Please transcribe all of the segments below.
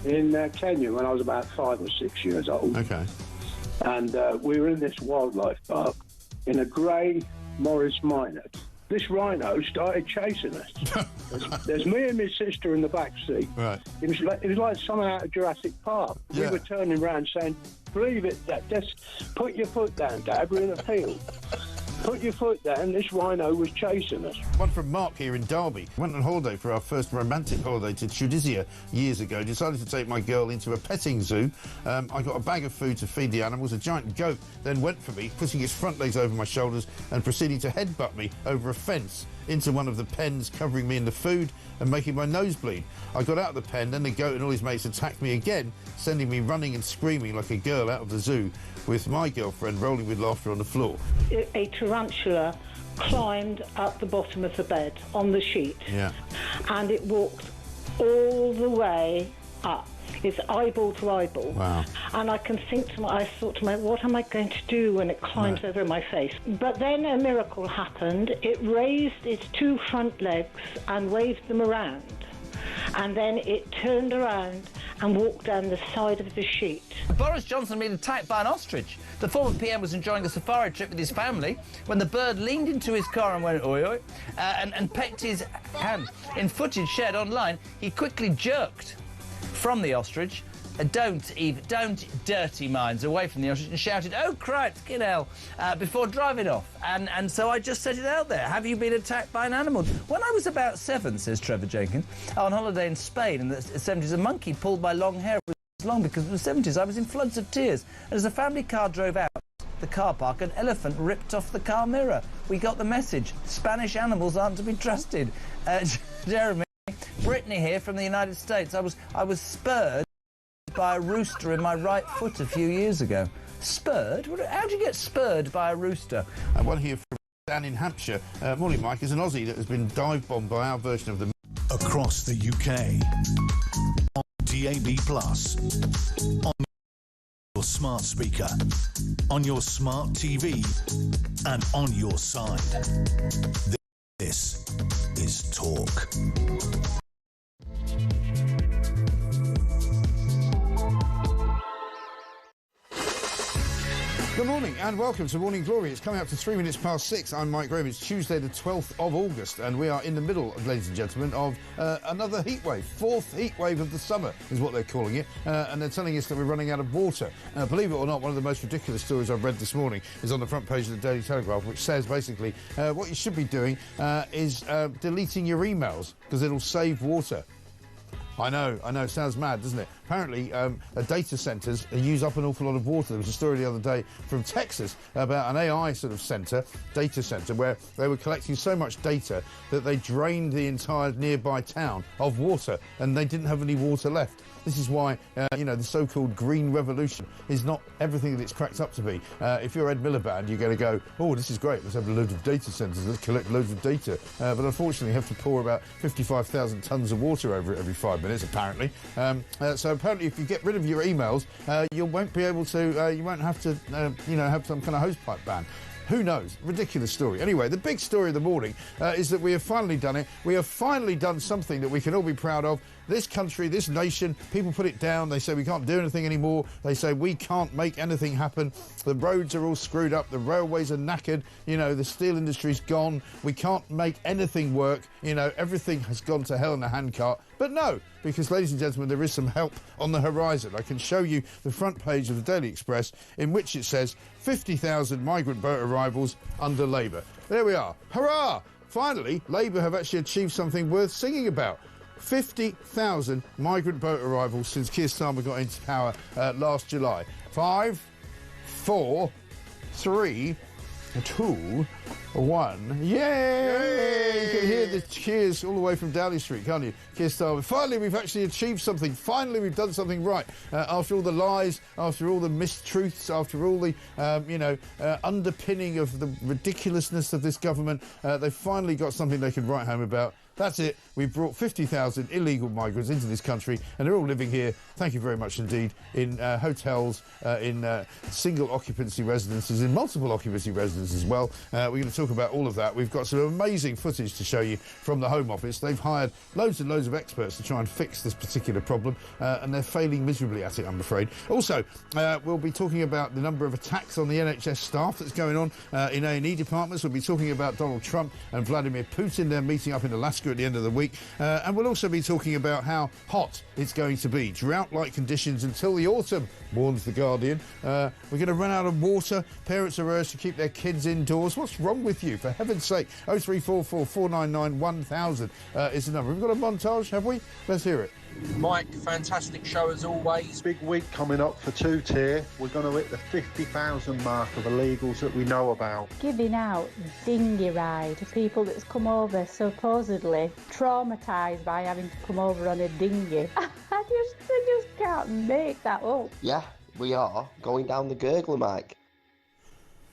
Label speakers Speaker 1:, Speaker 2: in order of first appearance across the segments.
Speaker 1: in Kenya when I was about 5 or 6 years old.
Speaker 2: Okay.
Speaker 1: And we were in this wildlife park in a grey Morris Minor. This rhino started chasing us. There's me and my sister in the back seat.
Speaker 2: Right.
Speaker 1: It was like something out of Jurassic Park.
Speaker 2: Yeah.
Speaker 1: We were turning around saying, "Believe it, Dad. Just put your foot down, Dad. We're in a field. Put your foot down." This rhino was chasing us.
Speaker 2: One from Mark here in Derby. Went on holiday for our first romantic holiday to Tunisia years ago. Decided to take my girl into a petting zoo. I got a bag of food to feed the animals. A giant goat then went for me, putting its front legs over my shoulders and proceeding to headbutt me over a fence into one of the pens, covering me in the food and making my nose bleed. I got out of the pen, then the goat and all his mates attacked me again, sending me running and screaming like a girl out of the zoo, with my girlfriend rolling with laughter on the floor.
Speaker 3: A tarantula climbed up the bottom of the bed on the sheet.
Speaker 2: Yeah.
Speaker 3: And it walked all the way up. It's eyeball to eyeball.
Speaker 2: Wow.
Speaker 3: And I thought to myself, what am I going to do when it climbs over my face? But then a miracle happened. It raised its two front legs and waved them around. And then it turned around and walked down the side of the sheet.
Speaker 4: Boris Johnson been attacked by an ostrich. The former PM was enjoying a safari trip with his family when the bird leaned into his car and went oi oi and pecked his hand. In footage shared online, he quickly jerked from the ostrich. Don't dirty minds away from the ostrich, and shouted, "Oh, Christ, get hell," before driving off. And so I just set it out there. Have you been attacked by an animal? When I was about 7, says Trevor Jenkins, on holiday in Spain in the 70s, a monkey pulled my long hair. It was long because it was the 70s. I was in floods of tears. And as a family car drove out the car park, an elephant ripped off the car mirror. We got the message. Spanish animals aren't to be trusted. Jeremy, Brittany here from the United States. I was spurred by a rooster in my right foot a few years ago. Spurred? How do you get spurred by a rooster?
Speaker 2: One here from Dan in Hampshire. Morning, Mike. Is an Aussie that has been dive-bombed by our version of the...
Speaker 5: Across the UK, on DAB+, on your smart speaker, on your smart TV, and on your side. This is Talk.
Speaker 2: Good morning and welcome to Morning Glory. It's coming up to 3 minutes past 6. I'm Mike Graham. It's Tuesday the 12th of August and we are in the middle, ladies and gentlemen, of another heat wave. Fourth heat wave of the summer is what they're calling it, and they're telling us that we're running out of water. Believe it or not, one of the most ridiculous stories I've read this morning is on the front page of the Daily Telegraph, which says basically what you should be doing is deleting your emails because it'll save water. I know, it sounds mad, doesn't it? Apparently, data centres use up an awful lot of water. There was a story the other day from Texas about an AI sort of data centre, where they were collecting so much data that they drained the entire nearby town of water, and they didn't have any water left. This is why, the so-called green revolution is not everything that it's cracked up to be. If you're Ed Miliband, you're going to go, "Oh, this is great, let's have a load of data centres, let's collect loads of data." But unfortunately, you have to pour about 55,000 tonnes of water over it every 5 minutes, apparently. So apparently, if you get rid of your emails, you won't be able to, you won't have to, have some kind of hosepipe ban. Who knows? Ridiculous story. Anyway, the big story of the morning is that we have finally done it. We have finally done something that we can all be proud of. This country, this nation, people put it down. They say we can't do anything anymore. They say we can't make anything happen. The roads are all screwed up. The railways are knackered. The steel industry's gone. We can't make anything work. Everything has gone to hell in a handcart. But no, because, ladies and gentlemen, there is some help on the horizon. I can show you the front page of the Daily Express, in which it says 50,000 migrant boat arrivals under Labour. There we are. Hurrah! Finally, Labour have actually achieved something worth singing about. 50,000 migrant boat arrivals since Keir Starmer got into power last July. 5, 4, 3, 2, 1. Yay! You can hear the cheers all the way from Downing Street, can't you? Keir Starmer. Finally, we've actually achieved something. Finally, we've done something right. After all the lies, after all the mistruths, after all the, underpinning of the ridiculousness of this government, they've finally got something they can write home about. That's it. We've brought 50,000 illegal migrants into this country, and they're all living here, thank you very much indeed, in hotels, in single occupancy residences, in multiple occupancy residences as well. We're going to talk about all of that. We've got some amazing footage to show you from the Home Office. They've hired loads and loads of experts to try and fix this particular problem, and they're failing miserably at it, I'm afraid. Also, we'll be talking about the number of attacks on the NHS staff that's going on in A&E departments. We'll be talking about Donald Trump and Vladimir Putin. They're meeting up in Alaska at the end of the week. And we'll also be talking about how hot it's going to be. Drought-like conditions until the autumn, warns The Guardian. We're going to run out of water. Parents are urged to keep their kids indoors. What's wrong with you? For heaven's sake, 0344 499 1000 is the number. We've got a montage, have we? Let's hear it.
Speaker 6: Mike, fantastic show as always.
Speaker 7: Big week coming up for two-tier. We're going to hit the 50,000 mark of illegals that we know about.
Speaker 8: Giving out dinghy ride to people that's come over supposedly traumatised by having to come over on a dinghy. I just can't make that up.
Speaker 9: Yeah, we are going down the gurgler, Mike.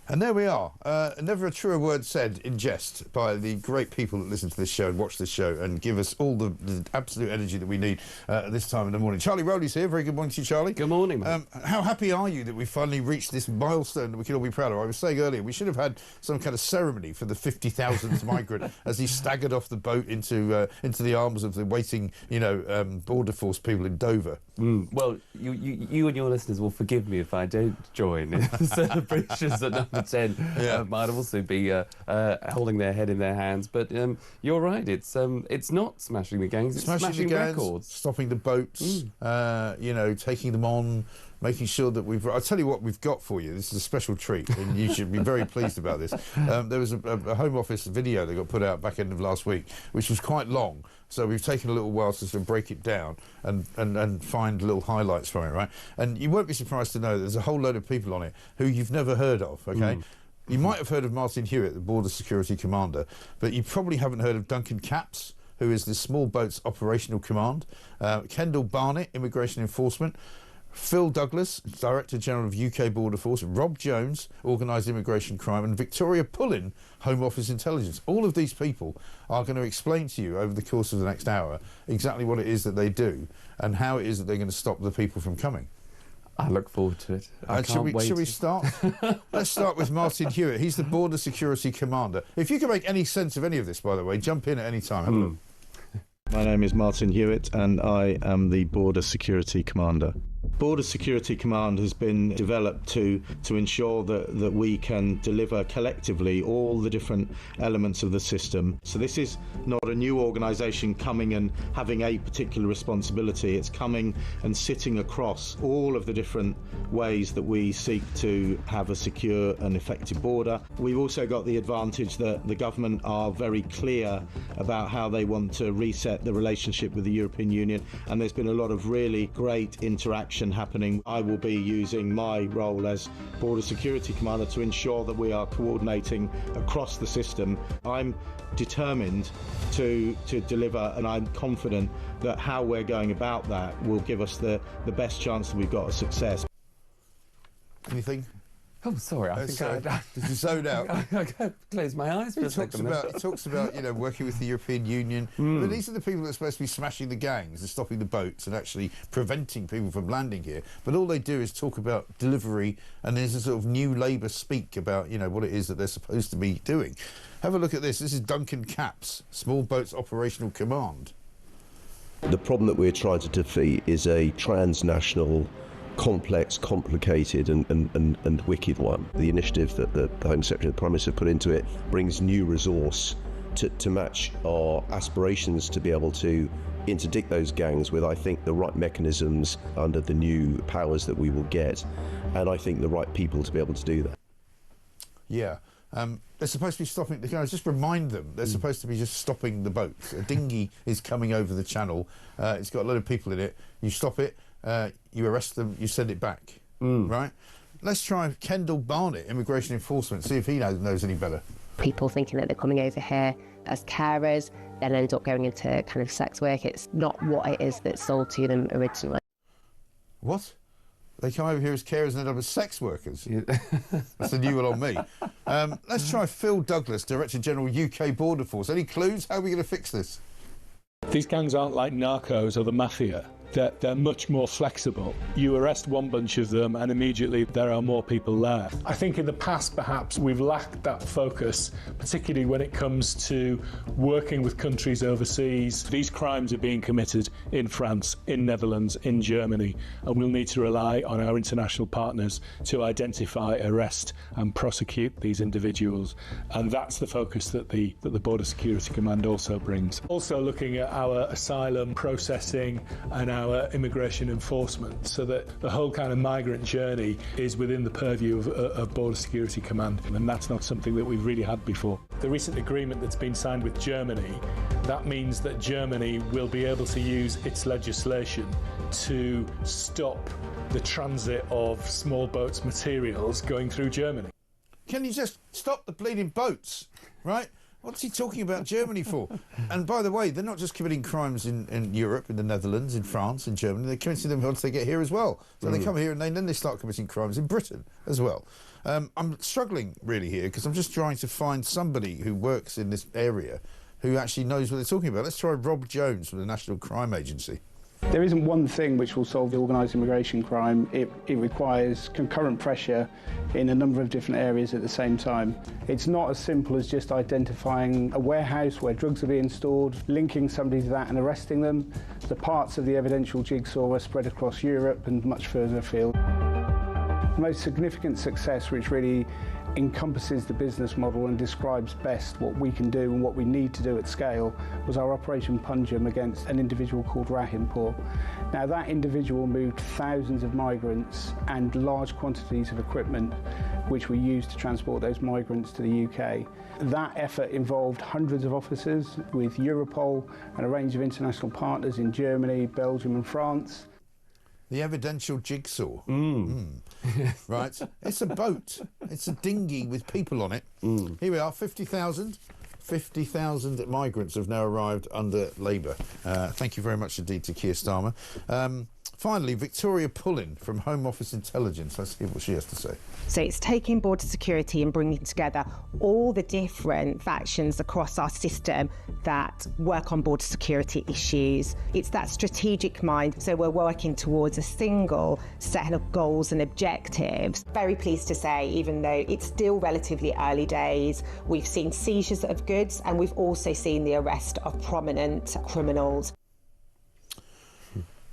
Speaker 2: And there we are. Never a truer word said in jest by the great people that listen to this show and watch this show and give us all the absolute energy that we need at this time in the morning. Charlie Rowley's here. Very good morning to you, Charlie.
Speaker 10: Good morning, mate.
Speaker 2: How happy are you that we finally reached this milestone that we can all be proud of? I was saying earlier, we should have had some kind of ceremony for the 50,000th migrant as he staggered off the boat into the arms of the waiting, border force people in Dover.
Speaker 10: Well, you and your listeners will forgive me if I don't join in the celebrations at number 10. Might also be holding their head in their hands. But you're right, it's not smashing the gangs, it's smashing
Speaker 2: the gangs,
Speaker 10: records.
Speaker 2: Stopping the boats, taking them on, making sure that I'll tell you what we've got for you. This is a special treat, and you should be very pleased about this. There was a Home Office video that got put out back end of last week, which was quite long. So we've taken a little while to sort of break it down and find little highlights from it, right? And you won't be surprised to know there's a whole load of people on it who you've never heard of, okay? You might have heard of Martin Hewitt, the Border Security Commander, but you probably haven't heard of Duncan Capps, who is the Small Boats Operational Command, Kendall Barnett, Immigration Enforcement, Phil Douglas, Director General of UK Border Force, Rob Jones, Organised Immigration Crime, and Victoria Pullin, Home Office Intelligence. All of these people are going to explain to you over the course of the next hour exactly what it is that they do and how it is that they're going to stop the people from coming.
Speaker 10: I look forward to it. I can't wait.
Speaker 2: Should we start? Let's start with Martin Hewitt. He's the Border Security Commander. If you can make any sense of any of this, by the way, jump in at any time. Have a look.
Speaker 11: My name is Martin Hewitt and I am the Border Security Commander. Border Security Command has been developed to ensure that we can deliver collectively all the different elements of the system. So this is not a new organisation coming and having a particular responsibility. It's coming and sitting across all of the different ways that we seek to have a secure and effective border. We've also got the advantage that the government are very clear about how they want to reset the relationship with the European Union, and there's been a lot of really great interaction happening. I will be using my role as Border Security Commander to ensure that we are coordinating across the system. I'm determined to deliver, and I'm confident that how we're going about that will give us the best chance that we've got of success.
Speaker 2: Anything?
Speaker 10: Oh, sorry, I think
Speaker 2: did you zone out?
Speaker 10: I closed my eyes for a second.
Speaker 2: He talks about working with the European Union. But these are the people that are supposed to be smashing the gangs and stopping the boats and actually preventing people from landing here. But all they do is talk about delivery, and there's a sort of new Labour speak about what it is that they're supposed to be doing. Have a look at this. This is Duncan Capps, Small Boats Operational Command.
Speaker 12: The problem that we're trying to defeat is a transnational, complex, complicated and wicked one. The initiative that the Home Secretary and the Prime Minister put into it brings new resource to match our aspirations to be able to interdict those gangs with, I think, the right mechanisms under the new powers that we will get, and I think the right people to be able to do that.
Speaker 2: Yeah. They're supposed to be stopping the guys. Just remind them they're supposed to be just stopping the boats. A dinghy is coming over the channel. It's got a lot of people in it. You stop it. You arrest them, you send it back, right? Let's try Kendall Barnett, Immigration Enforcement, see if he knows any better.
Speaker 13: People thinking that they're coming over here as carers, then end up going into kind of sex work. It's not what it is that's sold to them originally.
Speaker 2: What? They come over here as carers and end up as sex workers? That's a new one on me. Let's try Phil Douglas, Director General UK Border Force. Any clues? How are we going to fix this?
Speaker 14: These gangs aren't like narcos or the mafia. They're much more flexible. You arrest one bunch of them and immediately there are more people there. I think in the past perhaps we've lacked that focus, particularly when it comes to working with countries overseas. These crimes are being committed in France, in Netherlands, in Germany, and we'll need to rely on our international partners to identify, arrest and prosecute these individuals. And that's the focus that the Border Security Command also brings. Also looking at our asylum processing and our immigration enforcement, so that the whole kind of migrant journey is within the purview of Border Security Command, and that's not something that we've really had before. The recent agreement that's been signed with Germany, that means that Germany will be able to use its legislation to stop the transit of small boats materials going through Germany.
Speaker 2: Can you just stop the bleeding boats, right? What's he talking about Germany for? And by the way, they're not just committing crimes in Europe, in the Netherlands, in France, in Germany. They're committing them once they get here as well. So they come here and then they start committing crimes in Britain as well. I'm struggling really here because I'm just trying to find somebody who works in this area who actually knows what they're talking about. Let's try Rob Jones from the National Crime Agency.
Speaker 15: There isn't one thing which will solve the organised immigration crime. It requires concurrent pressure in a number of different areas at the same time. It's not as simple as just identifying a warehouse where drugs are being stored, linking somebody to that and arresting them. The parts of the evidential jigsaw are spread across Europe and much further afield. The most significant success, which really encompasses the business model and describes best what we can do and what we need to do at scale, was our Operation Punjam against an individual called Rahimpour. Now, that individual moved thousands of migrants and large quantities of equipment which we used to transport those migrants to the UK. That effort involved hundreds of officers with Europol and a range of international partners in Germany, Belgium and France.
Speaker 2: The Evidential jigsaw. Right. It's a boat. It's a dinghy with people on it. Here we are, 50,000. 50,000 migrants have now arrived under Labour. Thank you very much indeed to Keir Starmer. Finally, Victoria Pullin from Home Office Intelligence. Let's hear what she has to say.
Speaker 16: So it's taking border security and bringing together all the different factions across our system that work on border security issues. It's that strategic mind. So we're working towards a single set of goals and objectives. Very pleased to say, even though it's still relatively early days, we've seen seizures of goods and we've also seen the arrest of prominent criminals.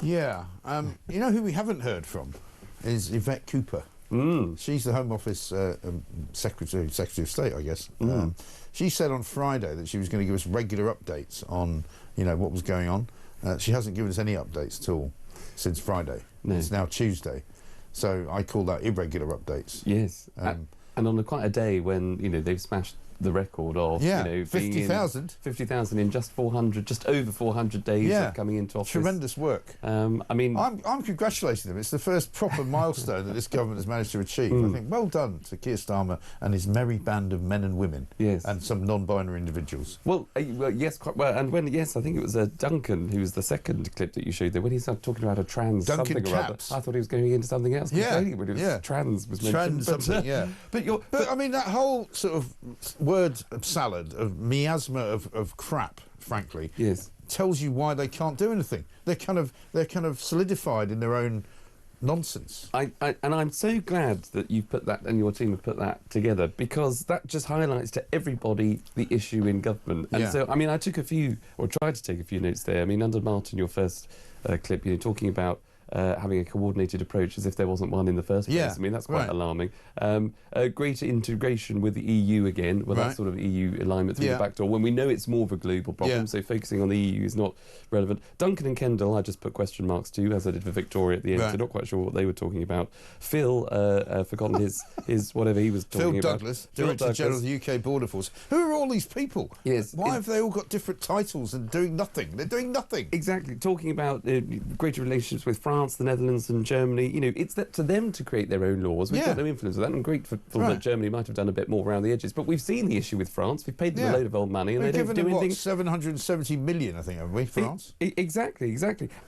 Speaker 2: Yeah, you know who we haven't heard from is Yvette Cooper. She's the Home Office Secretary of State, I guess. She said on Friday that she was going to give us regular updates on, you know, what was going on. She hasn't given us any updates at all since Friday. No. It's now Tuesday, so I call that irregular updates.
Speaker 10: Yes, and on quite a day when, you know, they've smashed the record of, you know,
Speaker 2: 50,000.
Speaker 10: 50,000 in just over 400 days of coming into office.
Speaker 2: Tremendous work.
Speaker 10: I mean,
Speaker 2: I'm congratulating them. It's the first proper milestone that this government has managed to achieve. I think well done to Keir Starmer and his merry band of men and women.
Speaker 10: Yes.
Speaker 2: And some non-binary individuals.
Speaker 10: Well, yes, quite well. And when, yes, I think it was Duncan, who was the second clip that you showed there, when he started talking about a trans
Speaker 2: Duncan
Speaker 10: something or other, I thought he was going into something else.
Speaker 2: Yeah.
Speaker 10: When it was trans was mentioned.
Speaker 2: Trans something, yeah. But I mean, that whole sort of word salad of miasma of crap, frankly, tells you why they can't do anything. They're kind of solidified in their own nonsense.
Speaker 10: And I'm so glad that you've put that and your team have put that together, because that just highlights to everybody the issue in government. And so, I mean, I took tried to take a few notes there. I mean, under Martin, your first clip, you know, talking about having a coordinated approach as if there wasn't one in the first place. I mean, that's quite alarming. Greater integration with the EU again, well, that's sort of EU alignment through the back door, when we know it's more of a global problem, so focusing on the EU is not relevant. Duncan and Kendall, I just put question marks to, as I did for Victoria at the end, so not quite sure what they were talking about. Phil, forgotten his whatever he was talking about.
Speaker 2: Phil Douglas, Director General of the UK Border Force. Who are all these people?
Speaker 10: Yes.
Speaker 2: Why have they all got different titles and doing nothing? They're doing nothing.
Speaker 10: Exactly. Talking about greater relationships with France, the Netherlands and Germany, you know, it's up to them to create their own laws. We've got no influence with that, and grateful that Germany might have done a bit more around the edges. But we've seen the issue with France. We've paid them a load of old money, and they don't do anything.
Speaker 2: 770 million, I think, have we, France?
Speaker 10: Exactly.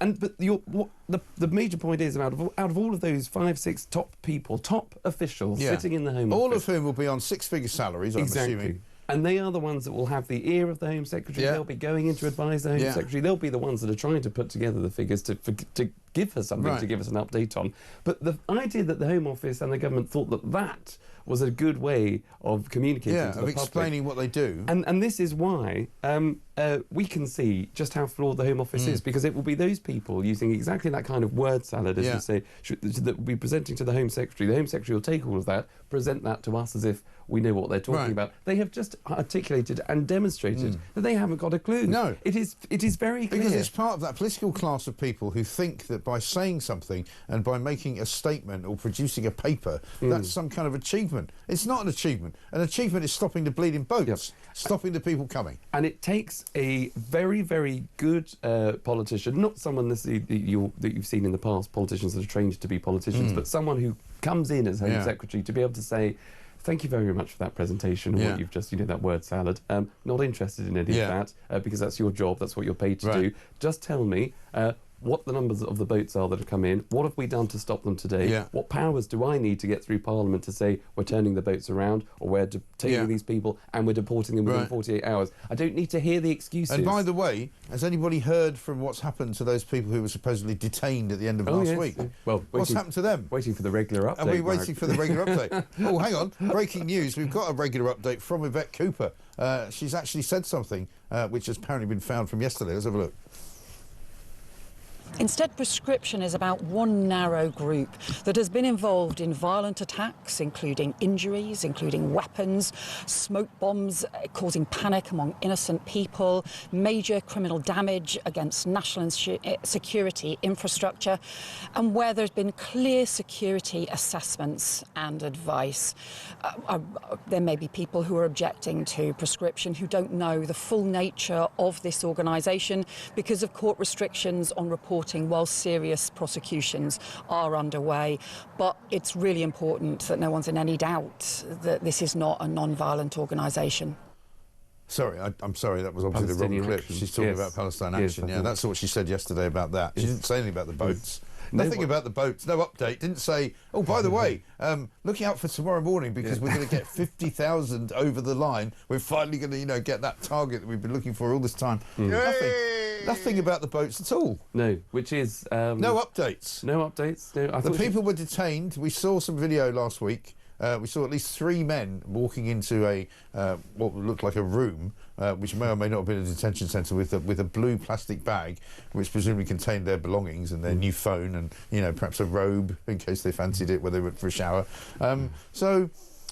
Speaker 10: And but the major point is, out of all of those 5-6 top officials sitting in the Home Office,
Speaker 2: all of whom will be on six-figure salaries, I'm assuming.
Speaker 10: And they are the ones that will have the ear of the Home Secretary. They'll be going in to advise the Home Secretary. They'll be the ones that are trying to put together the figures to give her something to give us an update on. But the idea that the Home Office and the government thought that was a good way of communicating to the public.
Speaker 2: Explaining what they do.
Speaker 10: And this is why we can see just how flawed the Home Office is, because it will be those people using exactly that kind of word salad, as you say, that will be presenting to the Home Secretary. The Home Secretary will take all of that, present that to us as if we know what they're talking about. They have just articulated and demonstrated that they haven't got a clue.
Speaker 2: No.
Speaker 10: It is very clear.
Speaker 2: Because it's part of that political class of people who think that by saying something and by making a statement or producing a paper, that's some kind of achievement. It's not an achievement. An achievement is stopping the bleeding boats, stopping the people coming.
Speaker 10: And it takes a very, very good politician, not someone that you've seen in the past, politicians that are trained to be politicians, but someone who comes in as Home Secretary to be able to say, thank you very much for that presentation, what you've just, that word salad. Not interested in any of that, because that's your job, that's what you're paid to do. Just tell me what the numbers of the boats are that have come in, what have we done to stop them today, what powers do I need to get through Parliament to say we're turning the boats around, or we're taking these people and we're deporting them within 48 hours. I don't need to hear the excuses.
Speaker 2: And by the way, has anybody heard from what's happened to those people who were supposedly detained at the end of last week?
Speaker 10: Well,
Speaker 2: what's happened to them?
Speaker 10: Waiting for the regular update.
Speaker 2: Are we waiting for the regular update? Oh, hang on. Breaking news. We've got a regular update from Yvette Cooper. She's actually said something which has apparently been found from yesterday. Let's have a look.
Speaker 17: Instead, prescription is about one narrow group that has been involved in violent attacks, including injuries, including weapons, smoke bombs causing panic among innocent people, major criminal damage against national security infrastructure, and where there's been clear security assessments and advice. There may be people who are objecting to prescription who don't know the full nature of this organisation because of court restrictions on reporting while serious prosecutions are underway. But it's really important that no one's in any doubt that this is not a non-violent organisation.
Speaker 2: Sorry, I'm sorry, that was obviously the wrong clip. She's talking about Palestine Action. That's what she said yesterday about that. She didn't say anything about the boats. Nothing about the boats, no update. Didn't say, oh, by the way, look out for tomorrow morning because we're going to get 50,000 over the line. We're finally going to, get that target that we've been looking for all this time. Nothing about the boats at all.
Speaker 10: No, which is...
Speaker 2: no updates.
Speaker 10: No updates. No,
Speaker 2: the people were detained. We saw some video last week. We saw at least 3 men walking into a what looked like a room, which may or may not have been a detention centre, with a blue plastic bag, which presumably contained their belongings and their new phone and perhaps a robe in case they fancied it when they went for a shower. So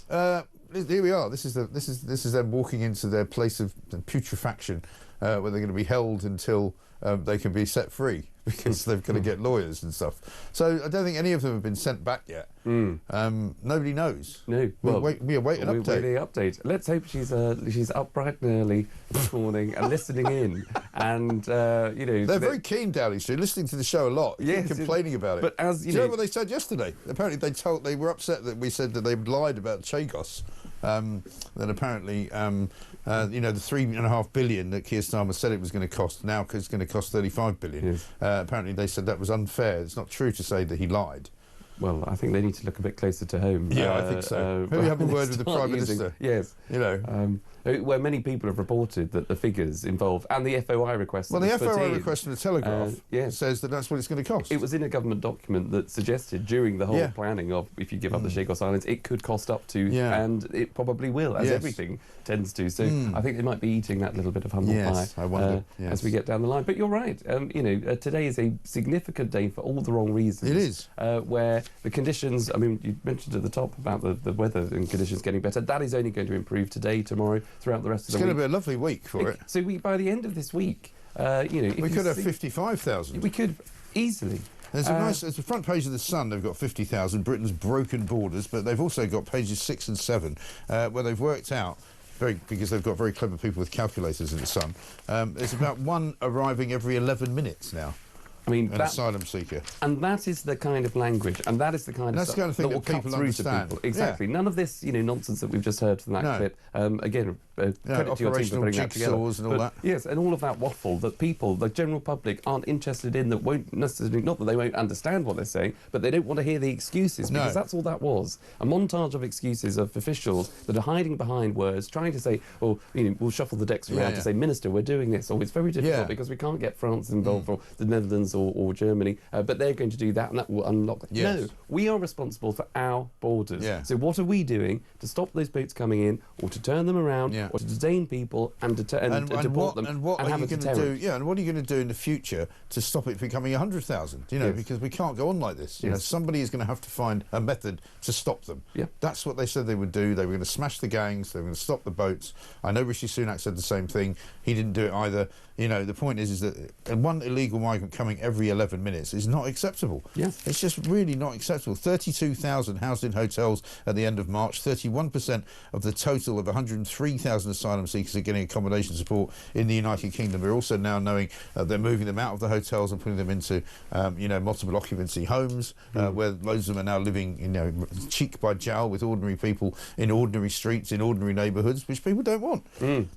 Speaker 2: here we are. This is them walking into their place of putrefaction, where they're going to be held until they can be set free, because they've got to get lawyers and stuff. So I don't think any of them have been sent back yet. Nobody knows.
Speaker 10: No.
Speaker 2: We await an update.
Speaker 10: Wait an update. Let's hope she's up bright and early this morning and listening in. And they're very keen, Dowling Street, listening to the show a lot.
Speaker 2: Yes, complaining about it.
Speaker 10: But as
Speaker 2: do you know what they said yesterday? Apparently they were upset that we said that they lied about Chagos. That apparently, the $3.5 billion that Keir Starmer said it was going to cost now is going to cost $35 billion. Yes. Apparently, they said that was unfair. It's not true to say that he lied.
Speaker 10: Well, I think they need to look a bit closer to home.
Speaker 2: Yeah, I think so. Maybe have a word with the Prime Minister.
Speaker 10: Yes. Where many people have reported that the figures involved, and the FOI request...
Speaker 2: Well, the FOI request from the Telegraph says that that's what it's going to cost.
Speaker 10: It was in a government document that suggested during the whole planning of if you give up the Chagos Islands, it could cost up to, and it probably will, as everything tends to. So I think they might be eating that little bit of humble pie
Speaker 2: I wonder,
Speaker 10: as we get down the line. But you're right. Today is a significant day for all the wrong reasons.
Speaker 2: It is.
Speaker 10: Where the conditions, you mentioned at the top about the weather and conditions getting better. That is only going to improve today, tomorrow, throughout the rest of the week.
Speaker 2: It's going to be a lovely week for it.
Speaker 10: So by the end of this week,
Speaker 2: we could have 55,000.
Speaker 10: We could easily.
Speaker 2: There's there's the front page of The Sun, they've got 50,000, Britain's broken borders, but they've also got pages 6 and 7, where they've worked out, because they've got very clever people with calculators in The Sun, there's about one arriving every 11 minutes now.
Speaker 10: I mean,
Speaker 2: an asylum seeker.
Speaker 10: And that is the kind of language, and that is the kind of stuff
Speaker 2: thing
Speaker 10: that will cut
Speaker 2: people
Speaker 10: through
Speaker 2: understand.
Speaker 10: to people. Exactly. None of this, nonsense that we've just heard from that clip. Again, credit to your team for putting that together.
Speaker 2: And all that.
Speaker 10: Yes, and all of that waffle that people, the general public, aren't interested in, that won't necessarily, not that they won't understand what they're saying, but they don't want to hear the excuses, because that's all that was. A montage of excuses of officials that are hiding behind words, trying to say, we'll shuffle the decks around to say, Minister, we're doing this, or it's very difficult because we can't get France involved, or the Netherlands or Germany, but they're going to do that, and that will unlock. No, we are responsible for our borders. So what are we doing to stop those boats coming in, or to turn them around, or to detain people and deport them?
Speaker 2: And what are you going to do? Yeah, and what are you going to do in the future to stop it becoming 100,000? Because we can't go on like this. Somebody is going to have to find a method to stop them. That's what they said they would do. They were going to smash the gangs. They were going to stop the boats. I know Rishi Sunak said the same thing. He didn't do it either. The point is that one illegal migrant coming every 11 minutes is not acceptable. It's just really not acceptable. 32,000 housed in hotels at the end of March. 31% of the total of 103,000 asylum seekers are getting accommodation support in the United Kingdom. We're also now knowing they're moving them out of the hotels and putting them into, multiple occupancy homes, where loads of them are now living, cheek by jowl with ordinary people in ordinary streets, in ordinary neighbourhoods, which people don't want.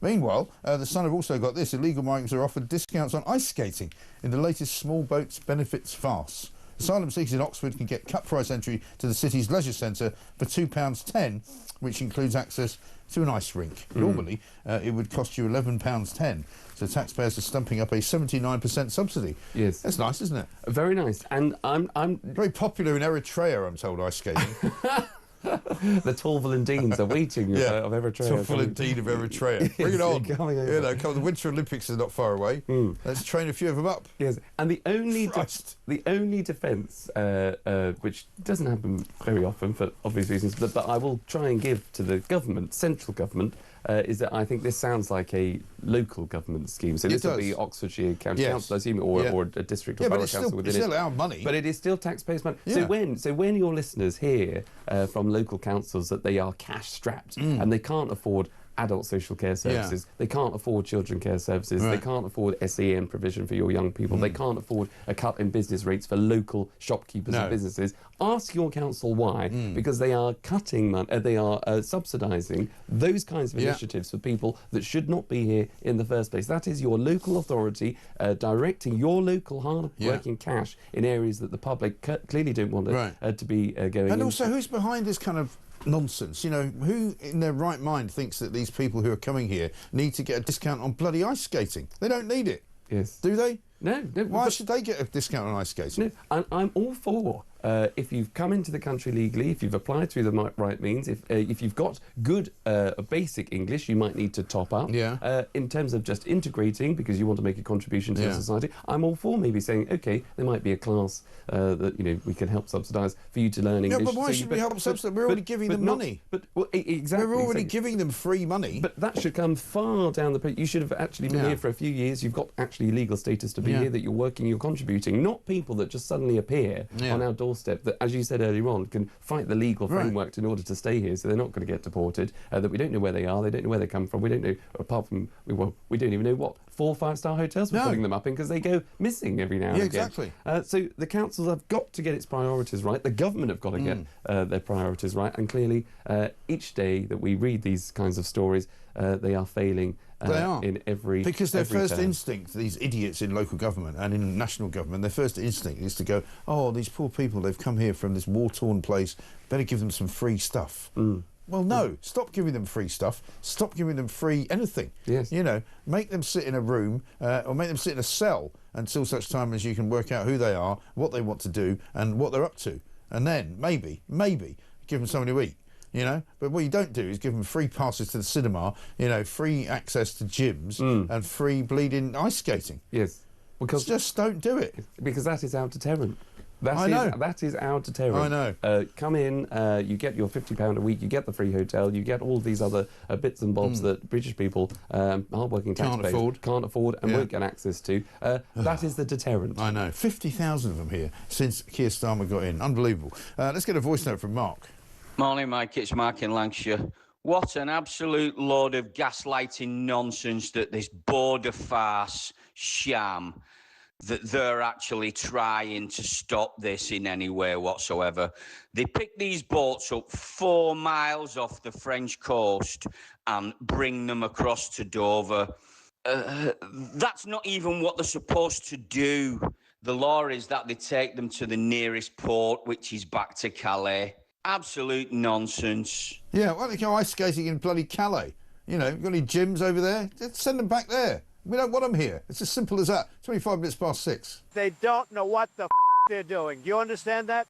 Speaker 2: Meanwhile, the Sun have also got this. Illegal migrants are offered discounts on ice skating in the latest small boats benefits farce. Asylum seekers in Oxford can get cut price entry to the city's leisure centre for £2.10, which includes access to an ice rink. Normally, it would cost you £11.10. So taxpayers are stumping up a 79% subsidy.
Speaker 10: Yes.
Speaker 2: That's nice, isn't it?
Speaker 10: Very nice. And I'm
Speaker 2: very popular in Eritrea, I'm told, ice skating.
Speaker 10: The tall Valentines are waiting of Eritrea.
Speaker 2: Tall Valentine of Eritrea. Bring it on. The Winter Olympics are not far away. Let's train a few of them up.
Speaker 10: Yes, and the only defence, which doesn't happen very often for obvious reasons, but I will try and give to the government, central government, is that I think this sounds like a local government scheme. So this will be Oxfordshire County Council, I assume, or a district or borough council within it.
Speaker 2: It's still our money.
Speaker 10: But it is still taxpayers' money. So when your listeners hear from local councils that they are cash-strapped and they can't afford adult social care services, they can't afford children care services, they can't afford SEN provision for your young people, they can't afford a cut in business rates for local shopkeepers and businesses. Ask your council why, because they are cutting money, they are subsidising those kinds of initiatives for people that should not be here in the first place. That is your local authority directing your local hard-working cash in areas that the public clearly don't want to be going
Speaker 2: And
Speaker 10: into.
Speaker 2: also, who's behind this kind of nonsense? Who in their right mind thinks that these people who are coming here need to get a discount on bloody ice skating? They don't need it.
Speaker 10: Yes.
Speaker 2: Do they?
Speaker 10: No.
Speaker 2: Why should they get a discount on ice skating?
Speaker 10: No, I'm all for if you've come into the country legally, if you've applied through the right means, if you've got good basic English, you might need to top up. In terms of just integrating, because you want to make a contribution to the society, I'm all for maybe saying, OK, there might be a class that we can help subsidise for you to learn English.
Speaker 2: Yeah, but why should we help subsidise? We're already giving them money.
Speaker 10: Exactly.
Speaker 2: We're already giving them free money.
Speaker 10: But that should come far down the page. You should have actually been here for a few years. You've got actually legal status to be here, that you're working, you're contributing, not people that just suddenly appear on our doorstep that, as you said earlier on, can fight the legal framework in order to stay here, so they're not going to get deported, that we don't know where they are, they don't know where they come from, we don't know, apart from, we don't even know what 4 or 5-star hotels we're putting them up in, because they go missing every now and again.
Speaker 2: Exactly.
Speaker 10: So the councils have got to get its priorities right, the government have got to get their priorities right, and clearly each day that we read these kinds of stories, they are failing in every
Speaker 2: because their
Speaker 10: every
Speaker 2: first
Speaker 10: turn.
Speaker 2: instinct, these idiots in local government and in national government, their first instinct is to go, oh, these poor people, they've come here from this war-torn place, better give them some free stuff. Well, no, stop giving them free stuff. Stop giving them free anything.
Speaker 10: Yes.
Speaker 2: Make them sit in a room or make them sit in a cell until such time as you can work out who they are, what they want to do and what they're up to. And then, maybe, give them something to eat. But what you don't do is give them free passes to the cinema, free access to gyms and free bleeding ice skating.
Speaker 10: Yes. Because
Speaker 2: just don't do it.
Speaker 10: Because that is our deterrent.
Speaker 2: I know.
Speaker 10: That is our deterrent.
Speaker 2: I know.
Speaker 10: Come in, you get your £50 a week, you get the free hotel, you get all these other bits and bobs that British people, hard-working taxpayers, can't afford and won't get access to. That is the deterrent.
Speaker 2: I know. 50,000 of them here since Keir Starmer got in. Unbelievable. Let's get a voice note from Mark.
Speaker 18: Morning, Mike. It's Mark in Lancashire. What an absolute load of gaslighting nonsense that this border farce sham that they're actually trying to stop this in any way whatsoever. They pick these boats up 4 miles off the French coast and bring them across to Dover. That's not even what they're supposed to do. The law is that they take them to the nearest port, which is back to Calais. Absolute nonsense.
Speaker 2: Yeah, why don't they go ice skating in bloody Calais? You know, got any gyms over there? Just send them back there. We don't want them here. It's as simple as that. 25 minutes past 6.
Speaker 19: They don't know what the they're doing. Do you understand that?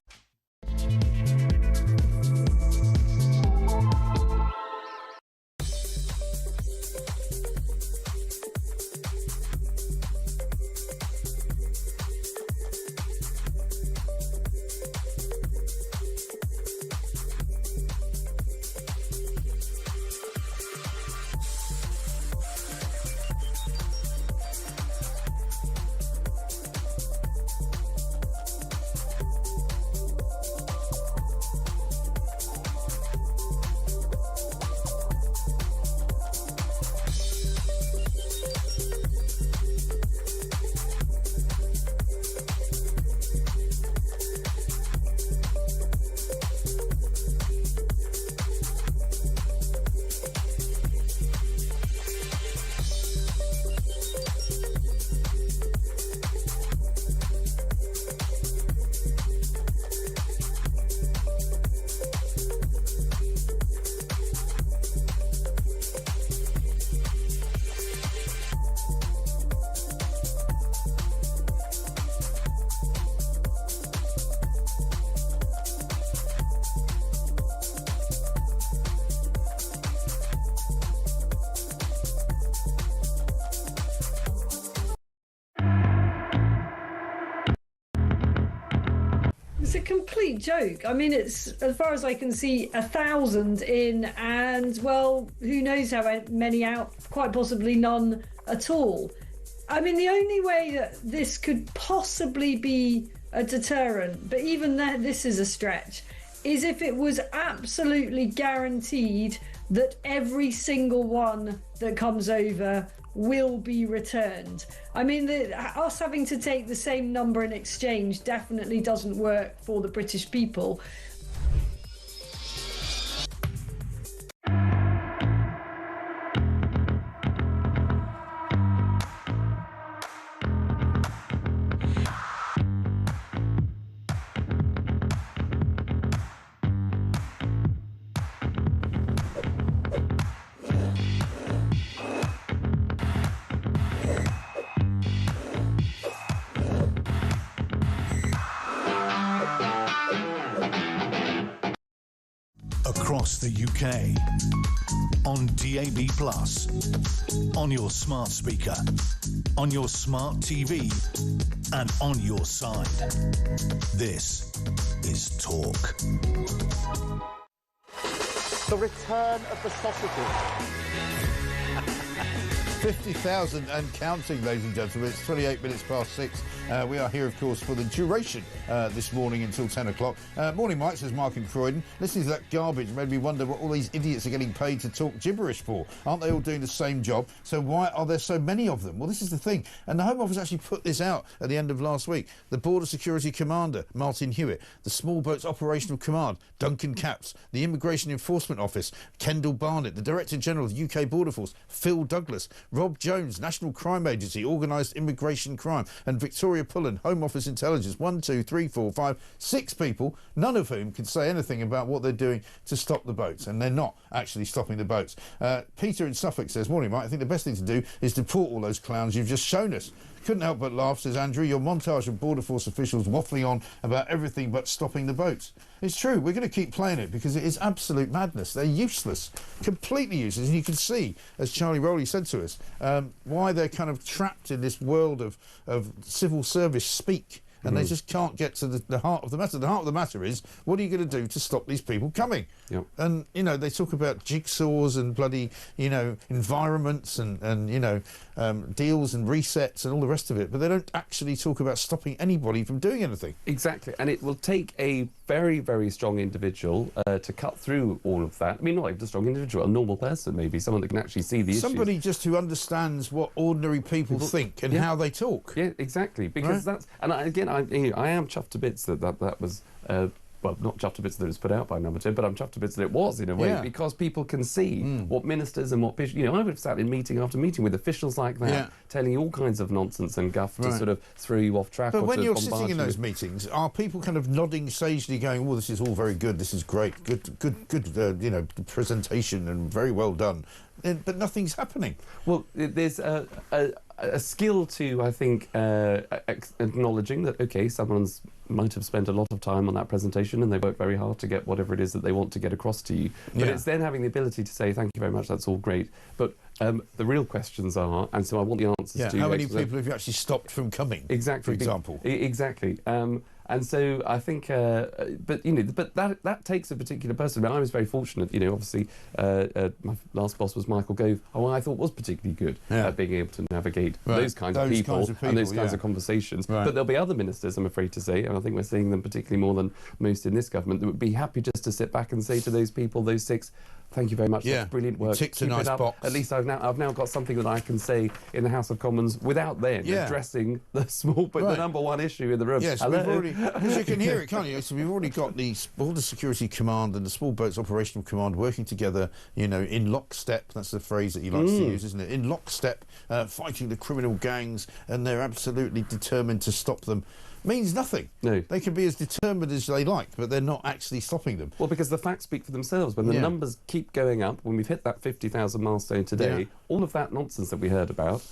Speaker 20: It's a complete joke. I mean, it's, as far as I can see, 1,000 in, and, well, who knows how many out, quite possibly none at all. I mean, the only way that this could possibly be a deterrent, but even that, this is a stretch, is if it was absolutely guaranteed that every single one that comes over will be returned. I mean, us having to take the same number in exchange definitely doesn't work for the British people.
Speaker 5: Across the UK, on DAB+, on your smart speaker, on your smart TV, and on your side. This is Talk.
Speaker 19: The return of the sausages.
Speaker 2: 50,000 and counting, ladies and gentlemen. It's 28 minutes past 6. We are here, of course, for the duration this morning until 10 o'clock. Morning, Mike, says Mark in Croydon. Listening to that garbage made me wonder what all these idiots are getting paid to talk gibberish for. Aren't they all doing the same job? So why are there so many of them? Well, this is the thing. And the Home Office actually put this out at the end of last week. The Border Security Commander, Martin Hewitt. The Small Boats Operational Command, Duncan Capps. The Immigration Enforcement Office, Kendall Barnett. The Director General of the UK Border Force, Phil Douglas. Rob Jones, National Crime Agency, Organised Immigration Crime, and Victoria Pullen, Home Office Intelligence. 1, 2, 3, 4, 5, 6 people, none of whom can say anything about what they're doing to stop the boats, and they're not actually stopping the boats. Peter in Suffolk says, morning, Mike, I think the best thing to do is deport all those clowns you've just shown us. Couldn't help but laugh, says Andrew. Your montage of Border Force officials waffling on about everything but stopping the boats. It's true, we're going to keep playing it because it is absolute madness. They're useless, completely useless. And you can see, as Charlie Rowley said to us, why they're kind of trapped in this world of civil service speak. And they just can't get to the heart of the matter. The heart of the matter is, what are you going to do to stop these people coming?
Speaker 10: Yep.
Speaker 2: And, you know, they talk about jigsaws and bloody, you know, environments and you know, deals and resets and all the rest of it. But they don't actually talk about stopping anybody from doing anything.
Speaker 10: Exactly. And it will take a very, very strong individual to cut through all of that. I mean, not even a strong individual, a normal person maybe, someone that can actually see the issues.
Speaker 2: Somebody just who understands what ordinary people think and how they talk.
Speaker 10: Yeah, exactly. Because that's... And I am chuffed to bits that was... well, not chuffed to bits that it was put out by Number 10, but I'm chuffed to bits that it was, in a way, because people can see what ministers and what... You know, I would have sat in meeting after meeting with officials like that, telling you all kinds of nonsense and guff to sort of throw you off track.
Speaker 2: But when you're sitting in those meetings, are people kind of nodding sagely, going, "Oh, this is all very good, this is great, good, you know, presentation and very well done," but nothing's happening?
Speaker 10: Well, there's a skill to, I think, acknowledging that, OK, someone's might have spent a lot of time on that presentation and they worked very hard to get whatever it is that they want to get across to you. But it's then having the ability to say, thank you very much, that's all great. But the real questions are, and so I want the answers to...
Speaker 2: How many people have you actually stopped from coming?
Speaker 10: Exactly.
Speaker 2: For example.
Speaker 10: Exactly. And so I think, but you know, but that takes a particular person. I mean, I was very fortunate, you know. Obviously, my last boss was Michael Gove, who I thought was particularly good at being able to navigate those kinds of people and those kinds of conversations. But there'll be other ministers, I'm afraid to say, and I think we're seeing them particularly more than most in this government, that would be happy just to sit back and say to those people, those six, thank you very much. That's brilliant work.
Speaker 2: Ticked a nice box.
Speaker 10: At least I've now got something that I can say in the House of Commons without then addressing the small but the number one issue in the room.
Speaker 2: Yes, we've already, because you can hear it, can't you? So we've already got the Border Security Command and the Small Boats Operational Command working together, you know, in lockstep. That's the phrase that he likes to use, isn't it? In lockstep, fighting the criminal gangs, and they're absolutely determined to stop them. Means nothing.
Speaker 10: No.
Speaker 2: They can be as determined as they like, but they're not actually stopping them.
Speaker 10: Well, because the facts speak for themselves. When the numbers keep going up, when we've hit that 50,000 milestone today, all of that nonsense that we heard about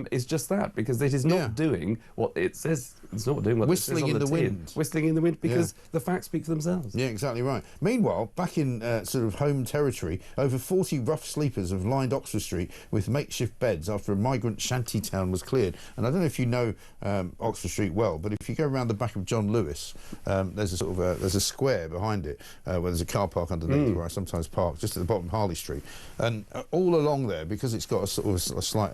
Speaker 10: is just that, because it is not doing what it says. It's not doing what
Speaker 2: Whistling
Speaker 10: it says on
Speaker 2: in
Speaker 10: the
Speaker 2: the
Speaker 10: tin.
Speaker 2: wind.
Speaker 10: Whistling in the wind, because the facts speak for themselves.
Speaker 2: Yeah, exactly right. Meanwhile, back in sort of home territory, over 40 rough sleepers have lined Oxford Street with makeshift beds after a migrant shanty town was cleared. And I don't know if you know Oxford Street well, but if you go around the back of John Lewis, there's a sort of there's a square behind it where there's a car park underneath where I sometimes park, just at the bottom of Harley Street. And all along there, because it's got a sort of a slight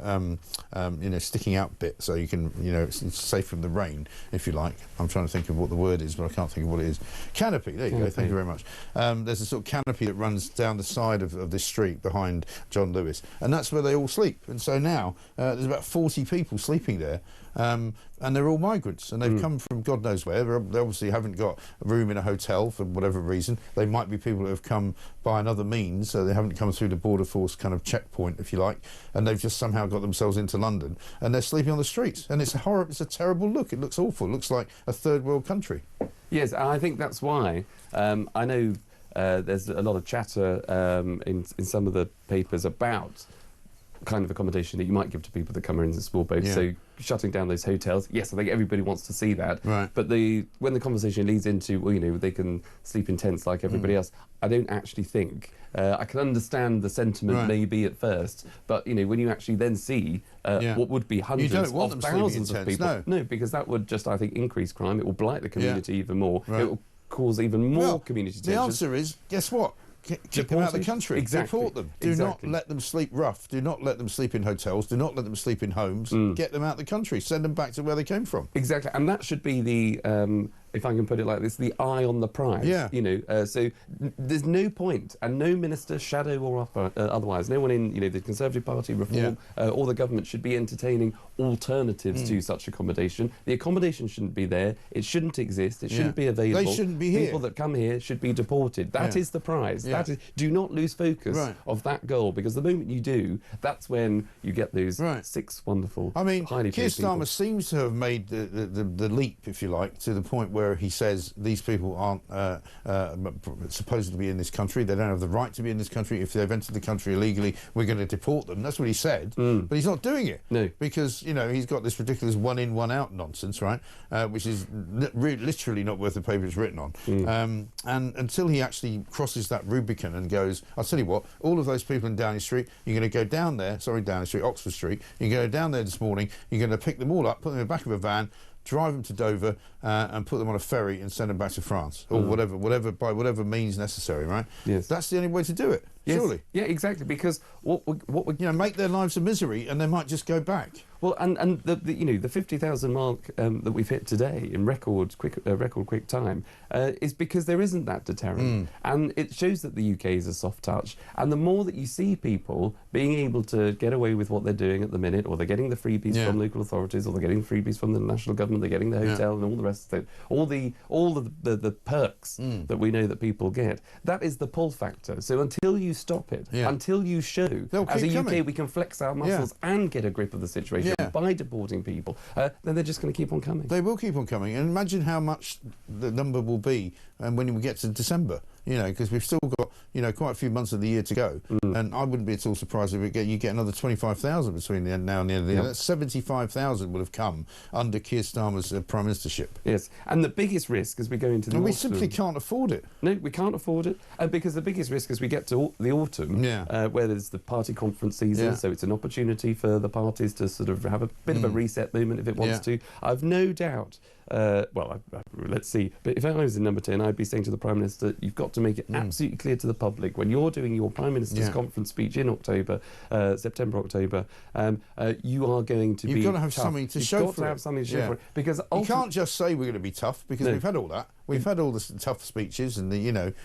Speaker 2: you know, sticking out bit, so you can, you know, it's safe from the rain, if you like. I'm trying to think of what the word is, but I can't think of what it is. Canopy, there you go, thank you very much. There's a sort of canopy that runs down the side of this street behind John Lewis, and that's where they all sleep. And so now there's about 40 people sleeping there, and they're all migrants, and they've come from God knows where. They obviously haven't got a room in a hotel for whatever reason. They might be people that have come by another means, so they haven't come through the border force kind of checkpoint, if you like, and they've just somehow got themselves into London, and they're sleeping on the streets. And it's a horrible, it's a terrible look. It looks awful. It looks like a third world country.
Speaker 10: Yes, I think that's why I know there's a lot of chatter in some of the papers about kind of accommodation that you might give to people that come in small boats. So shutting down those hotels, yes, I think everybody wants to see that.
Speaker 2: Right.
Speaker 10: But when the conversation leads into, well, you know, they can sleep in tents like everybody else, I don't actually think. I can understand the sentiment maybe at first, but, you know, when you actually then see what would be hundreds of thousands of people. No, because that would just, I think, increase crime. It will blight the community even more. It will cause even more community tension.
Speaker 2: The answer is, guess what? Keep them out of the country.
Speaker 10: Exactly.
Speaker 2: Deport them. Do not let them sleep rough. Do not let them sleep in hotels. Do not let them sleep in homes. Get them out of the country. Send them back to where they came from.
Speaker 10: Exactly. And that should be the, if I can put it like this, the eye on the prize.
Speaker 2: Yeah.
Speaker 10: You know, so there's no point, and no minister, shadow or otherwise, no one in, you know, the Conservative Party, Reform, or the government should be entertaining alternatives to such accommodation. The accommodation shouldn't be there. It shouldn't exist. It shouldn't be available.
Speaker 2: They shouldn't be here.
Speaker 10: People that come here should be deported. That is the prize. That is, do not lose focus of that goal, because the moment you do, that's when you get those six wonderful, highly paid
Speaker 2: Keir Starmer
Speaker 10: people.
Speaker 2: seems to have made the leap, if you like, to the point where he says these people aren't supposed to be in this country. They don't have the right to be in this country. If they've entered the country illegally, we're going to deport them. That's what he said. But he's not doing it.
Speaker 10: No.
Speaker 2: Because, you know, he's got this ridiculous one in, one out nonsense, right? Which is literally not worth the paper it's written on. And until he actually crosses that Rubicon and goes, I'll tell you what, all of those people in Downing Street, you're going to go down there, Downing Street, Oxford Street, you go down there this morning, you're going to pick them all up, put them in the back of a van, drive them to Dover and put them on a ferry and send them back to France, or whatever by whatever means necessary, right?
Speaker 10: Yes.
Speaker 2: That's the only way to do it, surely.
Speaker 10: Yeah, exactly, because what we
Speaker 2: you know, make their lives a misery and they might just go back.
Speaker 10: Well, and the 50,000 mark that we've hit today in record quick time is because there isn't that deterrent, and it shows that the UK is a soft touch. And the more that you see people being able to get away with what they're doing at the minute, or they're getting the freebies from local authorities, or they're getting freebies from the national government, they're getting the hotel and all the rest of it, all the perks that we know that people get. That is the pull factor. So until you stop it, until you show as a UK we can flex our muscles and get a grip of the situation by deporting people, then they're just going to keep on coming.
Speaker 2: They will keep on coming. And imagine how much the number will be when we get to December. Because we've still got, quite a few months of the year to go. And I wouldn't be at all surprised if you get another 25,000 between now and the end of the year. That's 75,000 would have come under Keir Starmer's prime ministership.
Speaker 10: Yes, and the biggest risk as we go into the autumn...
Speaker 2: we simply can't afford it.
Speaker 10: No, we can't afford it, because the biggest risk as we get to the autumn, where there's the party conference season, so it's an opportunity for the parties to sort of have a bit of a reset movement if it wants to. I've no doubt... let's see. But if I was in number 10, I'd be saying to the Prime Minister, you've got to make it absolutely clear to the public when you're doing your Prime Minister's conference speech in October, September, October, you are going to
Speaker 2: You've got to have something to show for it.
Speaker 10: You've got to have something to show for it. Because
Speaker 2: you can't just say we're going to be tough, because we've had all that. We've had all the tough speeches and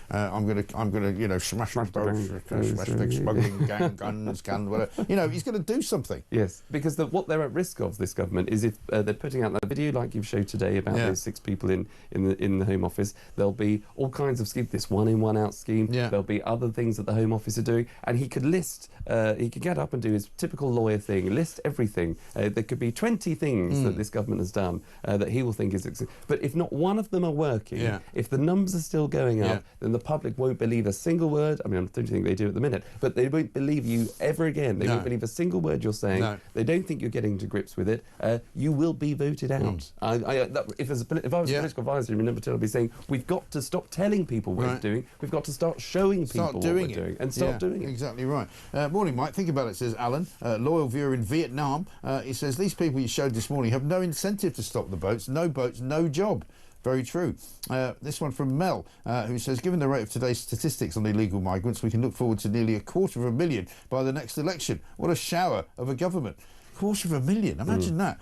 Speaker 2: I'm going to smash big smuggling guns, whatever. He's going to do something.
Speaker 10: Yes, because what they're at risk of, this government, is if they're putting out that video like you've showed today about those 6 people in the Home Office, there'll be all kinds of schemes, this one in, one out scheme. There'll be other things that the Home Office are doing, and he could list, he could get up and do his typical lawyer thing, list everything. There could be 20 things that this government has done that he will think is... But if not one of them are working, if the numbers are still going up, then the public won't believe a single word. I mean, I don't think they do at the minute, but they won't believe you ever again. They won't believe a single word you're saying. They don't think you're getting to grips with it. You will be voted out. If I was a political advisor in number 10, I'd be saying, we've got to stop telling people what we're doing. We've got to start showing people what we're doing and start doing it.
Speaker 2: Exactly right. Morning, Mike. Think about it, says Alan, loyal viewer in Vietnam. He says, these people you showed this morning have no incentive to stop the boats. No boats, no job. Very true. This one from Mel, who says, given the rate of today's statistics on illegal migrants, we can look forward to nearly 250,000 by the next election. What a shower of a government. 250,000, imagine that.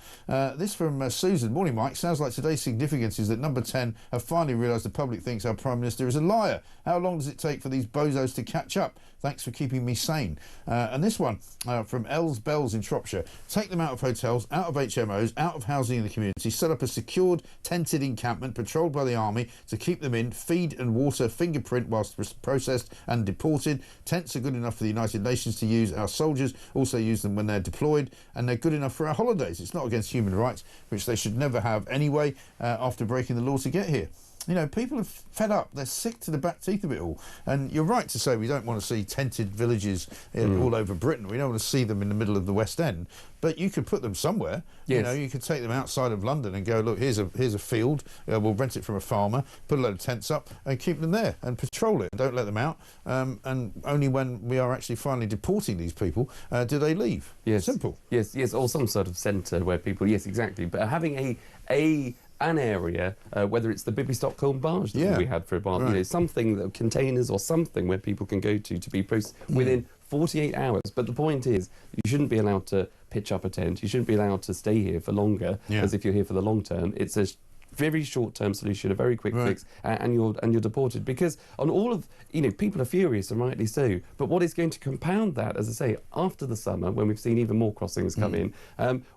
Speaker 2: This from Susan. Morning, Mike. Sounds like today's significance is that number 10 have finally realised the public thinks our Prime Minister is a liar. How long does it take for these bozos to catch up? Thanks for keeping me sane. And this one from Els Bells in Shropshire. Take them out of hotels, out of HMOs, out of housing in the community, set up a secured, tented encampment patrolled by the army to keep them in, feed and water, fingerprint whilst processed and deported. Tents are good enough for the United Nations to use. Our soldiers also use them when they're deployed, and they're good enough for our holidays. It's not against human rights, which they should never have anyway, after breaking the law to get here. People are fed up. They're sick to the back teeth of it all. And you're right to say we don't want to see tented villages all over Britain. We don't want to see them in the middle of the West End. But you could put them somewhere.
Speaker 10: Yes.
Speaker 2: You could take them outside of London and go, look, here's a field. We'll rent it from a farmer, put a load of tents up and keep them there and patrol it. Don't let them out. And only when we are actually finally deporting these people do they leave.
Speaker 10: Yes.
Speaker 2: Simple.
Speaker 10: Yes, or some sort of centre where people... Yes, exactly. But having an area, whether it's the Bibby Stockholm barge that we had for a while, something, that containers or something where people can go to be processed within 48 hours. But the point is, you shouldn't be allowed to pitch up a tent. You shouldn't be allowed to stay here for longer, as if you're here for the long term. It's a very short-term solution, a very quick fix, and you're deported. Because on all of, people are furious, and rightly so. But what is going to compound that, as I say, after the summer, when we've seen even more crossings come in,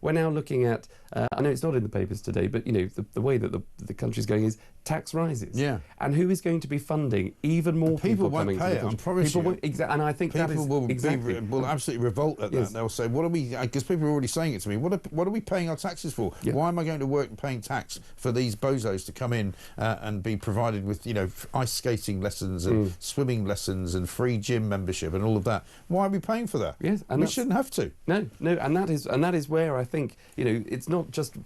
Speaker 10: we're now looking at, I know it's not in the papers today, but the way that the country's going is tax rises.
Speaker 2: Yeah.
Speaker 10: And who is going to be funding even more people coming
Speaker 2: won't pay
Speaker 10: to the country?
Speaker 2: it, I promise you.
Speaker 10: And I think that is
Speaker 2: will absolutely revolt at that. They'll say, what are we, because people are already saying it to me, what are we paying our taxes for? Why am I going to work and paying tax for these bozos to come in and be provided with, ice skating lessons and swimming lessons and free gym membership and all of that? Why are we paying for that?
Speaker 10: Yes, and
Speaker 2: we shouldn't have to.
Speaker 10: No, and that is where I think, it's not just...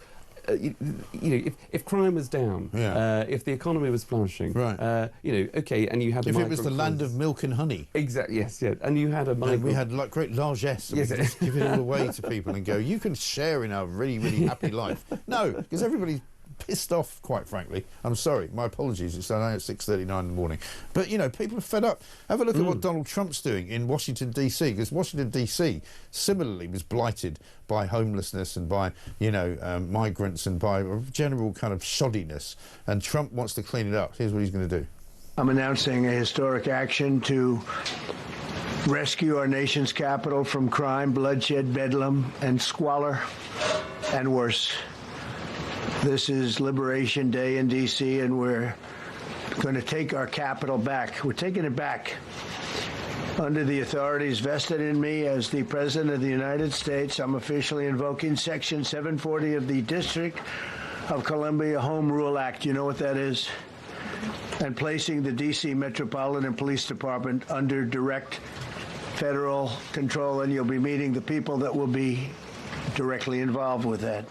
Speaker 10: if crime was down, if the economy was flourishing, okay, and you had...
Speaker 2: If it was the land of milk and honey.
Speaker 10: Exactly, yes, and you had a...
Speaker 2: we had great largesse, and we could just give it all away to people and go, you can share in our really, really happy life. No, because everybody's pissed off, quite frankly. I'm sorry, my apologies. It's only at 6:39 in the morning. But, you know, people are fed up. Have a look at what Donald Trump's doing in Washington, D.C., because Washington, D.C. similarly was blighted by homelessness and by, you know, migrants and by general kind of shoddiness. And Trump wants to clean it up. Here's what he's going to do.
Speaker 21: I'm announcing a historic action to rescue our nation's capital from crime, bloodshed, bedlam, and squalor, and worse. This is Liberation Day in D.C., and we're going to take our capital back. We're taking it back. Under the authorities vested in me as the President of the United States, I'm officially invoking Section 740 of the District of Columbia Home Rule Act. You know what that is? And placing the D.C. Metropolitan Police Department under direct federal control, and you'll be meeting the people that will be directly involved with that.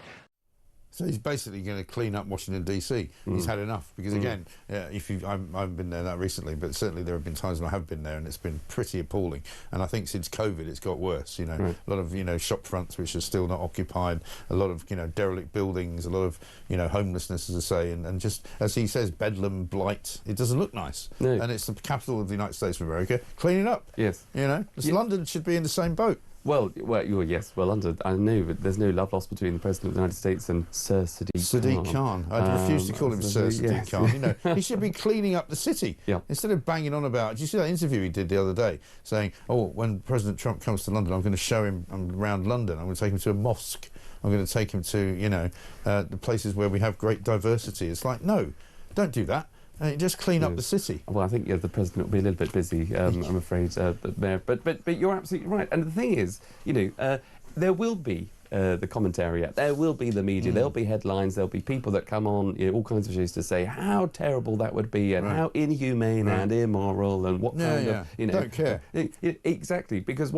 Speaker 2: So he's basically going to clean up Washington, D.C. He's had enough. Because, again, I've been there that recently, but certainly there have been times when I have been there and it's been pretty appalling. And I think since COVID, it's got worse, you know. A lot of, you know, shop fronts which are still not occupied, a lot of, you know, derelict buildings, a lot of, you know, homelessness, as I say, and just, as he says, bedlam, blight. It doesn't look nice. No. And it's the capital of the United States of America. Clean it up. Yes. You know, London should be in the same boat.
Speaker 10: Well, yes. Well, I know, but there's no love lost between the President of the United States and Sir Sadiq Khan.
Speaker 2: I refuse to call him Sir Sadiq Khan. You know, he should be cleaning up the city instead of banging on about. Did you see that interview he did the other day, saying, "Oh, when President Trump comes to London, I'm going to show him around London. I'm going to take him to a mosque. I'm going to take him to, you know, the places where we have great diversity." It's like, no, don't do that. Just clean up the city.
Speaker 10: Well, I think the President will be a little bit busy, I'm afraid, Mayor. But you're absolutely right. And the thing is, you know, there will be the commentary out. There will be the media. There'll be headlines. There'll be people that come on, you know, all kinds of shows to say how terrible that would be and how inhumane and immoral and what kind of, you know.
Speaker 2: Don't care.
Speaker 10: Exactly, because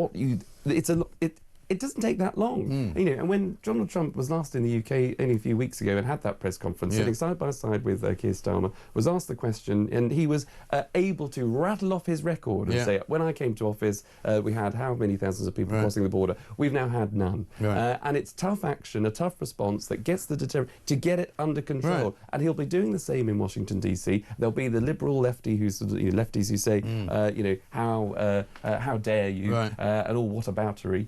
Speaker 10: it doesn't take that long, you know. And when Donald Trump was last in the UK only a few weeks ago and had that press conference, sitting side by side with Keir Starmer, was asked the question, and he was able to rattle off his record and say, when I came to office, we had how many thousands of people crossing the border? We've now had none. And it's tough action, a tough response that gets the deterrent to get it under control. And he'll be doing the same in Washington, D.C. There'll be the liberal lefty lefties who say, you know, how dare you, and all whataboutery.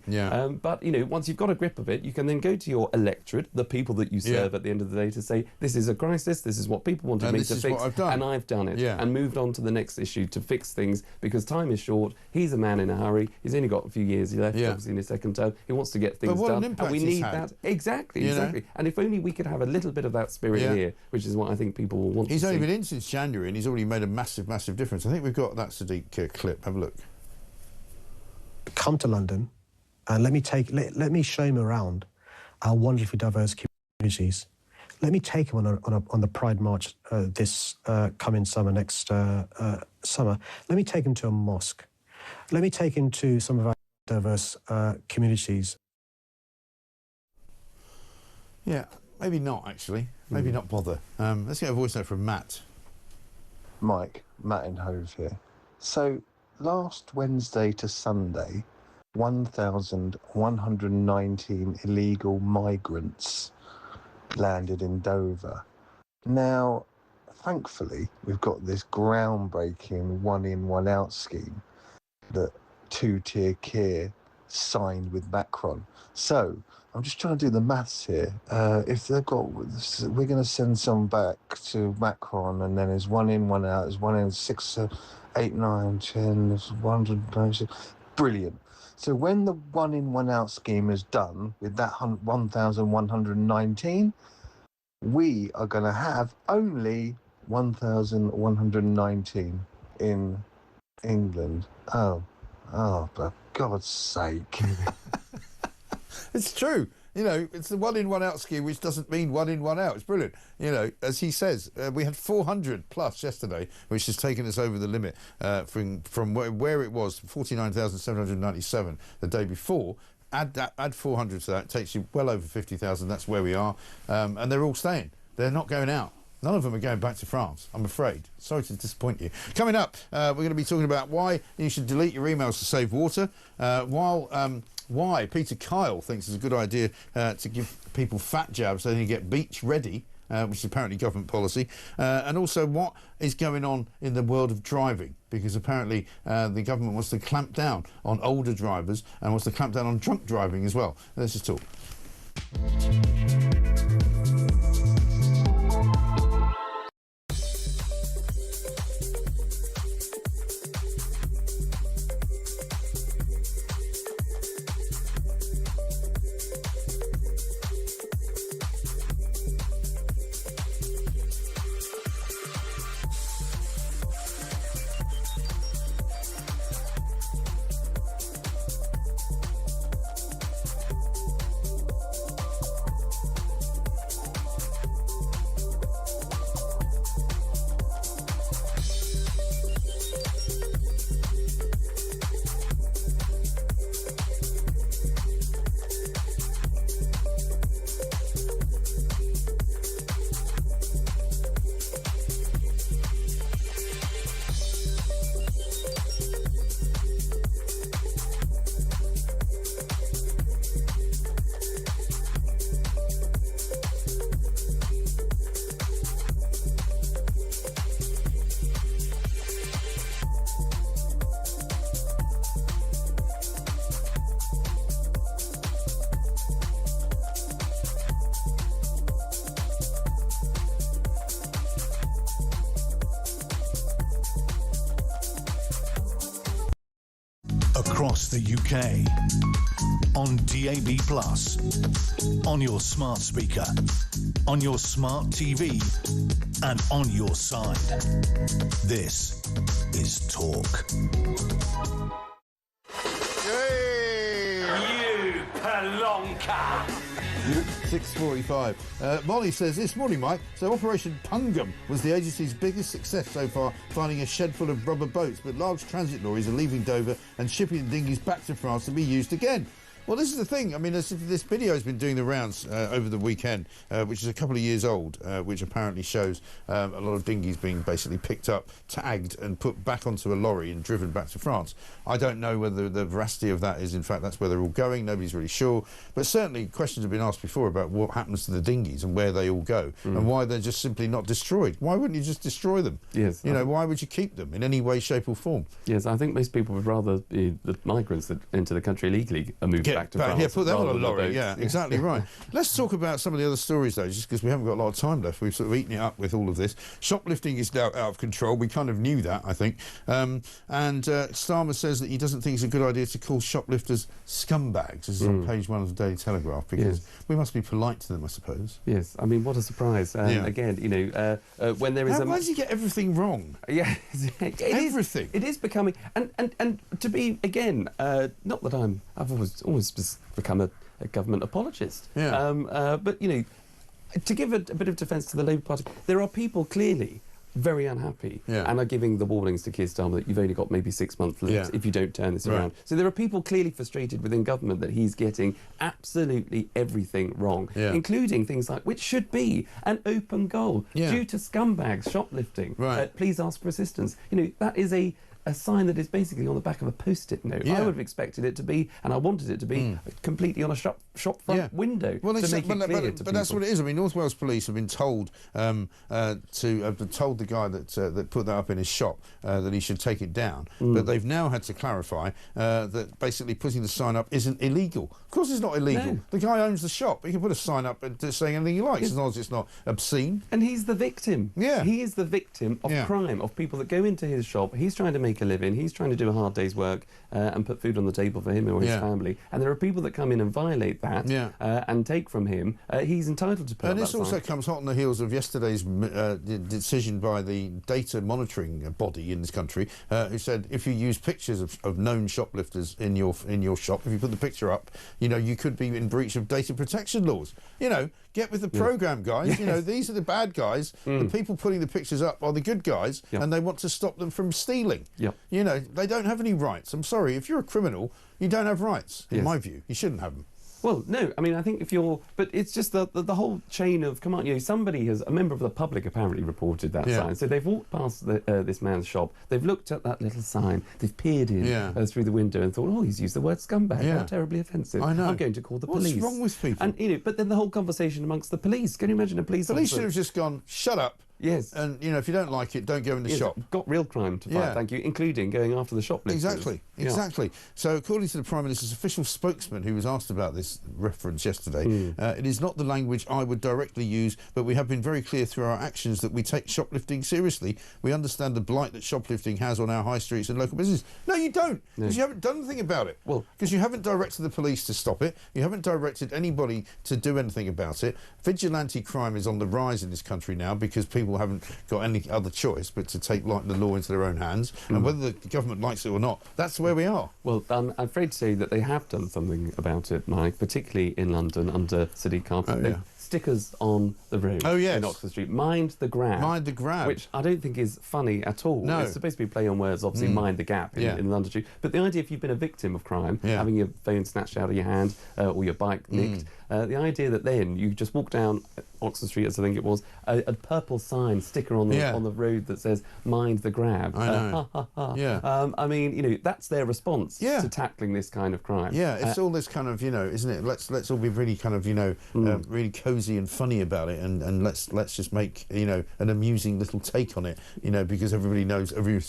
Speaker 10: But, you know, once you've got a grip of it, you can then go to your electorate, the people that you serve at the end of the day, to say, this is a crisis, this is what people wanted me to fix, and I've done it. And moved on to the next issue to fix things, because time is short. He's a man in a hurry. He's only got a few years left, obviously, in his second term. He wants to get things done. And we need that. Exactly. And if only we could have a little bit of that spirit here, which is what I think people will want to see.
Speaker 2: He's only been in since January, and he's already made a massive, massive difference. I think we've got that Sadiq clip. Have a look.
Speaker 22: Come to London. And let me show him around our wonderfully diverse communities. Let me take him on the Pride March this coming summer, next summer. Let me take him to a mosque. Let me take him to some of our diverse communities.
Speaker 2: Yeah, maybe not, actually. Maybe not bother. Let's get a voice note from Matt.
Speaker 23: Mike, Matt in Hove here. So, last Wednesday to Sunday, 1,119 illegal migrants landed in Dover. Now, thankfully, we've got this groundbreaking one-in, one-out scheme that two-tier Keir signed with Macron. So, I'm just trying to do the maths here. If they've got, we're going to send some back to Macron, and then there's one in, one out. There's one in 6, 8, 9, 10. There's 196. Brilliant. So when the one in, one out scheme is done with that 1,119, we are going to have only 1,119 in England. Oh, for God's sake.
Speaker 2: It's true. You know, it's the one in, one out scheme, which doesn't mean one in, one out. It's brilliant. You know, as he says, we had 400 plus yesterday, which has taken us over the limit from where it was, 49,797 the day before. Add 400 to that, takes you well over 50,000. That's where we are. And they're all staying. They're not going out. None of them are going back to France, I'm afraid. Sorry to disappoint you. Coming up, we're going to be talking about why you should delete your emails to save water, why Peter Kyle thinks it's a good idea to give people fat jabs so they can get beach ready. which is apparently government policy, and also what is going on in the world of driving, because apparently the government wants to clamp down on older drivers and wants to clamp down on drunk driving as well. Let's just talk.
Speaker 5: Across the UK, on DAB+, on your smart speaker, on your smart TV, and on your side. This is Talk.
Speaker 2: You pelonka! 6:45. Molly says, this morning, Mike, so Operation Pungam was the agency's biggest success so far, finding a shed full of rubber boats, but large transit lorries are leaving Dover and shipping the dinghies back to France to be used again. Well, this is the thing. I mean, this video has been doing the rounds over the weekend, which is a couple of years old, which apparently shows a lot of dinghies being basically picked up, tagged and put back onto a lorry and driven back to France. I don't know whether the veracity of that is, in fact, that's where they're all going. Nobody's really sure. But certainly questions have been asked before about what happens to the dinghies and where they all go and why they're just simply not destroyed. Why wouldn't you just destroy them?
Speaker 10: Yes.
Speaker 2: You know, why would you keep them in any way, shape or form?
Speaker 10: Yes, I think most people would rather the migrants that enter the country illegally are moved back to France.
Speaker 2: Yeah, put them on a lorry. Yeah,
Speaker 10: Yes.
Speaker 2: exactly right. Let's talk about some of the other stories, though, just because we haven't got a lot of time left. We've sort of eaten it up with all of this. Shoplifting is now out of control. We kind of knew that, I think. And Starmer says that he doesn't think it's a good idea to call shoplifters scumbags. This is on page 1 of the Daily Telegraph, because we must be polite to them, I suppose.
Speaker 10: Yes, I mean, what a surprise. Again, you know, when there is
Speaker 2: Why does he get everything wrong?
Speaker 10: Yeah,
Speaker 2: everything.
Speaker 10: It is becoming, and to be, again, not that I've always become a government apologist.
Speaker 2: Yeah.
Speaker 10: But, you know, to give a bit of defence to the Labour Party, there are people clearly very unhappy and are giving the warnings to Keir Starmer that you've only got maybe 6 months left if you don't turn this around. So there are people clearly frustrated within government that he's getting absolutely everything wrong, including things like, which should be an open goal, due to scumbags shoplifting. Please ask for assistance. You know, that is a sign that is basically on the back of a post-it note. I would have expected it to be, and I wanted it to be, completely on a shop front window.
Speaker 2: Well,
Speaker 10: to make it clear to
Speaker 2: but that's
Speaker 10: people.
Speaker 2: what it is. I mean, North Wales Police have been told told the guy that put that up in his shop that he should take it down. But they've now had to clarify that basically putting the sign up isn't illegal. Of course, it's not illegal.
Speaker 10: No.
Speaker 2: The guy owns the shop. He can put a sign up saying anything he likes, as long as it's not obscene.
Speaker 10: And he's the victim.
Speaker 2: Yeah,
Speaker 10: he is the victim of crime, of people that go into his shop. He's trying to make a living. He's trying to do a hard day's work and put food on the table for him or his family. And there are people that come in and violate that and take from him. He's entitled to put up that
Speaker 2: this also
Speaker 10: sign.
Speaker 2: comes hot on the heels of yesterday's decision by the data monitoring body in this country, who said if you use pictures of known shoplifters in your shop, if you put the picture up, you know, you could be in breach of data protection laws. You know, get with the programme, guys.
Speaker 10: Yes.
Speaker 2: You know, these are the bad guys. The people putting the pictures up are the good guys, and they want to stop them from stealing. You know, they don't have any rights. I'm sorry, if you're a criminal, you don't have rights, in my view. You shouldn't have them.
Speaker 10: Well, no, I mean, I think if you're... But it's just the whole chain of command. You know, somebody has... A member of the public apparently reported that sign. So they've walked past this man's shop, they've looked at that little sign, they've peered in through the window and thought, oh, he's used the word scumbag. How terribly offensive.
Speaker 2: I know.
Speaker 10: I'm going to call the police.
Speaker 2: What's wrong with people?
Speaker 10: And, you know, but then the whole conversation amongst the police. Can you imagine a police officer?
Speaker 2: Should have just gone, shut up.
Speaker 10: Yes.
Speaker 2: And, you know, if you don't like it, don't go in the shop.
Speaker 10: Got real crime to fight, thank you, including going after the shoplifters.
Speaker 2: Exactly. So, according to the Prime Minister's official spokesman, who was asked about this reference yesterday, it is not the language I would directly use, but we have been very clear through our actions that we take shoplifting seriously. We understand the blight that shoplifting has on our high streets and local business. No, you don't, because you haven't done anything about it. Well, because you haven't directed the police to stop it. You haven't directed anybody to do anything about it. Vigilante crime is on the rise in this country now because people haven't got any other choice but to take the law into their own hands. And whether the government likes it or not, that's where we are.
Speaker 10: Well, I'm afraid to say that they have done something about it, Mike, particularly in London under Sadiq Khan. Stickers on the road in Oxford Street. Mind the grab.
Speaker 2: Mind the grab.
Speaker 10: Which I don't think is funny at all.
Speaker 2: No.
Speaker 10: It's supposed to be play on words, obviously, mind the gap in London Street. But the idea, if you've been a victim of crime, having your phone snatched out of your hand or your bike nicked, the idea that then you just walk down Oxford Street, as I think it was, a purple sign, sticker on the road that says, mind the grab.
Speaker 2: I know.
Speaker 10: I mean, you know, that's their response to tackling this kind of crime.
Speaker 2: Yeah, it's all this kind of, you know, isn't it? Let's all be really kind of, you know, really cosy and funny about it, and let's just make, you know, an amusing little take on it, you know, because everybody knows every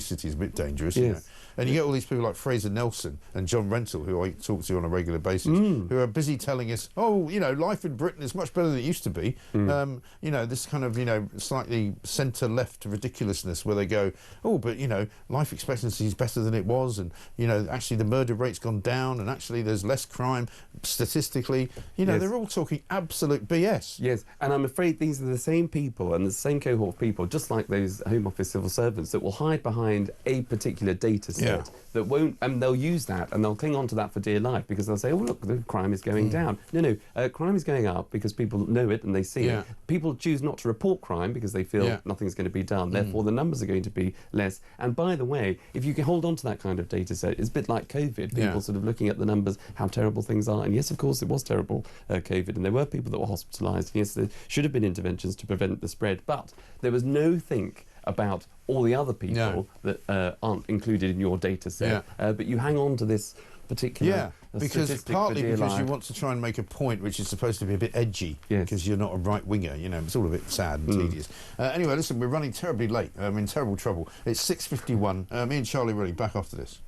Speaker 2: city is a bit dangerous. You know? And you get all these people like Fraser Nelson and John Rentoul, who I talk to on a regular basis, who are busy telling us, oh, you know, life in Britain is much better than it used to be. You know, this kind of, you know, slightly centre-left ridiculousness where they go, oh, but, you know, life expectancy is better than it was, and, you know, actually the murder rate's gone down, and actually there's less crime statistically. You know, they're all talking absolute BS.
Speaker 10: Yes, and I'm afraid these are the same people and the same cohort of people, just like those Home Office civil servants, that will hide behind a particular data set that won't, and they'll use that and they'll cling on to that for dear life because they'll say, oh, look, the crime is going down. No, crime is going up because people know it and they see it. People choose not to report crime because they feel nothing's going to be done. Therefore, the numbers are going to be less. And by the way, if you can hold on to that kind of data set, it's a bit like COVID. People sort of looking at the numbers, how terrible things are. And yes, of course, it was terrible, COVID. And there were people that were hospitalised. Yes, there should have been interventions to prevent the spread. But there was no think about all the other people that aren't included in your data set. But you hang on to this particular
Speaker 2: because partly because you want to try and make a point which is supposed to be a bit edgy because you're not a right winger, you know. It's all a bit sad and tedious. Anyway, listen, we're running terribly late. I'm in terrible trouble. It's 6:51. Me and Charlie really back after this.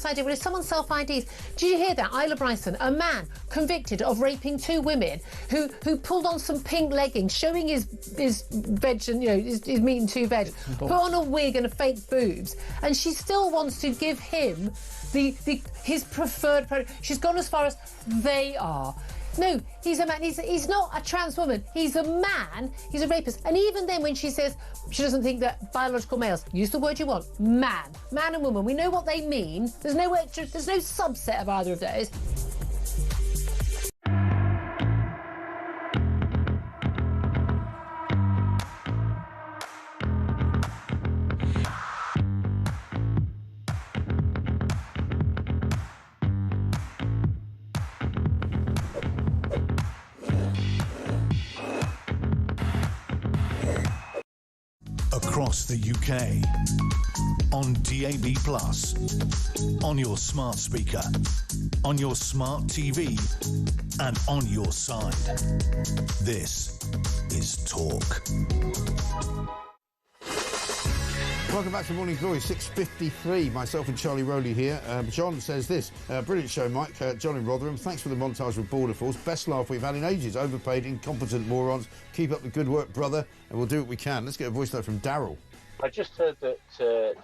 Speaker 1: Idea when if someone self-IDs. Did you hear that? Isla Bryson, a man convicted of raping 2 women who pulled on some pink leggings, showing his veg and, you know, his meat and 2 veg, put on a wig and a fake boobs, and she still wants to give him his preferred product. She's gone as far as they are. No, he's a man. He's not a trans woman. He's a man. He's a rapist. And even then, when she says she doesn't think that biological males, use the word you want, man and woman, we know what they mean. There's no extra, there's no subset of either of those.
Speaker 5: across the UK. On DAB+, on your smart speaker, on your smart TV, and on your side. This is Talk.
Speaker 2: Welcome back to Morning Glory, 6:53. Myself and Charlie Rowley here. John says this. Brilliant show, Mike. John in Rotherham. Thanks for the montage with Border Force. Best laugh we've had in ages. Overpaid, incompetent morons. Keep up the good work, brother, and we'll do what we can. Let's get a voice note from Daryl.
Speaker 3: I just heard that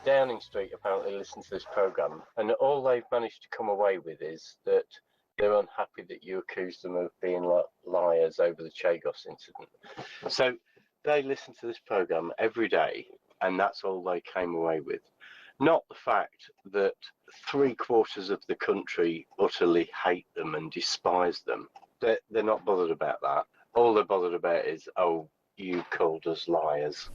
Speaker 3: Downing Street apparently listened to this programme, and all they've managed to come away with is that they're unhappy that you accused them of being like liars over the Chagos incident. So they listen to this programme every day, and that's all they came away with. Not the fact that 3/4 of the country utterly hate them and despise them. They're not bothered about that. All they're bothered about is, oh, you called us liars.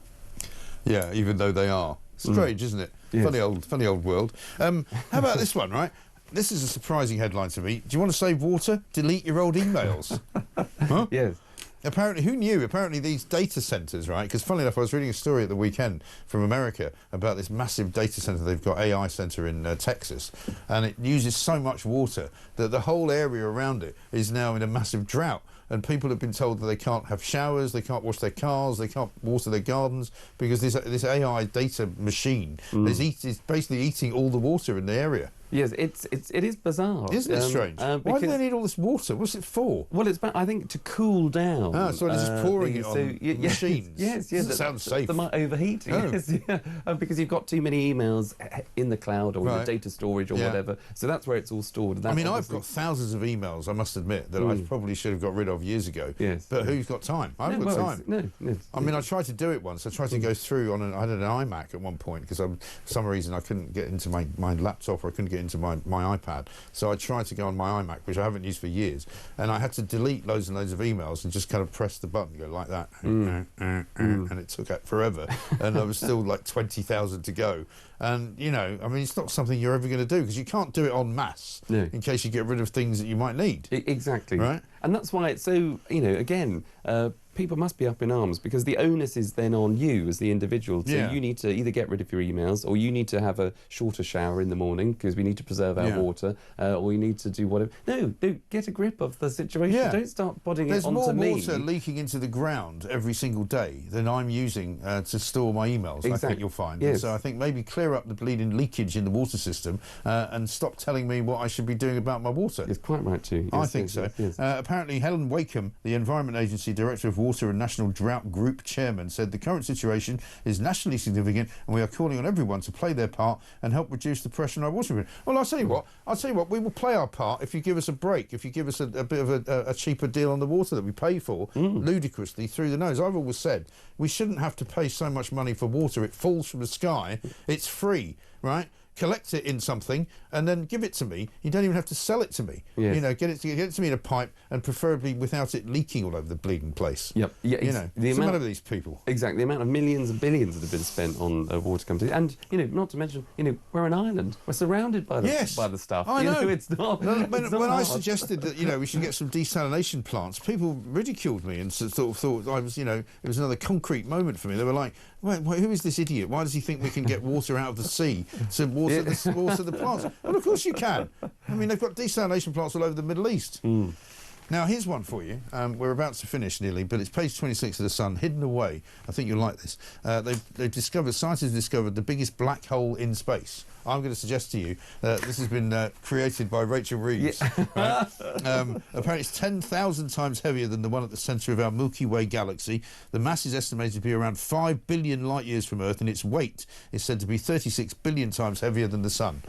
Speaker 2: Yeah, even though they are. Strange, isn't it?
Speaker 10: Yes.
Speaker 2: Funny old world. How about this one, right? This is a surprising headline to me. Do you want to save water? Delete your old emails. Huh?
Speaker 10: Yes.
Speaker 2: Apparently, who knew? Apparently these data centres, right? Because funnily enough, I was reading a story at the weekend from America about this massive data centre. They've got AI centre in Texas, and it uses so much water that the whole area around it is now in a massive drought. And people have been told that they can't have showers, they can't wash their cars, they can't water their gardens because this AI data machine is basically eating all the water in the area.
Speaker 10: Yes, it is bizarre.
Speaker 2: Isn't it strange? Why do they need all this water? What's it for?
Speaker 10: Well, it's I think to cool down.
Speaker 2: Ah, so they're just pouring it on machines.
Speaker 10: Yes.
Speaker 2: Doesn't sound safe.
Speaker 10: They might overheat.
Speaker 2: Oh.
Speaker 10: Yes, because you've got too many emails in the cloud or in the data storage or whatever. So that's where it's all stored. And
Speaker 2: I mean, I've got thousands of emails, I must admit, that I probably should have got rid of years ago.
Speaker 10: Yes.
Speaker 2: But who's got time? I haven't got time.
Speaker 10: No.
Speaker 2: I mean, I tried to do it once. I tried to go through on I had an iMac at one point because for some reason I couldn't get into my laptop or I couldn't get into my iPad. So I tried to go on my iMac, which I haven't used for years, and I had to delete loads and loads of emails and just kind of press the button, go like that, and it took forever, and I was still like 20,000 to go. And, you know, I mean, it's not something you're ever going to do because you can't do it en masse in case you get rid of things that you might need.
Speaker 10: Exactly.
Speaker 2: Right?
Speaker 10: And that's why it's so, you know, again, people must be up in arms because the onus is then on you as the individual. So you need to either get rid of your emails or you need to have a shorter shower in the morning because we need to preserve our water, or you need to do whatever. No, get a grip of the situation.
Speaker 2: Yeah.
Speaker 10: Don't start putting
Speaker 2: There's
Speaker 10: it onto me.
Speaker 2: There's more water leaking into the ground every single day than I'm using to store my emails, I think you'll find.
Speaker 10: Yes.
Speaker 2: And so I think maybe clear up the bleeding leakage in the water system and stop telling me what I should be doing about my water.
Speaker 10: It's quite right too.
Speaker 2: I think so.
Speaker 10: Yes.
Speaker 2: Apparently Helen Wakeham, the Environment Agency Director of Water and National Drought Group Chairman, said the current situation is nationally significant and we are calling on everyone to play their part and help reduce the pressure on our water grid. Well, I'll tell you what, we will play our part if you give us a break, if you give us a bit of a cheaper deal on the water that we pay for, ludicrously through the nose. I've always said we shouldn't have to pay so much money for water. It falls from the sky. It's free, right? Collect it in something and then give it to me. You don't even have to sell it to me.
Speaker 10: Yes.
Speaker 2: You know, get it to me in a pipe and preferably without it leaking all over the bleeding place.
Speaker 10: Yep. Yeah.
Speaker 2: You know, what's the matter with these people?
Speaker 10: Exactly. The amount of millions and billions that have been spent on water companies, and you know, not to mention, you know, we're an island. We're surrounded by the stuff.
Speaker 2: I know.
Speaker 10: It's not.
Speaker 2: When I suggested that, you know, we should get some desalination plants, people ridiculed me and sort of thought I was, you know, it was another concrete moment for me. They were like, wait, who is this idiot? Why does he think we can get water out of the sea to water the plants? Well, of course you can. I mean, they've got desalination plants all over the Middle East. Now, here's one for you. We're about to finish nearly, but it's page 26 of The Sun, hidden away. I think you'll like this. Scientists have discovered the biggest black hole in space. I'm going to suggest to you this has been created by Rachel Reeves. Right? Apparently it's 10,000 times heavier than the one at the centre of our Milky Way galaxy. The mass is estimated to be around 5 billion light years from Earth, and its weight is said to be 36 billion times heavier than the Sun.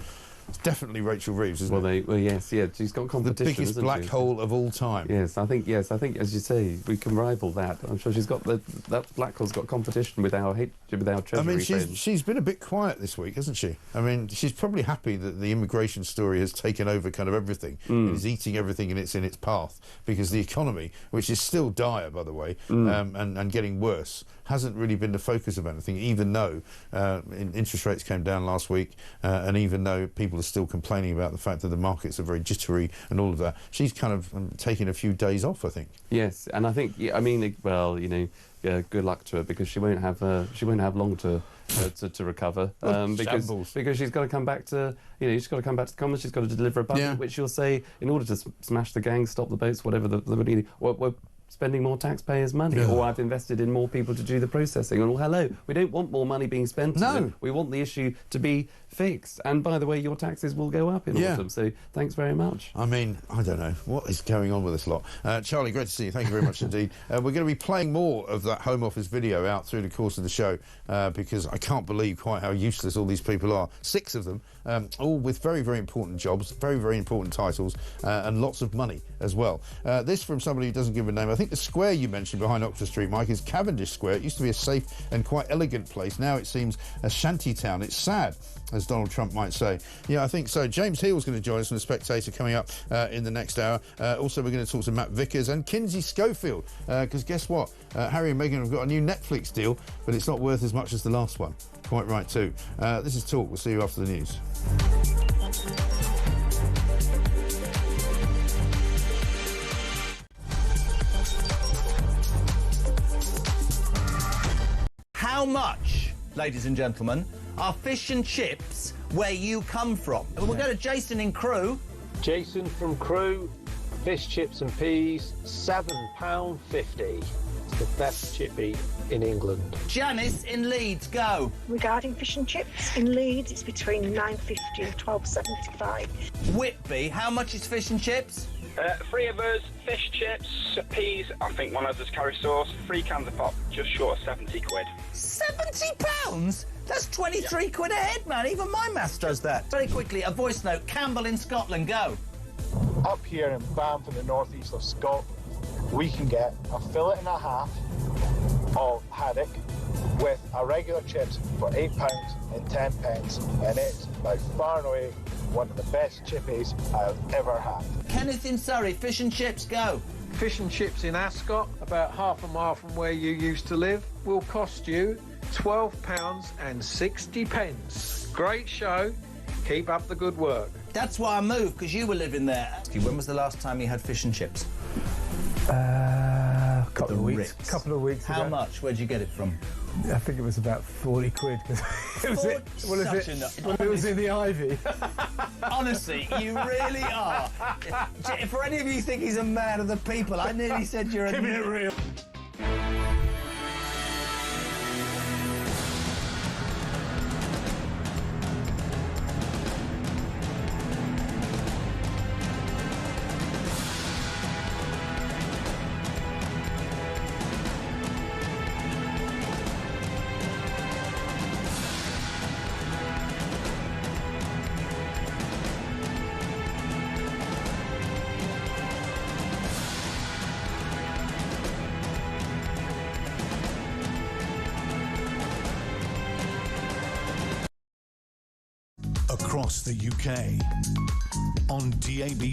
Speaker 2: It's definitely Rachel Reeves, isn't it?
Speaker 10: Well, yes, she's got competition.
Speaker 2: The biggest black hole of all time.
Speaker 10: Yes, I think, as you say, we can rival that. I'm sure she's got that black hole's got competition with our treasury.
Speaker 2: I mean,
Speaker 10: friends.
Speaker 2: she's been a bit quiet this week, hasn't she? I mean, she's probably happy that the immigration story has taken over kind of everything. It is eating everything in its path because the economy, which is still dire, by the way, and getting worse, hasn't really been the focus of anything, even though interest rates came down last week and even though people are still complaining about the fact that the markets are very jittery and all of that. She's kind of taking a few days off, I think.
Speaker 10: Yes, and I think, I mean, well, you know, good luck to her, because she won't have long to recover, because she's got to come back to, you know, she's got to come back to the Commons. She's got to deliver a budget, which she'll say, in order to smash the gangs, stop the boats, whatever we're spending more taxpayers' money, or I've invested in more people to do the processing. And, well, hello, we don't want more money being spent. No, we want the issue to be fixed. And by the way, your taxes will go up in autumn. So thanks very much.
Speaker 2: I mean, I don't know what is going on with this lot. Charlie, great to see you. Thank you very much indeed. We're going to be playing more of that Home Office video out through the course of the show, because I can't believe quite how useless all these people are. 6 of them, all with very, very important jobs, very, very important titles, and lots of money as well. This from somebody who doesn't give a name. I think the square you mentioned behind Oxford Street, Mike, is Cavendish Square. It used to be a safe and quite elegant place. Now it seems a shanty town. It's sad, as Donald Trump might say. Yeah, I think so. James Heale is going to join us from The Spectator coming up in the next hour. Also, we're going to talk to Matt Vickers and Kinsey Schofield, because guess what? Harry and Meghan have got a new Netflix deal, but it's not worth as much as the last one. Quite right, too. This is Talk. We'll see you after the news.
Speaker 4: How much, ladies and gentlemen, are fish and chips where you come from? We'll go to Jason in Crewe.
Speaker 6: Jason from Crewe, fish, chips and peas, £7.50. It's the best chippy in England.
Speaker 4: Janice in Leeds, go.
Speaker 7: Regarding fish and chips in Leeds, it's between £9.50 and £12.75.
Speaker 4: Whitby, how much is fish and chips?
Speaker 24: 3 of us, fish, chips, peas, I think one of us curry sauce, 3 cans of pop, just short of 70 quid.
Speaker 4: £70? That's 23 quid a head, man. Even my maths does that. Very quickly, a voice note. Campbell in Scotland, go.
Speaker 25: Up here in Banff in the northeast of Scotland, we can get a fillet and a half of haddock with a regular chips for £8 and 10 pence, and it's by far and away one of the best chippies I've ever had.
Speaker 4: Kenneth in Surrey, fish and chips, go.
Speaker 6: Fish and chips in Ascot, about half a mile from where you used to live, will cost you £12 and 60 pence. Great show. Keep up the good work.
Speaker 4: That's why I moved, because you were living there. When was the last time you had fish and chips?
Speaker 26: Couple of weeks ago.
Speaker 4: How much? Where'd you get it from?
Speaker 26: I think it was about 40 quid. It was in the Ivy.
Speaker 4: Honestly, you really are. For any of you who think he's a man of the people, I nearly said you're a...
Speaker 26: Keeping it real.
Speaker 5: Across the UK, on DAB+,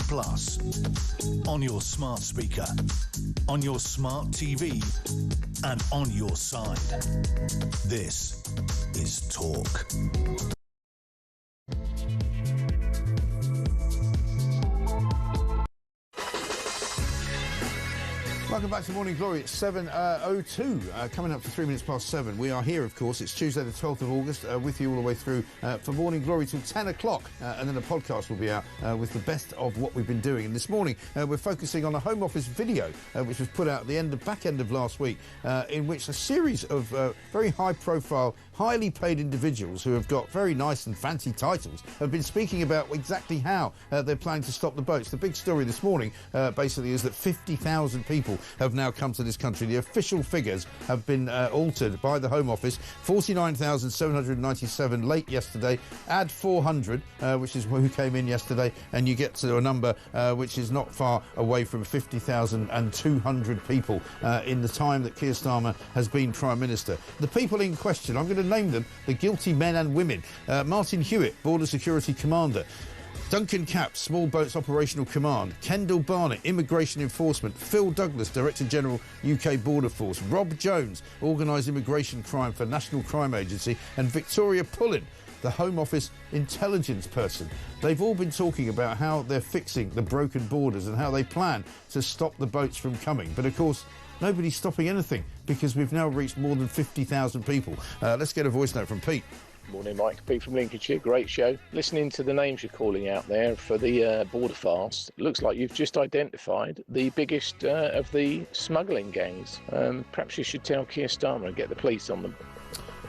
Speaker 5: on your smart speaker, on your smart TV, and on your side. This is Talk.
Speaker 2: Welcome back to Morning Glory. It's 7:02, coming up for 3 minutes past 7. We are here, of course. It's Tuesday the 12th of August, with you all the way through for Morning Glory till 10 o'clock. And then a podcast will be out with the best of what we've been doing. And this morning, we're focusing on a Home Office video, which was put out at the back end of last week, in which a series of very high-profile, highly paid individuals who have got very nice and fancy titles have been speaking about exactly how they're planning to stop the boats. The big story this morning, basically, is that 50,000 people have now come to this country. The official figures have been altered by the Home Office. 49,797 late yesterday. Add 400, which is who came in yesterday, and you get to a number which is not far away from 50,200 people in the time that Keir Starmer has been Prime Minister. The people in question, I'm going to name them, the guilty men and women. Martin Hewitt, Border Security Commander. Duncan Capps, Small Boats Operational Command. Kendall Barnett, Immigration Enforcement. Phil Douglas, Director General, UK Border Force. Rob Jones, Organised Immigration Crime for National Crime Agency. And Victoria Pullen, the Home Office intelligence person. They've all been talking about how they're fixing the broken borders and how they plan to stop the boats from coming. But of course, nobody's stopping anything because we've now reached more than 50,000 people. Let's get a voice note from Pete.
Speaker 8: Morning, Mike. Pete from Lincolnshire. Great show. Listening to the names you're calling out there for the border fast, it looks like you've just identified the biggest of the smuggling gangs. Perhaps you should tell Keir Starmer and get the police on them.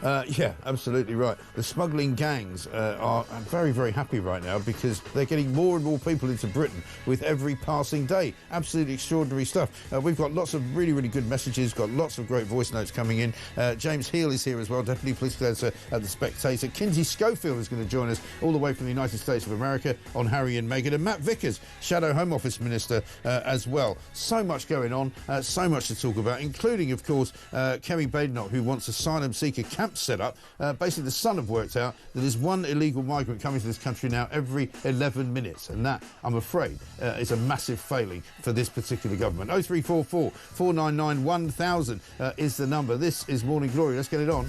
Speaker 2: Yeah, absolutely right. The smuggling gangs are very, very happy right now because they're getting more and more people into Britain with every passing day. Absolutely extraordinary stuff. We've got lots of really, really good messages, got lots of great voice notes coming in. James Heale is here as well, Deputy Police Editor at The Spectator. Kinsey Schofield is going to join us all the way from the United States of America on Harry and Meghan. And Matt Vickers, Shadow Home Office Minister as well. So much going on, so much to talk about, including, of course, Kemi Badenoch, who wants asylum seeker camp set up. Basically, the Sun have worked out that there's one illegal migrant coming to this country now every 11 minutes, and that, I'm afraid, is a massive failing for this particular government. 0344 499 1000 is the number. This is Morning Glory. Let's get it on.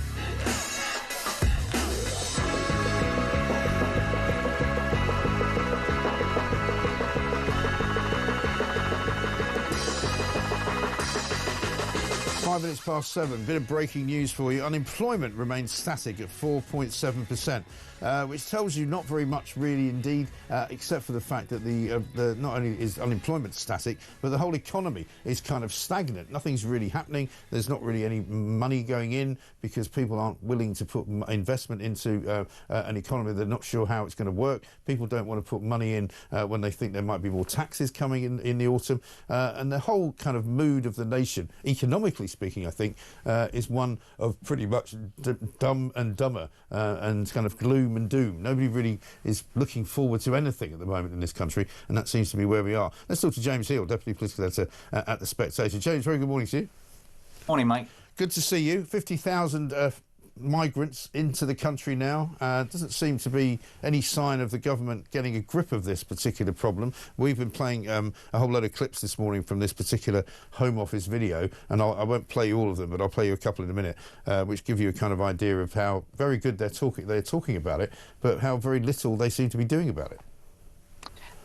Speaker 2: Five minutes past 7. Bit of breaking news for you. Unemployment remains static at 4.7%, which tells you not very much really indeed, except for the fact that the not only is unemployment static, but the whole economy is kind of stagnant. Nothing's really happening. There's not really any money going in because people aren't willing to put investment into an economy. They're not sure how it's going to work. People don't want to put money in when they think there might be more taxes coming in the autumn. And the whole kind of mood of the nation, economically speaking, I think, is one of pretty much dumb and dumber and kind of gloom and doom. Nobody really is looking forward to anything at the moment in this country, and that seems to be where we are. Let's talk to James Heale, Deputy Political Editor at The Spectator. James, very good morning to you.
Speaker 9: Morning, Mike.
Speaker 2: Good to see you. 50,000 migrants into the country now. Doesn't seem to be any sign of the government getting a grip of this particular problem. We've been playing a whole load of clips this morning from this particular Home Office video, and I won't play you all of them, but I'll play you a couple in a minute, which give you a kind of idea of how very good they're talking about it, but how very little they seem to be doing about it.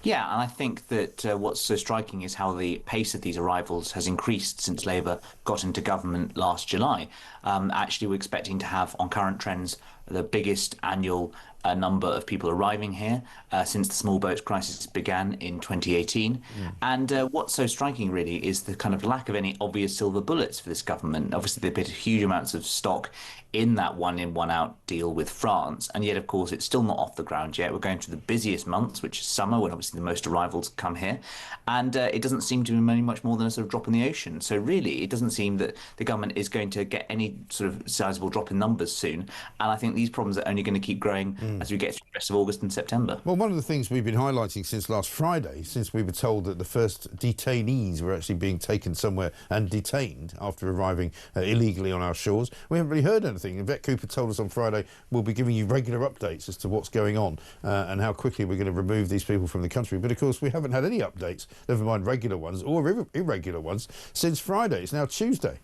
Speaker 9: Yeah, and I think that what's so striking is how the pace of these arrivals has increased since Labour got into government last July. Actually, we're expecting to have, on current trends, the biggest annual number of people arriving here since the small boats crisis began in 2018. And what's so striking, really, is the kind of lack of any obvious silver bullets for this government. Obviously, they put huge amounts of stock in that one-in, one-out deal with France, and yet, of course, it's still not off the ground yet. We're going through the busiest months, which is summer, when obviously the most arrivals come here, and it doesn't seem to be much more than a sort of drop in the ocean. So really, it doesn't seem that the government is going to get any sort of sizable drop in numbers soon, and I think these problems are only going to keep growing as we get through the rest of August and September.
Speaker 2: Well, one of the things we've been highlighting since last Friday, since we were told that the first detainees were actually being taken somewhere and detained after arriving illegally on our shores, we haven't really heard anything. Yvette Cooper told us on Friday we'll be giving you regular updates as to what's going on and how quickly we're going to remove these people from the country. But, of course, we haven't had any updates, never mind regular ones or irregular ones, since Friday. It's now Tuesday.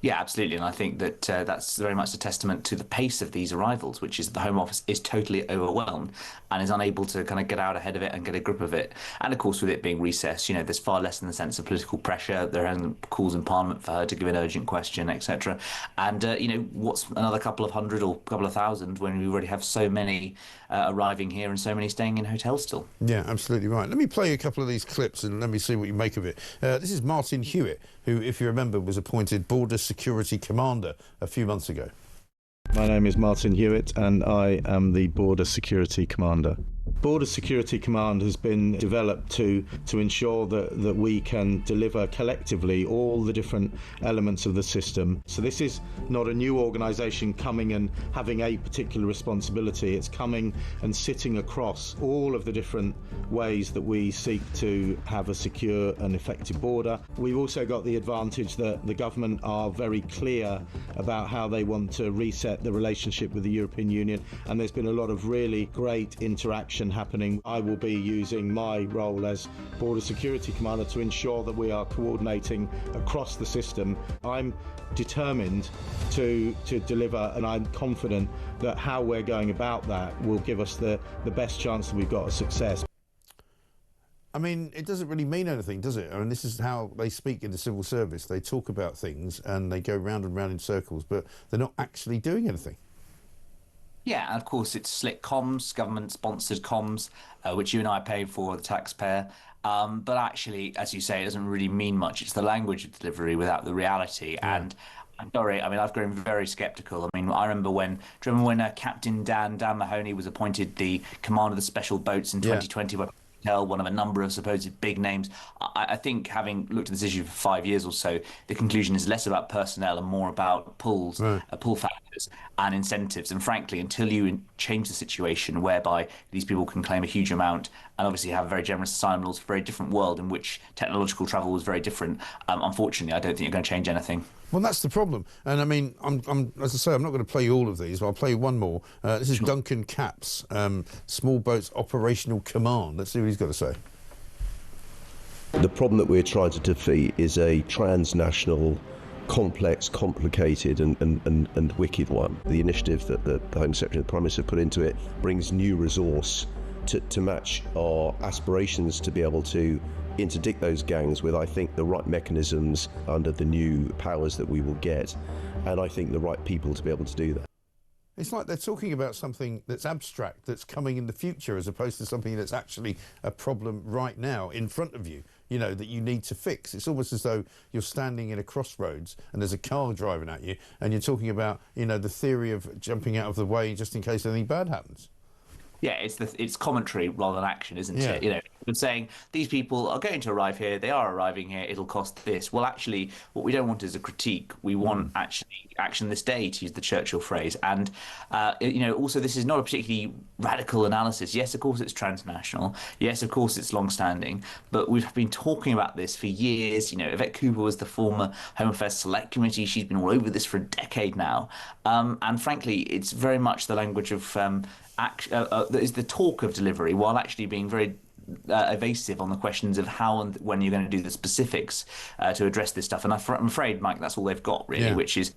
Speaker 9: Yeah, absolutely, and I think that that's very much a testament to the pace of these arrivals, which is the Home Office is totally overwhelmed and is unable to kind of get out ahead of it and get a grip of it. And of course, with it being recess, you know, there's far less in the sense of political pressure. There are calls in Parliament for her to give an urgent question, etc. And you know, what's another couple of hundred or couple of thousand when we already have so many arriving here and so many staying in hotels still?
Speaker 2: Yeah, absolutely right. Let me play a couple of these clips and let me see what you make of it. This is Martin Hewitt, who, if you remember, was appointed Border Security Commander a few months ago.
Speaker 11: My name is Martin Hewitt and I am the Border Security Commander. Border Security Command has been developed to ensure that we can deliver collectively all the different elements of the system. So this is not a new organisation coming and having a particular responsibility. It's coming and sitting across all of the different ways that we seek to have a secure and effective border. We've also got the advantage that the government are very clear about how they want to reset the relationship with the European Union, and there's been a lot of really great interaction action happening. I will be using my role as Border Security Commander to ensure that we are coordinating across the system. I'm determined to deliver, and I'm confident that how we're going about that will give us the best chance that we've got of success.
Speaker 2: I mean, it doesn't really mean anything, does it? I mean, this is how they speak in the civil service. They talk about things and they go round and round in circles, but they're not actually doing anything.
Speaker 9: Yeah, and of course it's slick comms, government-sponsored comms, which you and I pay for, the taxpayer. But actually, as you say, it doesn't really mean much. It's the language of delivery without the reality. Yeah. And I'm sorry, I mean, I've grown very sceptical. I mean, I remember when Captain Dan Mahoney was appointed the commander of the special boats in 2020, where one of a number of supposed big names. I think, having looked at this issue for 5 years or so, the conclusion is less about personnel and more about pull factors and incentives. And frankly, until you change the situation whereby these people can claim a huge amount and obviously have very generous asylum laws, for a very different world in which technological travel was very different, unfortunately, I don't think you're going to change anything.
Speaker 2: Well, that's the problem. And I mean, I'm as I say, I'm not going to play you all of these, but I'll play you one more. This is Duncan Capps, Small Boats Operational Command. Let's see what he's got to say.
Speaker 12: The problem that we're trying to defeat is a transnational, complex, complicated and wicked one. The initiative that the Home Secretary and the Prime Minister put into it brings new resource to match our aspirations to be able to interdict those gangs with, I think, the right mechanisms under the new powers that we will get, and I think the right people to be able to do that.
Speaker 2: It's like they're talking about something that's abstract, that's coming in the future, as opposed to something that's actually a problem right now in front of you, you know, that you need to fix. It's almost as though you're standing in a crossroads and there's a car driving at you and you're talking about, you know, the theory of jumping out of the way just in case anything bad happens.
Speaker 9: Yeah, it's commentary rather than action, isn't it? You know, and saying these people are going to arrive here, they are arriving here, it'll cost this. Well, actually, what we don't want is a critique. We want actually action this day, to use the Churchill phrase. And you know, also this is not a particularly radical analysis. Yes, of course it's transnational. Yes, of course it's long-standing. But we've been talking about this for years. You know, Yvette Cooper was the former Home Affairs Select Committee. She's been all over this for a decade now. And frankly, it's very much the language of is the talk of delivery, while actually being very evasive on the questions of how and when you're going to do the specifics to address this stuff. And I'm afraid, Mike, that's all they've got, really, which is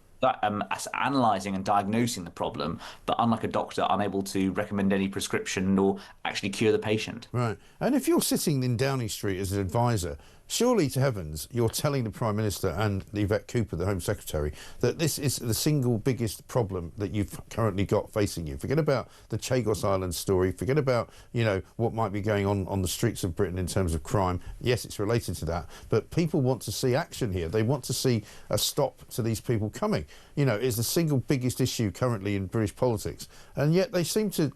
Speaker 9: analysing and diagnosing the problem, but unlike a doctor, unable to recommend any prescription or actually cure the patient.
Speaker 2: Right. And if you're sitting in Downing Street as an advisor, surely to heavens you're telling the Prime Minister and Yvette Cooper, the Home Secretary, that this is the single biggest problem that you've currently got facing you. Forget about the Chagos Island story, forget about, you know, what might be going on the streets of Britain in terms of crime. Yes, it's related to that, but people want to see action here. They want to see a stop to these people coming. You know, it's the single biggest issue currently in British politics, and yet they seem to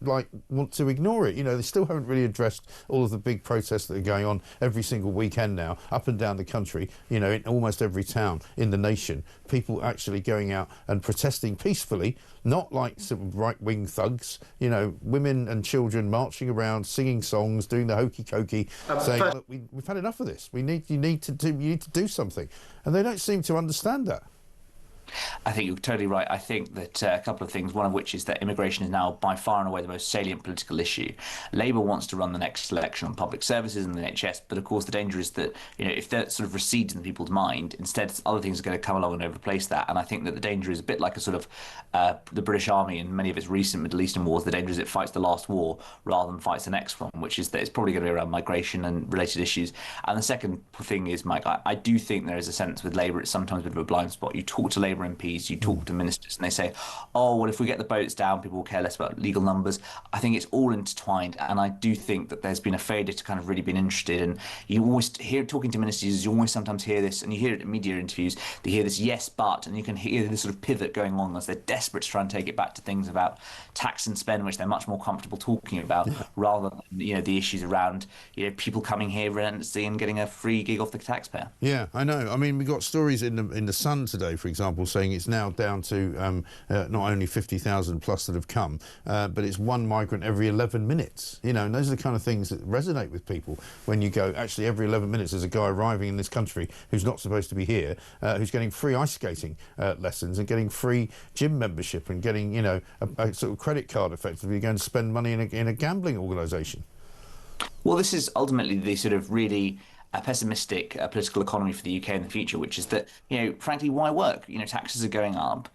Speaker 2: want to ignore it. You know, they still haven't really addressed all of the big protests that are going on every single weekend now, up and down the country, you know, in almost every town in the nation. People actually going out and protesting peacefully, not like some right-wing thugs, you know, women and children marching around, singing songs, doing the hokey-cokey, saying, look, we've had enough of this. You need to do something. And they don't seem to understand that.
Speaker 9: I think you're totally right. I think that a couple of things, one of which is that immigration is now by far and away the most salient political issue. Labour wants to run the next election on public services and the NHS, but of course the danger is that, you know, if that sort of recedes in people's mind, instead other things are going to come along and overplace that. And I think that the danger is a bit like a sort of the British Army in many of its recent Middle Eastern wars. The danger is it fights the last war rather than fights the next one, which is that it's probably going to be around migration and related issues. And the second thing is, Mike, I do think there is a sense with Labour it's sometimes a bit of a blind spot. You talk to Labour MPs, you talk to ministers, and they say, oh, well, if we get the boats down, people will care less about legal numbers. I think it's all intertwined, and I do think that there's been a failure to kind of really been interested. And you always hear, talking to ministers, you always sometimes hear this, and you hear it in media interviews, they hear this yes, but, and you can hear this sort of pivot going on as they're desperate to try and take it back to things about tax and spend, which they're much more comfortable talking about, rather than, you know, the issues around, you know, people coming here relentlessly and getting a free gig off the taxpayer.
Speaker 2: Yeah, I know. I mean, we got stories in the Sun today, for example, saying it's now down to not only 50,000 plus that have come, but it's one migrant every 11 minutes. You know, and those are the kind of things that resonate with people when you go, actually, every 11 minutes there's a guy arriving in this country who's not supposed to be here, who's getting free ice skating lessons and getting free gym membership and getting, you know, a sort of credit card effectively going to spend money in a gambling organisation.
Speaker 9: Well, this is ultimately the sort of really pessimistic political economy for the UK in the future, which is that, you know, frankly, why work? You know, taxes are going up.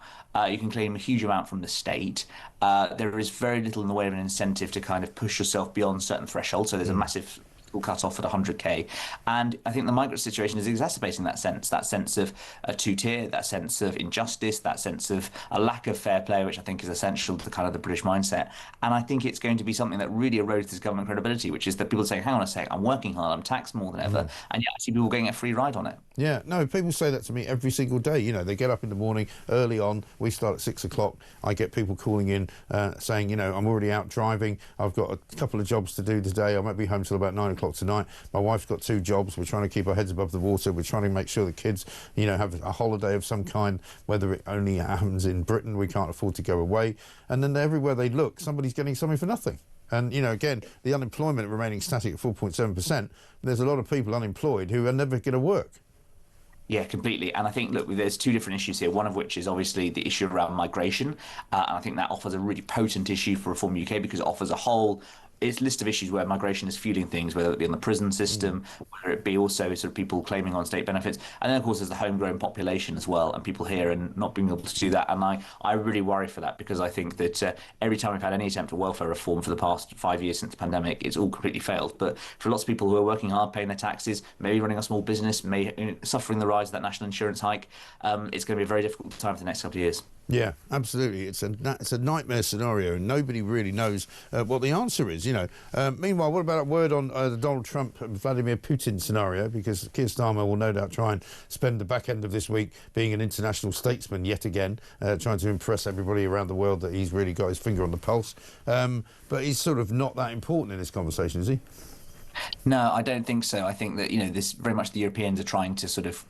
Speaker 9: You can claim a huge amount from the state. There is very little in the way of an incentive to kind of push yourself beyond certain thresholds. So there's a massive cut off at 100k, and I think the migrant situation is exacerbating that sense of a two-tier, that sense of injustice, that sense of a lack of fair play, which I think is essential to the kind of the British mindset. And I think it's going to be something that really erodes this government credibility, which is that people saying, hang on a sec, I'm working hard, I'm taxed more than ever, and yet I see people getting a free ride on it.
Speaker 2: Yeah, no, people say that to me every single day. You know, they get up in the morning early on, we start at 6 o'clock, I get people calling in saying, you know, I'm already out driving, I've got a couple of jobs to do today, I might be home till about 9 o'clock tonight. My wife's got 2 jobs. We're trying to keep our heads above the water. We're trying to make sure the kids, you know, have a holiday of some kind, whether it only happens in Britain. We can't afford to go away. And then everywhere they look, somebody's getting something for nothing. And, you know, again, the unemployment remaining static at 4.7%, there's a lot of people unemployed who are never going to work.
Speaker 9: Yeah, completely. And I think, look, there's 2 different issues here, one of which is obviously the issue around migration. And I think that offers a really potent issue for Reform UK because it offers a whole list of issues where migration is fueling things, whether it be in the prison system, whether it be also sort of people claiming on state benefits. And then, of course, there's the homegrown population as well, and people here and not being able to do that. And I really worry for that because I think that every time we've had any attempt at welfare reform for the past 5 years since the pandemic, it's all completely failed. But for lots of people who are working hard, paying their taxes, maybe running a small business, suffering the rise of that national insurance hike, it's going to be a very difficult time for the next couple of years.
Speaker 2: Yeah, absolutely. It's a nightmare scenario, and nobody really knows what the answer is. You know. Meanwhile, what about a word on the Donald Trump and Vladimir Putin scenario? Because Keir Starmer will no doubt try and spend the back end of this week being an international statesman yet again, trying to impress everybody around the world that he's really got his finger on the pulse. But he's sort of not that important in this conversation, is he?
Speaker 9: No, I don't think so. I think that, you know, this very much the Europeans are trying to sort of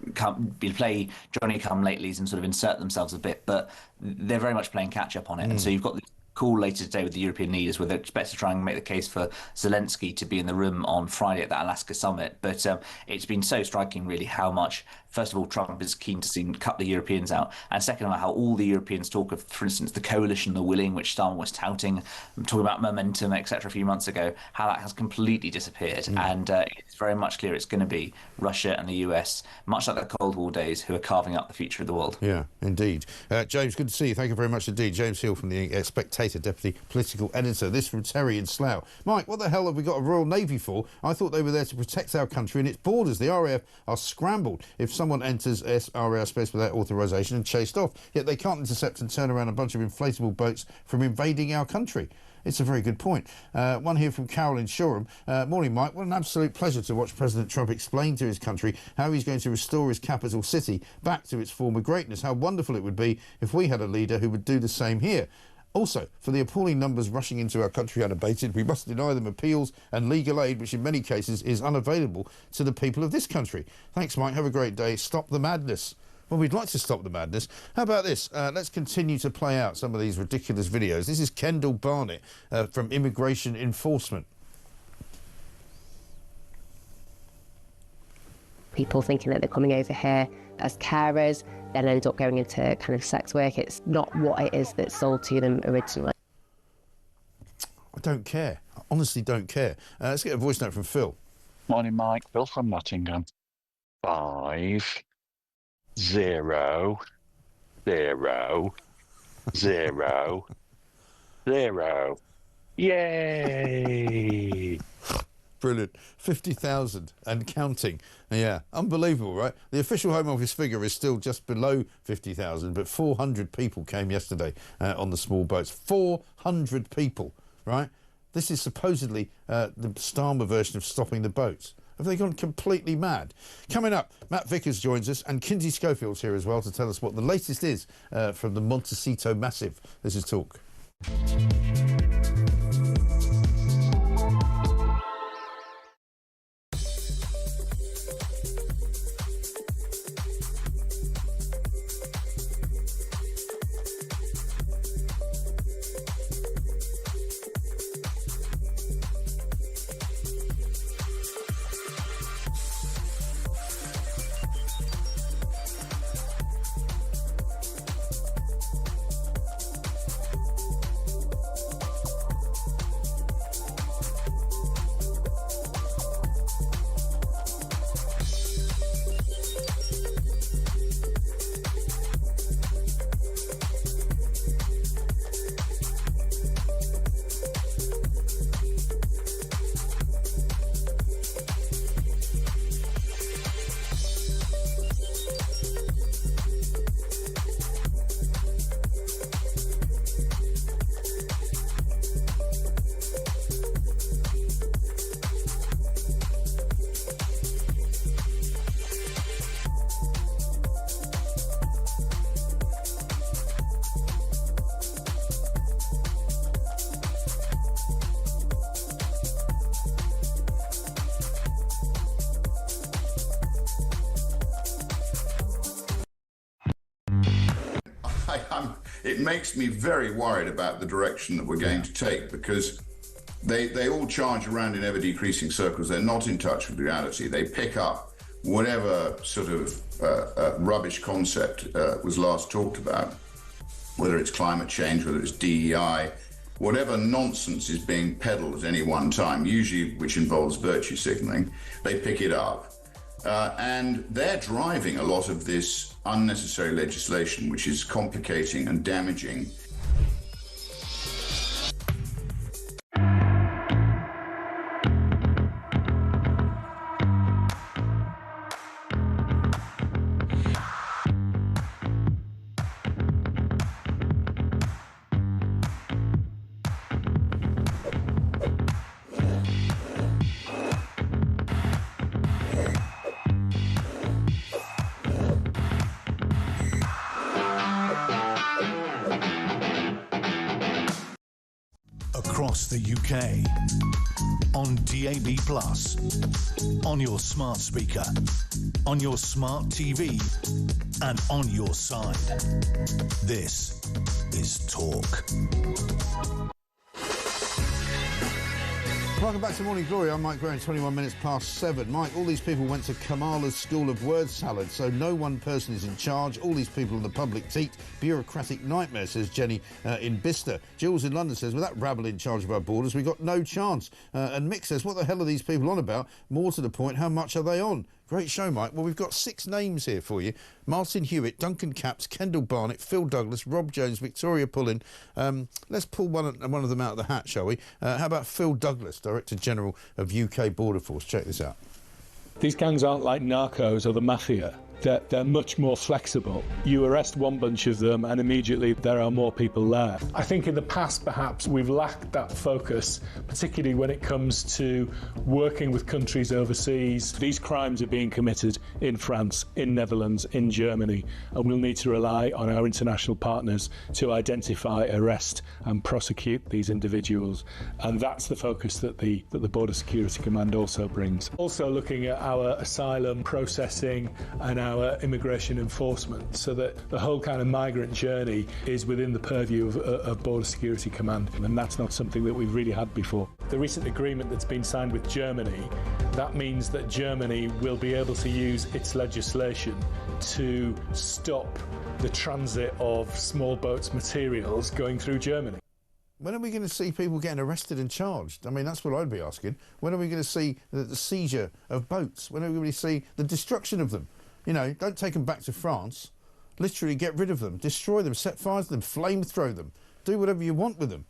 Speaker 9: play Johnny-come-latelys and sort of insert themselves a bit, but they're very much playing catch-up on it. And so you've got this call later today with the European leaders where they're expected to try and make the case for Zelensky to be in the room on Friday at that Alaska summit. But it's been so striking, really, how much, first of all, Trump is keen to cut the Europeans out, and second of all, how all the Europeans talk of, for instance, the coalition, the willing, which Starmer was touting, talking about momentum, etc. a few months ago, how that has completely disappeared. And it's very much clear it's going to be Russia and the US, much like the Cold War days, who are carving up the future of the world.
Speaker 2: Yeah, indeed. James, good to see you. Thank you very much indeed. James Heale from the Spectator, Deputy Political Editor. This from Terry in Slough. Mike, what the hell have we got a Royal Navy for? I thought they were there to protect our country and its borders. The RAF are scrambled if someone enters RAF space without authorisation and chased off. Yet they can't intercept and turn around a bunch of inflatable boats from invading our country. It's a very good point. One here from Carol in Shoreham. Morning, Mike. What an absolute pleasure to watch President Trump explain to his country how he's going to restore his capital city back to its former greatness. How wonderful it would be if we had a leader who would do the same here. Also, for the appalling numbers rushing into our country unabated, we must deny them appeals and legal aid, which in many cases is unavailable to the people of this country. Thanks, Mike. Have a great day. Stop the madness. Well, we'd like to stop the madness. How about this? Let's continue to play out some of these ridiculous videos. This is Kendall Barnett from Immigration Enforcement.
Speaker 13: People thinking that they're coming over here as carers, then end up going into kind of sex work. It's not what it is that's sold to them originally.
Speaker 2: I don't care. I honestly don't care. Let's get a voice note from Phil.
Speaker 14: Morning, Mike. Phil from Nottingham. 5 0 0 0 0. Yay!
Speaker 2: Brilliant. 50,000 and counting. Yeah, unbelievable, right? The official Home Office figure is still just below 50,000, but 400 people came yesterday on the small boats. 400 people, right? This is supposedly the Starmer version of stopping the boats. Have they gone completely mad? Coming up, Matt Vickers joins us, and Kinsey Schofield's here as well to tell us what the latest is from the Montecito Massive. This is Talk.
Speaker 15: it makes me very worried about the direction that we're going to take, because they all charge around in ever-decreasing circles. They're not in touch with reality. They pick up whatever sort of rubbish concept was last talked about, whether it's climate change, whether it's DEI, whatever nonsense is being peddled at any one time, usually which involves virtue signalling, they pick it up. And they're driving a lot of this unnecessary legislation, which is complicating and damaging.
Speaker 5: Across the UK, on DAB+, on your smart speaker, on your smart TV, and on your side. This is Talk.
Speaker 2: Welcome back to Morning Glory. I'm Mike Graham, 21 minutes past 7. Mike, all these people went to Kamala's School of Word Salad, so no one person is in charge. All these people on the public teat. Bureaucratic nightmare, says Jenny in Bicester. Jules in London says, with that rabble in charge of our borders, we've got no chance. And Mick says, what the hell are these people on about? More to the point, how much are they on? Great show, Mike. Well, we've got 6 names here for you. Martin Hewitt, Duncan Capps, Kendall Barnett, Phil Douglas, Rob Jones, Victoria Pullin. Let's pull one of them out of the hat, shall we? How about Phil Douglas, Director General of UK Border Force? Check this out.
Speaker 16: These gangs aren't like narcos or the mafia. They're much more flexible. You arrest one bunch of them and immediately there are more people there. I think in the past perhaps we've lacked that focus, particularly when it comes to working with countries overseas. These crimes are being committed in France, in Netherlands, in Germany, and we'll need to rely on our international partners to identify, arrest and prosecute these individuals. And that's the focus that the Border Security Command also brings. Also looking at our asylum processing and our immigration enforcement, so that the whole kind of migrant journey is within the purview of Border Security Command, and that's not something that we've really had before. The recent agreement that's been signed with Germany, that means that Germany will be able to use its legislation to stop the transit of small boats materials going through Germany.
Speaker 2: When are we going to see people getting arrested and charged? I mean, that's what I'd be asking. When are we going to see the seizure of boats? When are we going to see the destruction of them? You know, don't take them back to France. Literally get rid of them, destroy them, set fire to them, flamethrow them. Do whatever you want with them.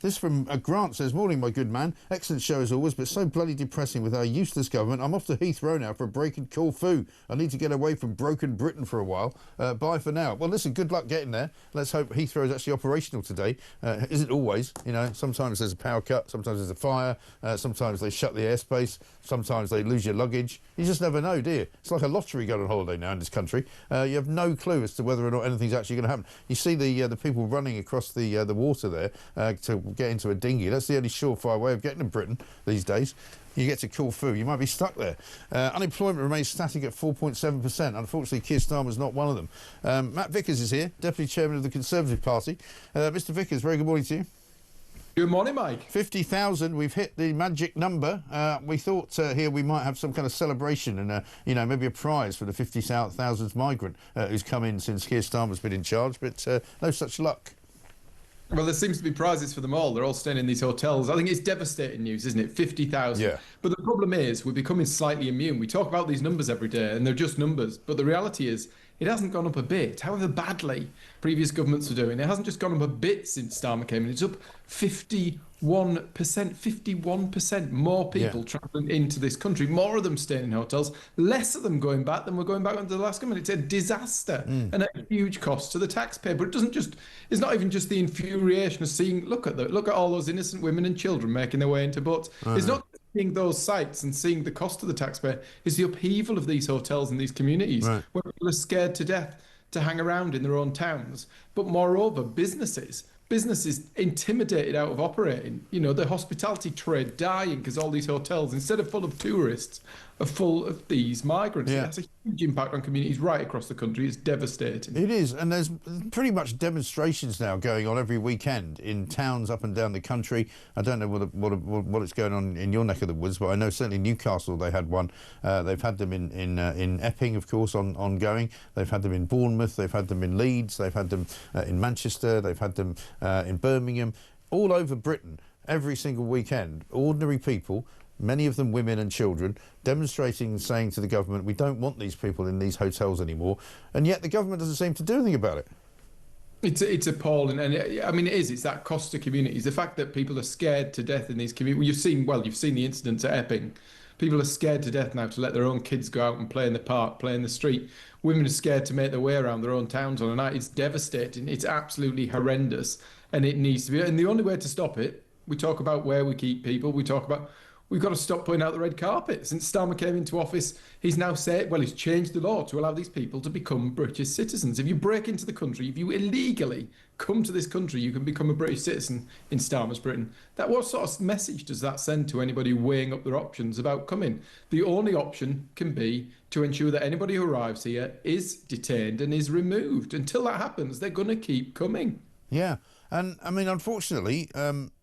Speaker 2: This from Grant says, morning, my good man. Excellent show as always, but so bloody depressing with our useless government. I'm off to Heathrow now for a break in Corfu. I need to get away from broken Britain for a while. Bye for now. Well, listen, good luck getting there. Let's hope Heathrow is actually operational today. Isn't always, you know. Sometimes there's a power cut, sometimes there's a fire, sometimes they shut the airspace, sometimes they lose your luggage. You just never know, do you? It's like a lottery going on holiday now in this country. You have no clue as to whether or not anything's actually going to happen. You see the people running across the water there to get into a dinghy. That's the only surefire way of getting to Britain these days. You get to Corfu, you might be stuck there. Unemployment remains static at 4.7%. Unfortunately, Keir Starmer's not one of them. Matt Vickers is here, Deputy Chairman of the Conservative Party. Mr Vickers, very good morning to you.
Speaker 17: Good morning, Mike.
Speaker 2: 50,000, we've hit the magic number. We thought here we might have some kind of celebration and, you know, maybe a prize for the 50,000th migrant who's come in since Keir Starmer's been in charge, but no such luck.
Speaker 17: Well, there seems to be prizes for them all. They're all staying in these hotels. I think it's devastating news, isn't it? 50,000.
Speaker 2: Yeah.
Speaker 17: But the problem is we're becoming slightly immune. We talk about these numbers every day and they're just numbers. But the reality is it hasn't gone up a bit, however badly previous governments are doing. It hasn't just gone up a bit since Starmer came in. It's up 51% more people travelling into this country, more of them staying in hotels, less of them going back than were going back under the last government. It's a disaster and a huge cost to the taxpayer. But it's not even just the infuriation of seeing, look at all those innocent women and children making their way into boats. It's not seeing those sites and seeing the cost to the taxpayer, is the upheaval of these hotels and these communities where people are scared to death to hang around in their own towns. But moreover, businesses intimidated out of operating. You know, the hospitality trade dying because all these hotels, instead of full of tourists, are full of these migrants. Yeah. That's a huge impact on communities right across the country. It's devastating.
Speaker 2: It is, and there's pretty much demonstrations now going on every weekend in towns up and down the country. I don't know what it's going on in your neck of the woods, but I know certainly Newcastle, they had one. They've had them in Epping, of course, ongoing. They've had them in Bournemouth. They've had them in Leeds. They've had them in Manchester. They've had them in Birmingham. All over Britain, every single weekend, ordinary people, many of them women and children, demonstrating, saying to the government, we don't want these people in these hotels anymore, and yet the government doesn't seem to do anything about it.
Speaker 17: It's appalling, and I mean, it's that cost to communities. The fact that people are scared to death in these communities. You've seen the incidents at Epping. People are scared to death now to let their own kids go out and play in the park, play in the street. Women are scared to make their way around their own towns on a night. It's devastating. It's absolutely horrendous, and it needs to be. And the only way to stop it, we talk about where we keep people. We talk about we've got to stop putting out the red carpet. Since Starmer came into office, he's now said, well, he's changed the law to allow these people to become British citizens. If you break into the country, if you illegally come to this country, you can become a British citizen in Starmer's Britain. What sort of message does that send to anybody weighing up their options about coming? The only option can be to ensure that anybody who arrives here is detained and is removed. Until that happens, they're going to keep coming.
Speaker 2: Yeah. And, I mean, unfortunately,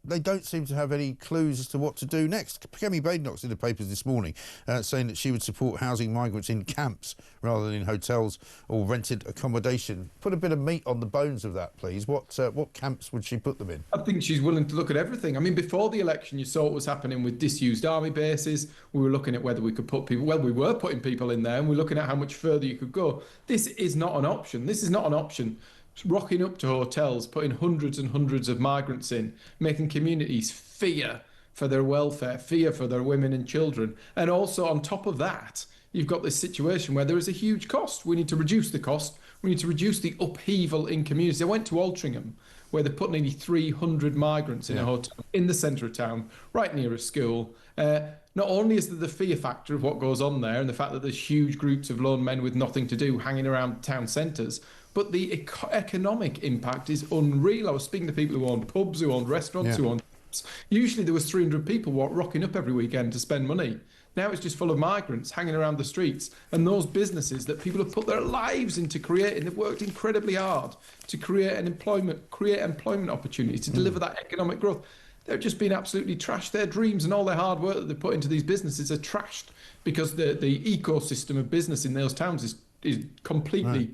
Speaker 2: they don't seem to have any clues as to what to do next. Kemi Badenoch's in the papers this morning saying that she would support housing migrants in camps rather than in hotels or rented accommodation. Put a bit of meat on the bones of that, please. What camps would she put them in?
Speaker 17: I think she's willing to look at everything. I mean, before the election, you saw what was happening with disused army bases. We were looking at whether we could put people... Well, we were putting people in there, and we're looking at how much further you could go. This is not an option. This is not an option. Rocking up to hotels, putting hundreds and hundreds of migrants in, making communities fear for their welfare, fear for their women and children. And also on top of that, you've got this situation where there is a huge cost. We need to reduce the cost. We need to reduce the upheaval in communities. I went to Altrincham, where they put nearly 300 migrants in a hotel in the centre of town, right near a school. Not only is there the fear factor of what goes on there and the fact that there's huge groups of lone men with nothing to do hanging around town centres, but the economic impact is unreal. I was speaking to people who own pubs, who own restaurants, who own shops. Usually there was 300 people rocking up every weekend to spend money. Now it's just full of migrants hanging around the streets, and those businesses that people have put their lives into creating, they've worked incredibly hard to create employment opportunities, to deliver that economic growth. They've just been absolutely trashed. Their dreams and all their hard work that they put into these businesses are trashed because the ecosystem of business in those towns is completely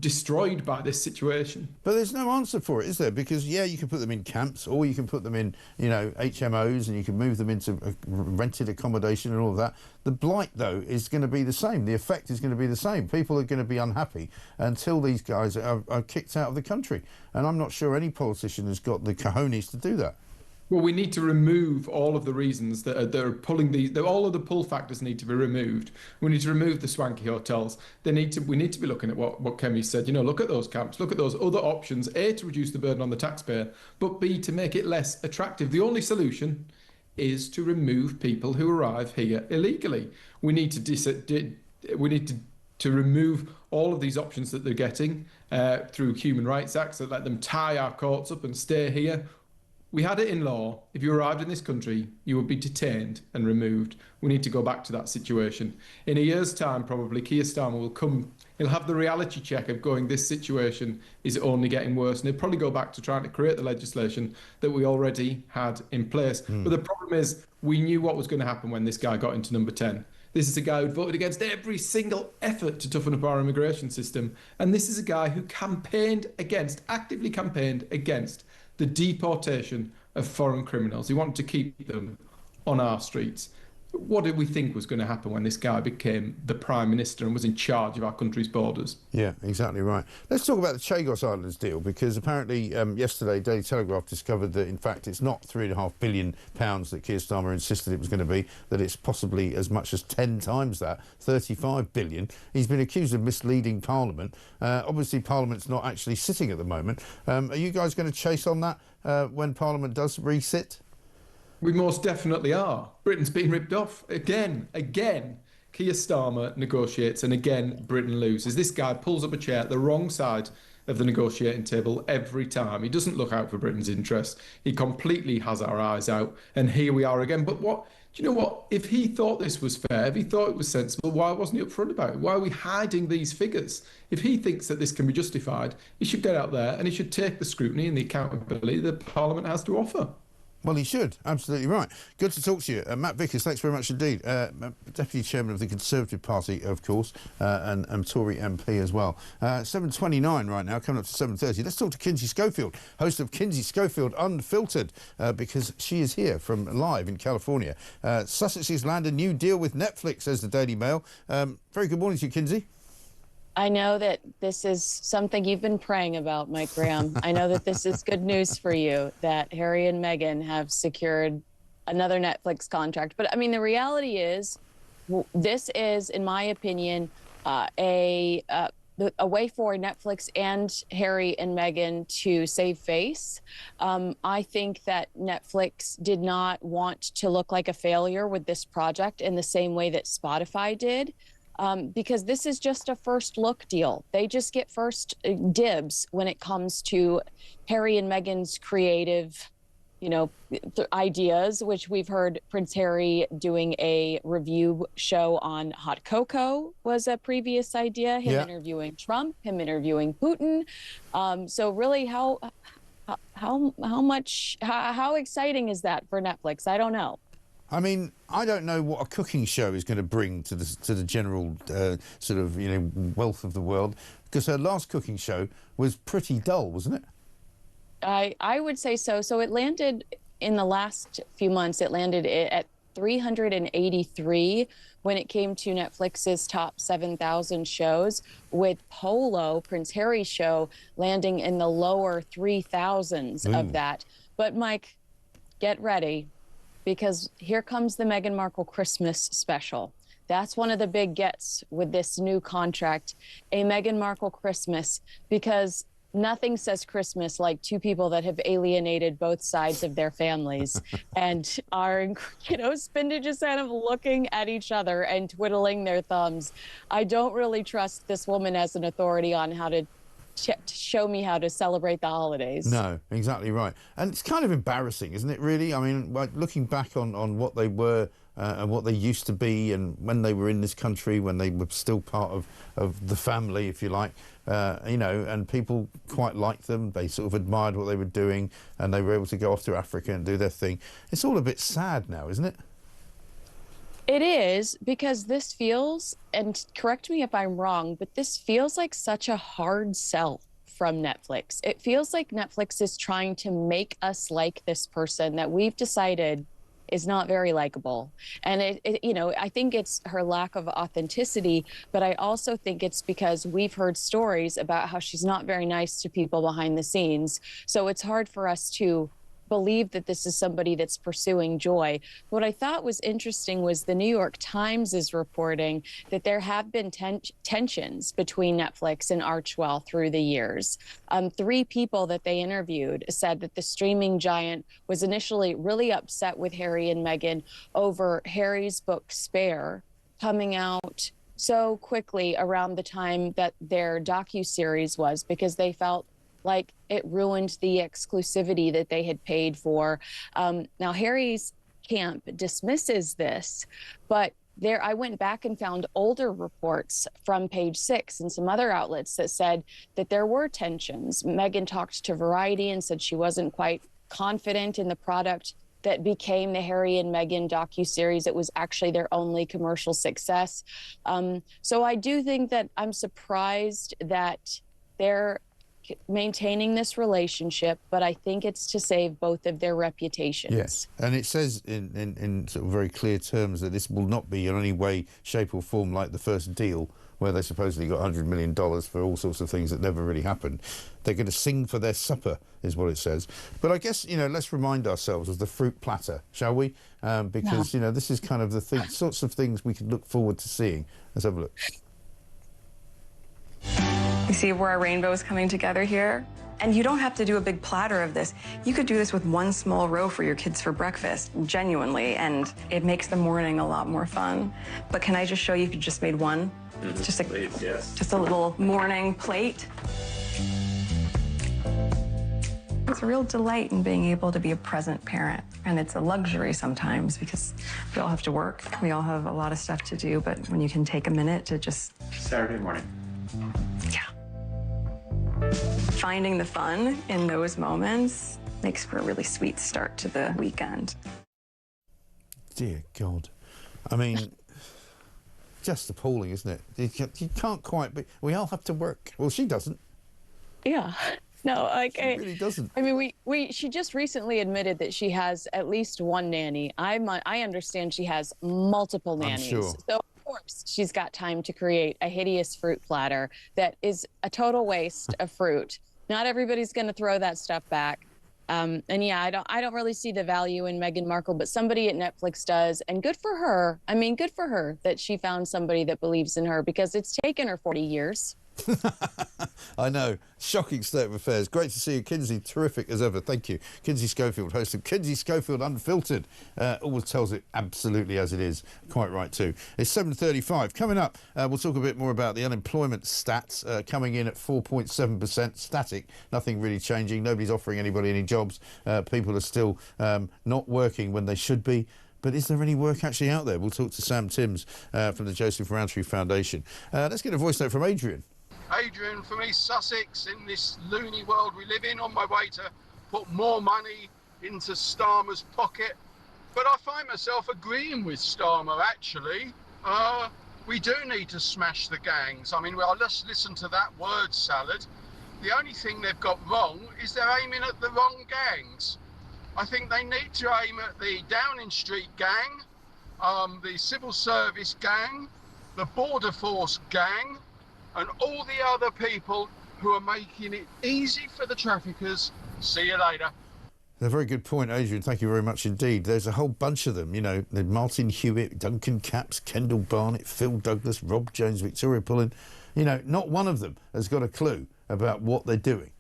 Speaker 17: destroyed by this situation.
Speaker 2: But there's no answer for it, is there? Because, yeah, you can put them in camps, or you can put them in, HMOs, and you can move them into rented accommodation and all of that. The blight, though, is going to be the same. The effect is going to be the same. People are going to be unhappy until these guys are kicked out of the country. And I'm not sure any politician has got the cojones to do that.
Speaker 17: Well, we need to remove all of the reasons that are pulling these. All of the pull factors need to be removed. We need to remove the swanky hotels. We need to be looking at what Kemi said. Look at those camps. Look at those other options. A, to reduce the burden on the taxpayer, but B, to make it less attractive. The only solution is to remove people who arrive here illegally. We need to remove all of these options that they're getting through human rights acts that let them tie our courts up and stay here. We had it in law. If you arrived in this country, you would be detained and removed. We need to go back to that situation. In a year's time, probably, Keir Starmer will come. He'll have the reality check of going, this situation is only getting worse. And he'll probably go back to trying to create the legislation that we already had in place. But the problem is, we knew what was going to happen when this guy got into number 10. This is a guy who voted against every single effort to toughen up our immigration system. And this is a guy who actively campaigned against the deportation of foreign criminals. He wanted to keep them on our streets. What did we think was going to happen when this guy became the Prime Minister and was in charge of our country's borders?
Speaker 2: Yeah, exactly right. Let's talk about the Chagos Islands deal, because apparently yesterday Daily Telegraph discovered that, in fact, it's not £3.5 billion that Keir Starmer insisted it was going to be, that it's possibly as much as 10 times that, 35 billion. He's been accused of misleading Parliament. Obviously, Parliament's not actually sitting at the moment. Are you guys going to chase on that when Parliament does resit?
Speaker 17: We most definitely are. Britain's being ripped off again. Keir Starmer negotiates, and again Britain loses. This guy pulls up a chair at the wrong side of the negotiating table every time. He doesn't look out for Britain's interests. He completely has our eyes out, and here we are again. But Do you know what? If he thought this was fair, if he thought it was sensible, why wasn't he upfront about it? Why are we hiding these figures? If he thinks that this can be justified, he should get out there and he should take the scrutiny and the accountability that Parliament has to offer.
Speaker 2: Well, he should. Absolutely right. Good to talk to you. Matt Vickers, thanks very much indeed. Deputy Chairman of the Conservative Party, of course, and Tory MP as well. 7:29 right now, coming up to 7:30. Let's talk to Kinsey Schofield, host of Kinsey Schofield Unfiltered, because she is here from live in California. Sussex's land a new deal with Netflix, says the Daily Mail. Very good morning to you, Kinsey.
Speaker 18: I know that this is something you've been praying about, Mike Graham. I know that this is good news for you, that Harry and Meghan have secured another Netflix contract. But, I mean, the reality is this is, in my opinion, a way for Netflix and Harry and Meghan to save face. I think that Netflix did not want to look like a failure with this project in the same way that Spotify did. Because this is just a first look deal. They just get first dibs when it comes to Harry and Meghan's creative, ideas, which we've heard Prince Harry doing a review show on hot cocoa was a previous idea, him interviewing Trump, him interviewing Putin. So really how exciting is that for Netflix? I don't know.
Speaker 2: I mean, I don't know what a cooking show is going to bring to the general wealth of the world, because her last cooking show was pretty dull, wasn't it?
Speaker 18: I would say so. So it landed in the last few months. It landed at 383 when it came to Netflix's top 7,000 shows, with Polo, Prince Harry's show, landing in the lower 3,000s of that. But Mike, get ready, because here comes the Meghan Markle Christmas special. That's one of the big gets with this new contract, a Meghan Markle Christmas, because nothing says Christmas like two people that have alienated both sides of their families and are, spending just kind of looking at each other and twiddling their thumbs. I don't really trust this woman as an authority on how to show me how to celebrate the holidays.
Speaker 2: No, exactly right. And it's kind of embarrassing, isn't it, really? I mean, like, looking back on what they were and what they used to be, and when they were in this country, when they were still part of the family, if you like, and people quite liked them. They sort of admired what they were doing, and they were able to go off to Africa and do their thing. It's all a bit sad now, isn't it?
Speaker 18: It is, because this feels, and correct me if I'm wrong, but this feels like such a hard sell from Netflix. It feels like Netflix is trying to make us like this person that we've decided is not very likable. And I think it's her lack of authenticity, but I also think it's because we've heard stories about how she's not very nice to people behind the scenes. So it's hard for us to believe that this is somebody that's pursuing joy. What I thought was interesting was the New York Times is reporting that there have been tensions between Netflix and Archewell through the years. 3 people that they interviewed said that the streaming giant was initially really upset with Harry and Meghan over Harry's book Spare coming out so quickly around the time that their docuseries was, because they felt like it ruined the exclusivity that they had paid for. Now, Harry's camp dismisses this, but I went back and found older reports from Page Six and some other outlets that said that there were tensions. Meghan talked to Variety and said she wasn't quite confident in the product that became the Harry and Meghan docuseries. It was actually their only commercial success. So I do think that I'm surprised that they're maintaining this relationship, but I think it's to save both of their reputations.
Speaker 2: Yes, and it says in sort of very clear terms that this will not be in any way, shape or form like the first deal, where they supposedly got $100 million for all sorts of things that never really happened. They're going to sing for their supper, is what it says. But I guess, let's remind ourselves of the fruit platter, shall we? Because, this is kind of the sorts of things we can look forward to seeing. Let's have a look.
Speaker 19: You see where our rainbow is coming together here? And you don't have to do a big platter of this. You could do this with one small row for your kids for breakfast, genuinely, and it makes the morning a lot more fun. But can I just show you if you just made one? Just a little morning plate. It's a real delight in being able to be a present parent. And it's a luxury sometimes because we all have to work. We all have a lot of stuff to do. But when you can take a minute to just...
Speaker 14: Saturday morning.
Speaker 19: Yeah. Finding the fun in those moments makes for a really sweet start to the weekend.
Speaker 2: Dear God. I mean, just appalling, isn't it? You can't quite be... We all have to work. Well, she doesn't.
Speaker 18: Yeah. No, like
Speaker 2: She really doesn't.
Speaker 18: I mean, she just recently admitted that she has at least one nanny. I understand she has multiple nannies.
Speaker 2: I'm sure.
Speaker 18: So of course she's got time to create a hideous fruit platter that is a total waste of fruit. Not everybody's going to throw that stuff back. And yeah, I don't really see the value in Meghan Markle, but somebody at Netflix does, and good for her. I mean, good for her that she found somebody that believes in her, because it's taken her 40 years.
Speaker 2: I know. Shocking state of affairs. Great to see you, Kinsey. Terrific as ever. Thank you. Kinsey Schofield, host of Kinsey Schofield Unfiltered. Always tells it absolutely as it is. Quite right, too. It's 7:35. Coming up, we'll talk a bit more about the unemployment stats coming in at 4.7%. Static. Nothing really changing. Nobody's offering anybody any jobs. People are still not working when they should be. But is there any work actually out there? We'll talk to Sam Timms from the Joseph Rowntree Foundation. Let's get a voice note from Adrian.
Speaker 1: Adrian from East Sussex, in this loony world we live in, on my way to put more money into Starmer's pocket. But I find myself agreeing with Starmer, actually. We do need to smash the gangs. I mean, well, let's listen to that word salad. The only thing they've got wrong is they're aiming at the wrong gangs. I think they need to aim at the Downing Street gang, the civil service gang, the border force gang, and all the other people who are making it easy for the traffickers. See you later.
Speaker 2: A very good point, Adrian. Thank you very much indeed. There's a whole bunch of them, you know, Martin Hewitt, Duncan Capps, Kendall Barnett, Phil Douglas, Rob Jones, Victoria Pullen. You know, not one of them has got a clue about what they're doing.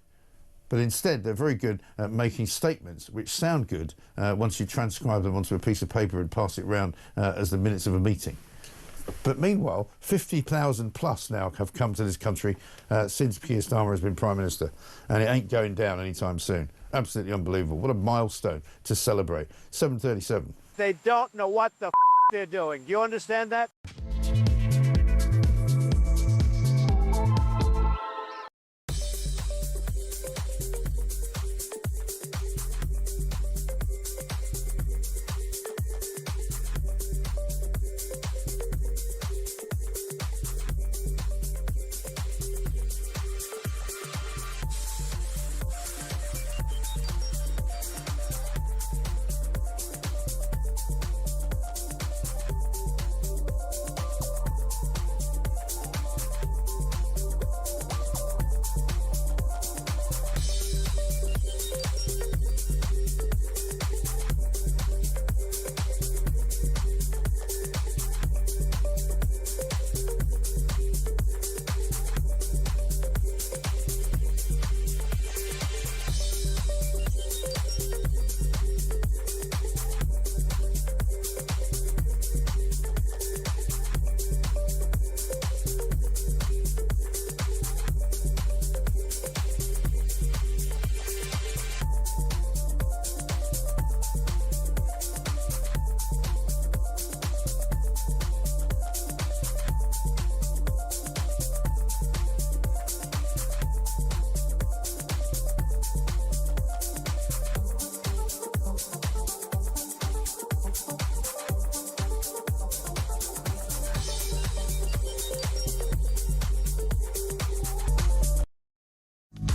Speaker 2: But instead, they're very good at making statements which sound good once you transcribe them onto a piece of paper and pass it round as the minutes of a meeting. But meanwhile, 50,000 plus now have come to this country since Keir Starmer has been Prime Minister. And it ain't going down anytime soon. Absolutely unbelievable. What a milestone to celebrate. 7:37.
Speaker 3: They don't know what the they're doing. Do you understand that?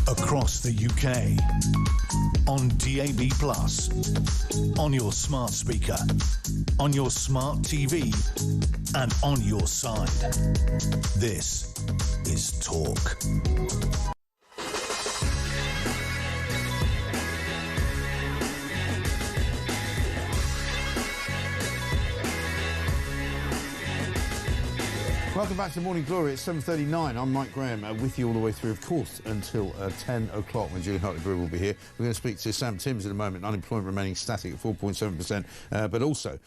Speaker 5: Across the UK, on DAB+, on your smart speaker, on your smart TV, and on your side. This is Talk.
Speaker 2: Welcome back to Morning Glory. It's 7:39. I'm Mike Graham, with you all the way through, of course, until 10 o'clock when Julie Hartley-Brewer will be here. We're going to speak to Sam Timms in a moment. Unemployment remaining static at 4.7%. But also,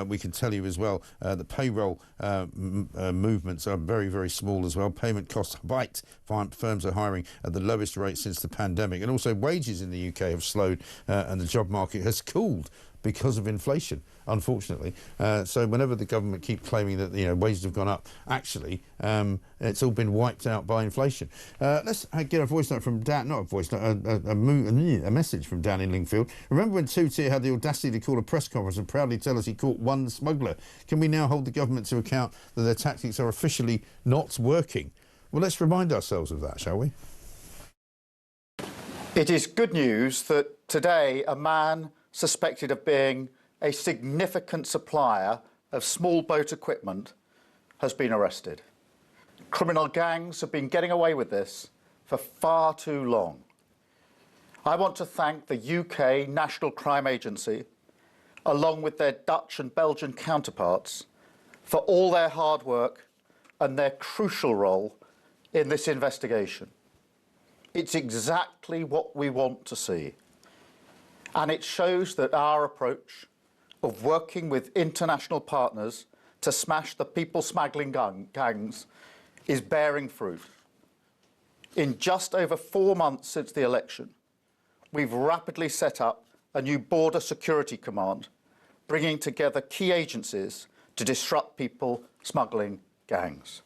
Speaker 2: we can tell you as well, the payroll movements are very, very small as well. Payment costs bite. Firms are hiring at the lowest rate since the pandemic. And also, wages in the UK have slowed and the job market has cooled because of inflation, unfortunately. So whenever the government keep claiming that wages have gone up, actually it's all been wiped out by inflation. Let's get a voice note from Dan, not a voice note, a message from Dan in Lingfield. Remember when Two-Tier had the audacity to call a press conference and proudly tell us he caught one smuggler? Can we now hold the government to account that their tactics are officially not working? Well, let's remind ourselves of that, shall we?
Speaker 7: It is good news that today a man suspected of being a significant supplier of small boat equipment has been arrested. Criminal gangs have been getting away with this for far too long. I want to thank the UK National Crime Agency, along with their Dutch and Belgian counterparts, for all their hard work and their crucial role in this investigation. It's exactly what we want to see. And it shows that our approach of working with international partners to smash the people smuggling gangs is bearing fruit. In just over 4 months since the election, we've rapidly set up a new border security command, bringing together key agencies to disrupt people smuggling gangs.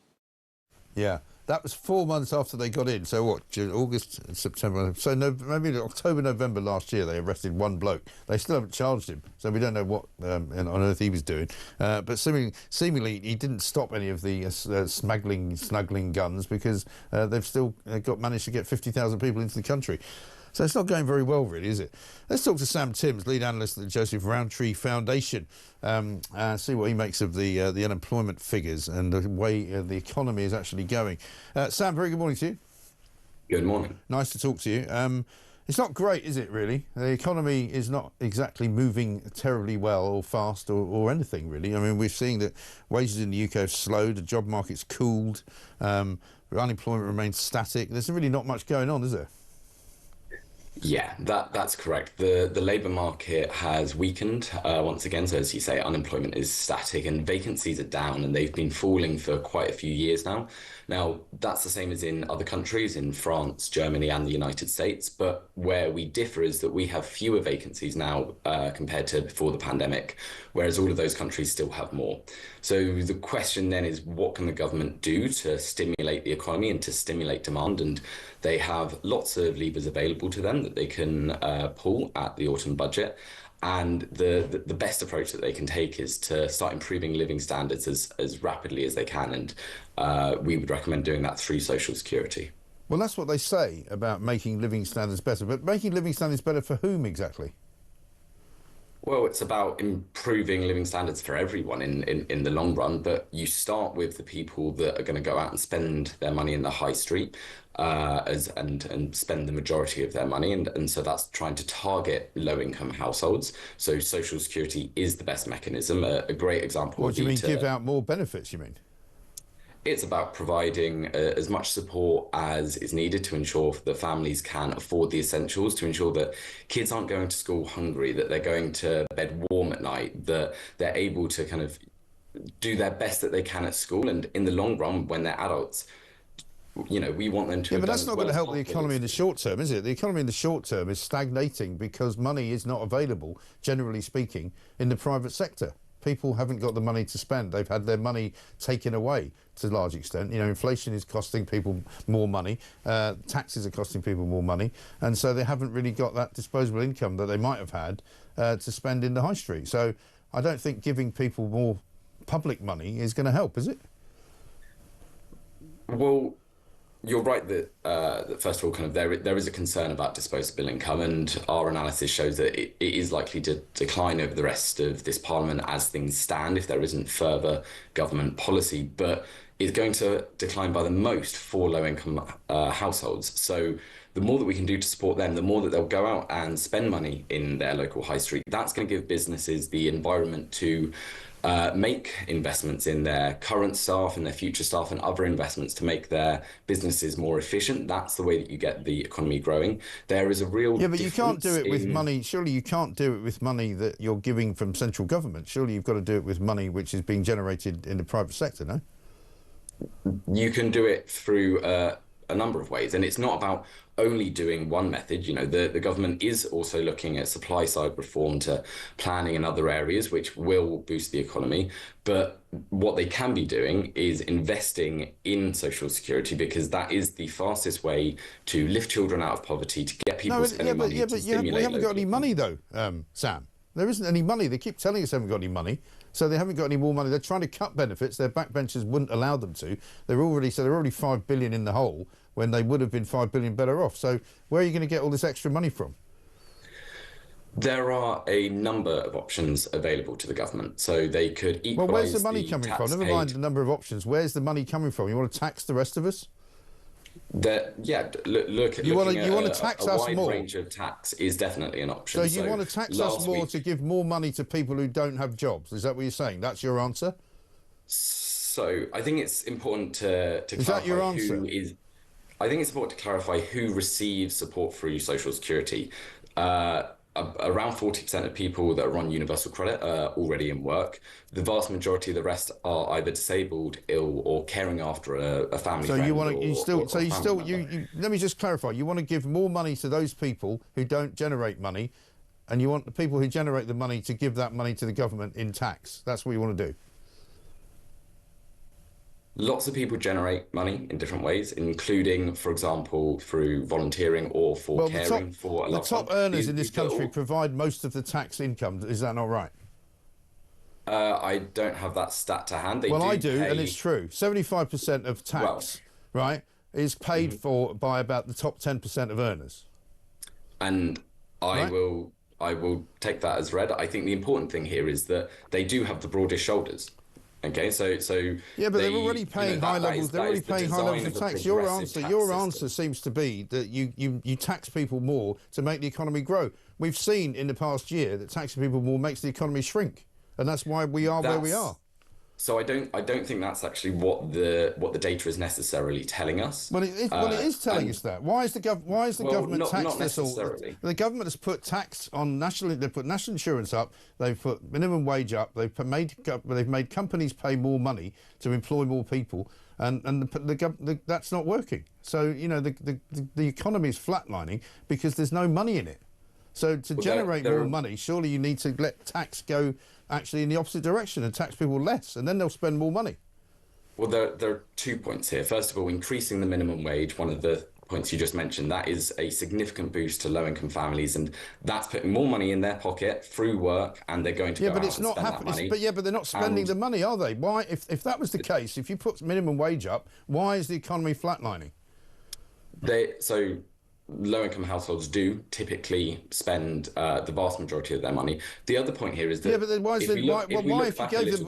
Speaker 2: Yeah. That was 4 months after they got in. So what, August, September, so maybe October, November last year, they arrested one bloke. They still haven't charged him, so we don't know what on earth he was doing. But seemingly he didn't stop any of the smuggling guns because they've still managed to get 50,000 people into the country. So it's not going very well, really, is it? Let's talk to Sam Timms, lead analyst at the Joseph Rowntree Foundation, see what he makes of the unemployment figures and the way the economy is actually going. Sam, very good morning to you.
Speaker 10: Good morning.
Speaker 2: Nice to talk to you. It's not great, is it, really? The economy is not exactly moving terribly well or fast or anything, really. I mean, we're seeing that wages in the UK have slowed, the job market's cooled, unemployment remains static. There's really not much going on, is there?
Speaker 10: Yeah, that's correct. The labour market has weakened once again. So as you say, unemployment is static and vacancies are down, and they've been falling for quite a few years now. Now, that's the same as in other countries, in France, Germany and the United States. But where we differ is that we have fewer vacancies now compared to before the pandemic, whereas all of those countries still have more. So the question then is, what can the government do to stimulate the economy and to stimulate demand? And they have lots of levers available to them that they can pull at the autumn budget. And the best approach that they can take is to start improving living standards as rapidly as they can. And we would recommend doing that through social security.
Speaker 2: Well, that's what they say about making living standards better. But making living standards better for whom exactly?
Speaker 10: Well, it's about improving living standards for everyone in the long run, but you start with the people that are going to go out and spend their money in the high street and spend the majority of their money. And so that's trying to target low-income households. So social security is the best mechanism. A great example
Speaker 2: What do you mean, give out more benefits, you mean?
Speaker 10: It's about providing as much support as is needed to ensure that families can afford the essentials, to ensure that kids aren't going to school hungry, that they're going to bed warm at night, that they're able to kind of do their best that they can at school. And in the long run, when they're adults, we want them to.
Speaker 2: Yeah, but that's not going to help the economy in the short term, is it? The economy in the short term is stagnating because money is not available, generally speaking, in the private sector. People haven't got the money to spend. They've had their money taken away to a large extent. Inflation is costing people more money. Taxes are costing people more money. And so they haven't really got that disposable income that they might have had to spend in the high street. So I don't think giving people more public money is going to help, is it?
Speaker 10: Well, you're right that first of all, kind of there is a concern about disposable income, and our analysis shows that it is likely to decline over the rest of this Parliament as things stand if there isn't further government policy. But it's going to decline by the most for low-income households. So the more that we can do to support them, the more that they'll go out and spend money in their local high street. That's going to give businesses the environment to make investments in their current staff and their future staff and other investments to make their businesses more efficient. That's the way that you get the economy growing. There is a real
Speaker 2: Yeah, but you can't do it with money. Surely you can't do it with money that you're giving from central government. Surely you've got to do it with money which is being generated in the private sector, no?
Speaker 10: You can do it through a number of ways, and it's not about only doing one method. You know, the government is also looking at supply side reform to planning in other areas, which will boost the economy. But what they can be doing is investing in social security, because that is the fastest way to lift children out of poverty, to get people spending money to stimulate.
Speaker 2: We haven't got any money though, Sam. There isn't any money. They keep telling us they haven't got any money, so they haven't got any more money. They're trying to cut benefits. Their backbenchers wouldn't allow them to. They're already $5 billion in the hole when they would have been $5 billion better off. So where are you going to get all this extra money from?
Speaker 10: There are a number of options available to the government, so they could equalise.
Speaker 2: Well, where's the money coming from? Never mind the number of options. Where's the money coming from? You want to tax the rest of us?
Speaker 10: Look at
Speaker 2: you want to tax us more.
Speaker 10: A wide range of tax is definitely an option.
Speaker 2: So you want to tax us more to give more money to people who don't have jobs? Is that what you're saying? That's your answer?
Speaker 10: So I think it's important to clarify.
Speaker 2: Is that your answer?
Speaker 10: I think it's important to clarify who receives support through Social Security. Around 40% of people that are on universal credit are already in work. The vast majority of the rest are either disabled, ill, or caring after a family friend.
Speaker 2: Let me just clarify. You want to give more money to those people who don't generate money, and you want the people who generate the money to give that money to the government in tax. That's what you want to do.
Speaker 10: Lots of people generate money in different ways, including, for example, through volunteering or for caring for a loved one.
Speaker 2: The top earners in this country provide most of the tax income. Is that not right?
Speaker 10: I don't have that stat to hand.
Speaker 2: I do, and it's true. 75% of tax, right, is paid for by about the top 10% of earners.
Speaker 10: And I will take that as read. I think the important thing here is that they do have the broadest shoulders. Okay, so
Speaker 2: yeah, but they're already paying high levels. They're already paying high levels of tax. Your answer seems to be that you tax people more to make the economy grow. We've seen in the past year that taxing people more makes the economy shrink, and that's why we are where we are.
Speaker 10: So I don't think that's actually what the data is necessarily telling us.
Speaker 2: Well, it is telling us that. Why is the government taxed us all? The government has put tax on national. They put national insurance up. They've put minimum wage up. They've made companies pay more money to employ more people, and that's not working. So the economy is flatlining because there's no money in it. So to generate more money, surely you need to let tax go actually in the opposite direction and tax people less, and then they'll spend more money.
Speaker 10: Well, there are 2 points here. First of all, increasing the minimum wage, one of the points you just mentioned, that is a significant boost to low-income families, and that's putting more money in their pocket through work, and they're going to go out and spend that money.
Speaker 2: But they're not spending the money, are they? Why? If that was the case, if you put minimum wage up, why is the economy flatlining?
Speaker 10: Low-income households do typically spend the vast majority of their money. The other point here is that
Speaker 2: but then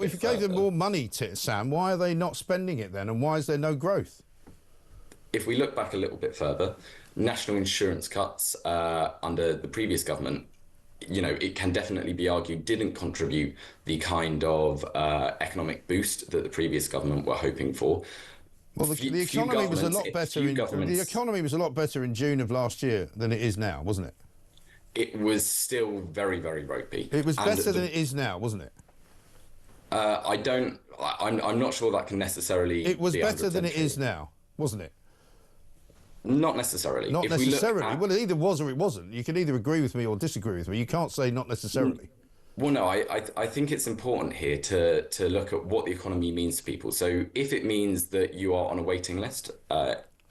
Speaker 2: if you gave them more money, Sam, why are they not spending it then, and why is there no growth?
Speaker 10: If we look back a little bit further, national insurance cuts under the previous government, it can definitely be argued didn't contribute the kind of economic boost that the previous government were hoping for.
Speaker 2: Well, the economy was a lot better. The economy was a lot better in June of last year than it is now, wasn't it?
Speaker 10: It was still very, very ropey.
Speaker 2: It was better than it is now, wasn't it?
Speaker 10: I'm not sure that can necessarily.
Speaker 2: It was better than it is now, wasn't it?
Speaker 10: Not necessarily.
Speaker 2: Not necessarily. Well, it either was or it wasn't. You can either agree with me or disagree with me. You can't say not necessarily.
Speaker 10: Well, no, I think it's important here to look at what the economy means to people. So if it means that you are on a waiting list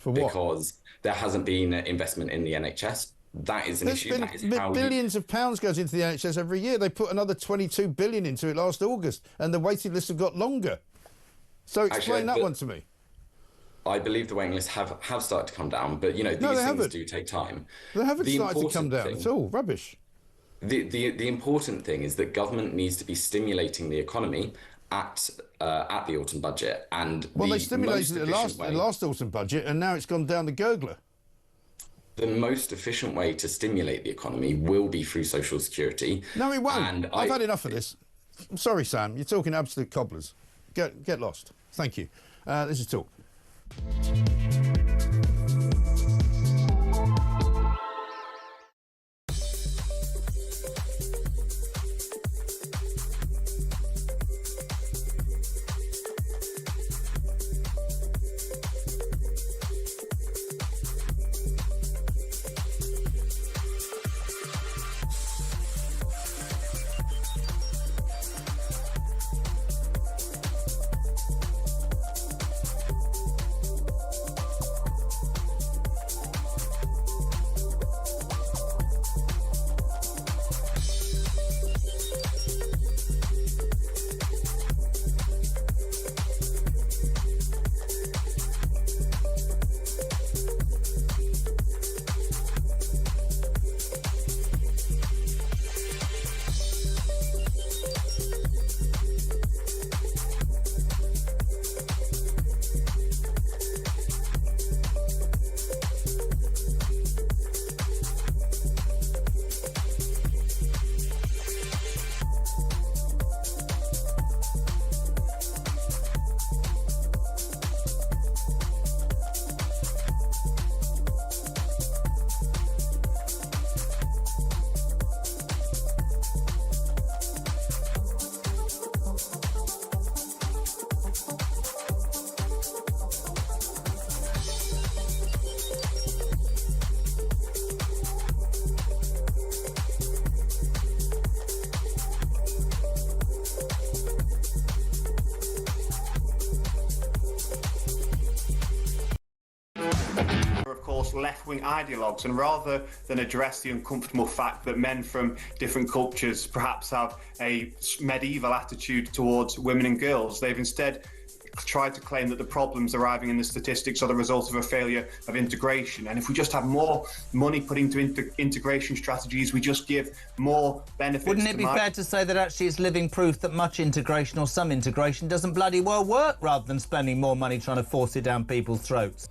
Speaker 10: because there hasn't been investment in the NHS, that is an issue.
Speaker 2: Billions of pounds goes into the NHS every year. They put another 22 billion into it last August, and the waiting lists have got longer. So explain that one to me.
Speaker 10: I believe the waiting lists have started to come down, but these things do take time.
Speaker 2: They haven't started to come down at all. Rubbish.
Speaker 10: The important thing is that government needs to be stimulating the economy at the autumn budget, and
Speaker 2: they stimulated it last autumn budget, and now it's gone down the gurgler.
Speaker 10: The most efficient way to stimulate the economy will be through social security.
Speaker 2: No, it won't. I've had enough of this. I'm sorry, Sam. You're talking absolute cobblers. Get lost. Thank you. This is Talk.
Speaker 20: Left-wing ideologues, and rather than address the uncomfortable fact that men from different cultures perhaps have a medieval attitude towards women and girls, they've instead tried to claim that the problems arriving in the statistics are the result of a failure of integration. And if we just have more money put into integration strategies, we just give more benefits.
Speaker 4: Wouldn't it be fair to say that actually it's living proof that much integration or some integration doesn't bloody well work, rather than spending more money trying to force it down people's throats?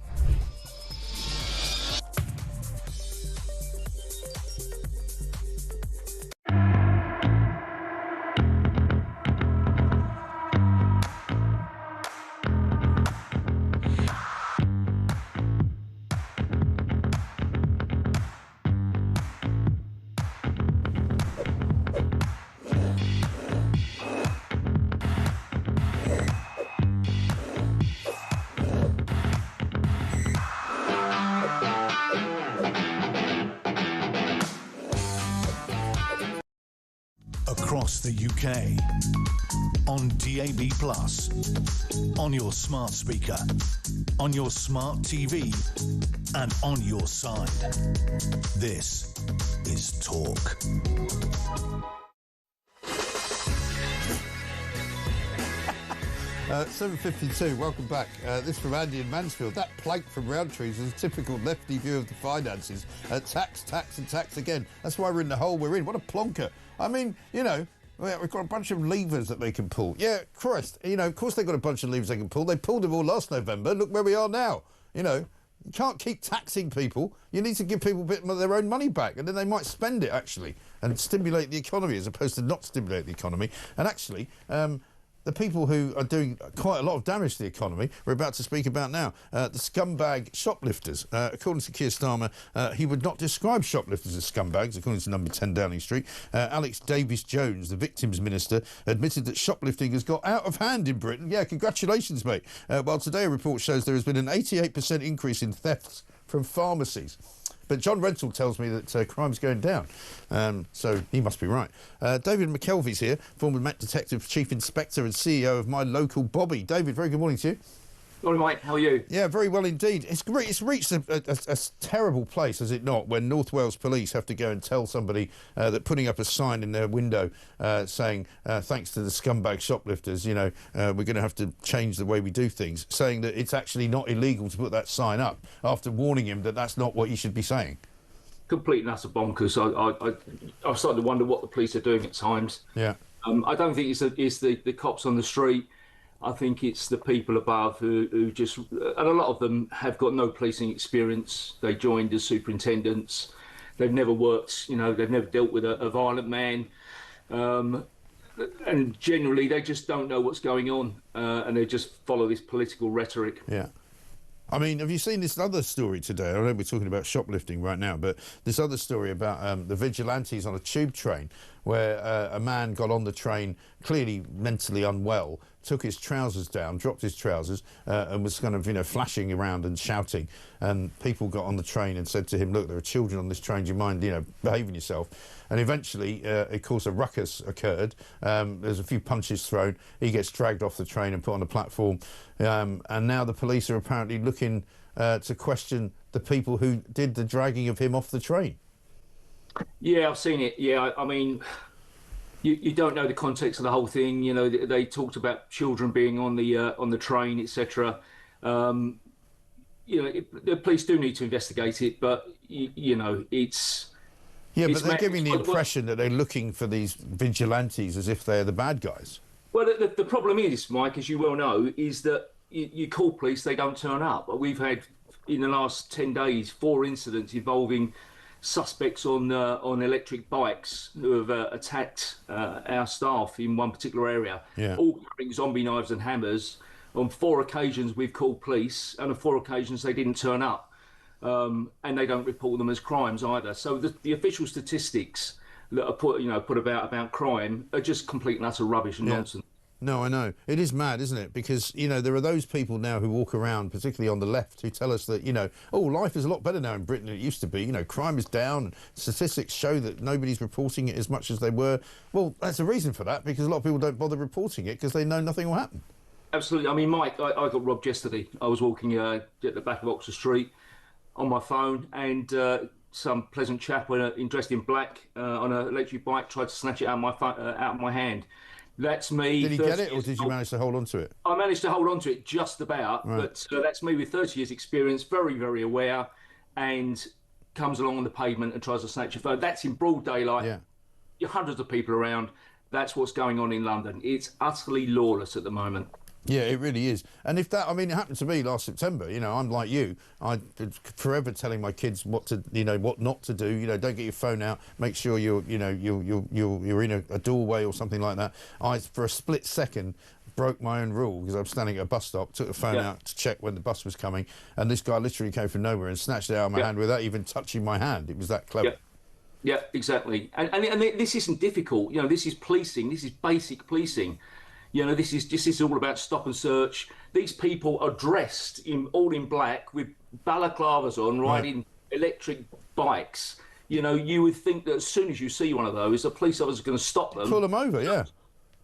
Speaker 5: Across the UK, on DAB+, on your smart speaker, on your smart TV, and on your side. This is Talk.
Speaker 2: 7:52, welcome back. This from Andy in Mansfield. That plank from Roundtrees is a typical lefty view of the finances. Tax, tax and tax again. That's why we're in the hole we're in. What a plonker. I mean, you know, we've got a bunch of levers that they can pull. Yeah, Christ, you know, of course they've got a bunch of levers they can pull. They pulled them all last November. Look where we are now. You know, you can't keep taxing people. You need to give people a bit of their own money back, and then they might spend it, actually, and stimulate the economy as opposed to not stimulate the economy. And actually, the people who are doing quite a lot of damage to the economy we're about to speak about now. The scumbag shoplifters. According to Keir Starmer, he would not describe shoplifters as scumbags, according to number 10 Downing Street. Alex Davis-Jones, the victims minister, admitted that shoplifting has got out of hand in Britain. Yeah, congratulations, mate. While today a report shows there has been an 88% increase in thefts from pharmacies. But John Rentoul tells me that crime's going down, so he must be right. David McKelvey's here, former Met Detective, Chief Inspector and CEO of My Local Bobby. David, very good morning to you.
Speaker 21: Morning, mate. How are you?
Speaker 2: Yeah, very well indeed. It's reached a terrible place, has it not, when North Wales Police have to go and tell somebody that putting up a sign in their window saying, thanks to the scumbag shoplifters, you know, we're going to have to change the way we do things, saying that it's actually not illegal to put that sign up, after warning him that that's not what he should be saying.
Speaker 21: Complete and utter bonkers. I've started to wonder what the police are doing at times.
Speaker 2: Yeah.
Speaker 21: I don't think it's the cops on the street. I think it's the people above who just, and a lot of them have got no policing experience. They joined as superintendents. They've never worked, you know, they've never dealt with a violent man. and generally they just don't know what's going on, and they just follow this political rhetoric.
Speaker 2: Yeah. I mean, have you seen this other story today? I know we're talking about shoplifting right now, but this other story about the vigilantes on a tube train where a man got on the train, clearly mentally unwell, took his trousers down, dropped his trousers, and was kind of, you know, flashing around and shouting. And people got on the train and said to him, look, there are children on this train, do you mind, you know, behaving yourself? And eventually, of course, a ruckus occurred. There's a few punches thrown. He gets dragged off the train and put on the platform. And now the police are apparently looking to question the people who did the dragging of him off the train.
Speaker 21: Yeah, I've seen it. Yeah, I mean, you don't know the context of the whole thing. You know, they talked about children being on the train, etc. You know, the police do need to investigate it, but you know, it's.
Speaker 2: Yeah, but they're giving the impression that they're looking for these vigilantes as if they're the bad guys.
Speaker 21: Well, the problem is, Mike, as you well know, is that you call police, they don't turn up. We've had, in the last 10 days, 4 incidents involving suspects on electric bikes who have attacked our staff in one particular area, all carrying zombie knives and hammers. On 4 occasions, we've called police, and on 4 occasions, they didn't turn up. And they don't report them as crimes either. So the official statistics that are put about crime are just complete and utter rubbish and nonsense.
Speaker 2: No, I know. It is mad, isn't it? Because, you know, there are those people now who walk around, particularly on the left, who tell us that, you know, oh, life is a lot better now in Britain than it used to be. You know, crime is down. And statistics show that nobody's reporting it as much as they were. Well, that's a reason for that, because a lot of people don't bother reporting it because they know nothing will happen.
Speaker 21: Absolutely. I mean, Mike, I got robbed yesterday. I was walking at the back of Oxford Street on my phone, and some pleasant chap dressed in black on an electric bike tried to snatch it out of my hand. That's me.
Speaker 2: Did he get it, or did you manage to hold on to it?
Speaker 21: I managed to hold on to it just about, but that's me with 30 years experience, very, very aware, and comes along on the pavement and tries to snatch your phone. That's in broad daylight. Yeah. Hundreds of people around. That's what's going on in London. It's utterly lawless at the moment.
Speaker 2: Yeah, it really is. And if that, I mean, it happened to me last September. You know, I'm like you. I'm forever telling my kids what to, you know, what not to do. You know, don't get your phone out. Make sure you're in a doorway or something like that. I, for a split second, broke my own rule because I was standing at a bus stop, took the phone out to check when the bus was coming, and this guy literally came from nowhere and snatched it out of my hand without even touching my hand. It was that clever.
Speaker 21: Yeah, exactly. And this isn't difficult. You know, this is policing. This is basic policing. You know, this is all about stop and search. These people are dressed all in black with balaclavas on, riding electric bikes. You know, you would think that as soon as you see one of those, the police officer is going to stop them,
Speaker 2: pull them over. Yeah.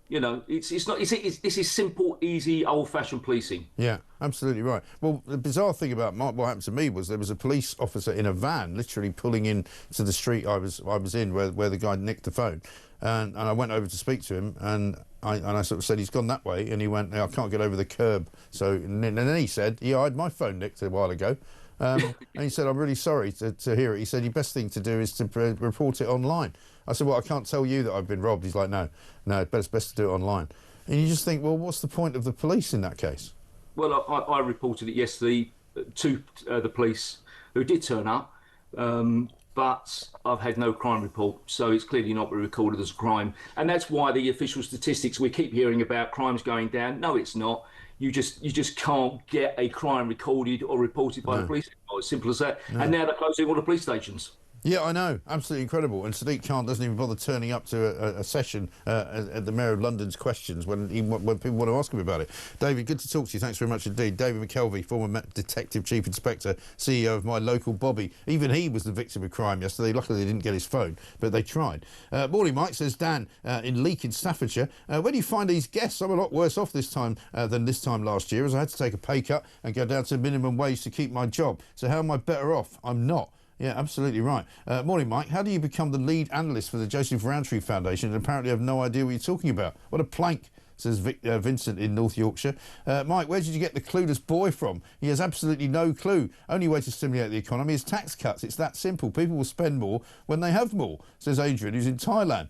Speaker 21: You know, this is simple, easy, old-fashioned policing.
Speaker 2: Yeah, absolutely right. Well, the bizarre thing about what happened to me was there was a police officer in a van literally pulling in to the street I was in where the guy nicked the phone, and I went over to speak to him, and I sort of said, he's gone that way, and he went, I can't get over the curb. So, and then he said, I had my phone nicked a while ago. And he said, I'm really sorry to hear it. He said, your best thing to do is to report it online. I said, well, I can't tell you that I've been robbed. He's like, no, it's best to do it online. And you just think, well, what's the point of the police in that case?
Speaker 21: Well, I reported it yesterday to the police, who did turn up, but I've had no crime report, so it's clearly not been recorded as a crime. And that's why the official statistics we keep hearing about crimes going down, no, it's not. You just can't get a crime recorded or reported by the police. It's simple as that. No. And now they're closing all the police stations.
Speaker 2: Yeah, I know. Absolutely incredible. And Sadiq Khan doesn't even bother turning up to a session at the Mayor of London's questions when people want to ask him about it. David, good to talk to you. Thanks very much indeed. David McKelvey, former Detective Chief Inspector, CEO of My Local Bobby. Even he was the victim of crime yesterday. Luckily, they didn't get his phone, but they tried. Morning, Mike, says Dan in Leek in Staffordshire. Where do you find these guests? I'm a lot worse off this time than this time last year, as I had to take a pay cut and go down to minimum wage to keep my job. So how am I better off? I'm not. Yeah, absolutely right. Morning, Mike. How do you become the lead analyst for the Joseph Rowntree Foundation and apparently have no idea what you're talking about? What a plank, says Vincent in North Yorkshire. Mike, where did you get the clueless boy from? He has absolutely no clue. Only way to stimulate the economy is tax cuts. It's that simple. People will spend more when they have more, says Adrian, who's in Thailand.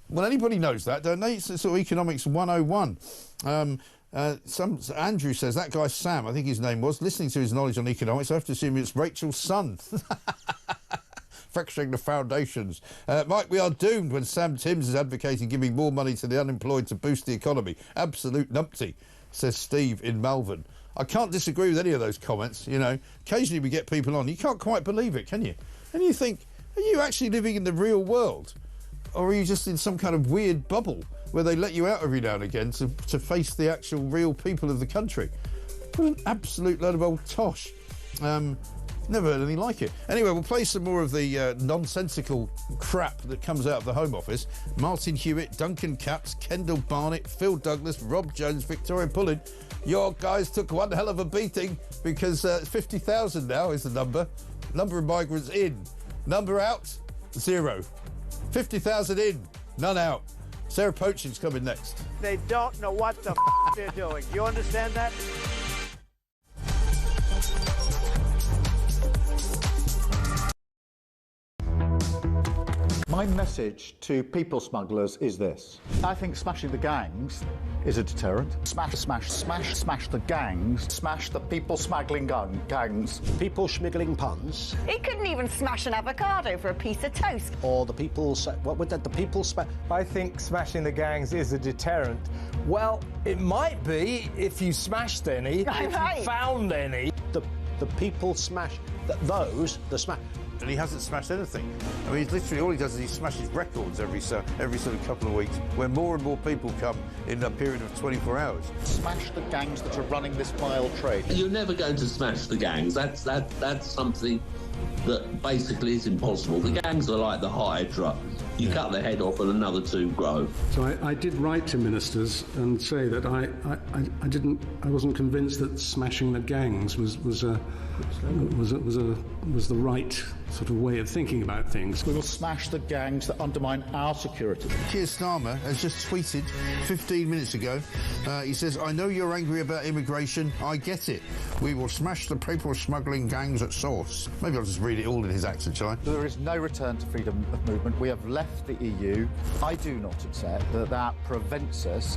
Speaker 2: Well, anybody knows that, don't they? It's sort of economics 101. Andrew says, that guy Sam, I think his name was, listening to his knowledge on economics, I have to assume it's Rachel's son. fixing the foundations. Mike, we are doomed when Sam Timms is advocating giving more money to the unemployed to boost the economy. Absolute numpty, says Steve in Malvern. I can't disagree with any of those comments, you know. Occasionally we get people on, you can't quite believe it, can you? And you think, are you actually living in the real world? Or are you just in some kind of weird bubble where they let you out every now and again to face the actual real people of the country? What an absolute load of old tosh. Never heard anything like it. Anyway, we'll play some more of the nonsensical crap that comes out of the Home Office. Martin Hewitt, Duncan Capps, Kendall Barnett, Phil Douglas, Rob Jones, Victoria Pullen. Your guys took one hell of a beating because 50,000 now is the number. Number of migrants in. Number out, 0. 50,000 in, none out. Sarah Poachin's coming next.
Speaker 3: They don't know what the they're doing. You understand that?
Speaker 7: My message to people smugglers is this. I think smashing the gangs is a deterrent. Smash, smash, smash, smash the gangs. Smash the people smuggling gangs.
Speaker 6: People smuggling puns.
Speaker 22: He couldn't even smash an avocado for a piece of toast.
Speaker 6: Or the people... What would that... The people...
Speaker 23: I think smashing the gangs is a deterrent. Well, it might be if you smashed any, if you found any.
Speaker 6: The people smash... The smash...
Speaker 2: And he hasn't smashed anything. I mean, literally all he does is he smashes records every sort of couple of weeks, where more and more people come in a period of 24 hours.
Speaker 7: Smash the gangs that are running this vile trade.
Speaker 24: You're never going to smash the gangs. That's something that basically is impossible. The gangs are like the Hydra. You cut the head off and another two grow.
Speaker 25: So I did write to ministers and say that I wasn't convinced that smashing the gangs was the right sort of way of thinking about things.
Speaker 7: We will smash the gangs that undermine our security.
Speaker 2: Keir Starmer has just tweeted 15 minutes ago. He says, I know you're angry about immigration. I get it. We will smash the people smuggling gangs at source. Maybe I'll just read it all in his accent, shall I?
Speaker 7: There is no return to freedom of movement. We have left the EU. I do not accept that prevents us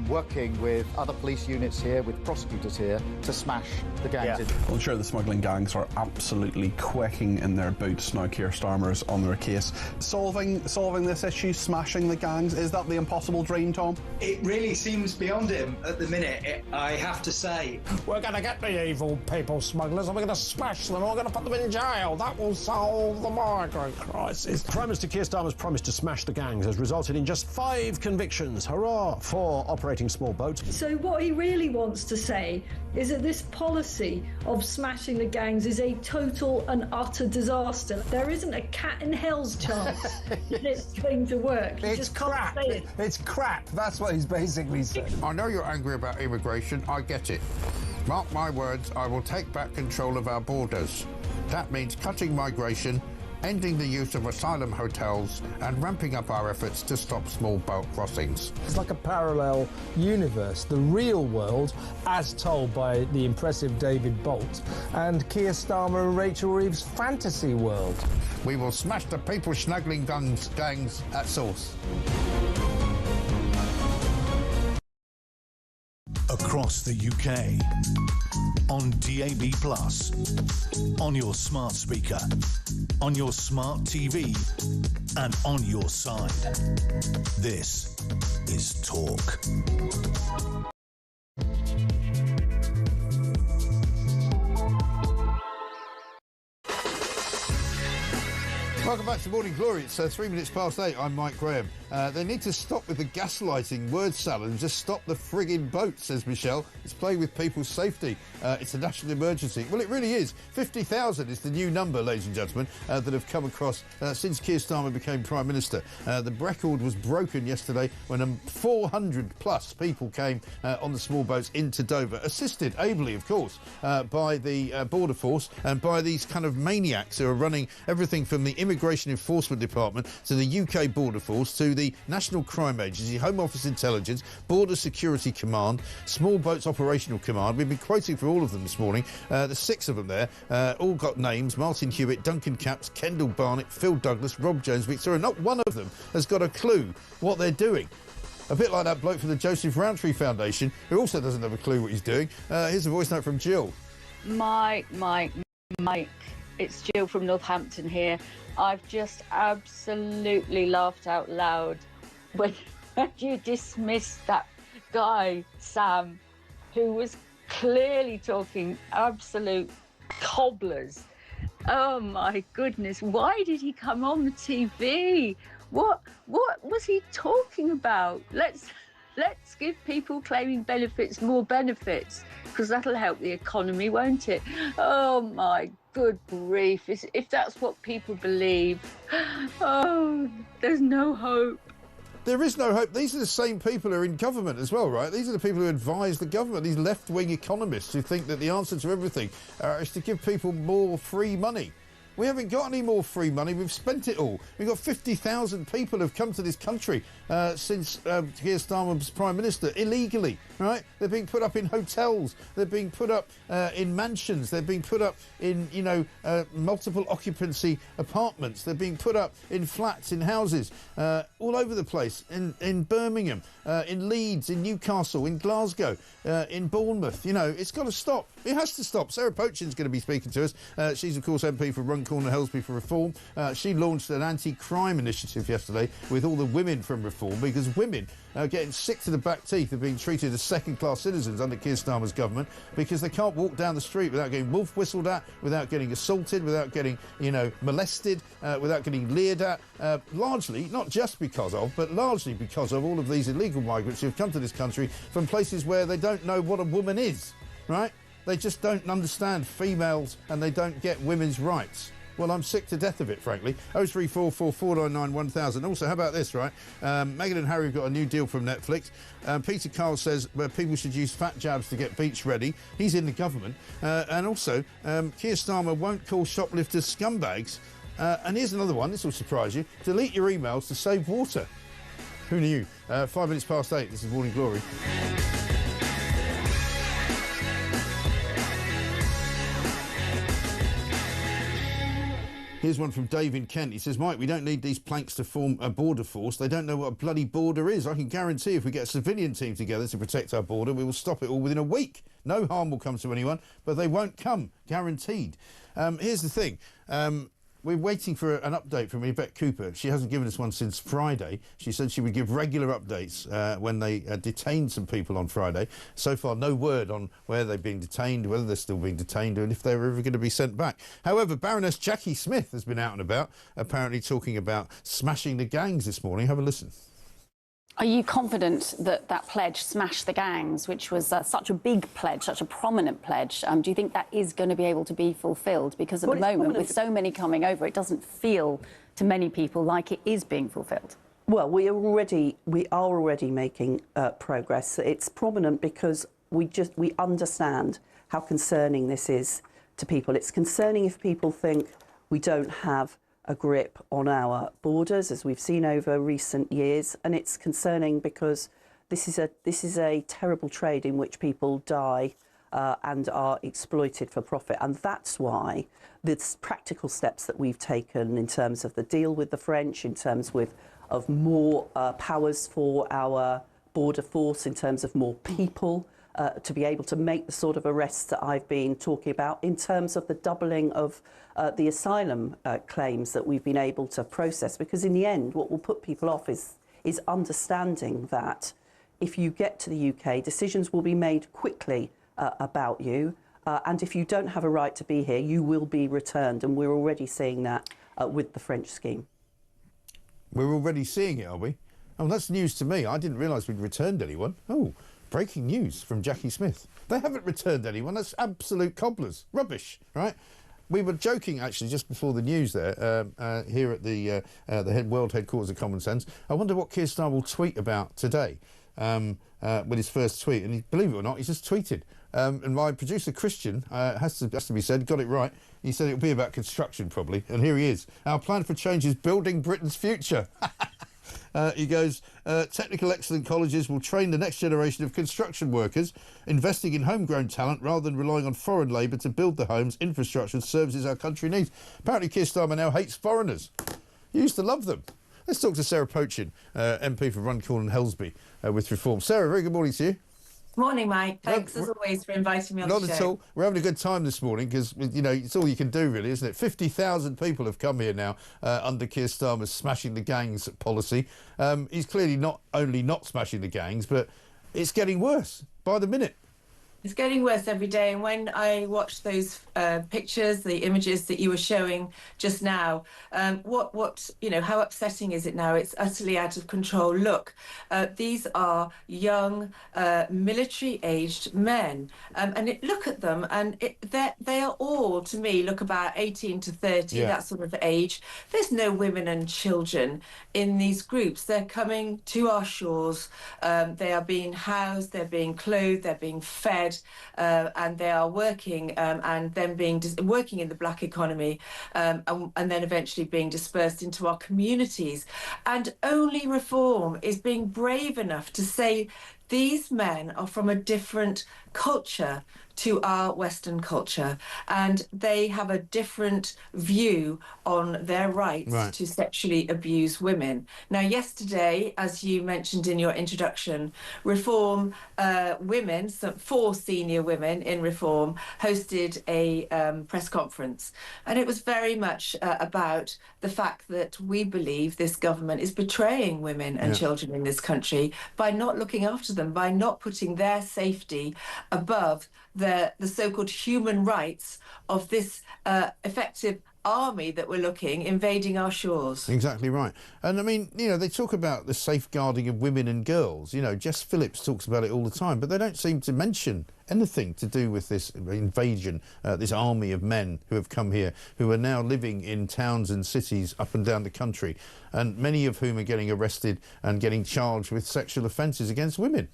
Speaker 7: working with other police units here, with prosecutors here, to smash the gangs.
Speaker 26: Yeah. Well, sure, the smuggling gangs are absolutely quaking in their boots now. Keir Starmer's on their case. Solving this issue, smashing the gangs, is that the impossible dream, Tom?
Speaker 27: It really seems beyond him at the minute, I have to say.
Speaker 23: We're going to get the evil people smugglers and we're going to smash them and we're going to put them in jail. That will solve the migrant crisis.
Speaker 6: Prime Minister Keir Starmer's promise to smash the gangs has resulted in just 5 convictions. Hurrah for operating small boats.
Speaker 28: So what he really wants to say is that this policy of smashing the gangs is a total and utter disaster. There isn't a cat in hell's chance that it's going to work.
Speaker 2: It's crap. It's crap. That's what he's basically saying. I know you're angry about immigration. I get it. Mark my words, I will take back control of our borders. That means cutting migration, ending the use of asylum hotels and ramping up our efforts to stop small boat crossings.
Speaker 23: It's like a parallel universe, the real world, as told by the impressive David Bolt, and Keir Starmer and Rachel Reeves' fantasy world.
Speaker 2: We will smash the people smuggling gangs at source.
Speaker 5: Across the UK, on DAB+, on your smart speaker, on your smart TV, and on your side. This is Talk.
Speaker 2: Welcome back to Morning Glory. It's 3 minutes past 8. I'm Mike Graham. They need to stop with the gaslighting word salad and just stop the frigging boat, says Michelle. It's playing with people's safety. It's a national emergency. Well, it really is. 50,000 is the new number, ladies and gentlemen, that have come across since Keir Starmer became Prime Minister. The record was broken yesterday when 400-plus people came on the small boats into Dover, assisted ably, of course, by the Border Force and by these kind of maniacs who are running everything from the Immigration Enforcement Department to the UK Border Force to the National Crime Agency, Home Office Intelligence, Border Security Command, Small Boats Operational Command. We've been quoting for all of them this morning. There's 6 of them there, all got names: Martin Hewitt, Duncan Capps, Kendall Barnett, Phil Douglas, Rob Jones, Victoria. Not one of them has got a clue what they're doing. A bit like that bloke from the Joseph Rowntree Foundation, who also doesn't have a clue what he's doing. Here's a voice note from Jill.
Speaker 29: Mike.
Speaker 8: it's Jill from Northampton here. I've just absolutely laughed out loud when you dismissed that guy, Sam, who was clearly talking absolute cobblers. Oh my goodness, why did he come on the TV? What was he talking about? Let's give people claiming benefits more benefits, because that'll help the economy, won't it? Oh my good grief, if that's what people believe, oh, there's no hope.
Speaker 2: There is no hope. These are the same people who are in government as well, right? These are the people who advise the government, these left-wing economists who think that the answer to everything is to give people more free money. We haven't got any more free money. We've spent it all. We've got 50,000 people who have come to this country since Keir Starmer was Prime Minister, illegally, right? They're being put up in hotels. They're being put up in mansions. They're being put up in, multiple occupancy apartments. They're being put up in flats, in houses, all over the place, in Birmingham, in Leeds, in Newcastle, in Glasgow, in Bournemouth. It's got to stop. It has to stop. Sarah Pochin's going to be speaking to us. She's, of course, MP for Runcorn and Helsby for Reform. She launched an anti-crime initiative yesterday with all the women from Reform, because women are getting sick to the back teeth of being treated as second-class citizens under Keir Starmer's government, because they can't walk down the street without getting wolf whistled at, without getting assaulted, without getting, molested, without getting leered at, largely, not just because of, but largely because of all of these illegal migrants who have come to this country from places where they don't know what a woman is, right? They just don't understand females and they don't get women's rights. Well, I'm sick to death of it, frankly. 0344 499 1000. Also, how about this, right? Meghan and Harry have got a new deal from Netflix. Peter Kyle says people should use fat jabs to get beach ready. He's in the government. And also, Keir Starmer won't call shoplifters scumbags. And here's another one. This will surprise you. Delete your emails to save water. Who knew? 5 minutes past 8. This is Morning Glory. Here's one from Dave in Kent. He says, Mike, we don't need these planks to form a border force. They don't know what a bloody border is. I can guarantee if we get a civilian team together to protect our border, we will stop it all within a week. No harm will come to anyone, but they won't come, guaranteed. Here's the thing. We're waiting for an update from Yvette Cooper. She hasn't given us one since Friday. She said she would give regular updates when they detained some people on Friday. So far, no word on where they've been detained, whether they're still being detained, and if they're ever going to be sent back. However, Baroness Jackie Smith has been out and about, apparently talking about smashing the gangs this morning. Have a listen.
Speaker 9: Are you confident that that pledge, Smash the Gangs, which was such a big pledge, such a prominent pledge, do you think that is going to be able to be fulfilled? Because at the moment, with so many coming over, it doesn't feel to many people like it is being fulfilled.
Speaker 11: Well, we are already making progress. It's prominent because we understand how concerning this is to people. It's concerning if people think we don't have a grip on our borders, as we've seen over recent years, and it's concerning because this is a terrible trade in which people die and are exploited for profit, and that's why the practical steps that we've taken in terms of the deal with the French, in terms of more powers for our border force, in terms of more people to be able to make the sort of arrests that I've been talking about, in terms of the doubling of the asylum claims that we've been able to process, because in the end what will put people off is understanding that if you get to the UK, decisions will be made quickly about you, and if you don't have a right to be here, you will be returned, and we're already seeing that with the French scheme.
Speaker 2: We're already seeing it, are we? Oh, that's news to me. I didn't realise we'd returned anyone. Oh, breaking news from Jackie Smith. They haven't returned anyone. That's absolute cobblers. Rubbish, right? We were joking, actually, just before the news there, here at the world headquarters of Common Sense. I wonder what Keir Starmer will tweet about today with his first tweet. And believe it or not, he's just tweeted. And my producer, Christian, has to be said, got it right. He said it'll be about construction, probably. And here he is. Our plan for change is building Britain's future. He goes, technical excellent colleges will train the next generation of construction workers, investing in homegrown talent rather than relying on foreign labour to build the homes, infrastructure and services our country needs. Apparently Keir Starmer now hates foreigners. He used to love them. Let's talk to Sarah Pochin, MP for Runcorn and Helsby with Reform. Sarah, very good morning to you.
Speaker 12: Morning, Mike. Thanks as always for inviting me on the show.
Speaker 2: Not at all. We're having a good time this morning because, you know, it's all you can do really, isn't it? 50,000 people have come here now under Keir Starmer's smashing the gangs policy. He's clearly not only not smashing the gangs, but it's getting worse by the minute.
Speaker 12: It's getting worse every day, and when I watched those pictures, the images that you were showing just now, how upsetting is it now? It's utterly out of control. Look, these are young, military-aged men, and look at them, and they are all, to me, look about 18 to 30, that sort of age. There's no women and children in these groups. They're coming to our shores. They are being housed, they're being clothed, they're being fed. And they are working and then working in the black economy and then eventually being dispersed into our communities. And only Reform is being brave enough to say these men are from a different culture to our Western culture, and they have a different view on their rights to sexually abuse women. Now, yesterday, as you mentioned in your introduction, Reform women, 4 senior women in Reform, hosted a press conference, and it was very much about the fact that we believe this government is betraying women and children in this country by not looking after them, by not putting their safety above the so-called human rights of this effective army that we're invading our shores.
Speaker 2: Exactly right. And I mean, you know, they talk about the safeguarding of women and girls. You know, Jess Phillips talks about it all the time, but they don't seem to mention anything to do with this invasion, this army of men who have come here, who are now living in towns and cities up and down the country, and many of whom are getting arrested and getting charged with sexual offences against women.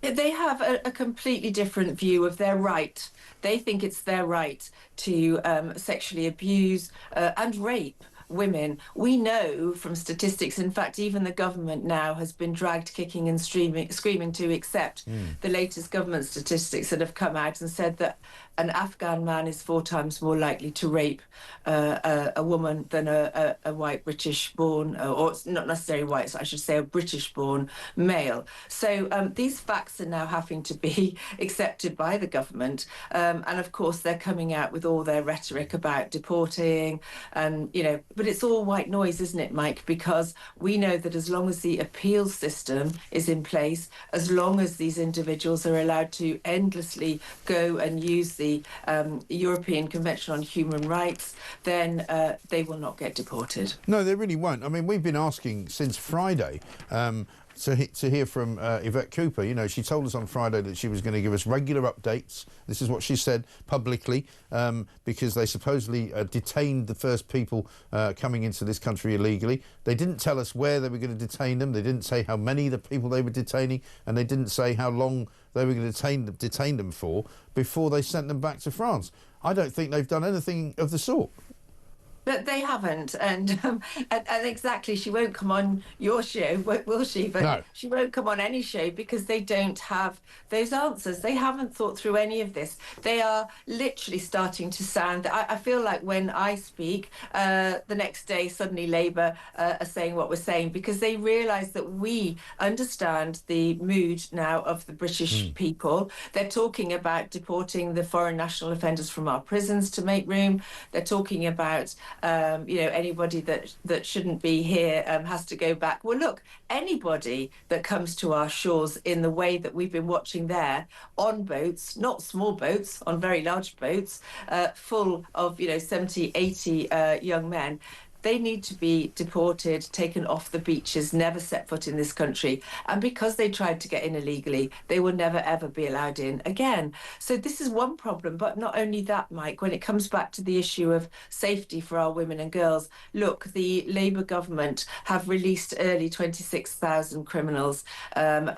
Speaker 12: They have a completely different view of their right. They think it's their right to sexually abuse and rape women. We know from statistics, in fact, even the government now has been dragged kicking and screaming to accept the latest government statistics that have come out and said that an Afghan man is 4 times more likely to rape a woman than a white British-born, or not necessarily white, so I should say a British-born male. So these facts are now having to be accepted by the government, and of course they're coming out with all their rhetoric about deporting, and but it's all white noise, isn't it, Mike? Because we know that as long as the appeals system is in place, as long as these individuals are allowed to endlessly go and use the European Convention on Human Rights, then they will not get deported.
Speaker 2: No, they really won't. I mean, we've been asking since Friday to hear from Yvette Cooper. You know, she told us on Friday that she was going to give us regular updates. This is what she said publicly, because they supposedly detained the first people coming into this country illegally. They didn't tell us where they were going to detain them. They didn't say how many of the people they were detaining, and they didn't say how long they were going to detain them for before they sent them back to France. I don't think they've done anything of the sort.
Speaker 12: But they haven't, and exactly, she won't come on your show, will she? But no. She won't come on any show because they don't have those answers. They haven't thought through any of this. They are literally starting to sound. I feel like when I speak, the next day suddenly Labour are saying what we're saying because they realise that we understand the mood now of the British people. They're talking about deporting the foreign national offenders from our prisons to make room. They're talking about anybody that shouldn't be here has to go back. Well, look, anybody that comes to our shores in the way that we've been watching there, on boats, not small boats, on very large boats, full of, 70, 80 young men, they need to be deported, taken off the beaches, never set foot in this country. And because they tried to get in illegally, they will never, ever be allowed in again. So this is one problem. But not only that, Mike, when it comes back to the issue of safety for our women and girls, look, the Labour government have released early 26,000 criminals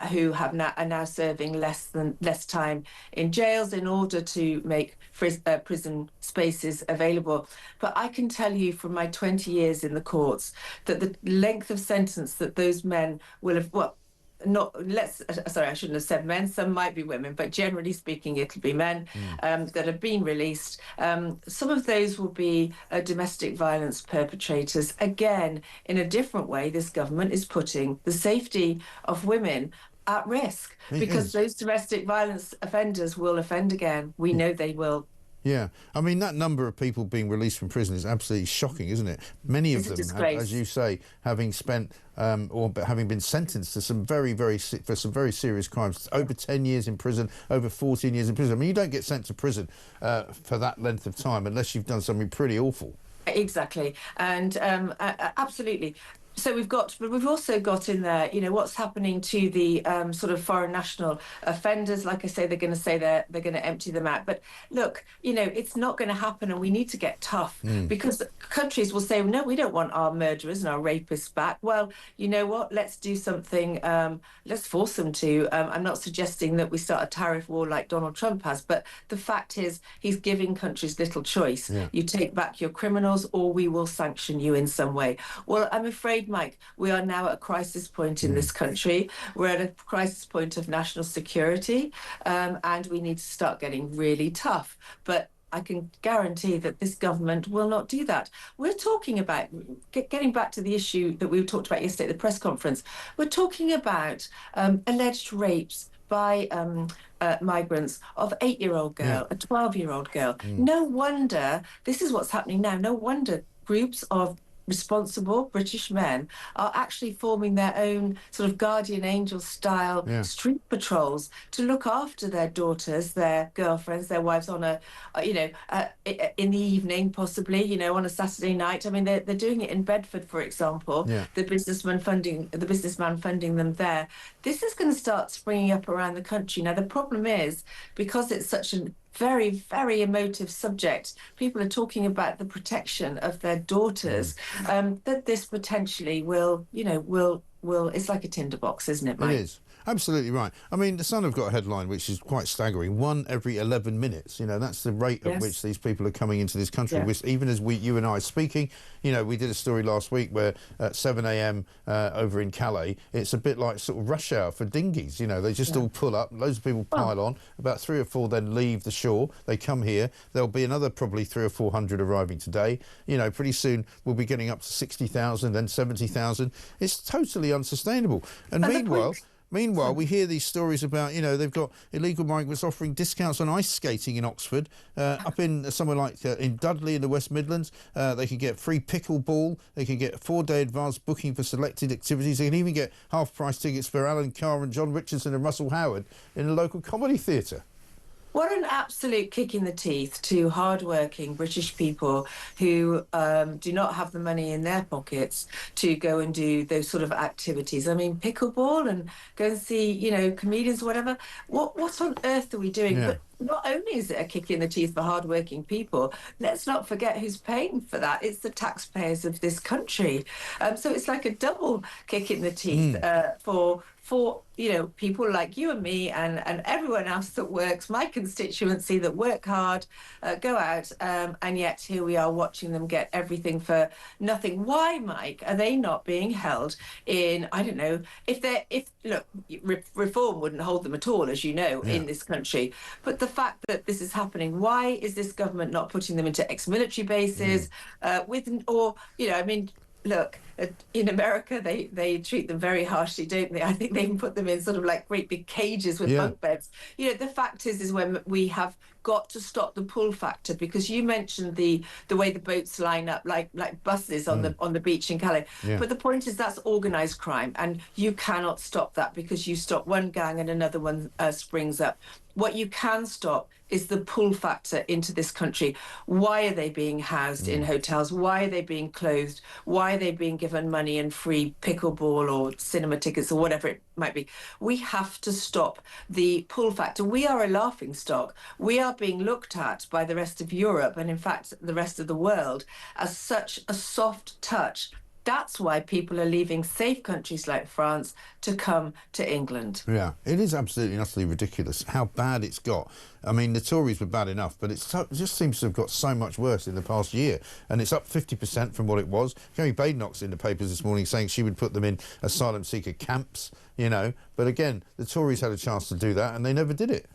Speaker 12: who are now serving less time in jails in order to make prison spaces available. But I can tell you from my 20 years in the courts that the length of sentence that those men will have, I shouldn't have said men, some might be women, but generally speaking it'll be men that have been released. Some of those will be domestic violence perpetrators. Again, in a different way, this government is putting the safety of women at risk,
Speaker 2: It
Speaker 12: because
Speaker 2: is.
Speaker 12: those domestic violence offenders will offend again. We know they will.
Speaker 2: Yeah, I mean, that number of people being released from prison is absolutely shocking, isn't it? Many of them, as you say, having spent or having been sentenced to some for some very serious crimes, over 10 years in prison, over 14 years in prison. I mean, you don't get sent to prison for that length of time unless you've done something pretty awful.
Speaker 12: Exactly, and absolutely. So we've also got in there, you know, what's happening to the sort of foreign national offenders. Like I say, they're going to empty them out. But look, you know, it's not going to happen, and we need to get tough because countries will say, no, we don't want our murderers and our rapists back. Well, you know what? Let's do something. Let's force them to. I'm not suggesting that we start a tariff war like Donald Trump has, but the fact is, he's giving countries little choice. Yeah. You take back your criminals, or we will sanction you in some way. Well, I'm afraid, Mike, we are now at a crisis point in this country. We're at a crisis point of national security, and we need to start getting really tough. But I can guarantee that this government will not do that. We're talking about, getting back to the issue that we talked about yesterday at the press conference, we're talking about alleged rapes by migrants of an 8-year-old girl, a 12-year-old girl. No wonder, this is what's happening now, no wonder groups of responsible British men are actually forming their own sort of guardian angel style street patrols to look after their daughters, their girlfriends, their wives on a, in the evening, possibly, you know, on a Saturday night. I mean, they're doing it in Bedford, for example. The businessman funding them there. This is going to start springing up around the country. Now, the problem is, because it's such an very, very emotive subject, people are talking about the protection of their daughters, that this potentially will, it's like a tinderbox, isn't it, Mike?
Speaker 2: It is. Absolutely right. I mean, The Sun have got a headline which is quite staggering. 1 every 11 minutes. You know, that's the rate at which these people are coming into this country. Which, even as you and I are speaking, you know, we did a story last week where at 7 a.m. Over in Calais, it's a bit like sort of rush hour for dinghies. You know, they just all pull up, loads of people pile on, about 3 or 4 then leave the shore. They come here. There'll be another probably 300 or 400 arriving today. You know, pretty soon we'll be getting up to 60,000, then 70,000. It's totally unsustainable. And Meanwhile, we hear these stories about, you know, they've got illegal migrants offering discounts on ice skating in Oxford. Up in somewhere like in Dudley in the West Midlands, they can get free pickleball. They can get 4-day advance booking for selected activities. They can even get half-price tickets for Alan Carr and John Richardson and Russell Howard in a local comedy theatre.
Speaker 12: What an absolute kick in the teeth to hard-working British people who do not have the money in their pockets to go and do those sort of activities. I mean, pickleball and go and see, you know, comedians or whatever. What on earth are we doing? But not only is it a kick in the teeth for hard-working people, let's not forget who's paying for that. It's the taxpayers of this country. So it's like a double kick in the teeth for you know, people like you and me and everyone else that works, my constituency that work hard, go out, and yet here we are watching them get everything for nothing. Why, Mike, are they not being held in, I don't know, look, reform wouldn't hold them at all, as you know, in this country. But the fact that this is happening, why is this government not putting them into ex-military bases look, in America, they treat them very harshly, don't they? I think they even put them in sort of like great big cages with bunk beds. You know, the fact is when we have got to stop the pull factor, because you mentioned the way the boats line up like buses on the beach in Calais. But the point is that's organised crime, and you cannot stop that because you stop one gang and another one springs up. What you can stop is the pull factor into this country. Why are they being housed in hotels? Why are they being clothed? Why are they being given money and free pickleball or cinema tickets or whatever it might be? We have to stop the pull factor. We are a laughing stock. We are being looked at by the rest of Europe and, in fact, the rest of the world as such a soft touch. That's why people are leaving safe countries like France to come to England. Yeah,
Speaker 2: it is absolutely and utterly ridiculous how bad it's got. I mean, the Tories were bad enough, but it just seems to have got so much worse in the past year. And it's up 50% from what it was. Kerry Badenoch's in the papers this morning saying she would put them in asylum seeker camps, you know. But again, the Tories had a chance to do that and they never did it.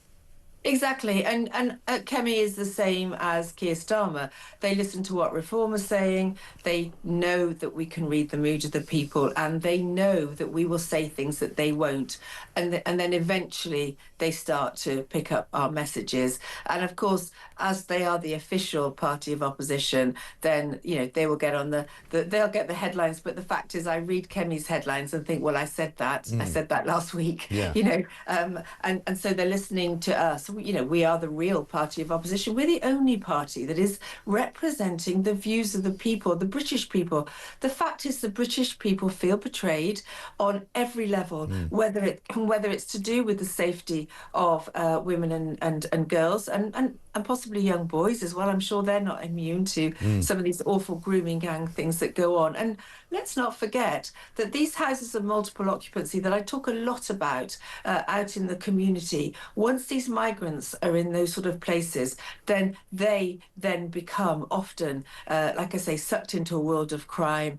Speaker 12: Exactly, and Kemi is the same as Keir Starmer. They listen to what Reform are saying. They know that we can read the mood of the people, and they know that we will say things that they won't. And then eventually they start to pick up our messages. And of course, as they are the official party of opposition, then they will get on they'll get the headlines. But the fact is, I read Kemi's headlines and think, well, I said that. I said that last week.
Speaker 2: Yeah.
Speaker 12: And so they're listening to us. We are the real party of opposition. We're the only party that is representing the views of the people, the British people. The fact is, the British people feel betrayed on every level, whether it's to do with the safety of women and girls and possibly young boys as well. I'm sure they're not immune to some of these awful grooming gang things that go on. And let's not forget that these houses of multiple occupancy that I talk a lot about out in the community, once these migrants are in those sort of places, then they then become often, like I say, sucked into a world of crime.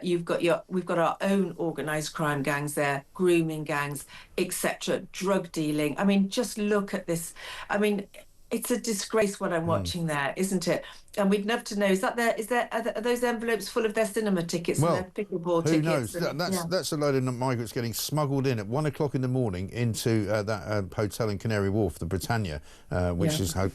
Speaker 12: We've got our own organised crime gangs there, grooming gangs, etc., drug dealing. I mean, just look at this. I mean, it's a disgrace what I'm watching there, isn't it? And we'd love to know, are those envelopes full of their cinema tickets and their pickleball tickets?
Speaker 2: Who knows? That's a load of migrants getting smuggled in at 1 o'clock in the morning into that hotel in Canary Wharf, the Britannia, which has had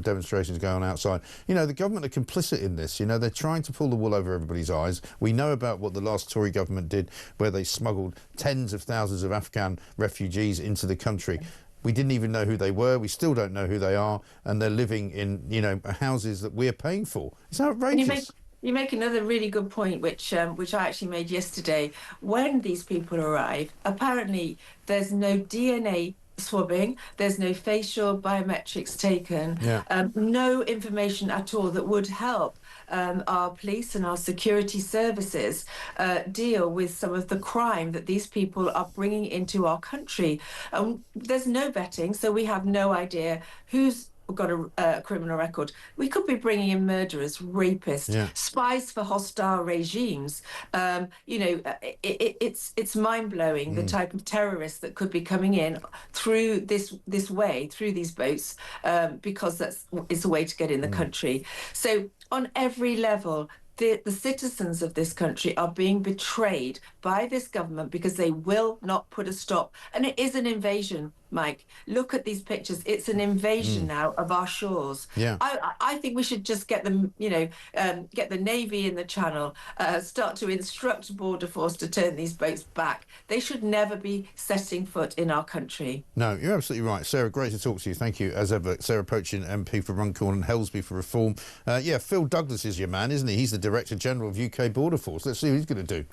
Speaker 2: demonstrations going on outside. The government are complicit in this. They're trying to pull the wool over everybody's eyes. We know about what the last Tory government did, where they smuggled tens of thousands of Afghan refugees into the country. We didn't even know who they were. We still don't know who they are, and they're living in houses that we're paying for. It's outrageous.
Speaker 12: You make another really good point, which I actually made yesterday. When these people arrive, apparently there's no DNA swabbing, there's no facial biometrics taken, no information at all that would help our police and our security services deal with some of the crime that these people are bringing into our country. There's no vetting, so we have no idea who's got a criminal record. We could be bringing in murderers, rapists, spies for hostile regimes. It's mind-blowing the type of terrorists that could be coming in through this way, through these boats, because it's a way to get in the country. So on every level, the citizens of this country are being betrayed by this government because they will not put a stop. And it is an invasion, Mike. Look at these pictures. It's an invasion now of our shores.
Speaker 2: Yeah.
Speaker 12: I think we should just get them, get the Navy in the Channel, start to instruct Border Force to turn these boats back. They should never be setting foot in our country.
Speaker 2: No, you're absolutely right. Sarah, great to talk to you. Thank you, as ever. Sarah Pochin, MP for Runcorn and Helsby for Reform. Phil Douglas is your man, isn't he? He's the Director General of UK Border Force. Let's see what he's going to do.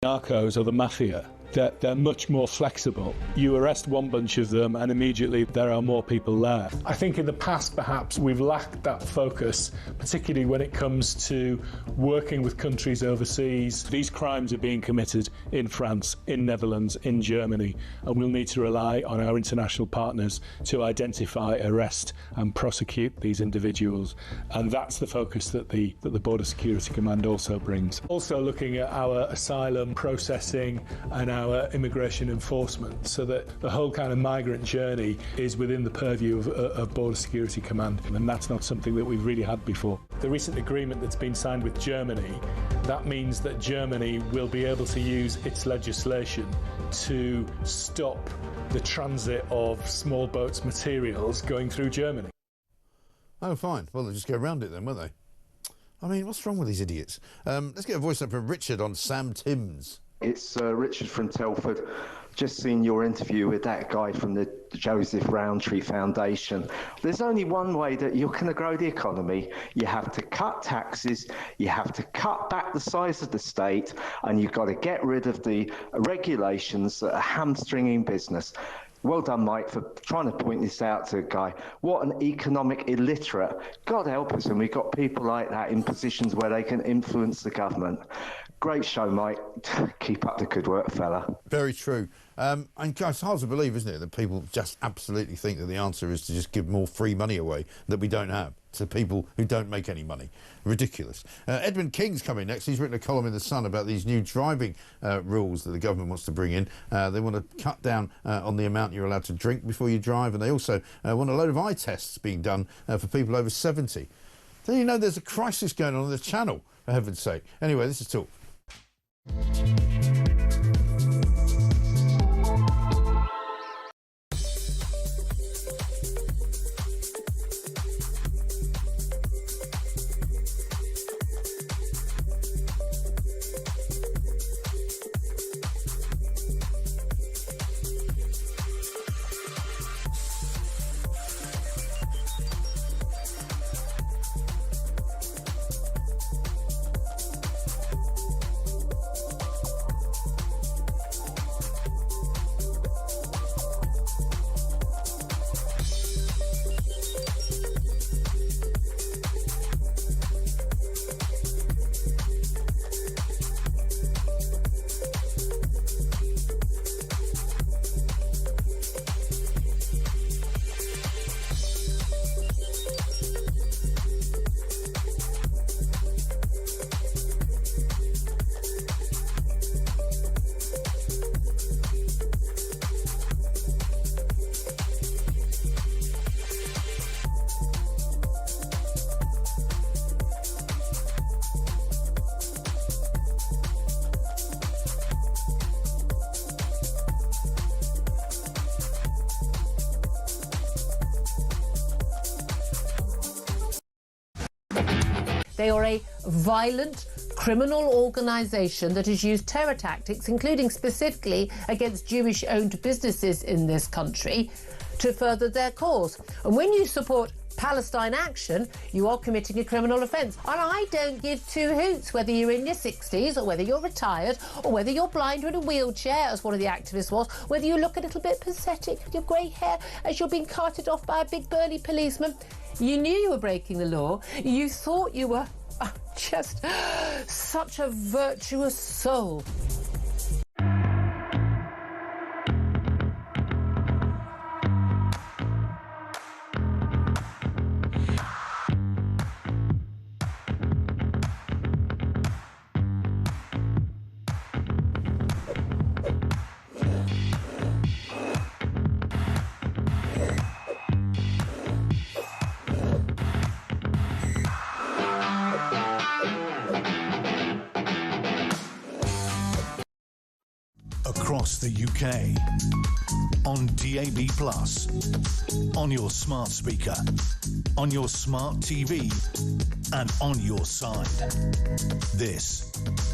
Speaker 1: Narcos or the mafia, they're much more flexible. You arrest one bunch of them and immediately there are more people there.
Speaker 23: I think in the past perhaps we've lacked that focus, particularly when it comes to working with countries overseas.
Speaker 1: These crimes are being committed in France, in Netherlands, in Germany, and we'll need to rely on our international partners to identify, arrest and prosecute these individuals. And that's the focus that the Border Security Command also brings. Also looking at our asylum processing and our immigration enforcement, so that the whole kind of migrant journey is within the purview of Border Security Command, and that's not something that we've really had before. The recent agreement that's been signed with Germany, that means that Germany will be able to use its legislation to stop the transit of small boats materials going through Germany.
Speaker 2: Oh, fine. Well, they'll just go around it then, won't they? I mean, what's wrong with these idiots? Let's get a voice up from Richard on Sam Timms.
Speaker 13: It's Richard from Telford. Just seen your interview with that guy from the Joseph Rowntree Foundation. There's only one way that you're going to grow the economy. You have to cut taxes, you have to cut back the size of the state, and you've got to get rid of the regulations that are hamstringing business. Well done, Mike, for trying to point this out to a guy. What an economic illiterate. God help us, and we've got people like that in positions where they can influence the government. Great show, Mike. Keep up the good work, fella.
Speaker 2: Very true. And it's hard to believe, isn't it, that people just absolutely think that the answer is to just give more free money away that we don't have to people who don't make any money. Ridiculous. Edmund King's coming next. He's written a column in The Sun about these new driving rules that the government wants to bring in. They want to cut down on the amount you're allowed to drink before you drive, and they also want a load of eye tests being done for people over 70. Don't you know there's a crisis going on the channel, for heaven's sake? Anyway, this is Talk.
Speaker 10: They are a violent criminal organisation that has used terror tactics, including specifically against Jewish-owned businesses in this country, to further their cause. And when you support Palestine action, you are committing a criminal offence. And I don't give two hoots whether you're in your 60s or whether you're retired or whether you're blind or in a wheelchair, as one of the activists was, whether you look a little bit pathetic with your grey hair as you're being carted off by a big burly policeman. You knew you were breaking the law. You thought you were just such a virtuous soul.
Speaker 5: Across the UK, on DAB+, on your smart speaker, on your smart TV, and on your side. This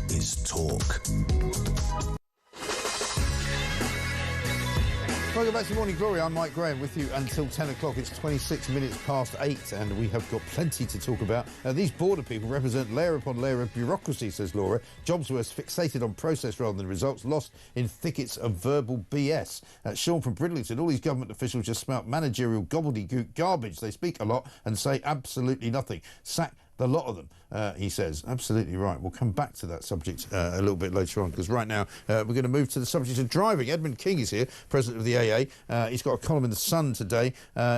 Speaker 5: is Talk.
Speaker 2: Welcome back to Morning Glory. I'm Mike Graham with you until 10 o'clock. It's 26 minutes past 8 and we have got plenty to talk about. These border people represent layer upon layer of bureaucracy, says Laura. Jobs worth fixated on process rather than results, lost in thickets of verbal BS. Sean from Bridlington, all these government officials just spout managerial gobbledygook garbage. They speak a lot and say absolutely nothing. Sack the lot of them, he says. Absolutely right. We'll come back to that subject a little bit later on, because right now we're going to move to the subject of driving. Edmund King is here, president of the AA. He's got a column in The Sun today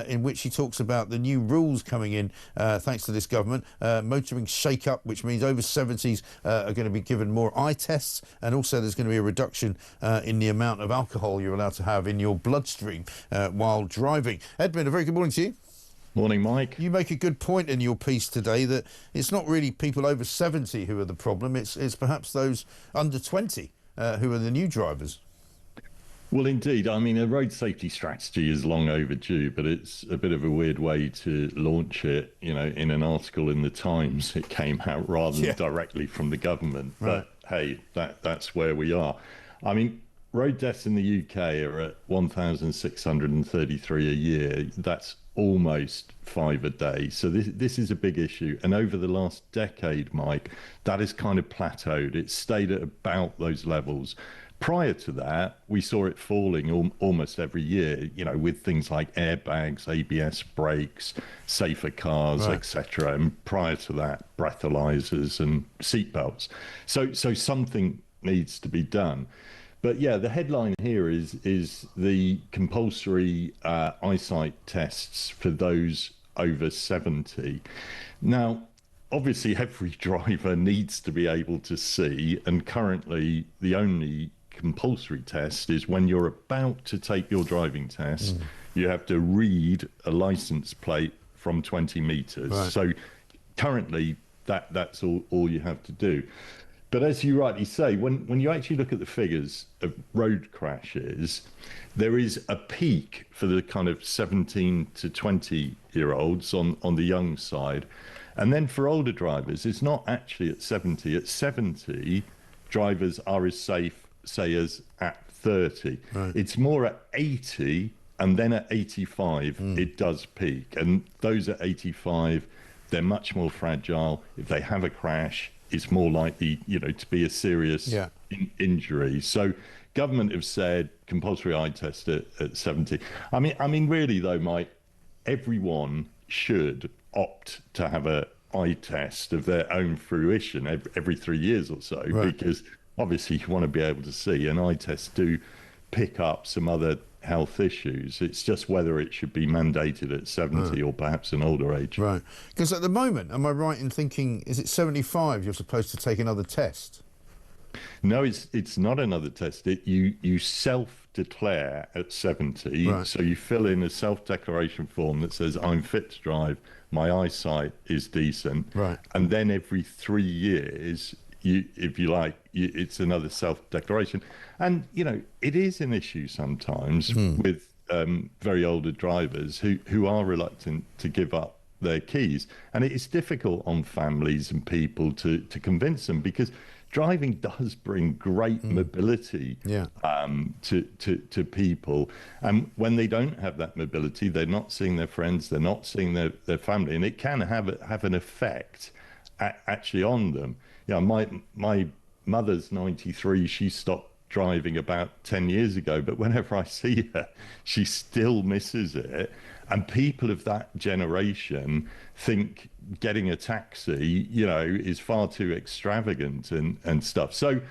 Speaker 2: in which he talks about the new rules coming in thanks to this government. Motoring shake-up, which means over 70s are going to be given more eye tests, and also there's going to be a reduction in the amount of alcohol you're allowed to have in your bloodstream while driving. Edmund, a very good morning to you.
Speaker 14: Morning, Mike.
Speaker 2: You make a good point in your piece today that it's not really people over 70 who are the problem, it's perhaps those under 20 who are the new drivers.
Speaker 14: Well, indeed. I mean, a road safety strategy is long overdue, but it's a bit of a weird way to launch it. You know, in an article in the Times, it came out rather than directly from the government. Right. But hey, that's where we are. I mean, road deaths in the UK are at 1,633 a year. That's almost 5 a day. So this is a big issue. And over the last decade, Mike, that has kind of plateaued. It's stayed at about those levels. Prior to that, we saw it falling almost every year, you know, with things like airbags, ABS brakes, safer cars, etc. And prior to that, breathalyzers and seatbelts. So something needs to be done. But yeah, the headline here is the compulsory eyesight tests for those over 70. Now, obviously, every driver needs to be able to see, and currently the only compulsory test is when you're about to take your driving test, you have to read a license plate from 20 meters. So currently that's all you have to do. But as you rightly say, when you actually look at the figures of road crashes, there is a peak for the kind of 17 to 20-year-olds on the young side. And then for older drivers, it's not actually at 70. At 70, drivers are as safe, say, as at 30. It's more at 80, and then at 85, it does peak. And those at 85, they're much more fragile. If they have a crash, it's more likely, you know, to be a serious injury. So government have said compulsory eye test at 70. I mean, really though, Mike, everyone should opt to have a eye test of their own fruition every 3 years or so, because obviously you want to be able to see, and eye tests do pick up some other health issues. It's just whether it should be mandated at 70 or perhaps an older age.
Speaker 2: Right. Because at the moment, am I right in thinking, is it 75 you're supposed to take another test?
Speaker 14: No, it's not another test. You self-declare at 70. So you fill in a self-declaration form that says, I'm fit to drive, my eyesight is decent. And then every 3 years, if you like, it's another self-declaration. And, you know, it is an issue sometimes with very older drivers who are reluctant to give up their keys. And it is difficult on families and people to convince them, because driving does bring great mobility to people. And when they don't have that mobility, they're not seeing their friends, they're not seeing their family, and it can have an effect actually on them. Yeah, my mother's 93. She stopped driving about 10 years ago, but whenever I see her, she still misses it. And people of that generation think getting a taxi, you know, is far too extravagant and stuff. So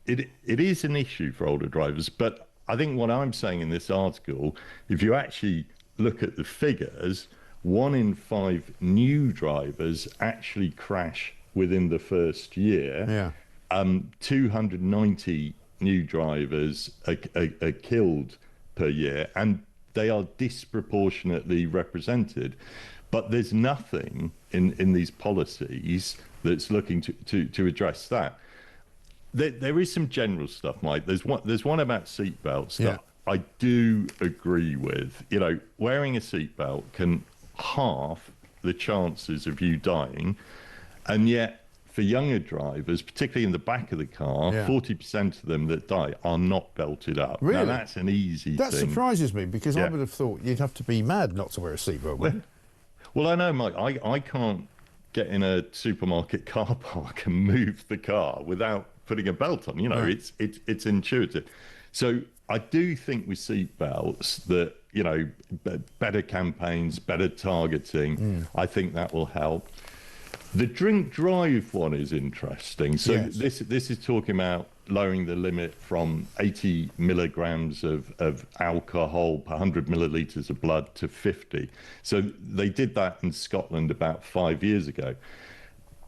Speaker 14: it is an issue for older drivers. But I think what I'm saying in this article, if you actually look at the figures, 1 in 5 new drivers actually crash within the first year. 290 new drivers are killed per year, and they are disproportionately represented. But there's nothing in these policies that's looking to address that. There is some general stuff, Mike. There's one about seatbelts that I do agree with. You know, wearing a seatbelt can halve the chances of you dying. And yet, for younger drivers, particularly in the back of the car, 40% of them that die are not belted up.
Speaker 2: Really?
Speaker 14: Now, that's an easy thing.
Speaker 2: That surprises me, because I would have thought you'd have to be mad not to wear a seatbelt.
Speaker 14: Well, I know, Mike, I can't get in a supermarket car park and move the car without putting a belt on. You know, it's intuitive. So I do think with seatbelts that, you know, better campaigns, better targeting, I think that will help. The drink drive one is interesting. So this is talking about lowering the limit from 80 milligrams of alcohol per 100 millilitres of blood to 50. So they did that in Scotland about 5 years ago.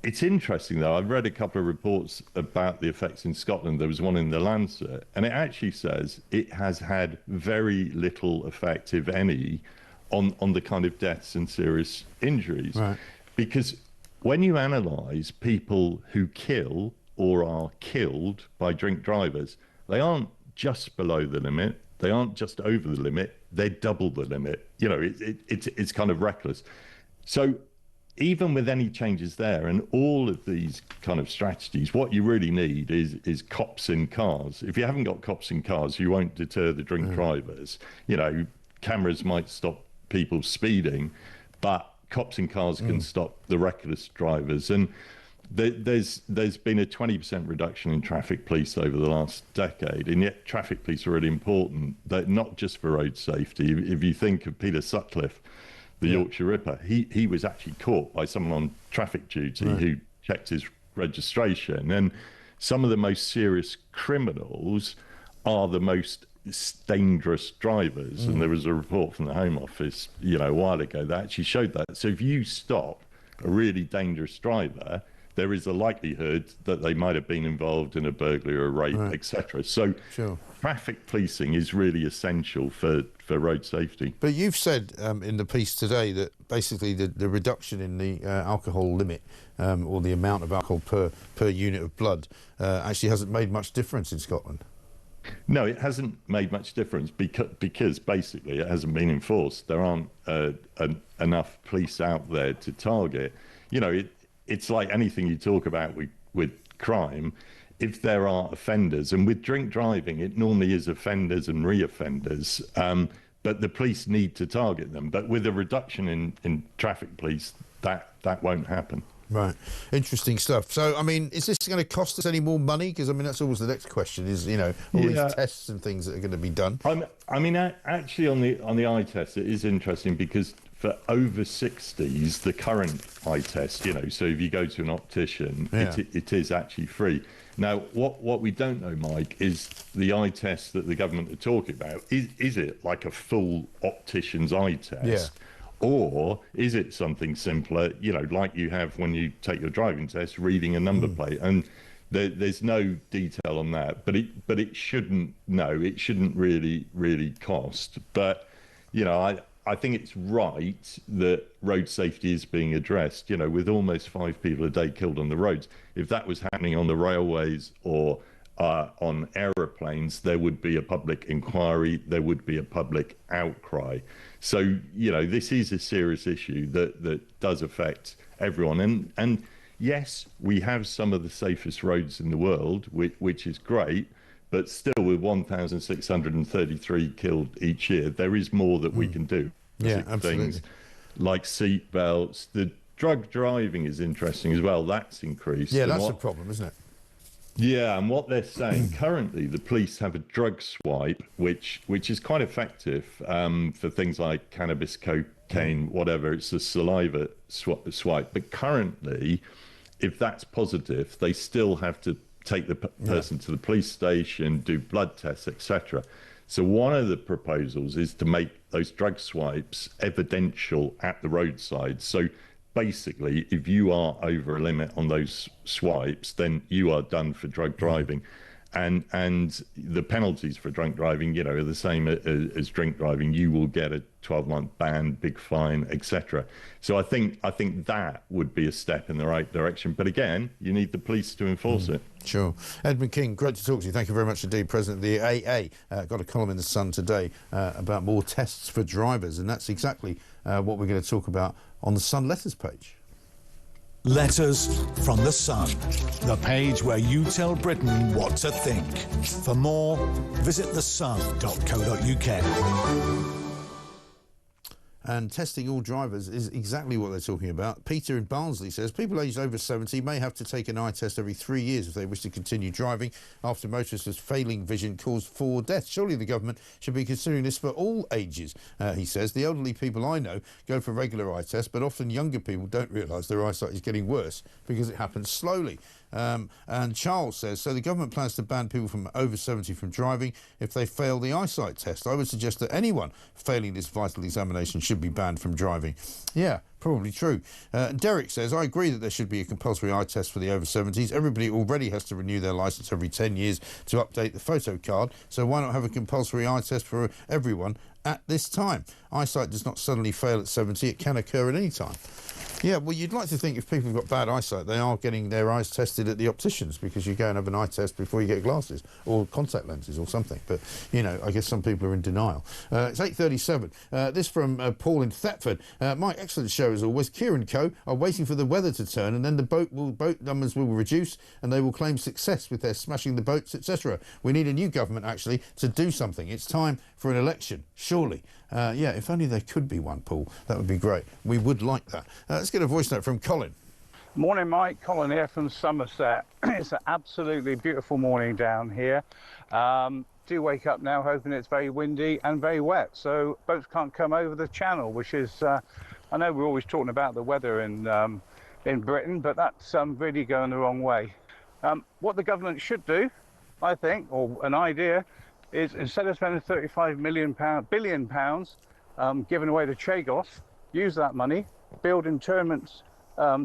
Speaker 14: It's interesting, though. I've read a couple of reports about the effects in Scotland. There was one in the Lancet, and it actually says it has had very little effect, if any, on the kind of deaths and serious injuries. Because when you analyse people who kill or are killed by drink drivers, they aren't just below the limit, they aren't just over the limit, they're double the limit. You know, it's kind of reckless. So even with any changes there and all of these kind of strategies, what you really need is cops in cars. If you haven't got cops in cars, you won't deter the drink drivers. You know, cameras might stop people speeding, but cops in cars can stop the reckless drivers. And there's been a 20% reduction in traffic police over the last decade, and yet traffic police are really important. They're not just for road safety. If you think of Peter Sutcliffe, the Yorkshire Ripper, he was actually caught by someone on traffic duty who checked his registration. And some of the most serious criminals are the most dangerous drivers. And there was a report from the Home Office, a while ago that actually showed that. So if you stop a really dangerous driver, there is a likelihood that they might have been involved in a burglary or a rape, etc. So traffic policing is really essential for road safety.
Speaker 2: But you've said in the piece today that basically the reduction in the alcohol limit or the amount of alcohol per unit of blood actually hasn't made much difference in Scotland.
Speaker 14: No, it hasn't made much difference because basically it hasn't been enforced. There aren't enough police out there to target. It's like anything you talk about with crime. If there are offenders, and with drink driving, it normally is offenders and re-offenders, but the police need to target them. But with a reduction in traffic police, that won't happen.
Speaker 2: Right. Interesting stuff. So, I mean, is this going to cost us any more money? Because, I mean, that's always the next question is, all these tests and things that are going to be done.
Speaker 14: Actually, on the eye test, it is interesting because for over 60s, the current eye test, so if you go to an optician, it is actually free. Now, what we don't know, Mike, is the eye test that the government are talking about. Is it like a full optician's eye test? Yeah. Or is it something simpler, like you have when you take your driving test, reading a number plate? And there's no detail on that, but it shouldn't really cost. But, I think it's right that road safety is being addressed, with almost 5 people a day killed on the roads. If that was happening on the railways or on aeroplanes, there would be a public inquiry, there would be a public outcry. So, this is a serious issue that does affect everyone. And yes, we have some of the safest roads in the world, which is great, but still with 1,633 killed each year, there is more that we can do.
Speaker 2: Yeah, absolutely.
Speaker 14: Things like seat belts. The drug driving is interesting as well. That's increased.
Speaker 2: Yeah, that's a problem, isn't it?
Speaker 14: Yeah, and what they're saying currently, the police have a drug swipe, which is quite effective for things like cannabis, cocaine, whatever. It's a saliva swipe. But currently, if that's positive, they still have to take the person to the police station, do blood tests, etc. So one of the proposals is to make those drug swipes evidential at the roadside. So basically, if you are over a limit on those swipes, then you are done for drug driving. And the penalties for drunk driving, are the same as drink driving. You will get a 12-month ban, big fine, etc. So I think that would be a step in the right direction. But again, you need the police to enforce it.
Speaker 2: Sure. Edmund King, great to talk to you. Thank you very much indeed, President of the AA. Got a column in The Sun today about more tests for drivers, and that's exactly what we're going to talk about on the Sun Letters page.
Speaker 5: Letters from The Sun, the page where you tell Britain what to think. For more, visit thesun.co.uk.
Speaker 2: And testing all drivers is exactly what they're talking about. Peter in Barnsley says people aged over 70 may have to take an eye test every 3 years if they wish to continue driving after motorists' failing vision caused 4 deaths. Surely the government should be considering this for all ages, he says. The elderly people I know go for regular eye tests, but often younger people don't realise their eyesight is getting worse because it happens slowly. And Charles says, so the government plans to ban people from over 70 from driving if they fail the eyesight test. I would suggest that anyone failing this vital examination should be banned from driving. Yeah, probably true. Derek says, I agree that there should be a compulsory eye test for the over 70s. Everybody already has to renew their licence every 10 years to update the photo card, so why not have a compulsory eye test for everyone at this time? Eyesight does not suddenly fail at 70, it can occur at any time. Yeah, well, you'd like to think if people have got bad eyesight, they are getting their eyes tested at the opticians, because you go and have an eye test before you get glasses or contact lenses or something. But, I guess some people are in denial. It's 8:37. This from Paul in Thetford. Mike, excellent show as always. Kieran Co. are waiting for the weather to turn, and then the boat numbers will reduce and they will claim success with their smashing the boats, etc. We need a new government, actually, to do something. It's time for an election, surely. Yeah, if only there could be one, Paul. That would be great. We would like that. Let's get a voice note from Colin.
Speaker 4: Morning, Mike. Colin here from Somerset. It's an absolutely beautiful morning down here. Do wake up now hoping it's very windy and very wet, so boats can't come over the channel, which is, I know we're always talking about the weather in Britain, but that's really going the wrong way. What the government should do, I think, or an idea, is instead of spending billion pounds giving away to Chagos, use that money, build internment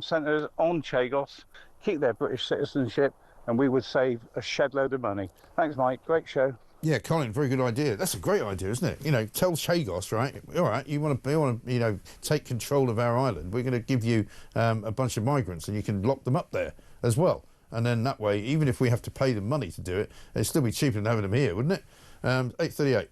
Speaker 4: centres on Chagos, keep their British citizenship, and we would save a shed load of money. Thanks, Mike. Great show.
Speaker 2: Yeah, Colin, very good idea. That's a great idea, isn't it? You know, tell Chagos, right? All right, you want to, you know, take control of our island. We're going to give you a bunch of migrants, and you can lock them up there as well. And then that way, even if we have to pay them money to do it, it'd still be cheaper than having them here, wouldn't it? 8:38.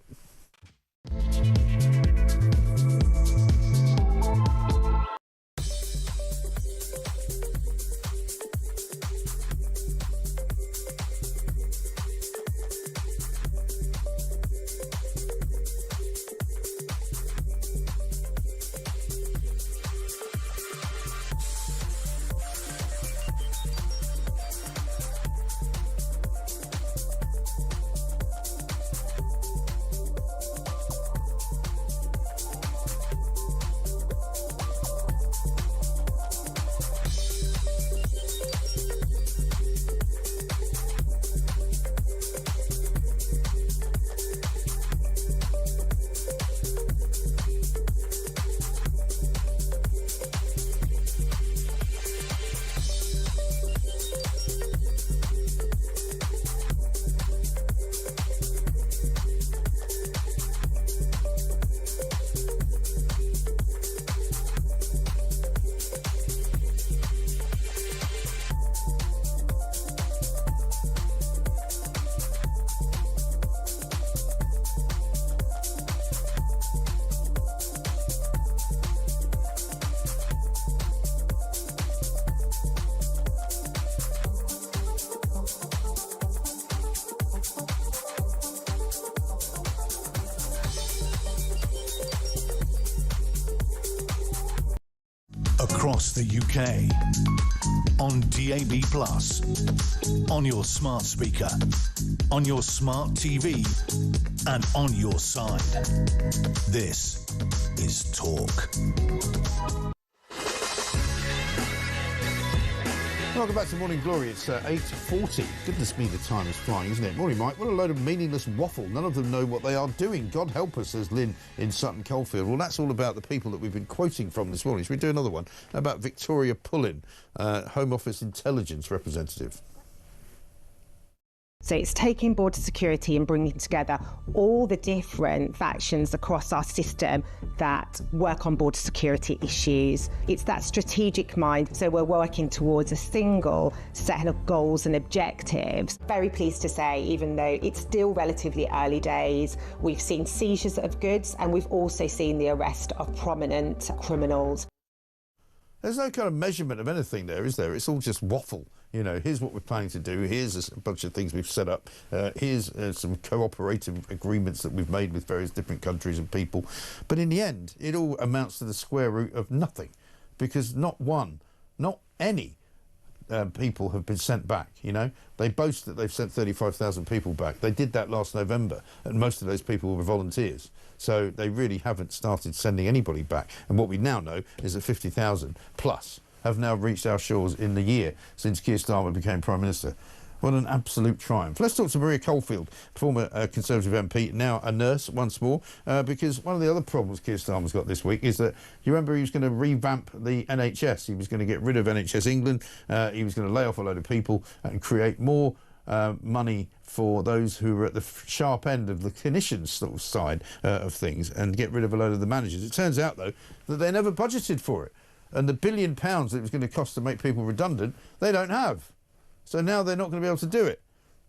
Speaker 5: Across the UK, on DAB+, on your smart speaker, on your smart TV, and on your side. This is Talk.
Speaker 2: Welcome back to Morning Glory. It's 8:40. Goodness me, the time is flying, isn't it? Morning, Mike. What a load of meaningless waffle. None of them know what they are doing. God help us, says Lynn in Sutton Coldfield. Well, that's all about the people that we've been quoting from this morning. Should we do another one about Victoria Pullin, Home Office Intelligence Representative?
Speaker 15: So it's taking border security and bringing together all the different factions across our system that work on border security issues. It's that strategic mind. So we're working towards a single set of goals and objectives. Very pleased to say, even though it's still relatively early days, we've seen seizures of goods and we've also seen the arrest of prominent criminals.
Speaker 2: There's no kind of measurement of anything there, is there? It's all just waffle. You know, here's what we're planning to do. Here's a bunch of things we've set up. Here's some cooperative agreements that we've made with various different countries and people. But in the end, it all amounts to the square root of nothing, because not one, not any people have been sent back, you know. They boast that they've sent 35,000 people back. They did that last November, and most of those people were volunteers. So they really haven't started sending anybody back. And what we now know is that 50,000 plus have now reached our shores in the year since Keir Starmer became Prime Minister. What an absolute triumph. Let's talk to Maria Coalfield, former Conservative MP, now a nurse once more, because one of the other problems Keir Starmer's got this week is that, you remember, he was going to revamp the NHS. He was going to get rid of NHS England. He was going to lay off a load of people and create more money for those who are at the sharp end of the clinicians sort of side of things, and get rid of a load of the managers. It turns out, though, that they never budgeted for it. And the £1 billion that it was going to cost to make people redundant, they don't have. So now they're not going to be able to do it.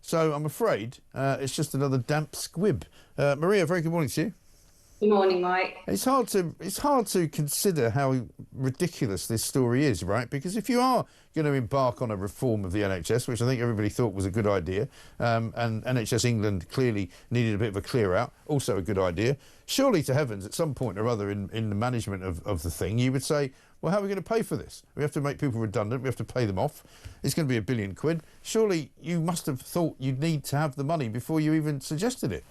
Speaker 2: So I'm afraid it's just another damp squib. Maria, very good morning to you.
Speaker 16: Good morning, Mike.
Speaker 2: It's hard to consider how ridiculous this story is, right? Because if you are going to embark on a reform of the NHS, which I think everybody thought was a good idea, and NHS England clearly needed a bit of a clear out, also a good idea, surely to heavens at some point or other in the management of the thing, you would say, well, how are we going to pay for this? We have to make people redundant, we have to pay them off. It's going to be £1 billion. Surely you must have thought you'd need to have the money before you even suggested it.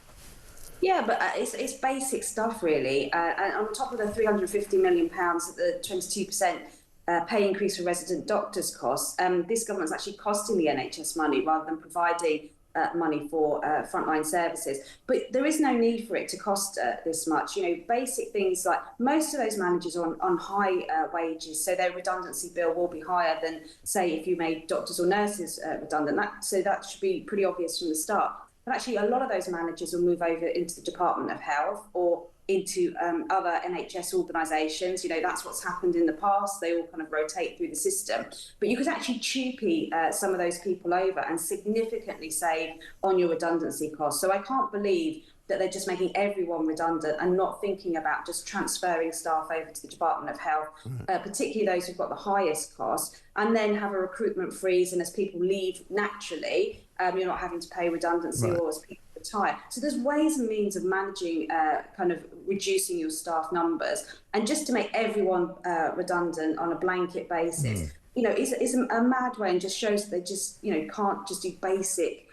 Speaker 16: Yeah, but it's basic stuff, really. And on top of the £350 million, the 22% pay increase for resident doctors' costs, this government's actually costing the NHS money rather than providing money for frontline services. But there is no need for it to cost this much. You know, basic things like most of those managers are on high wages, so their redundancy bill will be higher than, say, if you made doctors or nurses redundant. So that should be pretty obvious from the start. But actually, a lot of those managers will move over into the Department of Health or into other NHS organisations. You know, that's what's happened in the past. They all kind of rotate through the system. But you could actually cheapy some of those people over and significantly save on your redundancy costs. So I can't believe that they're just making everyone redundant and not thinking about just transferring staff over to the Department of Health, particularly those who've got the highest cost, and then have a recruitment freeze. And as people leave naturally, you're not having to pay redundancy or as people retire. So there's ways and means of managing, kind of reducing your staff numbers. And just to make everyone redundant on a blanket basis, you know, is a mad way and just shows that they just, you know, can't just do basic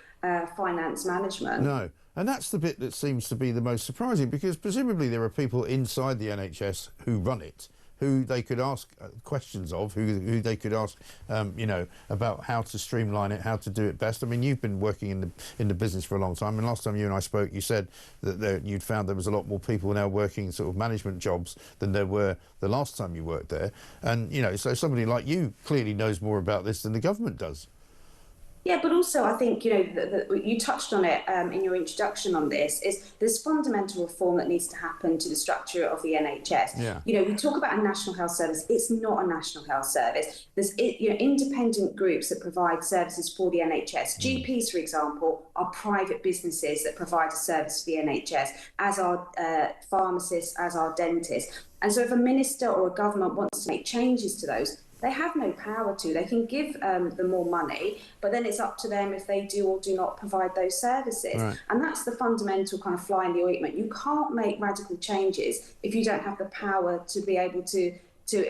Speaker 16: finance management.
Speaker 2: No. And that's the bit that seems to be the most surprising, because presumably there are people inside the NHS who run it, who they could ask questions of, who they could ask, you know, about how to streamline it, how to do it best. I mean, you've been working in the business for a long time, and last time you and I spoke, you said that you'd found there was a lot more people now working sort of management jobs than there were the last time you worked there. And, you know, so somebody like you clearly knows more about this than the government does.
Speaker 16: Yeah, but also I think, you know, you touched on it in your introduction on this, is there's fundamental reform that needs to happen to the structure of the NHS.
Speaker 2: Yeah.
Speaker 16: You know, we talk about a national health service. It's not a national health service. There's, you know, independent groups that provide services for the NHS. GPs, for example, are private businesses that provide a service for the NHS, as are pharmacists, as are dentists. And so if a minister or a government wants to make changes to those, they have no power to. They can give them more money, but then it's up to them if they do or do not provide those services. Right. And that's the fundamental kind of fly in the ointment. You can't make radical changes if you don't have the power to be able to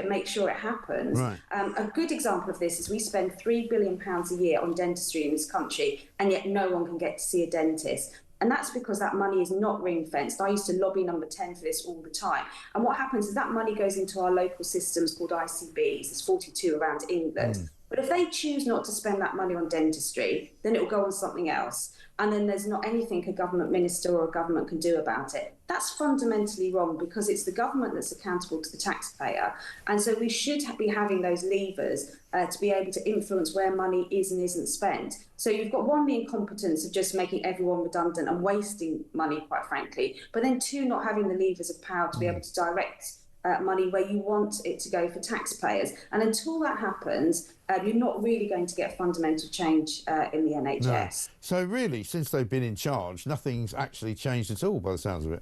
Speaker 16: make sure it happens. Right. A good example of this is we spend £3 billion a year on dentistry in this country, and yet no one can get to see a dentist. And that's because that money is not ring-fenced. I used to lobby Number 10 for this all the time. And what happens is that money goes into our local systems called ICBs. There's 42 around England. But if they choose not to spend that money on dentistry, then it will go on something else. And then there's not anything a government minister or a government can do about it. That's fundamentally wrong, because it's the government that's accountable to the taxpayer. And so we should be having those levers to be able to influence where money is and isn't spent. So you've got, one, the incompetence of just making everyone redundant and wasting money, quite frankly. But then two, not having the levers of power to be able to direct money where you want it to go for taxpayers. And until that happens, you're not really going to get fundamental change in the NHS.
Speaker 2: No. So really, since they've been in charge, nothing's actually changed at all, by the sounds of it.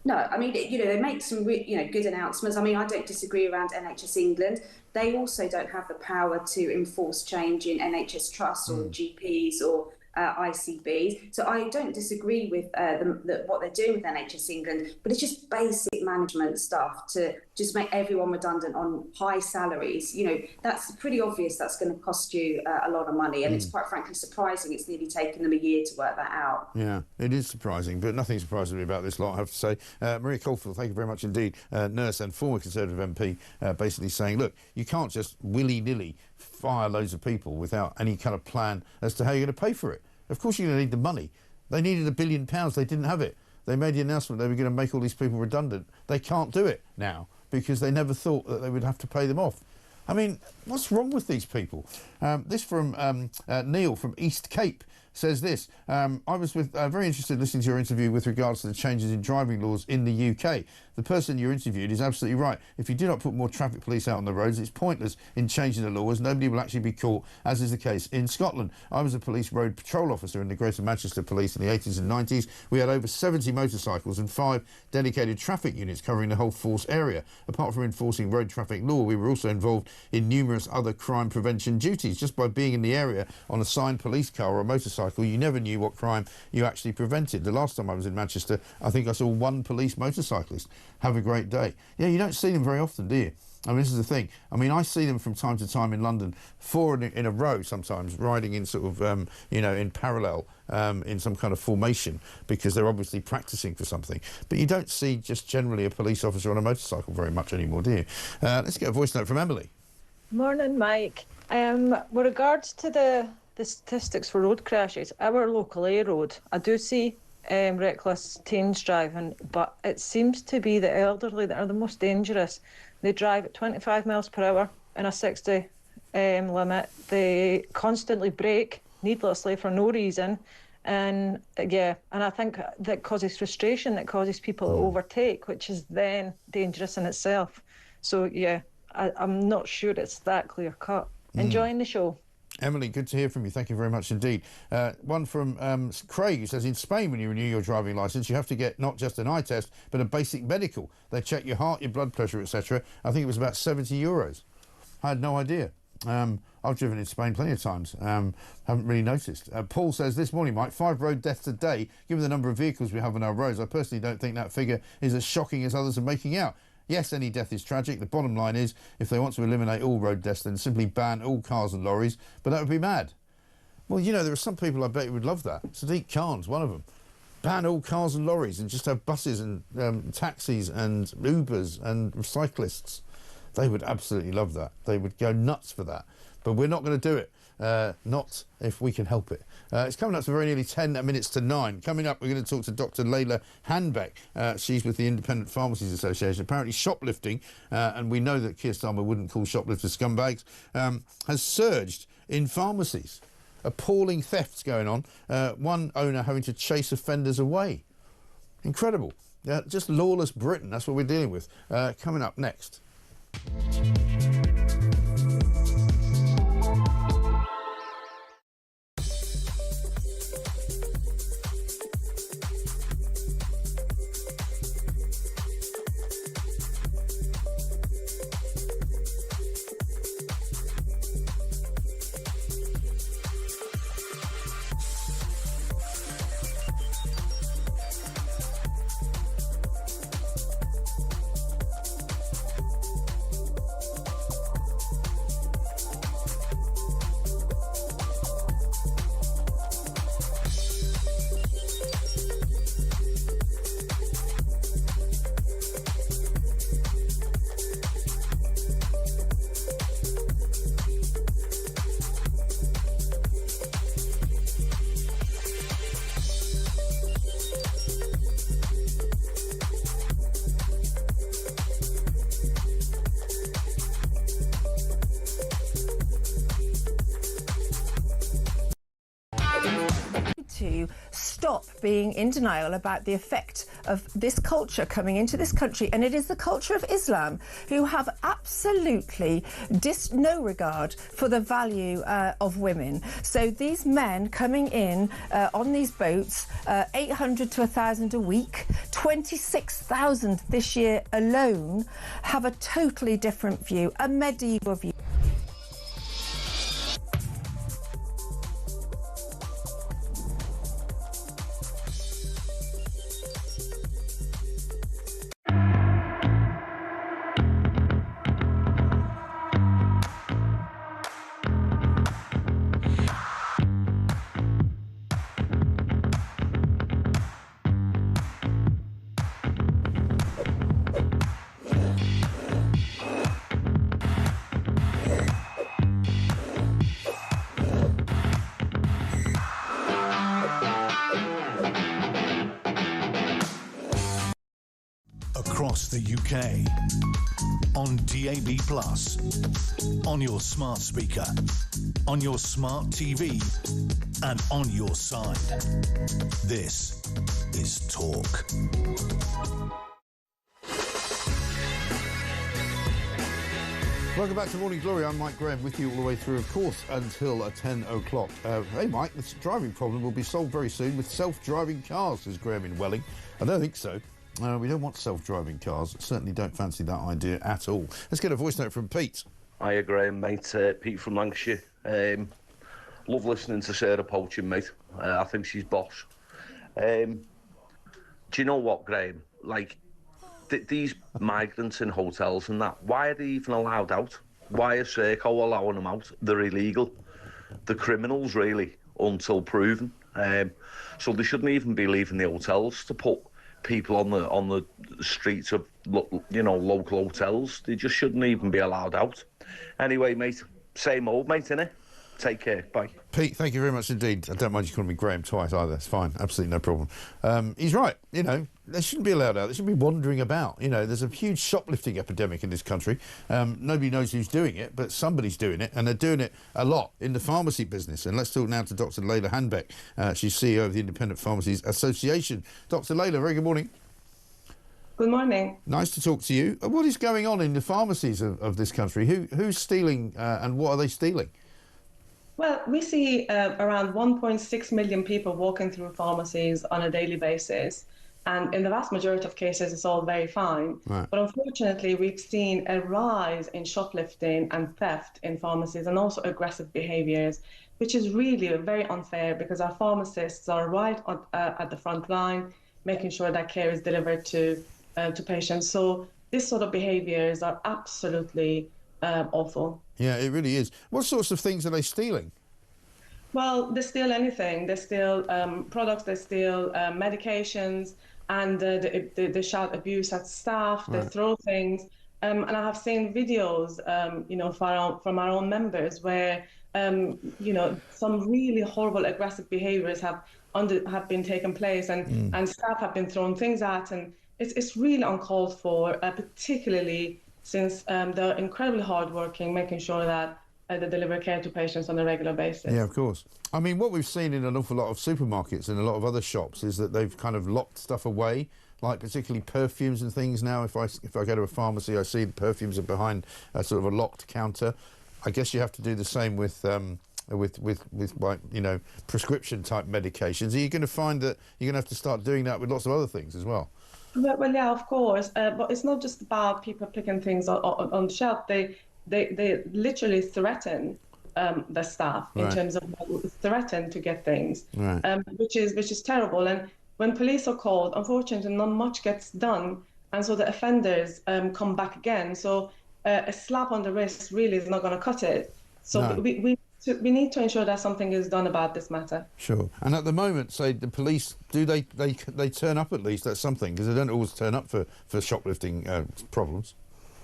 Speaker 16: No, I mean, you know, they make some good announcements. I mean, I don't disagree around NHS England. They also don't have the power to enforce change in NHS trusts or GPs or ICBs. So I don't disagree with what they're doing with NHS England, but it's just basic management stuff to just make everyone redundant on high salaries. You know, that's pretty obvious that's going to cost you a lot of money, and it's quite frankly surprising it's nearly taken them a year to work that out.
Speaker 2: Yeah, it is surprising, but nothing surprises me about this lot, I have to say. Maria Caulfield, thank you very much indeed. Nurse and former Conservative MP, basically saying, look, you can't just willy-nilly fire loads of people without any kind of plan as to how you're going to pay for it. Of course you're going to need the money. They needed £1 billion. They didn't have it. They made the announcement they were going to make all these people redundant. They can't do it now because they never thought that they would have to pay them off. I mean, what's wrong with these people? This from Neil from East Cape says this. I was very interested in listening to your interview with regards to the changes in driving laws in the UK. The person you interviewed is absolutely right. If you do not put more traffic police out on the roads, it's pointless in changing the laws. Nobody will actually be caught, as is the case in Scotland. I was a police road patrol officer in the Greater Manchester Police in the 80s and 90s. We had over 70 motorcycles and 5 dedicated traffic units covering the whole force area. Apart from enforcing road traffic law, we were also involved in numerous other crime prevention duties. Just by being in the area on a signed police car or a motorcycle, you never knew what crime you actually prevented. The last time I was in Manchester, I think I saw 1 police motorcyclist. Have a great day. Yeah, you don't see them very often, do you? I mean, this is the thing. I mean, I see them from time to time in London, 4 in a row sometimes, riding in sort of, you know, in parallel, in some kind of formation, because they're obviously practising for something. But you don't see just generally a police officer on a motorcycle very much anymore, do you? Let's get a voice note from Emily.
Speaker 3: Morning, Mike. With regards to the statistics for road crashes, our local A road, I do see reckless teens driving, but it seems to be the elderly that are the most dangerous. They drive at 25 miles per hour in a 60 limit. They constantly brake needlessly for no reason. And yeah, and I think that causes frustration, that causes people to overtake, which is then dangerous in itself. So yeah, I'm not sure it's that clear cut. Enjoying the show.
Speaker 2: Emily, good to hear from you. Thank you very much indeed. One from Craig, who says, in Spain, when you renew your driving licence, you have to get not just an eye test, but a basic medical. They check your heart, your blood pressure, etc. I think it was about €70. I had no idea. I've driven in Spain plenty of times. Haven't really noticed. Paul says, this morning, Mike, 5 road deaths a day. Given the number of vehicles we have on our roads, I personally don't think that figure is as shocking as others are making out. Yes, any death is tragic. The bottom line is, if they want to eliminate all road deaths, then simply ban all cars and lorries, but that would be mad. Well, you know, there are some people I bet would love that. Sadiq Khan's one of them. Ban all cars and lorries and just have buses and taxis and Ubers and cyclists. They would absolutely love that. They would go nuts for that. But we're not going to do it. Not if we can help it. It's coming up to very nearly 10 minutes to 9. Coming up, we're going to talk to Dr. Layla Hanbeck. She's with the Independent Pharmacies Association. Apparently shoplifting, and we know that Keir Starmer wouldn't call shoplifters scumbags, has surged in pharmacies. Appalling thefts going on. One owner having to chase offenders away. Incredible. Just lawless Britain, that's what we're dealing with. Coming up next.
Speaker 17: To stop being in denial about the effect of this culture coming into this country, and it is the culture of Islam, who have absolutely no regard for the value of women. So these men coming in on these boats, 800 to 1,000 a week, 26,000 this year alone, have a totally different view, a medieval view.
Speaker 5: Across the UK, on DAB+, on your smart speaker, on your smart TV, and on your side. This is Talk.
Speaker 2: Welcome back to Morning Glory. I'm Mike Graham with you all the way through, of course, until 10 o'clock. Hey, Mike, this driving problem will be solved very soon with self-driving cars, says Graham in Welling. I don't think so. We don't want self-driving cars. Certainly don't fancy that idea at all. Let's get a voice note from Pete.
Speaker 18: Hiya, Graham, mate. Pete from Lancashire. Love listening to Sarah Poaching, mate. I think she's boss. Do you know what, Graham? Like, these migrants in hotels and that, why are they even allowed out? Why is Serco allowing them out? They're illegal. They're criminals, really, until proven. So they shouldn't even be leaving the hotels to put people on the streets of, you know, local hotels. They just shouldn't even be allowed out. Anyway, mate, same old, mate, innit? Take care. Bye.
Speaker 2: Pete, thank you very much indeed. I don't mind you calling me Graham twice either. It's fine. Absolutely no problem. He's right. You know, they shouldn't be allowed out. They shouldn't be wandering about. You know, there's a huge shoplifting epidemic in this country. Nobody knows who's doing it, but somebody's doing it, and they're doing it a lot in the pharmacy business. And let's talk now to Dr. Layla Handbeck. She's CEO of the Independent Pharmacies Association. Dr. Layla, very good morning.
Speaker 7: Good morning.
Speaker 2: Nice to talk to you. What is going on in the pharmacies of this country? Who's stealing and what are they stealing?
Speaker 7: Well, we see around 1.6 million people walking through pharmacies on a daily basis. And in the vast majority of cases, it's all very fine.
Speaker 2: Right.
Speaker 7: But unfortunately, we've seen a rise in shoplifting and theft in pharmacies and also aggressive behaviours, which is really very unfair because our pharmacists are right at the front line, making sure that care is delivered to patients. So this sort of behaviours are absolutely awful.
Speaker 2: Yeah, it really is. What sorts of things are they stealing?
Speaker 7: Well, they steal anything. They steal products, they steal medications, and they shout abuse at staff, they throw things. And I have seen videos, you know, from our own members where, you know, some really horrible aggressive behaviours have been taken place and staff have been thrown things at. And it's really uncalled for, particularly since they're incredibly hardworking, making sure that they deliver care to patients on a regular basis.
Speaker 2: Yeah, of course. I mean, what we've seen in an awful lot of supermarkets and a lot of other shops is that they've kind of locked stuff away, like particularly perfumes and things now. If I go to a pharmacy, I see the perfumes are behind a sort of a locked counter. I guess you have to do the same with like, you know, prescription type medications. Are you going to find that you're going to have to start doing that with lots of other things as well?
Speaker 7: Well, yeah, of course, but it's not just about people picking things on the shelf. They literally threaten the staff in terms of threaten to get things, which is terrible. And when police are called, unfortunately, not much gets done, and so the offenders come back again. So a slap on the wrist really is not going to cut it. So we need to ensure that something is done about this matter.
Speaker 2: Sure. And at the moment, say the police, do they turn up at least? That's something, because they don't always turn up for shoplifting problems.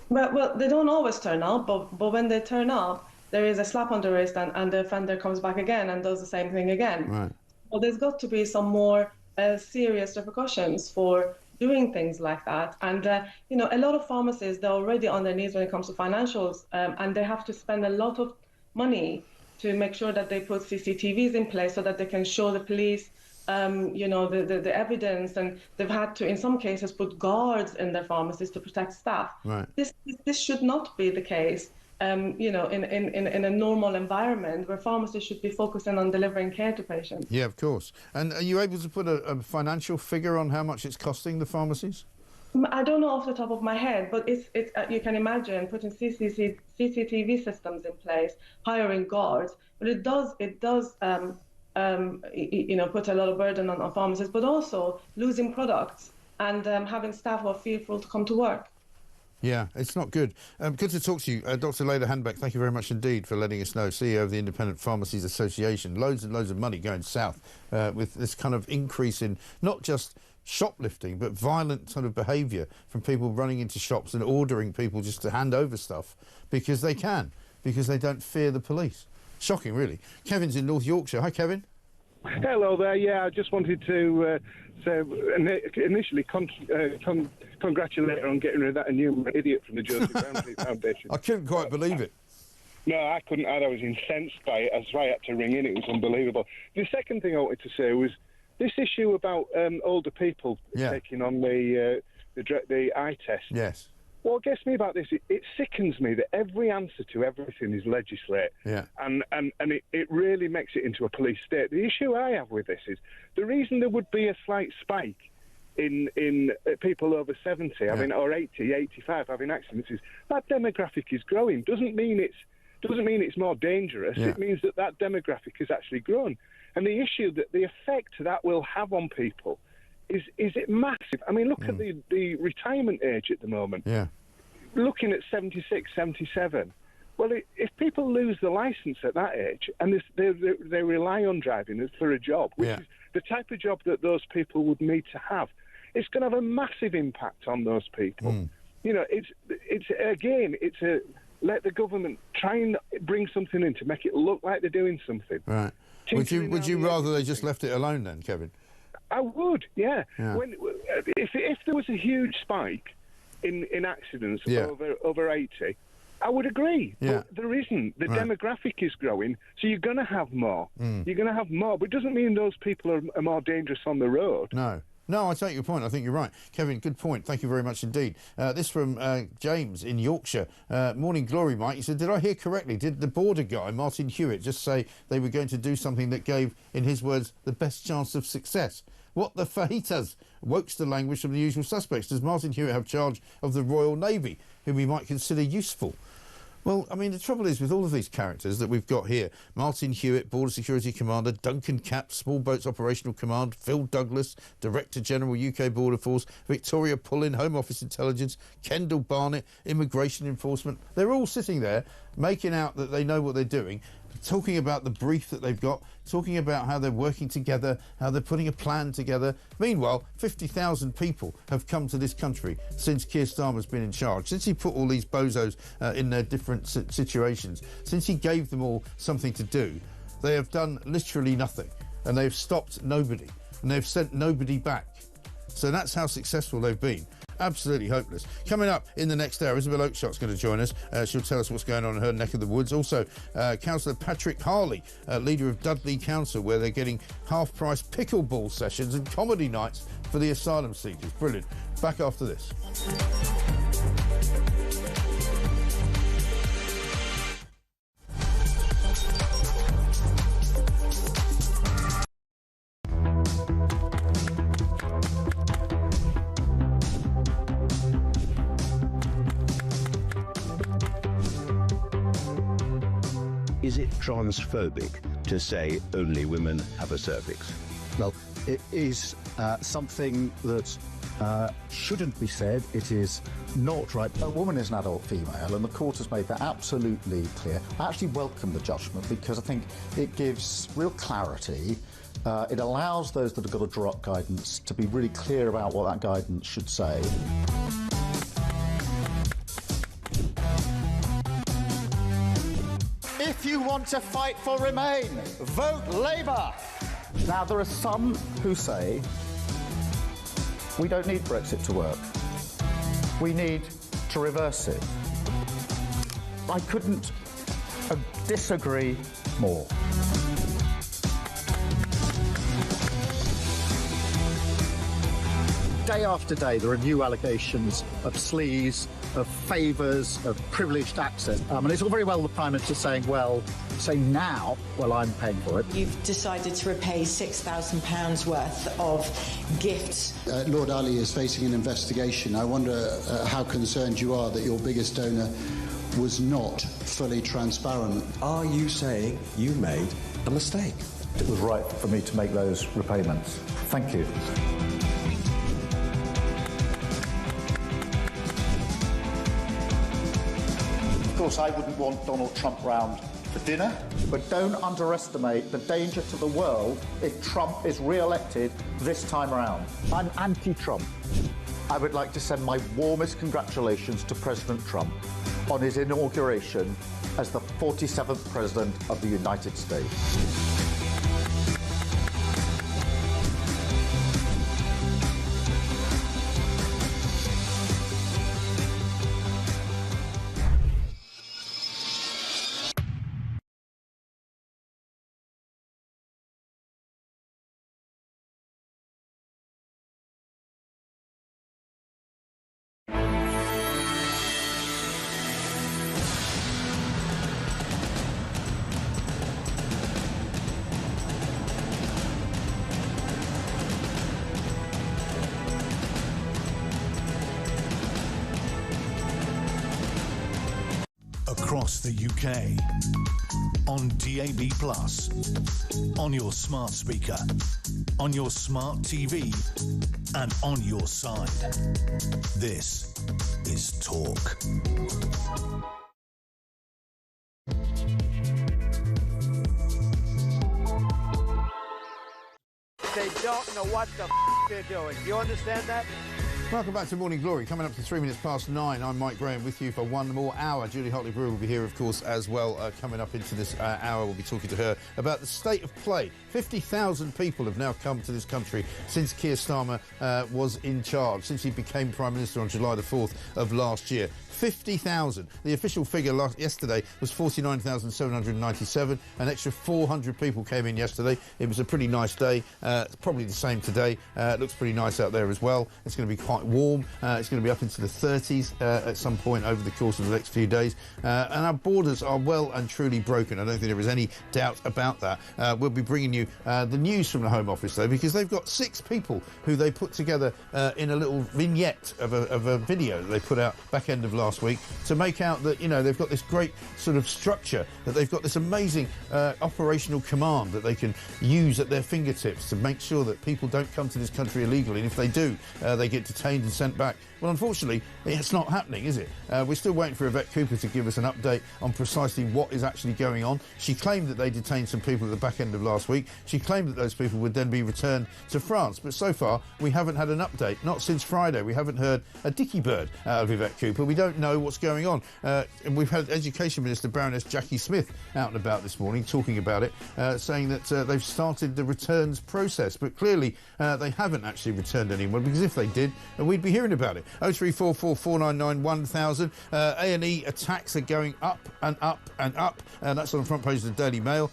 Speaker 7: Well, they don't always turn up, but when they turn up, there is a slap on the wrist and the offender comes back again and does the same thing again.
Speaker 2: Right.
Speaker 7: Well, there's got to be some more serious repercussions for doing things like that. And, you know, a lot of pharmacies, they're already on their knees when it comes to financials, and they have to spend a lot of money to make sure that they put CCTVs in place so that they can show the police, you know, the evidence. And they've had to, in some cases, put guards in their pharmacies to protect staff.
Speaker 2: Right.
Speaker 7: This should not be the case, you know, in a normal environment where pharmacists should be focusing on delivering care to patients.
Speaker 2: Yeah, of course. And are you able to put a financial figure on how much it's costing the pharmacies?
Speaker 7: I don't know off the top of my head, but it's you can imagine putting CCTV systems in place, hiring guards, but it does you know, put a lot of burden on pharmacists, but also losing products and having staff who are fearful to come to work.
Speaker 2: Yeah, it's not good. Good to talk to you. Dr. Layla Handbeck, thank you very much indeed for letting us know, CEO of the Independent Pharmacies Association. Loads and loads of money going south with this kind of increase in not just shoplifting, but violent sort of behaviour from people running into shops and ordering people just to hand over stuff because they can, because they don't fear the police. Shocking, really. Kevin's in North Yorkshire. Hi, Kevin.
Speaker 19: Hello there. Yeah, I just wanted to say initially congratulate her on getting rid of that inhuman idiot from the Joseph Rowntree Foundation.
Speaker 2: I couldn't quite believe it.
Speaker 19: No, I couldn't either. I was incensed by it. That's why I had to ring in. It was unbelievable. The second thing I wanted to say was this issue about older people taking on the eye test.
Speaker 2: Yes.
Speaker 19: What gets me about this, it sickens me that every answer to everything is legislate.
Speaker 2: Yeah.
Speaker 19: And it really makes it into a police state. The issue I have with this is the reason there would be a slight spike in people over 70, I mean, or 80, 85 having accidents is that demographic is growing. Doesn't mean it's more dangerous.
Speaker 2: Yeah.
Speaker 19: It means that demographic has actually grown. And the issue, that the effect that will have on people is it massive? I mean, look at the retirement age at the moment.
Speaker 2: Yeah.
Speaker 19: Looking at 76, 77. Well, if people lose the licence at that age and they rely on driving for a job, which is the type of job that those people would need to have, it's going to have a massive impact on those people. You know, it's a let the government try and bring something in to make it look like they're doing something.
Speaker 2: Right. Would you rather they just left it alone then, Kevin?
Speaker 19: I would, yeah. If there was a huge spike in accidents over 80, I would agree. But there isn't. The demographic is growing, so you're going to have more. You're going to have more, but it doesn't mean those people are more dangerous on the road.
Speaker 2: No, I take your point. I think you're right. Kevin, good point. Thank you very much indeed. This from James in Yorkshire. Morning glory, Mike. He said, did I hear correctly? Did the border guy, Martin Hewitt, just say they were going to do something that gave, in his words, the best chance of success? What the fajitas? Wokester language from the usual suspects. Does Martin Hewitt have charge of the Royal Navy, whom we might consider useful? Well, I mean, the trouble is with all of these characters that we've got here, Martin Hewitt, Border Security Commander, Duncan Capp, Small Boats Operational Command, Phil Douglas, Director General UK Border Force, Victoria Pullin, Home Office Intelligence, Kendall Barnett, Immigration Enforcement. They're all sitting there making out that they know what they're doing, talking about the brief that they've got, talking about how they're working together, how they're putting a plan together. Meanwhile, 50,000 people have come to this country since Keir Starmer's been in charge, since he put all these bozos in their different situations, since he gave them all something to do. They have done literally nothing, and they've stopped nobody, and they've sent nobody back. So that's how successful they've been. Absolutely hopeless. Coming up in the next hour, Isabel Oakeshot's going to join us. She'll tell us what's going on in her neck of the woods. Also, Councillor Patrick Harley, leader of Dudley Council, where they're getting half-price pickleball sessions and comedy nights for the asylum seekers. Brilliant. Back after this.
Speaker 6: Is it transphobic to say only women have a cervix?
Speaker 20: Well, it is something that shouldn't be said. It is not right. A woman is an adult female, and the court has made that absolutely clear. I actually welcome the judgment because I think it gives real clarity. It allows those that have got to draw up guidance to be really clear about what that guidance should say. If you want to fight for Remain, vote Labour. Now, there are some who say we don't need Brexit to work. We need to reverse it. I couldn't disagree more. Day after day, there are new allegations of sleaze, of favours, of privileged access. And it's all very well the Prime Minister saying, well, say now, well, I'm paying for it.
Speaker 21: You've decided to repay £6,000 worth of gifts.
Speaker 22: Lord Ali is facing an investigation. I wonder how concerned you are that your biggest donor was not fully transparent.
Speaker 24: Are you saying you made a mistake?
Speaker 20: It was right for me to make those repayments. Thank you. Of course, I wouldn't want Donald Trump round for dinner, but don't underestimate the danger to the world if Trump is re-elected this time around. I'm anti-Trump. I would like to send my warmest congratulations to President Trump on his inauguration as the 47th President of the United States.
Speaker 5: across the UK. On DAB+, on your smart speaker, on your smart TV, and on your side. This is Talk.
Speaker 8: They don't know what the they're doing. Do you understand that?
Speaker 2: Welcome back to Morning Glory. Coming up to 3 minutes past 9. I'm Mike Graham with you for one more hour. Julie Hartley-Brewer will be here, of course, as well. Coming up into this hour, we'll be talking to her about the state of play. 50,000 people have now come to this country since Keir Starmer was in charge, since he became Prime Minister on July the 4th of last year. 50,000. The official figure yesterday was 49,797. An extra 400 people came in yesterday. It was a pretty nice day. It's probably the same today. It looks pretty nice out there as well. It's going to be quite warm. It's going to be up into the 30s at some point over the course of the next few days. And our borders are well and truly broken. I don't think there is any doubt about that. We'll be bringing you the news from the Home Office, though, because they've got 6 people who they put together in a little vignette of a video that they put out back end of last week to make out that, you know, they've got this great sort of structure, that they've got this amazing operational command that they can use at their fingertips to make sure that people don't come to this country illegally, and if they do, they get detained and sent back. Well, unfortunately, it's not happening, is it? We're still waiting for Yvette Cooper to give us an update on precisely what is actually going on. She claimed that they detained some people at the back end of last week. She claimed that those people would then be returned to France. But so far, we haven't had an update. Not since Friday. We haven't heard a dicky bird out of Yvette Cooper. We don't know what's going on. And we've had Education Minister Baroness Jackie Smith out and about this morning talking about it, saying that they've started the returns process. But clearly, they haven't actually returned anyone, because if they did, we'd be hearing about it. 0344 499 1000. A&E attacks are going up and up and up, and that's on the front page of the Daily Mail.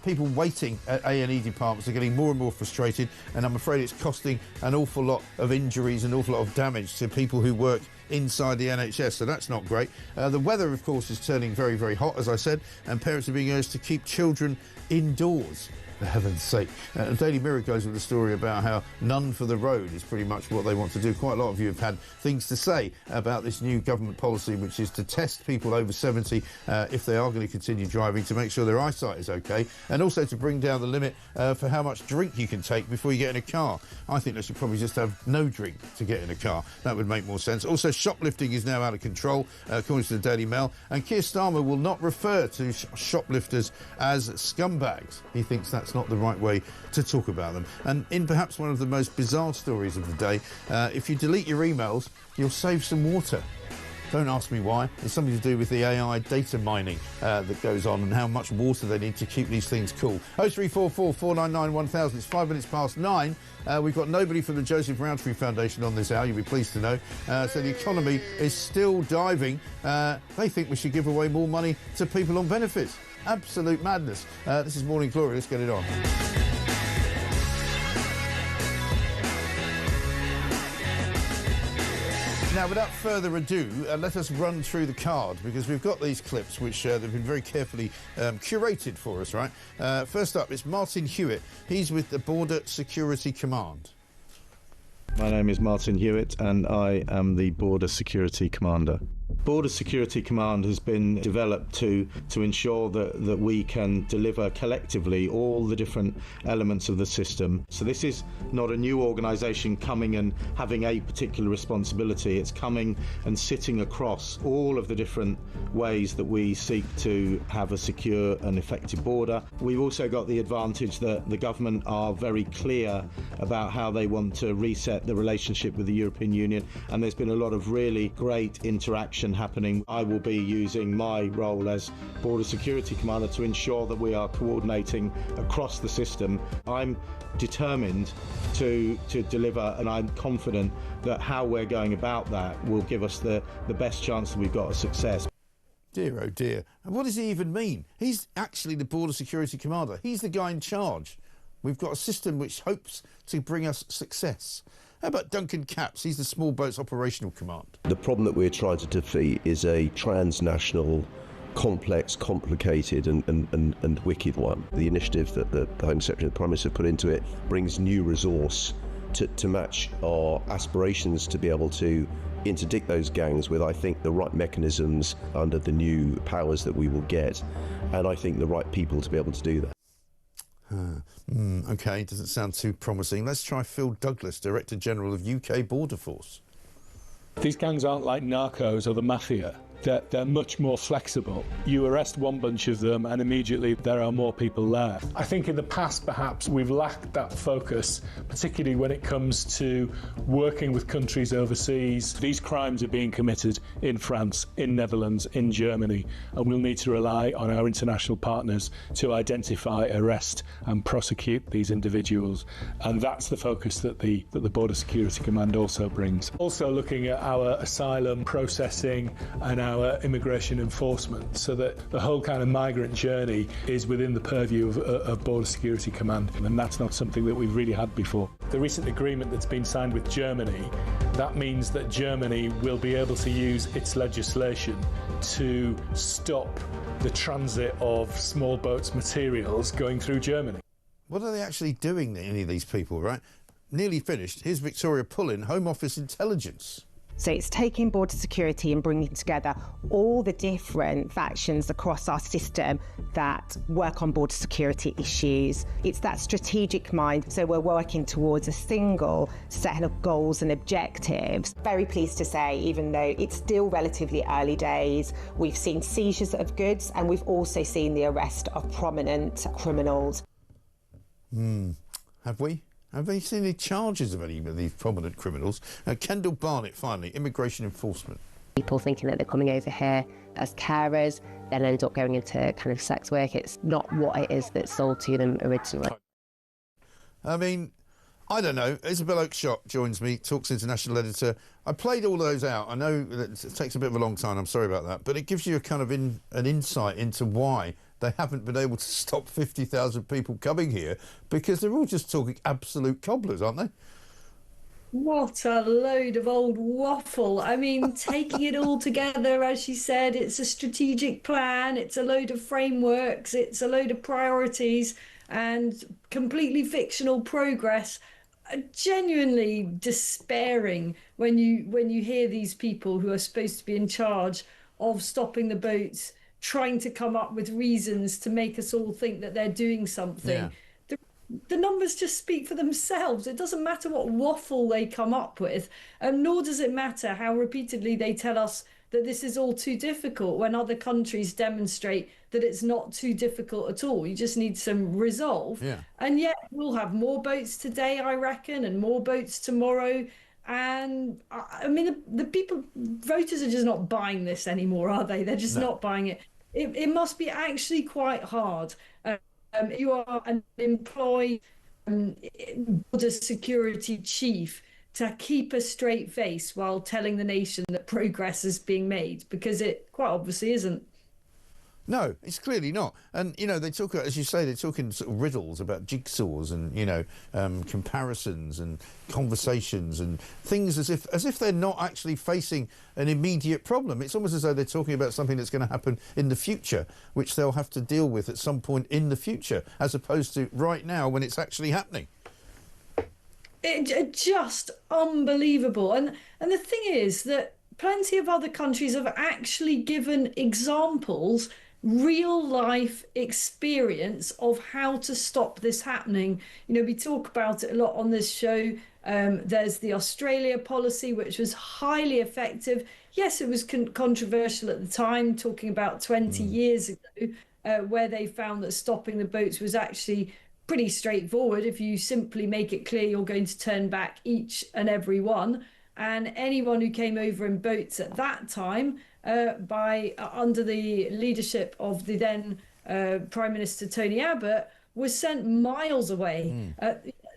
Speaker 2: People waiting at A&E departments are getting more and more frustrated, and I'm afraid it's costing an awful lot of injuries, an awful lot of damage to people who work inside the NHS, so that's not great. The weather, of course, is turning very, very hot, as I said, and parents are being urged to keep children indoors. For heaven's sake. Daily Mirror goes with a story about how none for the road is pretty much what they want to do. Quite a lot of you have had things to say about this new government policy, which is to test people over 70 if they are going to continue driving, to make sure their eyesight is okay, and also to bring down the limit for how much drink you can take before you get in a car. I think they should probably just have no drink to get in a car. That would make more sense. Also, shoplifting is now out of control, according to the Daily Mail, and Keir Starmer will not refer to shoplifters as scumbags. He thinks that's not the right way to talk about them. And in perhaps one of the most bizarre stories of the day, if you delete your emails, you'll save some water. Don't ask me why. It's something to do with the AI data mining that goes on and how much water they need to keep these things cool. 0344 499 1000. It's 5 minutes past 9. We've got nobody from the Joseph Rowntree Foundation on this hour, you'll be pleased to know. So the economy is still diving. They think we should give away more money to people on benefits. Absolute madness. This is Morning Glory. Let's get it on. Now, without further ado, let us run through the card, because we've got these clips which have been very carefully curated for us, right? First up, it's Martin Hewitt. He's with the Border Security Command.
Speaker 9: My name is Martin Hewitt, and I am the Border Security Commander. Border Security Command has been developed to ensure that we can deliver collectively all the different elements of the system. So this is not a new organisation coming and having a particular responsibility. It's coming and sitting across all of the different ways that we seek to have a secure and effective border. We've also got the advantage that the government are very clear about how they want to reset the relationship with the European Union, and there's been a lot of really great interaction happening. I will be using my role as Border Security Commander to ensure that we are coordinating across the system. I'm determined to deliver, and I'm confident that how we're going about that will give us the best chance that we've got of success.
Speaker 2: Dear, oh dear. And what does he even mean? He's actually the Border Security Commander. He's the guy in charge. We've got a system which hopes to bring us success. How about Duncan Capps? He's the Small Boats Operational Command.
Speaker 24: The problem that we're trying to defeat is a transnational, complex, complicated and wicked one. The initiative that the Home Secretary and the Prime Minister put into it brings new resource to match our aspirations to be able to interdict those gangs with, I think, the right mechanisms under the new powers that we will get, and I think the right people to be able to do that.
Speaker 2: OK, doesn't sound too promising. Let's try Phil Douglas, Director General of UK Border Force.
Speaker 1: These gangs aren't like narcos or the mafia. They're much more flexible. You arrest one bunch of them and immediately there are more people there. I think in the past perhaps we've lacked that focus, particularly when it comes to working with countries overseas. These crimes are being committed in France, in Netherlands, in Germany, and we'll need to rely on our international partners to identify, arrest and prosecute these individuals. And that's the focus that the Border Security Command also brings. Also looking at our asylum processing and our immigration enforcement, so that the whole kind of migrant journey is within the purview of Border Security Command, and that's not something that we've really had before. The recent agreement that's been signed with Germany, that means that Germany will be able to use its legislation to stop the transit of small boats materials going through Germany.
Speaker 2: What are they actually doing, any of these people, right? Nearly finished. Here's Victoria Pullin, Home Office Intelligence.
Speaker 15: So it's taking border security and bringing together all the different factions across our system that work on border security issues. It's that strategic mind. So we're working towards a single set of goals and objectives. Very pleased to say, even though it's still relatively early days, we've seen seizures of goods and we've also seen the arrest of prominent criminals.
Speaker 2: Have we? Have they seen any charges of any of these prominent criminals? Kendall Barnett, finally, Immigration Enforcement.
Speaker 11: People thinking that they're coming over here as carers, then end up going into kind of sex work. It's not what it is that's sold to them originally.
Speaker 2: I mean, I don't know. Isabel Oakeshott joins me, Talks International Editor. I played all those out. I know that it takes a bit of a long time. I'm sorry about that. But it gives you a kind of an insight into why they haven't been able to stop 50,000 people coming here, because they're all just talking absolute cobblers, aren't they?
Speaker 3: What a load of old waffle. I mean, taking it all together, as she said, it's a strategic plan, it's a load of frameworks, it's a load of priorities and completely fictional progress. Genuinely despairing when you hear these people who are supposed to be in charge of stopping the boats trying to come up with reasons to make us all think that they're doing something. Yeah. The numbers just speak for themselves. It doesn't matter what waffle they come up with, nor does it matter how repeatedly they tell us that this is all too difficult when other countries demonstrate that it's not too difficult at all. You just need some resolve. Yeah. And yet we'll have more boats today, I reckon, and more boats tomorrow. And I mean, the people, voters are just not buying this anymore, are they? They're just not buying it. It must be actually quite hard. You are an employed border security chief to keep a straight face while telling the nation that progress is being made, because it quite obviously isn't.
Speaker 2: No, it's clearly not. And, you know, they talk, as you say, they're talking sort of riddles about jigsaws and, you know, comparisons and conversations and things as if they're not actually facing an immediate problem. It's almost as though they're talking about something that's going to happen in the future, which they'll have to deal with at some point in the future, as opposed to right now when it's actually happening.
Speaker 3: It's just unbelievable. And the thing is that plenty of other countries have actually given examples, real life experience of how to stop this happening. You know, we talk about it a lot on this show. There's the Australia policy, which was highly effective. Yes, it was controversial at the time, talking about 20 years ago, where they found that stopping the boats was actually pretty straightforward. If you simply make it clear you're going to turn back each and every one. And anyone who came over in boats at that time, under the leadership of the then Prime Minister Tony Abbott, was sent miles away,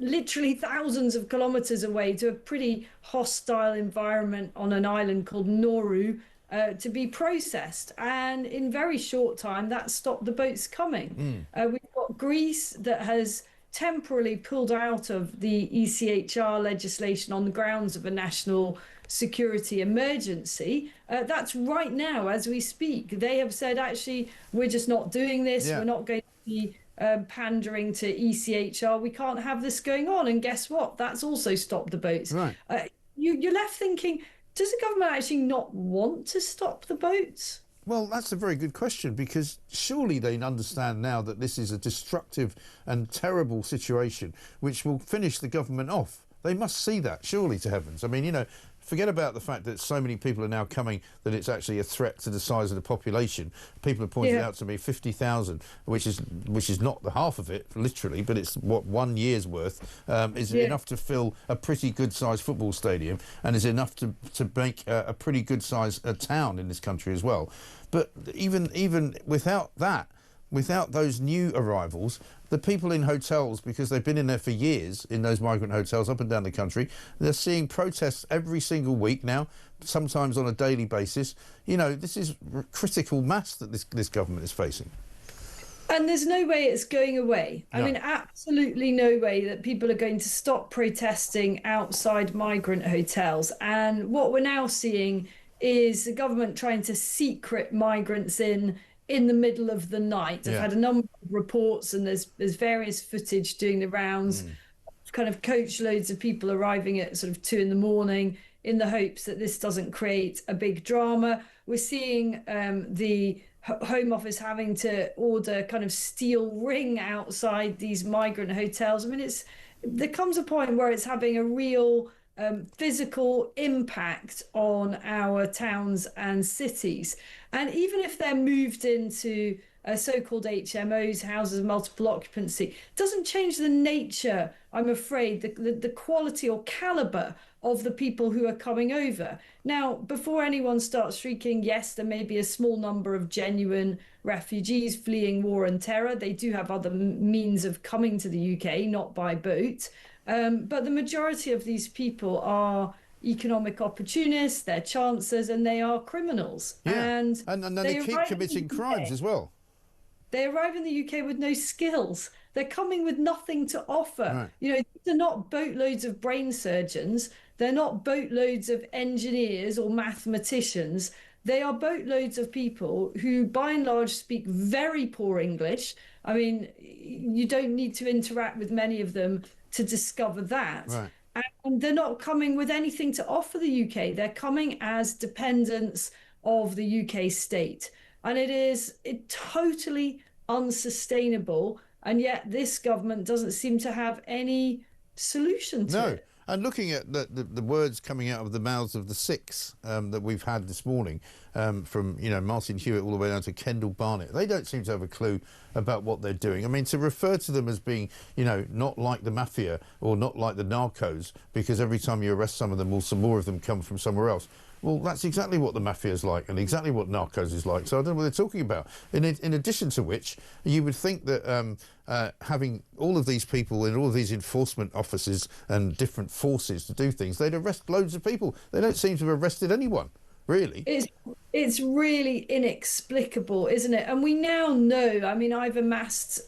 Speaker 3: literally thousands of kilometres away, to a pretty hostile environment on an island called Nauru, to be processed. And in very short time, that stopped the boats coming. We've got Greece that has temporarily pulled out of the ECHR legislation on the grounds of a national security emergency. That's right now as we speak. They have said, actually, we're just not doing this. We're not going to be pandering to ECHR. We can't have this going on. And guess what? That's also stopped the boats. Right. You're left thinking,
Speaker 10: does the government actually not want to stop the boats?
Speaker 2: Well, that's a very good question, because surely they understand now that this is a destructive and terrible situation which will finish the government off. They must see that, surely, to heavens. I mean, you know, forget about the fact that so many people are now coming that it's actually a threat to the size of the population. People have pointed out to me 50,000, which is not the half of it, literally, but it's what 1 year's worth, is enough to fill a pretty good-sized football stadium, and is enough to make a pretty good-sized town in this country as well. But even without that, without those new arrivals, the people in hotels, because they've been in there for years, in those migrant hotels up and down the country, they're seeing protests every single week now, sometimes on a daily basis. You know, this is critical mass that this government is facing.
Speaker 10: And there's no way it's going away. I mean, absolutely no way that people are going to stop protesting outside migrant hotels. And what we're now seeing is the government trying to secret migrants in the middle of the night. I've had a number of reports, and there's various footage doing the rounds, kind of coach loads of people arriving at sort of 2 a.m. in the hopes that this doesn't create a big drama. We're seeing the Home Office having to order kind of steel ring outside these migrant hotels. I mean, there comes a point where it's having a real physical impact on our towns and cities. And even if they're moved into so-called HMOs, houses of multiple occupancy, doesn't change the nature, I'm afraid, the quality or calibre of the people who are coming over. Now, before anyone starts shrieking, yes, there may be a small number of genuine refugees fleeing war and terror. They do have other means of coming to the UK, not by boat. But the majority of these people are economic opportunists, they're chancers, and they are criminals. And
Speaker 2: they keep committing crimes as well.
Speaker 10: They arrive in the UK with no skills. They're coming with nothing to offer. You know, these are not boatloads of brain surgeons. They're not boatloads of engineers or mathematicians. They are boatloads of people who, by and large, speak very poor English. I mean, you don't need to interact with many of them to discover that. And they're not coming with anything to offer the UK. They're coming as dependents of the UK state. And it totally unsustainable. And yet this government doesn't seem to have any solution to it.
Speaker 2: And looking at the words coming out of the mouths of the six that we've had this morning, from, you know, Martin Hewitt all the way down to Kendall Barnett, they don't seem to have a clue about what they're doing. I mean, to refer to them as being, you know, not like the mafia or not like the narcos, because every time you arrest some of them, some more of them come from somewhere else. Well, that's exactly what the mafia is like and exactly what narcos is like. So I don't know what they're talking about. In addition to which, you would think that having all of these people in all of these enforcement offices and different forces to do things, they'd arrest loads of people. They don't seem to have arrested anyone, really.
Speaker 10: It's really inexplicable, isn't it? And we now know, I mean, I've amassed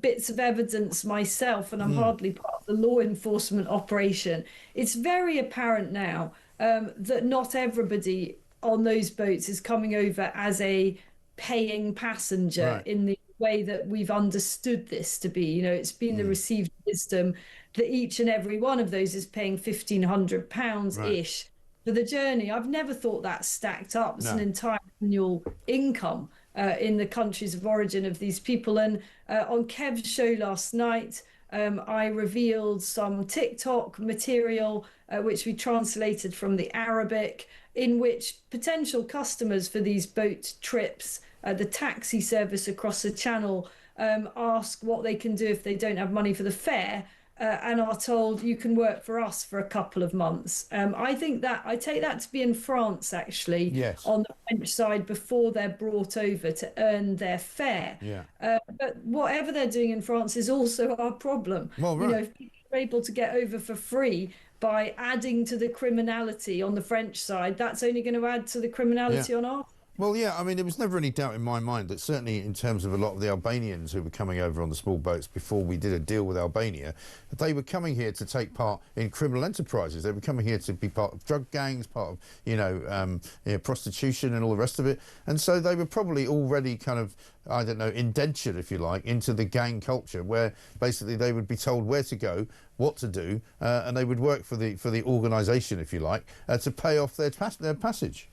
Speaker 10: bits of evidence myself, and I'm hardly part of the law enforcement operation. It's very apparent now that not everybody on those boats is coming over as a paying passenger in the way that we've understood this to be. You know, it's been the received wisdom that each and every one of those is paying £1,500-ish for the journey. I've never thought that stacked up as an entire annual income in the countries of origin of these people. And on Kev's show last night, I revealed some TikTok material which we translated from the Arabic, in which potential customers for these boat trips, the taxi service across the channel, ask what they can do if they don't have money for the fare, and are told, you can work for us for a couple of months. I take that to be in France, actually, on the French side, before they're brought over to earn their fare. But whatever they're doing in France is also our problem. You know, if people are able to get over for free by adding to the criminality on the French side, that's only going to add to the criminality on our side.
Speaker 2: Well, yeah, I mean, there was never any doubt in my mind that certainly in terms of a lot of the Albanians who were coming over on the small boats before we did a deal with Albania, that they were coming here to take part in criminal enterprises. They were coming here to be part of drug gangs, part of, prostitution and all the rest of it. And so they were probably already kind of, I don't know, indentured, if you like, into the gang culture, where basically they would be told where to go, what to do, and they would work for the organisation, if you like, to pay off their passage.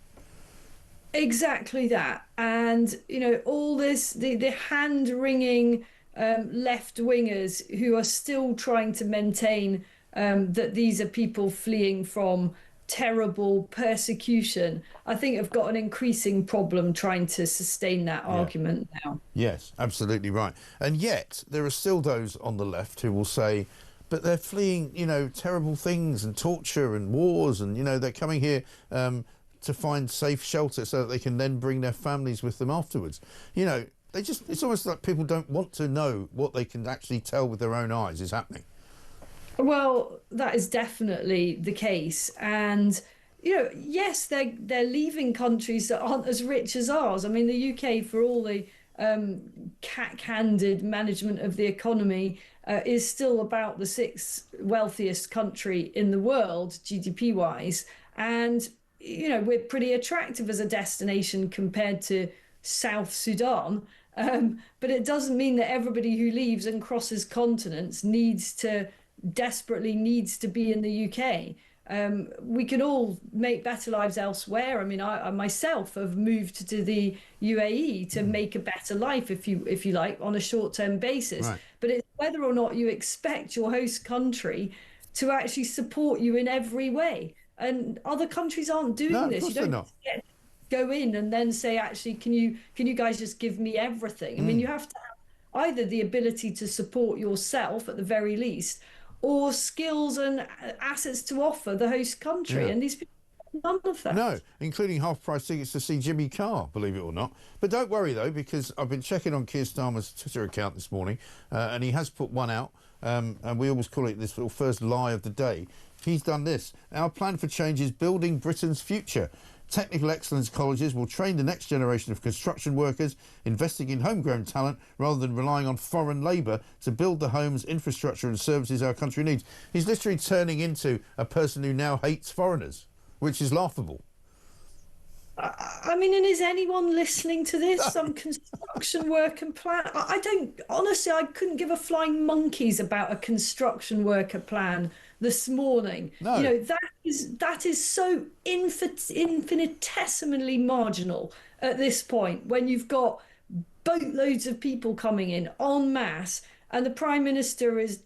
Speaker 10: Exactly that. And, all this, the hand-wringing left-wingers who are still trying to maintain that these are people fleeing from terrible persecution, I think have got an increasing problem trying to sustain that argument now. Yes,
Speaker 2: absolutely right. And yet there are still those on the left who will say, but they're fleeing, terrible things and torture and wars, and, they're coming here to find safe shelter so that they can then bring their families with them afterwards. It's almost like people don't want to know what they can actually tell with their own eyes is happening.
Speaker 10: Well, that is definitely the case. And, yes, they're leaving countries that aren't as rich as ours. I mean, the UK, for all the cat-handed management of the economy, is still about the sixth wealthiest country in the world, GDP-wise. And we're pretty attractive as a destination compared to South Sudan. But it doesn't mean that everybody who leaves and crosses continents desperately needs to be in the UK. We can all make better lives elsewhere. I mean, I myself have moved to the UAE to make a better life, if you like, on a short-term basis. Right. But it's whether or not you expect your host country to actually support you in every way. And other countries aren't doing this. You don't go in and then say, actually, can you guys just give me everything? I mean, you have to have either the ability to support yourself at the very least, or skills and assets to offer the host country. And these people have none of that.
Speaker 2: No, including half-price tickets to see Jimmy Carr, believe it or not. But don't worry, though, because I've been checking on Keir Starmer's Twitter account this morning, and he has put one out, and we always call it this little first lie of the day. He's done this. Our plan for change is building Britain's future. Technical excellence colleges will train the next generation of construction workers, investing in homegrown talent rather than relying on foreign labour to build the homes, infrastructure and services our country needs. He's literally turning into a person who now hates foreigners, which is laughable.
Speaker 10: I mean, and is anyone listening to this? Some construction worker plan? I don't, honestly, I couldn't give a flying monkeys about a construction worker plan this morning. No. That is so infinitesimally marginal at this point, when you've got boatloads of people coming in en masse and the Prime Minister is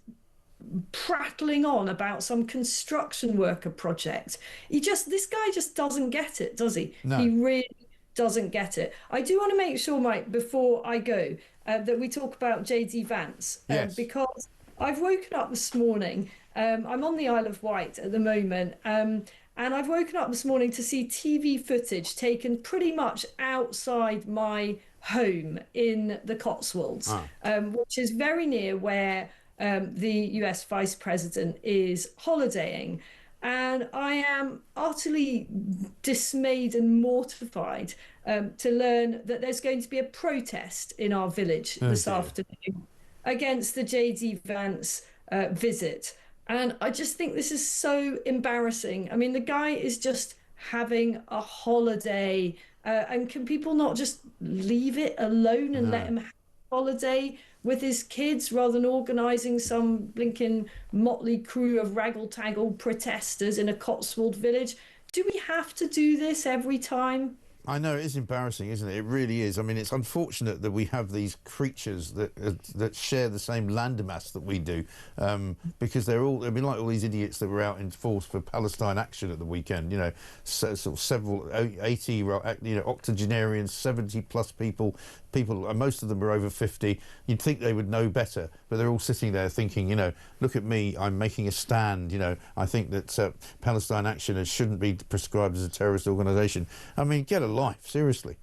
Speaker 10: prattling on about some construction worker project. This guy just doesn't get it, does he? No. He really doesn't get it. I do want to make sure, Mike, before I go, that we talk about JD Vance, because I've woken up this morning. I'm on the Isle of Wight at the moment, and I've woken up this morning to see TV footage taken pretty much outside my home in the Cotswolds, which is very near where the US Vice President is holidaying. And I am utterly dismayed and mortified to learn that there's going to be a protest in our village this afternoon against the JD Vance visit. And I just think this is so embarrassing. I mean, the guy is just having a holiday. And can people not just leave it alone and let him have a holiday with his kids rather than organising some blinking motley crew of raggle-taggle protesters in a Cotswold village? Do we have to do this every time?
Speaker 2: I know, it is embarrassing, isn't it? It really is. I mean, it's unfortunate that we have these creatures that share the same landmass that we do, because they're all, I mean, like all these idiots that were out in force for Palestine action at the weekend, sort of several 80, octogenarians, 70-plus people, most of them are over 50. You'd think they would know better, but they're all sitting there thinking, look at me, I'm making a stand, I think that Palestine Action shouldn't be prescribed as a terrorist organisation. I mean, get a life, seriously.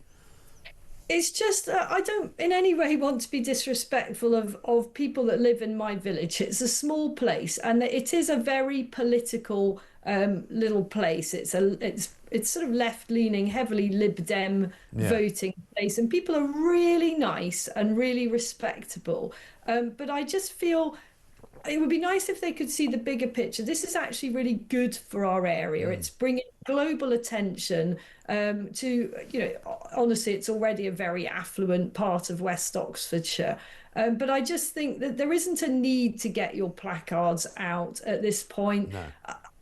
Speaker 10: It's just, I don't in any way want to be disrespectful of people that live in my village. It's a small place, and it is a very political little place. It's it's sort of left-leaning, heavily Lib Dem voting place, and people are really nice and really respectable. But I just feel it would be nice if they could see the bigger picture. This is actually really good for our area. It's bringing global attention to, honestly, it's already a very affluent part of West Oxfordshire. But I just think that there isn't a need to get your placards out at this point. No.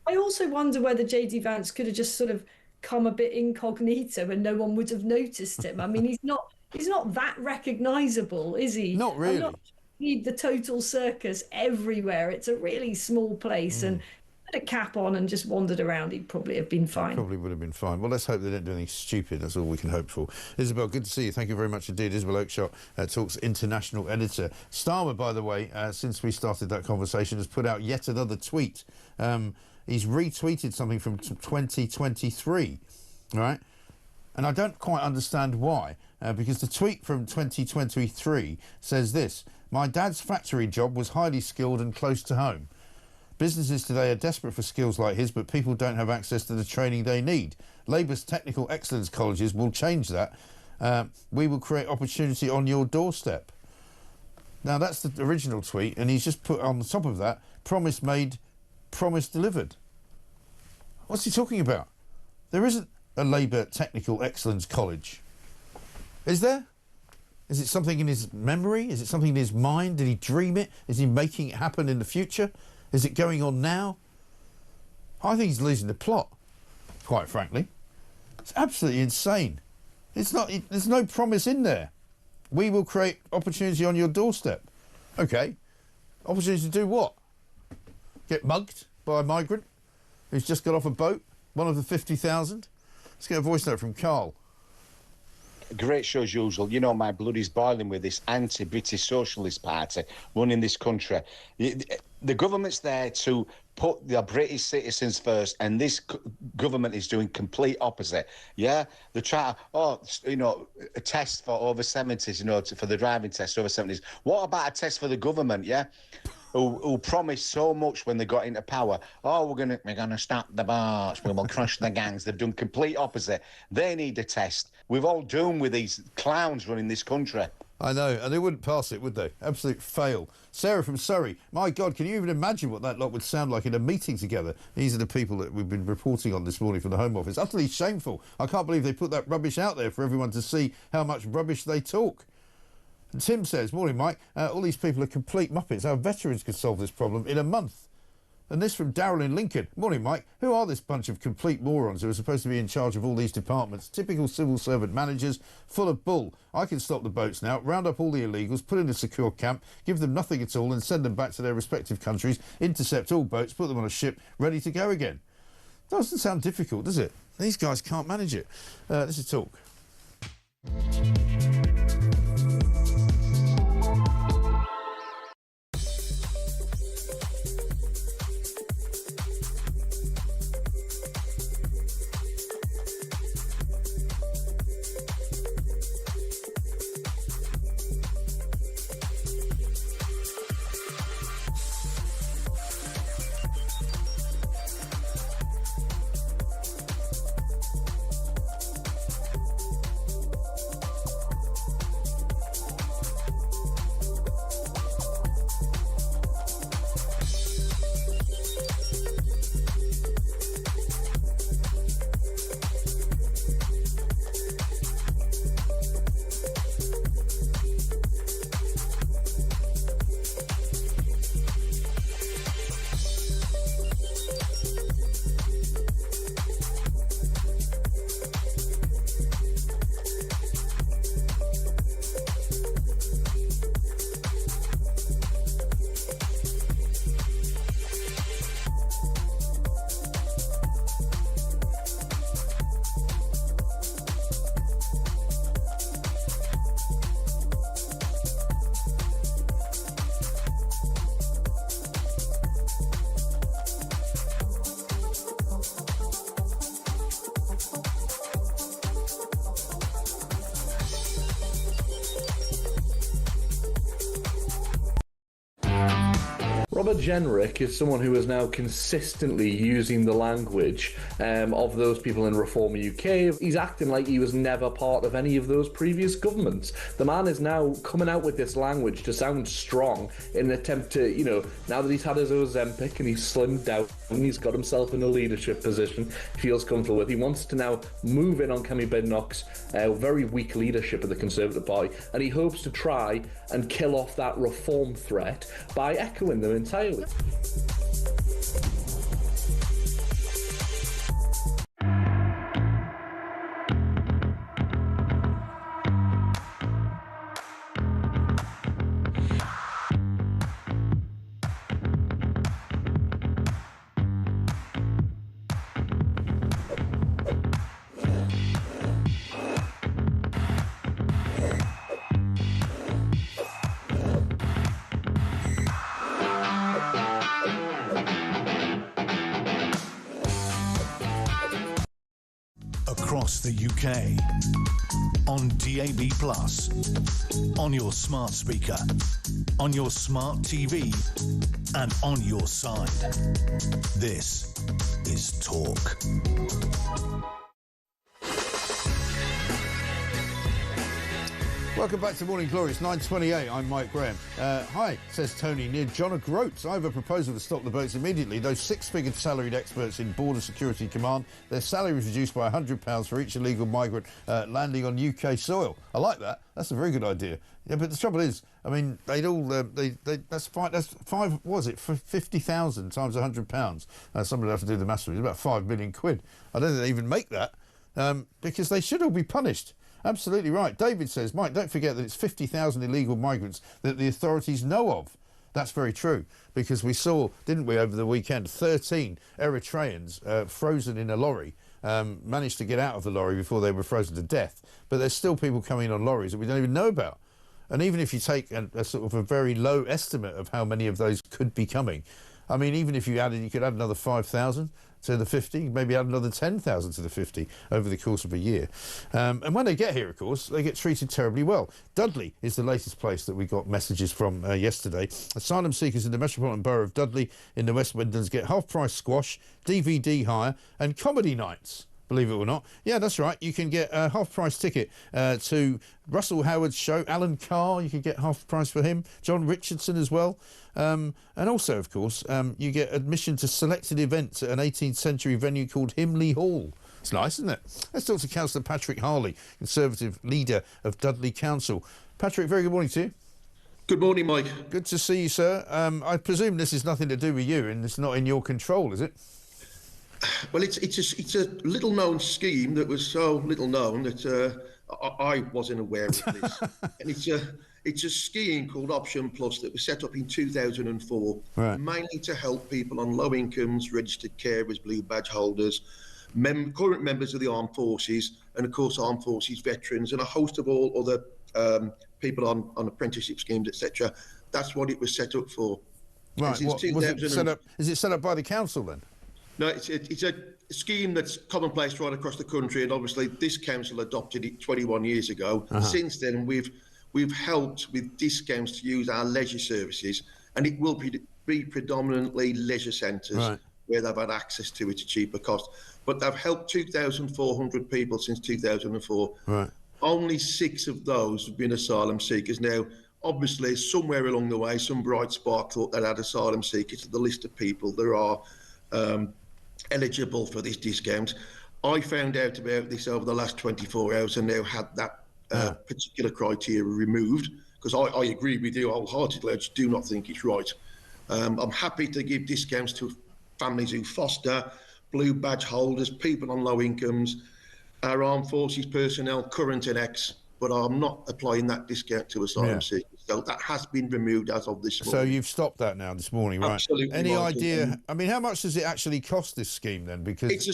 Speaker 10: I also wonder whether JD Vance could have just sort of come a bit incognito and no one would have noticed him. I mean, he's not that recognisable, is he?
Speaker 2: Not really.
Speaker 10: Need the total circus everywhere. It's a really small place, and put a cap on and just wandered around, he'd probably have been fine.
Speaker 2: Probably would have been fine. Well, let's hope they don't do anything stupid. That's all we can hope for. Isabel, good to see you. Thank you very much indeed. Isabel Oakeshott, Talk's international editor. Starmer, by the way, since we started that conversation, has put out yet another tweet. He's retweeted something from 2023, right? And I don't quite understand why, because the tweet from 2023 says this: "My dad's factory job was highly skilled and close to home. Businesses today are desperate for skills like his, but people don't have access to the training they need. Labour's technical excellence colleges will change that. We will create opportunity on your doorstep." Now, that's the original tweet, and he's just put on the top of that, "Promise made, promise delivered." What's he talking about? There isn't a Labour technical excellence college. Is there? Is it something in his memory? Is it something in his mind? Did he dream it? Is he making it happen in the future? Is it going on now? I think he's losing the plot, quite frankly. It's absolutely insane. It's not. There's no promise in there. We will create opportunity on your doorstep. Okay. Opportunity to do what? Get mugged by a migrant who's just got off a boat? One of the 50,000? Let's get a voice note from Carl.
Speaker 12: Great show as usual. You know, my blood is boiling with this anti-British Socialist Party running this country. The government's there to put the British citizens first, and this government is doing complete opposite. Yeah, they're trying a test for over 70s, for the driving test over 70s. What about a test for the government? Yeah, who promised so much when they got into power. Oh, we're gonna stop the march. We will crush the gangs. They've done complete opposite. They need a test. We've all doomed with these clowns running this country.
Speaker 2: I know, and they wouldn't pass it, would they? Absolute fail. Sarah from Surrey. My God, can you even imagine what that lot would sound like in a meeting together? These are the people that we've been reporting on this morning from the Home Office. Utterly shameful. I can't believe they put that rubbish out there for everyone to see how much rubbish they talk. And Tim says, morning, Mike, all these people are complete muppets. Our veterans could solve this problem in a month. And this from Darryl in Lincoln. Morning, Mike. Who are this bunch of complete morons who are supposed to be in charge of all these departments? Typical civil servant managers, full of bull. I can stop the boats now, round up all the illegals, put in a secure camp, give them nothing at all and send them back to their respective countries, intercept all boats, put them on a ship, ready to go again. Doesn't sound difficult, does it? These guys can't manage it. This is Talk.
Speaker 4: Robert Jenrick is someone who is now consistently using the language of those people in Reform UK. He's acting like he was never part of any of those previous governments. The man is now coming out with this language to sound strong in an attempt to, you know, now that he's had his Ozempic and he's slimmed down and he's got himself in a leadership position he feels comfortable with, he wants to now move in on Kemi Badenoch's very weak leadership of the Conservative Party, and he hopes to try and kill off that reform threat by echoing them entirely.
Speaker 5: Across the UK, on DAB+, on your smart speaker, on your smart TV, and on your side. This is Talk.
Speaker 2: Welcome back to Morning Glory. It's 9:28. I'm Mike Graham. Hi, says Tony near John O'Groats. I have a proposal to stop the boats immediately. Those six-figured salaried experts in Border Security Command, their salary was reduced by £100 for each illegal migrant landing on UK soil. I like that. That's a very good idea. Yeah, but the trouble is, I mean, they'd all that's five. What was it? 50,000 times £100. Somebody would have to do the maths. It's about £5 million. I don't think they even make that because they should all be punished. Absolutely right. David says, Mike, don't forget that it's 50,000 illegal migrants that the authorities know of. That's very true, because we saw, didn't we, over the weekend, 13 Eritreans frozen in a lorry, managed to get out of the lorry before they were frozen to death. But there's still people coming on lorries that we don't even know about. And even if you take a sort of a very low estimate of how many of those could be coming, I mean, even if you could add another 5,000 to the 50, maybe add another 10,000 to the 50 over the course of a year. And when they get here, of course, they get treated terribly well. Dudley is the latest place that we got messages from yesterday. Asylum seekers in the Metropolitan Borough of Dudley in the West Midlands get half-price squash, DVD hire and comedy nights. Believe it or not. Yeah, that's right. You can get a half-price ticket to Russell Howard's show. Alan Carr, you can get half price for him. John Richardson as well. And also, of course, you get admission to selected events at an 18th century venue called Himley Hall. It's nice, isn't it? Let's talk to Councillor Patrick Harley, Conservative leader of Dudley Council. Patrick, very good morning to you.
Speaker 13: Good morning, Mike.
Speaker 2: Good to see you, sir. I presume this is nothing to do with you and it's not in your control, is it?
Speaker 13: Well, it's a little-known scheme that was so little-known that I wasn't aware of this. And it's a scheme called Option Plus that was set up in 2004,
Speaker 2: right,
Speaker 13: mainly to help people on low incomes, registered carers, blue badge holders, current members of the armed forces, and of course armed forces veterans, and a host of all other people on apprenticeship schemes, etc. That's what it was set up for.
Speaker 2: Right. Was it set up? Is it set up by the council then?
Speaker 13: No, it's a scheme that's commonplace right across the country, and obviously this council adopted it 21 years ago. Since then, we've helped with discounts to use our leisure services, and it will be predominantly leisure centres, right, where they've had access to it at cheaper cost. But they've helped 2,400 people since 2004.
Speaker 2: Right.
Speaker 13: Only 6 of those have been asylum seekers. Now, obviously, somewhere along the way, some bright spark thought they'd add asylum seekers to the list of people that are eligible for this discount. I found out about this over the last 24 hours and now had that particular criteria removed, because I agree with you wholeheartedly. I just do not think it's right. I'm happy to give discounts to families who foster, blue badge holders, people on low incomes, our armed forces personnel, current and ex, but I'm not applying that discount to asylum seekers. So that has been removed as of this morning.
Speaker 2: So you've stopped that now this morning, right?
Speaker 13: Absolutely.
Speaker 2: Any idea? I mean, how much does it actually cost, this scheme then? Because
Speaker 13: it's a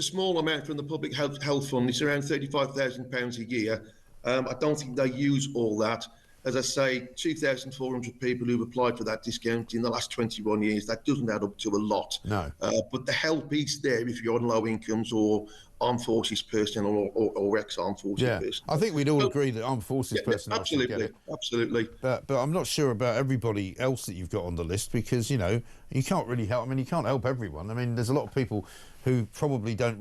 Speaker 13: small amount from the Public Health Fund. It's around £35,000 a year. I don't think they use all that. As I say, 2,400 people who've applied for that discount in the last 21 years. That doesn't add up to a lot.
Speaker 2: No.
Speaker 13: But the help is there if you're on low incomes or armed forces personnel or ex-armed forces personnel.
Speaker 2: I think we'd all agree that armed forces personnel should get it.
Speaker 13: Absolutely.
Speaker 2: But I'm not sure about everybody else that you've got on the list, because, you know, you can't really help. I mean, you can't help everyone. I mean, there's a lot of people who probably don't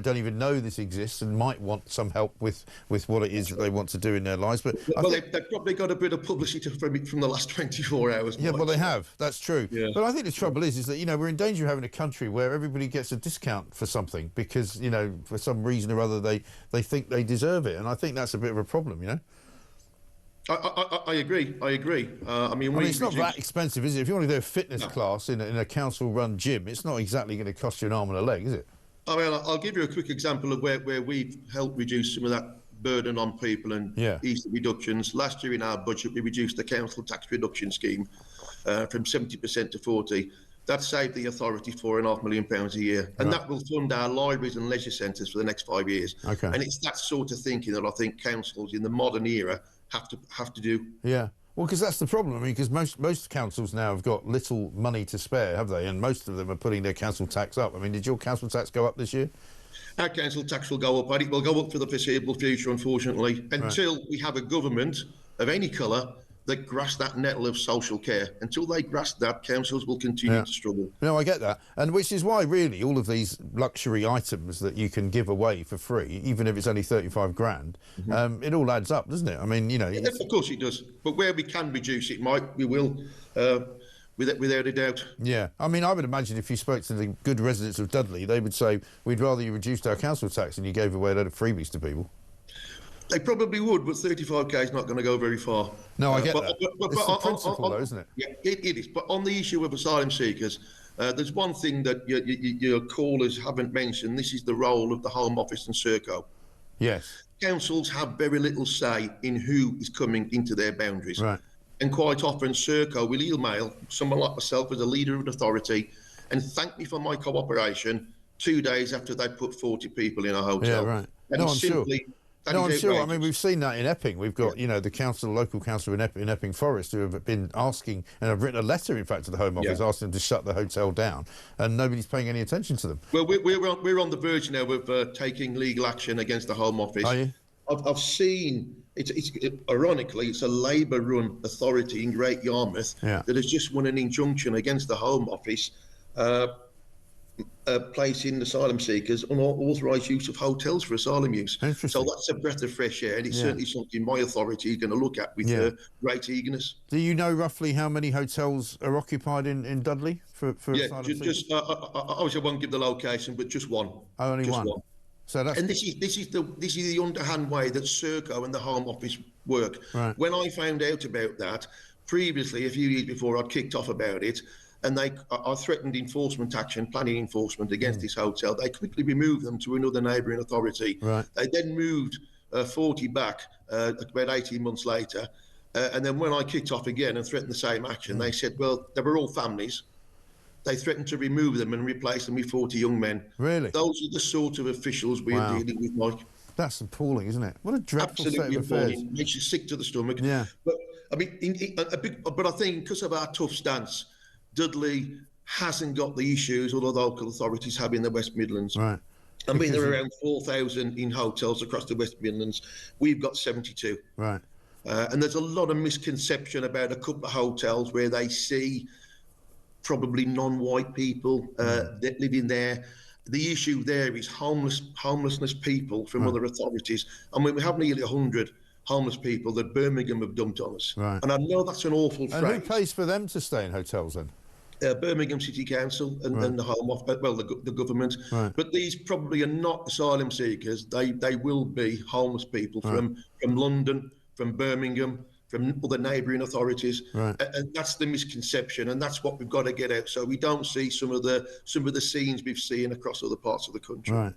Speaker 2: even know this exists and might want some help with what it is that they want to do in their lives. But
Speaker 13: they've probably got a bit of publicity from the last 24 hours.
Speaker 2: Yeah, well, they have. That's true. Yeah. But I think the trouble is that, you know, we're in danger of having a country where everybody gets a discount for something because, you know, for some reason or other they think they deserve it, and I think that's a bit of a problem, you know.
Speaker 13: I agree. I mean,
Speaker 2: it's not that expensive, is it? If you want to do a fitness class in a council-run gym, it's not exactly going to cost you an arm and a leg, is it?
Speaker 13: I mean, I'll give you a quick example of where we've helped reduce some of that burden on people and ease the reductions. Last year in our budget, we reduced the council tax reduction scheme from 70% to 40%. That saved the authority £4.5 million a year, and that will fund our libraries and leisure centres for the next 5 years.
Speaker 2: Okay.
Speaker 13: And it's that sort of thinking that I think councils in the modern era have to do.
Speaker 2: Yeah. Well, because that's the problem. I mean, because most councils now have got little money to spare, have they? And most of them are putting their council tax up. I mean, did your council tax go up this year?
Speaker 13: Our council tax will go up, and it will go up for the foreseeable future, unfortunately, until we have a government of any colour that grasp that nettle of social care. Until they grasp that, councils will continue to struggle.
Speaker 2: No, I get that. And which is why, really, all of these luxury items that you can give away for free, even if it's only 35 grand, it all adds up, doesn't it? I mean, you know...
Speaker 13: Yeah, of course it does. But where we can reduce it, Mike, we will, without a doubt.
Speaker 2: Yeah. I mean, I would imagine if you spoke to the good residents of Dudley, they would say, we'd rather you reduced our council tax and you gave away a load of freebies to people.
Speaker 13: They probably would, but 35k is not going to go very far.
Speaker 2: No, I get that. It's the principle, though, isn't it?
Speaker 13: Yeah, it is. But on the issue of asylum seekers, there's one thing that your callers haven't mentioned. This is the role of the Home Office and Serco.
Speaker 2: Yes.
Speaker 13: Councils have very little say in who is coming into their boundaries.
Speaker 2: Right.
Speaker 13: And quite often, Serco will email someone like myself as a leader of authority and thank me for my cooperation 2 days after they put 40 people in a hotel.
Speaker 2: Yeah, right.
Speaker 13: And
Speaker 2: no, I'm sure.
Speaker 13: No,
Speaker 2: I'm sure. I mean, we've seen that in Epping. We've got, you know, the local council in Epping Forest who have been asking, and have written a letter, in fact, to the Home Office asking them to shut the hotel down, and nobody's paying any attention to them.
Speaker 13: Well, we're on the verge now of taking legal action against the Home Office.
Speaker 2: Are you?
Speaker 13: I've seen, ironically, it's a Labour-run authority in Great Yarmouth that has just won an injunction against the Home Office placing asylum seekers on authorised use of hotels for asylum use. So that's a breath of fresh air, and it's certainly something my authority is going to look at with great eagerness.
Speaker 2: Do you know roughly how many hotels are occupied in Dudley for asylum seekers?
Speaker 13: Obviously I won't give the location, but just one.
Speaker 2: Oh, only
Speaker 13: just
Speaker 2: one. So that's...
Speaker 13: And this is the underhand way that Serco and the Home Office work.
Speaker 2: Right.
Speaker 13: When I found out about that previously, a few years before, I'd kicked off about it, and I threatened enforcement action, planning enforcement against this hotel. They quickly removed them to another neighbouring authority.
Speaker 2: Right.
Speaker 13: They then moved 40 back about 18 months later. And then when I kicked off again and threatened the same action, they said, well, they were all families. They threatened to remove them and replace them with 40 young men.
Speaker 2: Really?
Speaker 13: Those are the sort of officials we're dealing with, Mike.
Speaker 2: That's appalling, isn't it? What a dreadful state of affairs.
Speaker 13: Appalling. Makes you sick to the stomach.
Speaker 2: Yeah.
Speaker 13: But I mean, but I think because of our tough stance, Dudley hasn't got the issues all the local authorities have in the West Midlands.
Speaker 2: Right.
Speaker 13: I mean, there are around 4,000 in hotels across the West Midlands. We've got 72.
Speaker 2: Right.
Speaker 13: And there's a lot of misconception about a couple of hotels where they see probably non-white people that live in there. The issue there is homelessness people from other authorities. I mean, we have nearly 100 homeless people that Birmingham have dumped on us.
Speaker 2: Right.
Speaker 13: And I know that's an awful phrase.
Speaker 2: And who pays for them to stay in hotels then?
Speaker 13: Birmingham City Council and the Home Office, well, the government.
Speaker 2: Right.
Speaker 13: But these probably are not asylum seekers. They will be homeless people from London, from Birmingham, from other neighbouring authorities.
Speaker 2: Right.
Speaker 13: And that's the misconception, and that's what we've got to get out, so we don't see some of the scenes we've seen across other parts of the country.
Speaker 2: Right.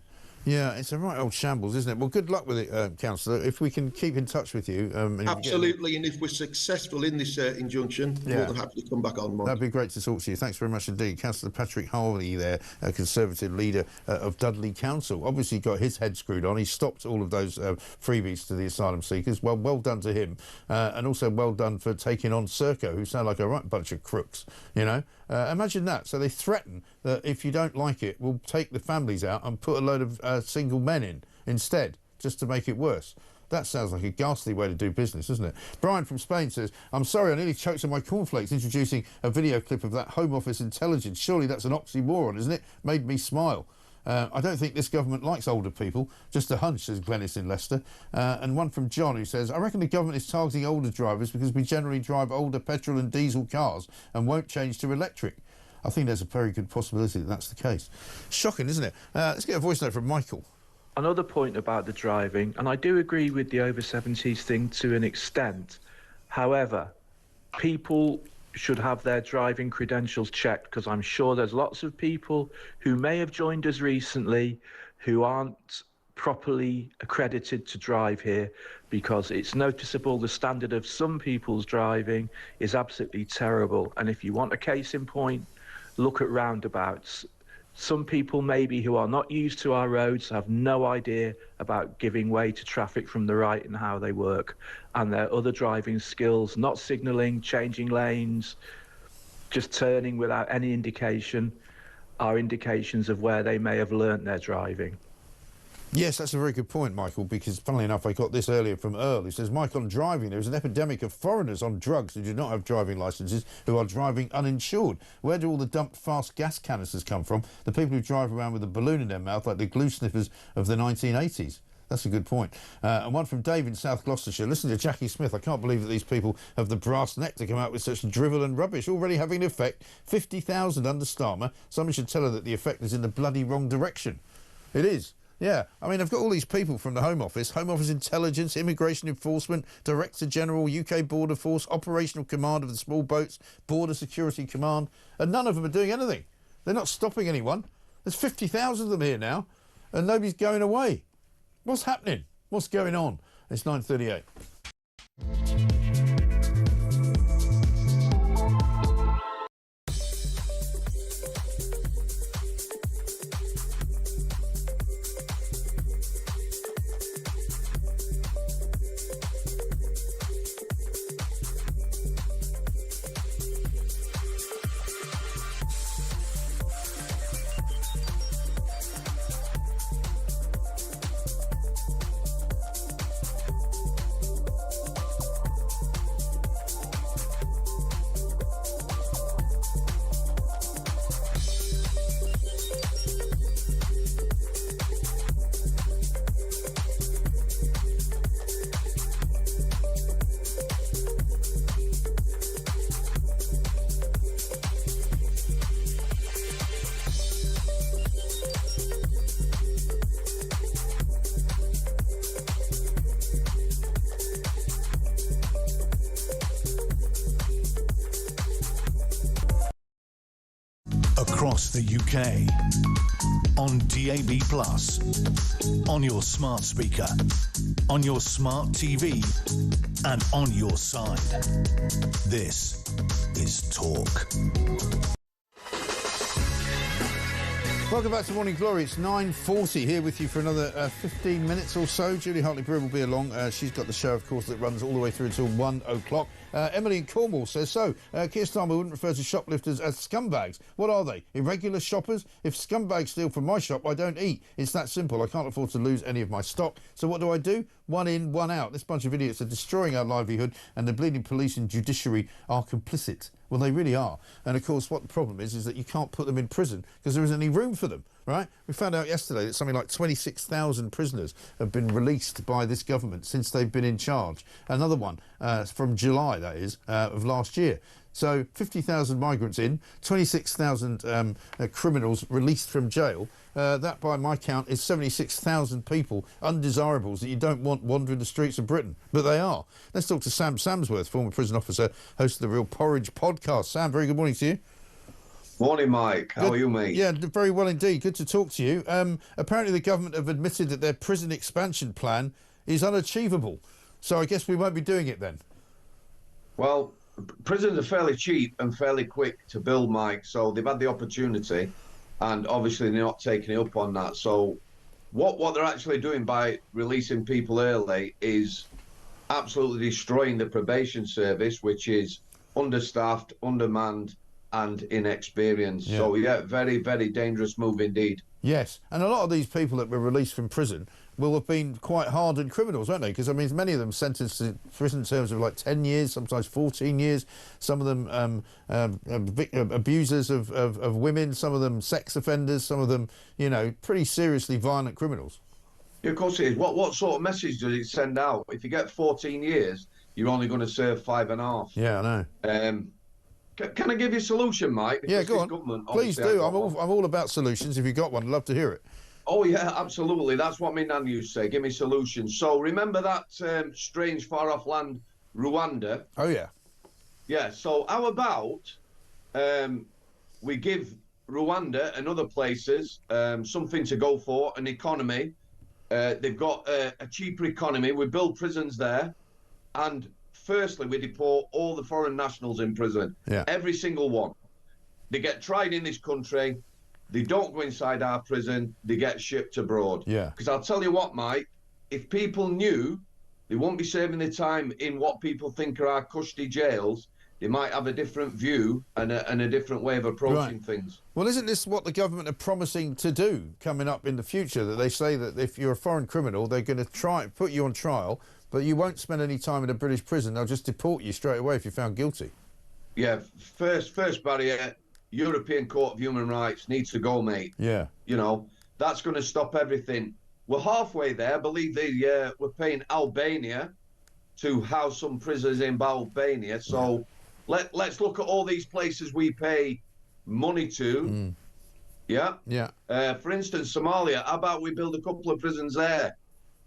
Speaker 2: Yeah, it's a right old shambles, isn't it? Well, good luck with it, Councillor. If we can keep in touch with you.
Speaker 13: Absolutely, and if we're successful in this injunction, more than happy to come back on. Mark.
Speaker 2: That'd be great to talk to you. Thanks very much indeed. Councillor Patrick Harley there, a Conservative leader of Dudley Council. Obviously got his head screwed on. He stopped all of those freebies to the asylum seekers. Well done to him. And also well done for taking on Serco, who sound like a right bunch of crooks, you know. Imagine that. So they threaten that if you don't like it, we'll take the families out and put a load of single men in instead, just to make it worse. That sounds like a ghastly way to do business, doesn't it? Brian from Spain says, I'm sorry, I nearly choked on my cornflakes introducing a video clip of that Home Office intelligence. Surely that's an oxymoron, isn't it? Made me smile. I don't think this government likes older people. Just a hunch, says Glennis in Leicester. And one from John who says, I reckon the government is targeting older drivers because we generally drive older petrol and diesel cars and won't change to electric. I think there's a very good possibility that that's the case. Shocking, isn't it? Let's get a voice note from Michael.
Speaker 14: Another point about the driving, and I do agree with the over 70s thing to an extent. However, people should have their driving credentials checked, because I'm sure there's lots of people who may have joined us recently who aren't properly accredited to drive here, because it's noticeable the standard of some people's driving is absolutely terrible. And if you want a case in point, look at roundabouts. Some people maybe who are not used to our roads have no idea about giving way to traffic from the right and how they work. And their other driving skills, not signalling, changing lanes, just turning without any indication, are indications of where they may have learnt their driving.
Speaker 2: Yes, that's a very good point, Michael, because funnily enough, I got this earlier from Earl, who says, Mike, on driving, there is an epidemic of foreigners on drugs who do not have driving licences who are driving uninsured. Where do all the dumped fast gas canisters come from? The people who drive around with a balloon in their mouth like the glue sniffers of the 1980s. That's a good point. And one from Dave in South Gloucestershire. Listen to Jackie Smith. I can't believe that these people have the brass neck to come out with such drivel and rubbish. Already having an effect. 50,000 under Starmer. Someone should tell her that the effect is in the bloody wrong direction. It is. Yeah, I mean, I've got all these people from the Home Office Intelligence, Immigration Enforcement, Director General, UK Border Force, Operational Command of the Small Boats, Border Security Command, and none of them are doing anything. They're not stopping anyone. There's 50,000 of them here now, and nobody's going away. What's happening? What's going on? It's 9:38.
Speaker 5: Across the UK, on DAB+, on your smart speaker, on your smart TV, and on your side. This is Talk.
Speaker 2: Welcome back to Morning Glory. It's 9:40 here with you for another 15 minutes or so. Julie Hartley-Brewer will be along. She's got the show, of course, that runs all the way through until 1 o'clock. Emily in Cornwall says, Keir Starmer wouldn't refer to shoplifters as scumbags. What are they? Irregular shoppers? If scumbags steal from my shop, I don't eat. It's that simple. I can't afford to lose any of my stock. So what do? One in, one out. This bunch of idiots are destroying our livelihood, and the bleeding police and judiciary are complicit. Well, they really are. And, of course, what the problem is that you can't put them in prison because there isn't any room for them, right? We found out yesterday that something like 26,000 prisoners have been released by this government since they've been in charge. Another one from July, that is, of last year. So 50,000 migrants in, 26,000 criminals released from jail. That, by my count, is 76,000 people, undesirables, that you don't want wandering the streets of Britain. But they are. Let's talk to Sam Samsworth, former prison officer, host of the Real Porridge podcast. Sam, very good morning to you.
Speaker 16: Morning, Mike. How are you, mate?
Speaker 2: Yeah, very well indeed. Good to talk to you. Apparently the government have admitted that their prison expansion plan is unachievable. So I guess we won't be doing it then.
Speaker 16: Well, prisons are fairly cheap and fairly quick to build, Mike. So they've had the opportunity, and obviously they're not taking it up on that. So what they're actually doing by releasing people early is absolutely destroying the probation service, which is understaffed, undermanned, and inexperience. So, yeah, very, very dangerous move indeed.
Speaker 2: Yes, and a lot of these people that were released from prison will have been quite hardened criminals, won't they? Because, I mean, many of them sentenced to prison terms of like 10 years, sometimes 14 years. Some of them abusers of women, some of them sex offenders, some of them, you know, pretty seriously violent criminals.
Speaker 16: Yeah, of course it is. What sort of message does it send out? If you get 14 years, you're only going to serve 5.5.
Speaker 2: Yeah, I know.
Speaker 16: Can I give you a solution, Mike?
Speaker 2: Yeah, go on. Please do. I'm all about solutions. If you've got one, I'd love to hear it.
Speaker 16: Oh, yeah, absolutely. That's what my nan used to say. Give me solutions. So remember that strange far-off land, Rwanda?
Speaker 2: Oh, yeah.
Speaker 16: Yeah, so how about we give Rwanda and other places something to go for, an economy. They've got a cheaper economy. We build prisons there. And firstly, we deport all the foreign nationals in prison.
Speaker 2: Yeah.
Speaker 16: Every single one. They get tried in this country. They don't go inside our prison. They get shipped abroad.
Speaker 2: Yeah.
Speaker 16: Because I'll tell you what, Mike, if people knew they won't be serving their time in what people think are our custody jails, they might have a different view and a different way of approaching things.
Speaker 2: Well, isn't this what the government are promising to do coming up in the future? That they say that if you're a foreign criminal, they're going to try and put you on trial, but you won't spend any time in a British prison. They'll just deport you straight away if you're found guilty.
Speaker 16: Yeah, first barrier, European Court of Human Rights needs to go, mate.
Speaker 2: Yeah.
Speaker 16: You know, that's going to stop everything. We're halfway there. I believe we're paying Albania to house some prisoners in Albania. So let's look at all these places we pay money to. Yeah.
Speaker 2: Yeah.
Speaker 16: For instance, Somalia. How about we build a couple of prisons there?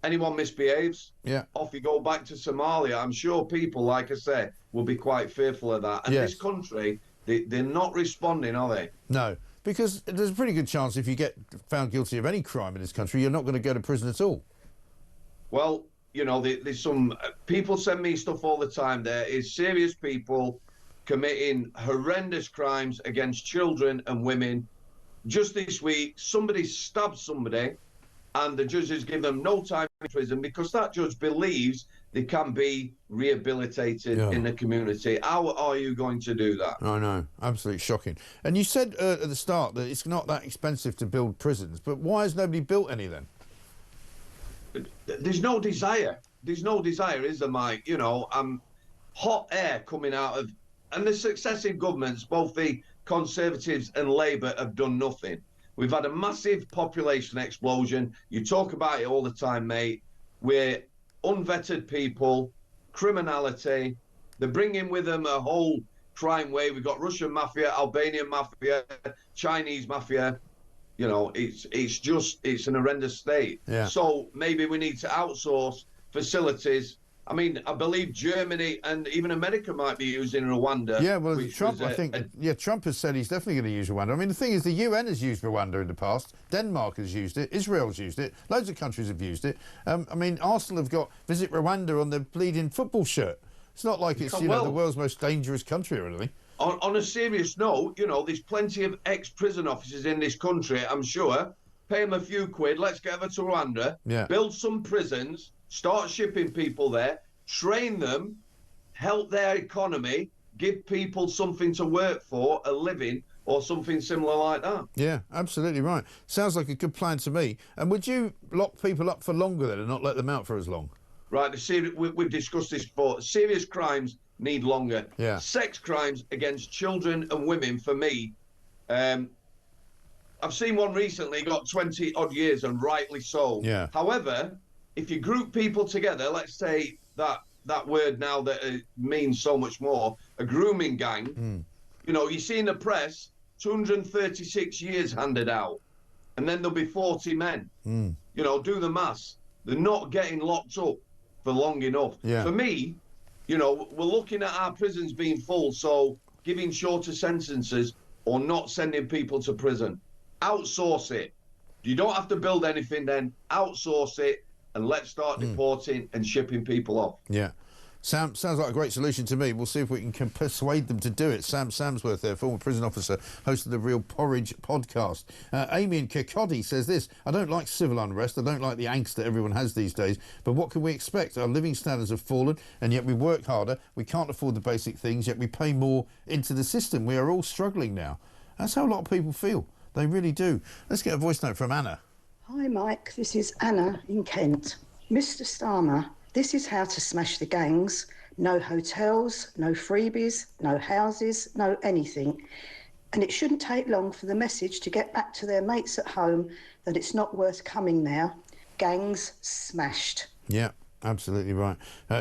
Speaker 16: Anyone misbehaves, off you go back to Somalia. I'm sure people, like I say, will be quite fearful of that. And this country, they're not responding, are they?
Speaker 2: No, because there's a pretty good chance if you get found guilty of any crime in this country, you're not going to go to prison at all.
Speaker 16: Well, you know, there's some people send me stuff all the time. There is serious people committing horrendous crimes against children and women. Just this week, somebody stabbed somebody, and the judges give them no time in prison because that judge believes they can be rehabilitated in the community. How are you going to do that?
Speaker 2: I know, absolutely shocking. And you said at the start that it's not that expensive to build prisons, but why has nobody built any then?
Speaker 16: There's no desire. There's no desire, is there, Mike? You know, hot air coming out of... And the successive governments, both the Conservatives and Labour, have done nothing. We've had a massive population explosion. You talk about it all the time, mate. We're unvetted people, criminality. They're bringing with them a whole crime wave. We've got Russian mafia, Albanian mafia, Chinese mafia. You know, it's an horrendous state.
Speaker 2: Yeah.
Speaker 16: So maybe we need to outsource facilities. I mean, I believe Germany and even America might be using Rwanda.
Speaker 2: Yeah, well, Trump, Trump has said he's definitely going to use Rwanda. I mean, the thing is, the UN has used Rwanda in the past. Denmark has used it. Israel's used it. Loads of countries have used it. I mean, Arsenal have got Visit Rwanda on their bleeding football shirt. It's not like it's, you know, the world's most dangerous country or anything.
Speaker 16: On a serious note, you know, there's plenty of ex-prison officers in this country, I'm sure. Pay them a few quid, let's get over to Rwanda, build some prisons, start shipping people there, train them, help their economy, give people something to work for, a living, or something similar like that.
Speaker 2: Yeah, absolutely right. Sounds like a good plan to me. And would you lock people up for longer then and not let them out for as long?
Speaker 16: Right, we've discussed this before. Serious crimes need longer.
Speaker 2: Yeah.
Speaker 16: Sex crimes against children and women, for me, I've seen one recently, got 20 odd years, and rightly so.
Speaker 2: Yeah.
Speaker 16: However, if you group people together, let's say that word now that means so much more, a grooming gang, you know, you see in the press, 236 years handed out, and then there'll be 40 men. You know, do the maths. They're not getting locked up for long enough.
Speaker 2: Yeah.
Speaker 16: For me, you know, we're looking at our prisons being full, so giving shorter sentences or not sending people to prison. Outsource it. You don't have to build anything then. Outsource it, and let's start deporting and shipping people off.
Speaker 2: Yeah. Sam, sounds like a great solution to me. We'll see if we can persuade them to do it. Sam Samsworth there, former prison officer, host of the Real Porridge podcast. Amy in Kirkcaldy says this: I don't like civil unrest. I don't like the angst that everyone has these days. But what can we expect? Our living standards have fallen, and yet we work harder. We can't afford the basic things, yet we pay more into the system. We are all struggling now. That's how a lot of people feel. They really do. Let's get a voice note from Anna.
Speaker 7: Hi, Mike. This is Anna in Kent. Mr. Starmer, this is how to smash the gangs. No hotels, no freebies, no houses, no anything. And it shouldn't take long for the message to get back to their mates at home that it's not worth coming now. Gangs smashed.
Speaker 2: Yeah, absolutely right.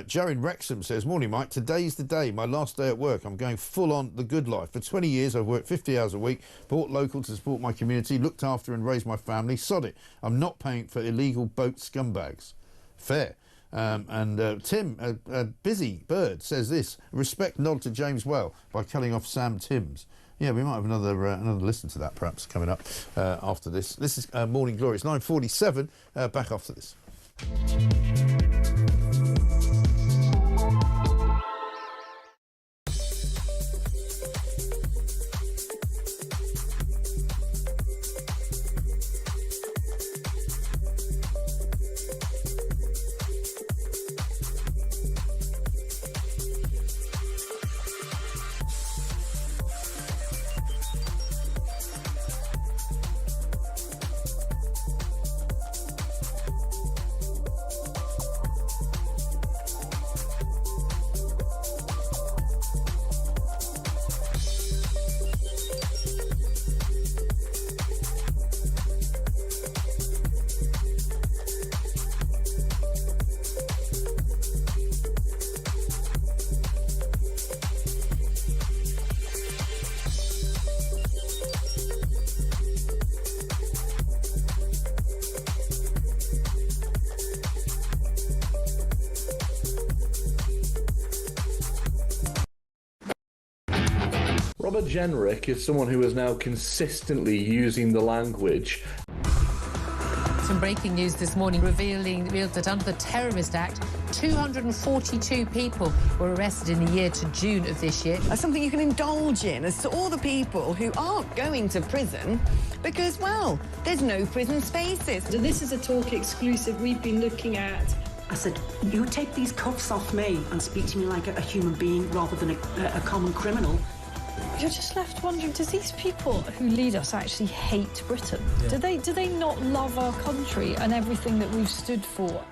Speaker 2: Joe in Wrexham says, morning, Mike. Today's the day, my last day at work. I'm going full on the good life. For 20 years, I've worked 50 hours a week, bought local to support my community, looked after and raised my family. Sod it. I'm not paying for illegal boat scumbags. Fair. Tim, Busy Bird, says this: respect nod to James Well by cutting off Sam Timms. Yeah, we might have another listen to that perhaps coming up after this. This is Morning Glory. It's 9:47. Back after this.
Speaker 4: Robert Jenrick is someone who is now consistently using the language.
Speaker 17: Some breaking news this morning revealed that under the Terrorist Act, 242 people were arrested in the year to June of this year.
Speaker 18: That's something you can indulge in as to all the people who aren't going to prison because, well, there's no prison spaces.
Speaker 10: So this is a talk exclusive we've been looking at.
Speaker 23: I said, you take these cuffs off me and speak to me like a human being rather than a common criminal.
Speaker 10: You're just left wondering, do these people who lead us actually hate Britain? Yeah. Do they not love our country and everything that we've stood for?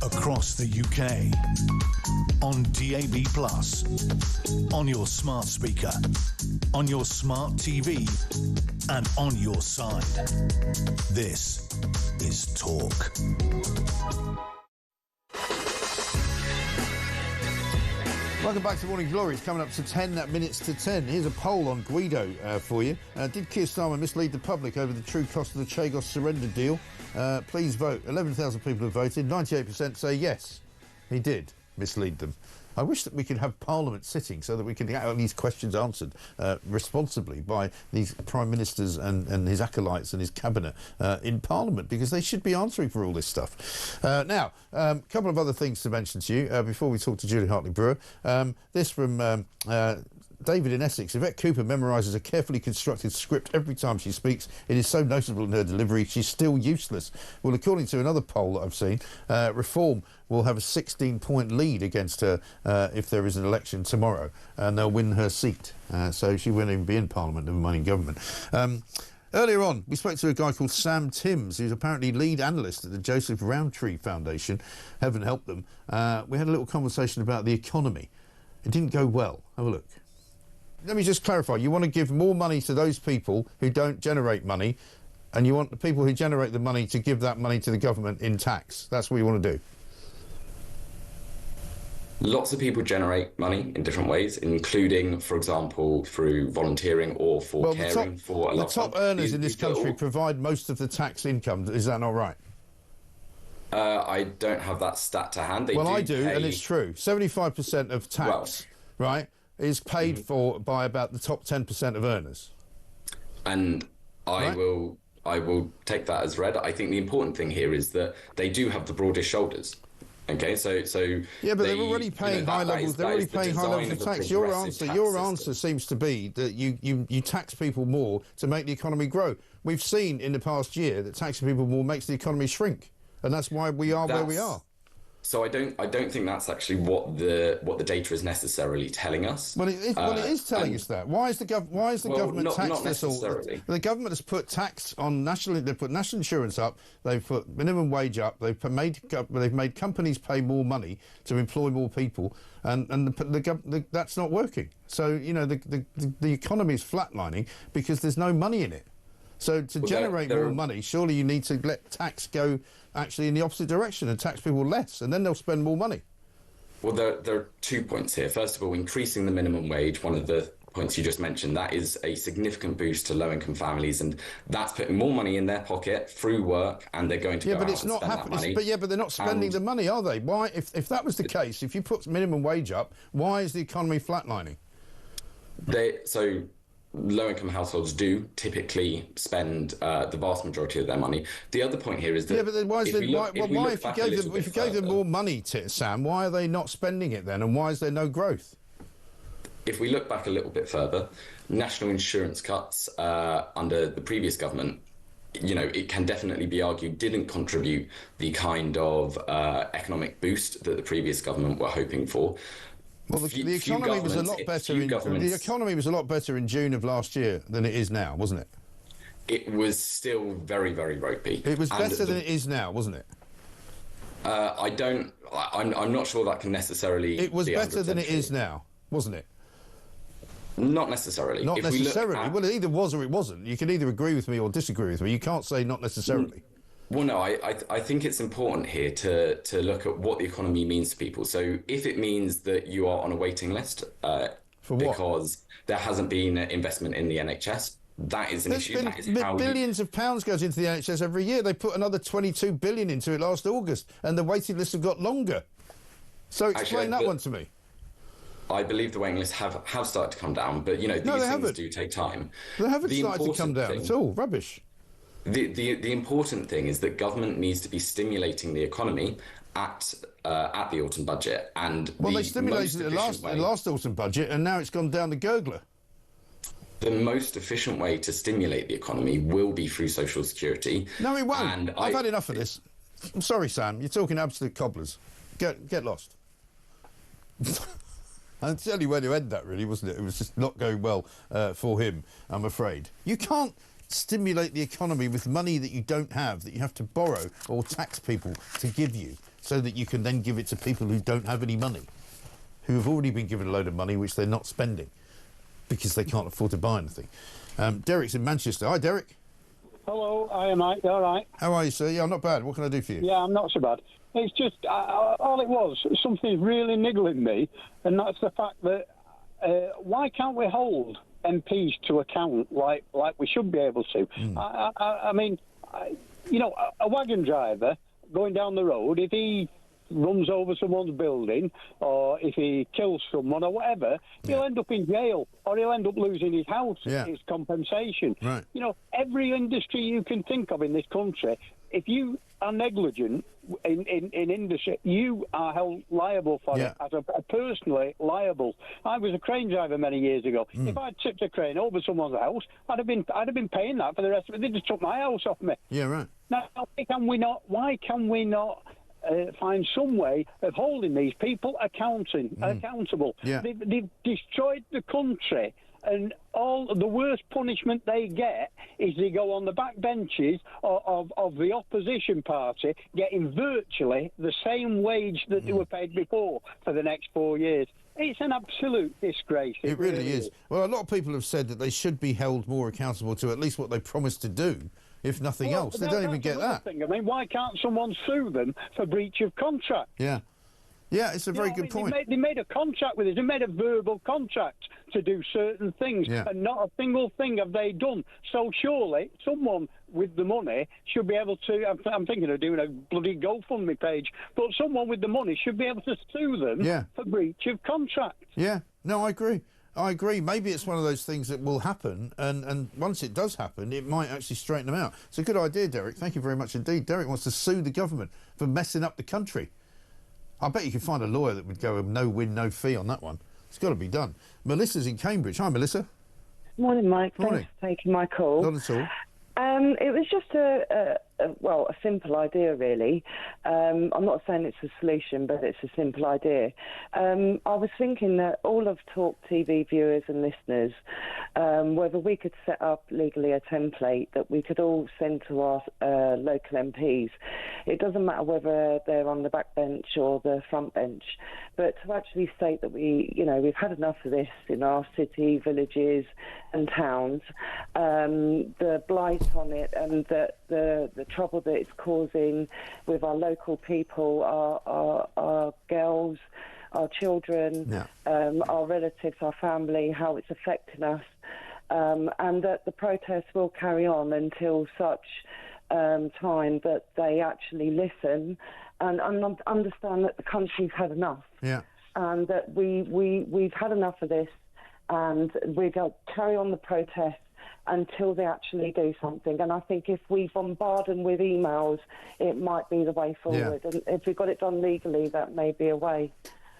Speaker 5: Across the UK, on DAB+, on your smart speaker, on your smart TV, and on your side. This is Talk.
Speaker 2: Welcome back to Morning Glory. It's coming up to 10 minutes to 10. Here's a poll on Guido for you. Did Keir Starmer mislead the public over the true cost of the Chagos surrender deal? Please vote. 11,000 people have voted. 98% say yes, he did mislead them. I wish that we could have Parliament sitting so that we could get these questions answered responsibly by these Prime Ministers and his acolytes and his cabinet in Parliament, because they should be answering for all this stuff. Now, a couple of other things to mention to you before we talk to Julie Hartley-Brewer. This from David in Essex. Yvette Cooper memorises a carefully constructed script every time she speaks. It is so noticeable in her delivery, she's still useless. Well, according to another poll that I've seen, Reform will have a 16-point lead against her if there is an election tomorrow, and they'll win her seat. So she won't even be in Parliament, never mind in government. Earlier on, we spoke to a guy called Sam Timms, who's apparently lead analyst at the Joseph Rowntree Foundation. Heaven help them. We had a little conversation about the economy. It didn't go well. Have a look. Let me just clarify. You want to give more money to those people who don't generate money, and you want the people who generate the money to give that money to the government in tax. That's what you want to do.
Speaker 6: Lots of people generate money in different ways, including, for example, through volunteering or for caring for a loved one.
Speaker 2: The top earners in this country provide most of the tax income. Is that not right?
Speaker 6: I don't have that stat to hand.
Speaker 2: I do, and it's true. 75% of tax, right, is paid for by about the top 10% of earners.
Speaker 6: And I will take that as read. I think the important thing here is that they do have the broadest shoulders. Okay, so
Speaker 2: yeah, but they're already paying high levels. They're already paying high levels of tax. Your answer seems to be that you tax people more to make the economy grow. We've seen in the past year that taxing people more makes the economy shrink, and that's why we are where we are.
Speaker 6: So I don't think that's actually what the data is necessarily telling us.
Speaker 2: Well, it is telling us that. Why is the government taxed this all? The government has put tax on national. They've put national insurance up. They've put minimum wage up. They've made companies pay more money to employ more people, and that's not working. So the economy is flatlining because there's no money in it. So to generate more money, surely you need to let tax go actually in the opposite direction and tax people less, and then they'll spend more money.
Speaker 6: Well, there are 2 points here. First of all, increasing the minimum wage, one of the points you just mentioned, that is a significant boost to low-income families, and that's putting more money in their pocket through work, and they're going to go out and spend that money.
Speaker 2: But they're not spending the money, are they? Why? If that was the case, if you put minimum wage up, why is the economy flatlining?
Speaker 6: Low-income households do typically spend the vast majority of their money. The other point here is that
Speaker 2: but then if you gave them more money, Sam, why are they not spending it then, and why is there no growth?
Speaker 6: If we look back a little bit further, national insurance cuts under the previous government, it can definitely be argued didn't contribute the kind of economic boost that the previous government were hoping for.
Speaker 2: Well, the economy was a lot better. The economy was a lot better in June of last year than it is now, wasn't it?
Speaker 6: It was still very, very ropey.
Speaker 2: It was better than it is now, wasn't it?
Speaker 6: I'm not sure that can necessarily.
Speaker 2: It was better than it is now, wasn't it?
Speaker 6: Not necessarily.
Speaker 2: Not necessarily. Well, it either was or it wasn't. You can either agree with me or disagree with me. You can't say not necessarily.
Speaker 6: Well, no, I think it's important here to look at what the economy means to people. So if it means that you are on a waiting list because there hasn't been investment in the NHS, that is an issue.
Speaker 2: Billions of pounds goes into the NHS every year. They put another 22 billion into it last August, and the waiting lists have got longer. So explain that one to me.
Speaker 6: I believe the waiting lists have started to come down, but these things do take time.
Speaker 2: They haven't started to come down at all. Rubbish.
Speaker 6: The important thing is that government needs to be stimulating the economy at the autumn budget, and
Speaker 2: they stimulated it last autumn budget, and now it's gone down the gurgler.
Speaker 6: The most efficient way to stimulate the economy will be through social security.
Speaker 2: No, it won't. And I've had enough of this. I'm sorry, Sam. You're talking absolute cobblers. Get lost. And it's the only way to end that, really, wasn't it? It was just not going well for him, I'm afraid. You can't stimulate the economy with money that you don't have, that you have to borrow or tax people to give you, so that you can then give it to people who don't have any money, who have already been given a load of money which they're not spending because they can't afford to buy anything. Derek's in Manchester. Hi, Derek.
Speaker 19: Hello, hi, Mike. You all right?
Speaker 2: How are you, sir? Yeah, I'm not bad. What can I do for you?
Speaker 19: Yeah, I'm not so bad. It's just, all it was, something's really niggling me, and that's the fact that why can't we hold MPs to account like we should be able to? I mean, a wagon driver going down the road, if he runs over someone's building or if he kills someone or whatever, he'll end up in jail or he'll end up losing his house, his compensation.
Speaker 2: Right.
Speaker 19: Every industry you can think of in this country, if you are negligent in industry, you are held liable for it, as a personally liable. I was a crane driver many years ago. If I'd tipped a crane over someone's house, I'd have been paying that for the rest of it. They just took my house off me.
Speaker 2: Yeah, right.
Speaker 19: Now, why can we not find some way of holding these people accountable?
Speaker 2: Yeah.
Speaker 19: They've destroyed the country, and all the worst punishment they get is they go on the back benches of the opposition party, getting virtually the same wage that they were paid before for the next 4 years. It's an absolute disgrace.
Speaker 2: It really is. Well, a lot of people have said that they should be held more accountable to at least what they promised to do, if nothing else. They don't even get that.
Speaker 19: I mean, why can't someone sue them for breach of contract?
Speaker 2: Yeah. Yeah, it's a very good point.
Speaker 19: They made a contract with us. They made a verbal contract to do certain things, and not a single thing have they done. So surely someone with the money should be able to, I'm thinking of doing a bloody GoFundMe page, but someone with the money should be able to sue them for breach of contract.
Speaker 2: Yeah, no, I agree. I agree. Maybe it's one of those things that will happen, and once it does happen, it might actually straighten them out. It's a good idea, Derek. Thank you very much indeed. Derek wants to sue the government for messing up the country. I bet you could find a lawyer that would go no win, no fee on that one. It's got to be done. Melissa's in Cambridge. Hi, Melissa.
Speaker 8: Morning, Mike.
Speaker 2: Morning.
Speaker 8: Thanks for taking my call.
Speaker 2: Not at all.
Speaker 8: It was just a simple idea, really. I'm not saying it's a solution, but it's a simple idea. I was thinking that all of talkTV viewers and listeners, whether we could set up legally a template that we could all send to our local MPs. It doesn't matter whether they're on the back bench or the front bench, but to actually state that we've had enough of this in our city, villages and towns, the blight on it and the trouble that it's causing with our local people, our girls, our children, our relatives, our family, how it's affecting us, and that the protests will carry on until such time that they actually listen and understand that the country's had enough.
Speaker 2: Yeah.
Speaker 8: And that we've had enough of this, and we're going to carry on the protests until they actually do something. And I think if we bombard them with emails, it might be the way forward. And if we got it done legally, that may be a way.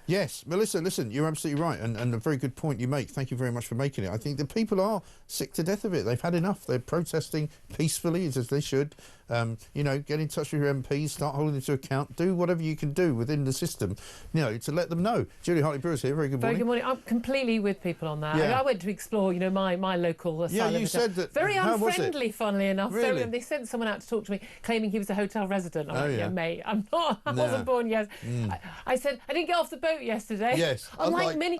Speaker 2: Yes, Melissa, listen, you're absolutely right, and a very good point you make. Thank you very much for making it. I think the people are sick to death of it. They've had enough. They're protesting peacefully, as they should. Get in touch with your MPs, start holding them to account, do whatever you can do within the system, to let them know. Julie Hartley-Brewer's here. Very good morning.
Speaker 20: Very good morning. I'm completely with people on that.
Speaker 2: Yeah.
Speaker 20: I went to explore, my local asylum.
Speaker 2: Yeah, you said that.
Speaker 20: Very
Speaker 2: how
Speaker 20: unfriendly,
Speaker 2: was it?
Speaker 20: funnily enough.
Speaker 2: Really?
Speaker 20: They sent someone out to talk to me, claiming he was a hotel resident. I'm like,
Speaker 2: yeah,
Speaker 20: mate, I'm not. I wasn't born yet. I said I didn't get off the boat yesterday.
Speaker 2: Yes.
Speaker 20: Unlike many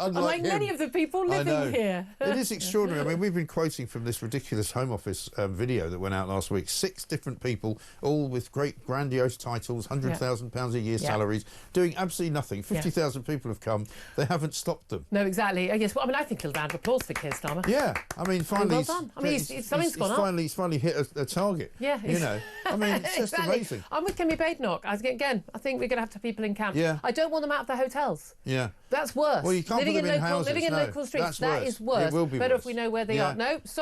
Speaker 20: of the people living here.
Speaker 2: It is extraordinary. I mean, we've been quoting from this ridiculous Home Office video that went out last week. 6 different people, all with great grandiose titles, £100,000 a year salaries, doing absolutely nothing. 50,000 people have come. They haven't stopped them.
Speaker 20: No, exactly. Yes, well, I think a round of applause for Keir Starmer.
Speaker 2: Yeah, I mean, finally,
Speaker 20: well done. I mean, something's gone up.
Speaker 2: He's finally hit a target.
Speaker 20: Yeah,
Speaker 2: I mean, it's just amazing.
Speaker 20: I'm with Kemi Badenoch. I think we're going to have to have people in camp.
Speaker 2: Yeah.
Speaker 20: I don't want them out of the hotels.
Speaker 2: Yeah.
Speaker 20: That's worse.
Speaker 2: Well, you can't put them in houses.
Speaker 20: Living in local streets, that is worse.
Speaker 2: It will be
Speaker 20: better
Speaker 2: worse.
Speaker 20: if we know where they are. No, sorry.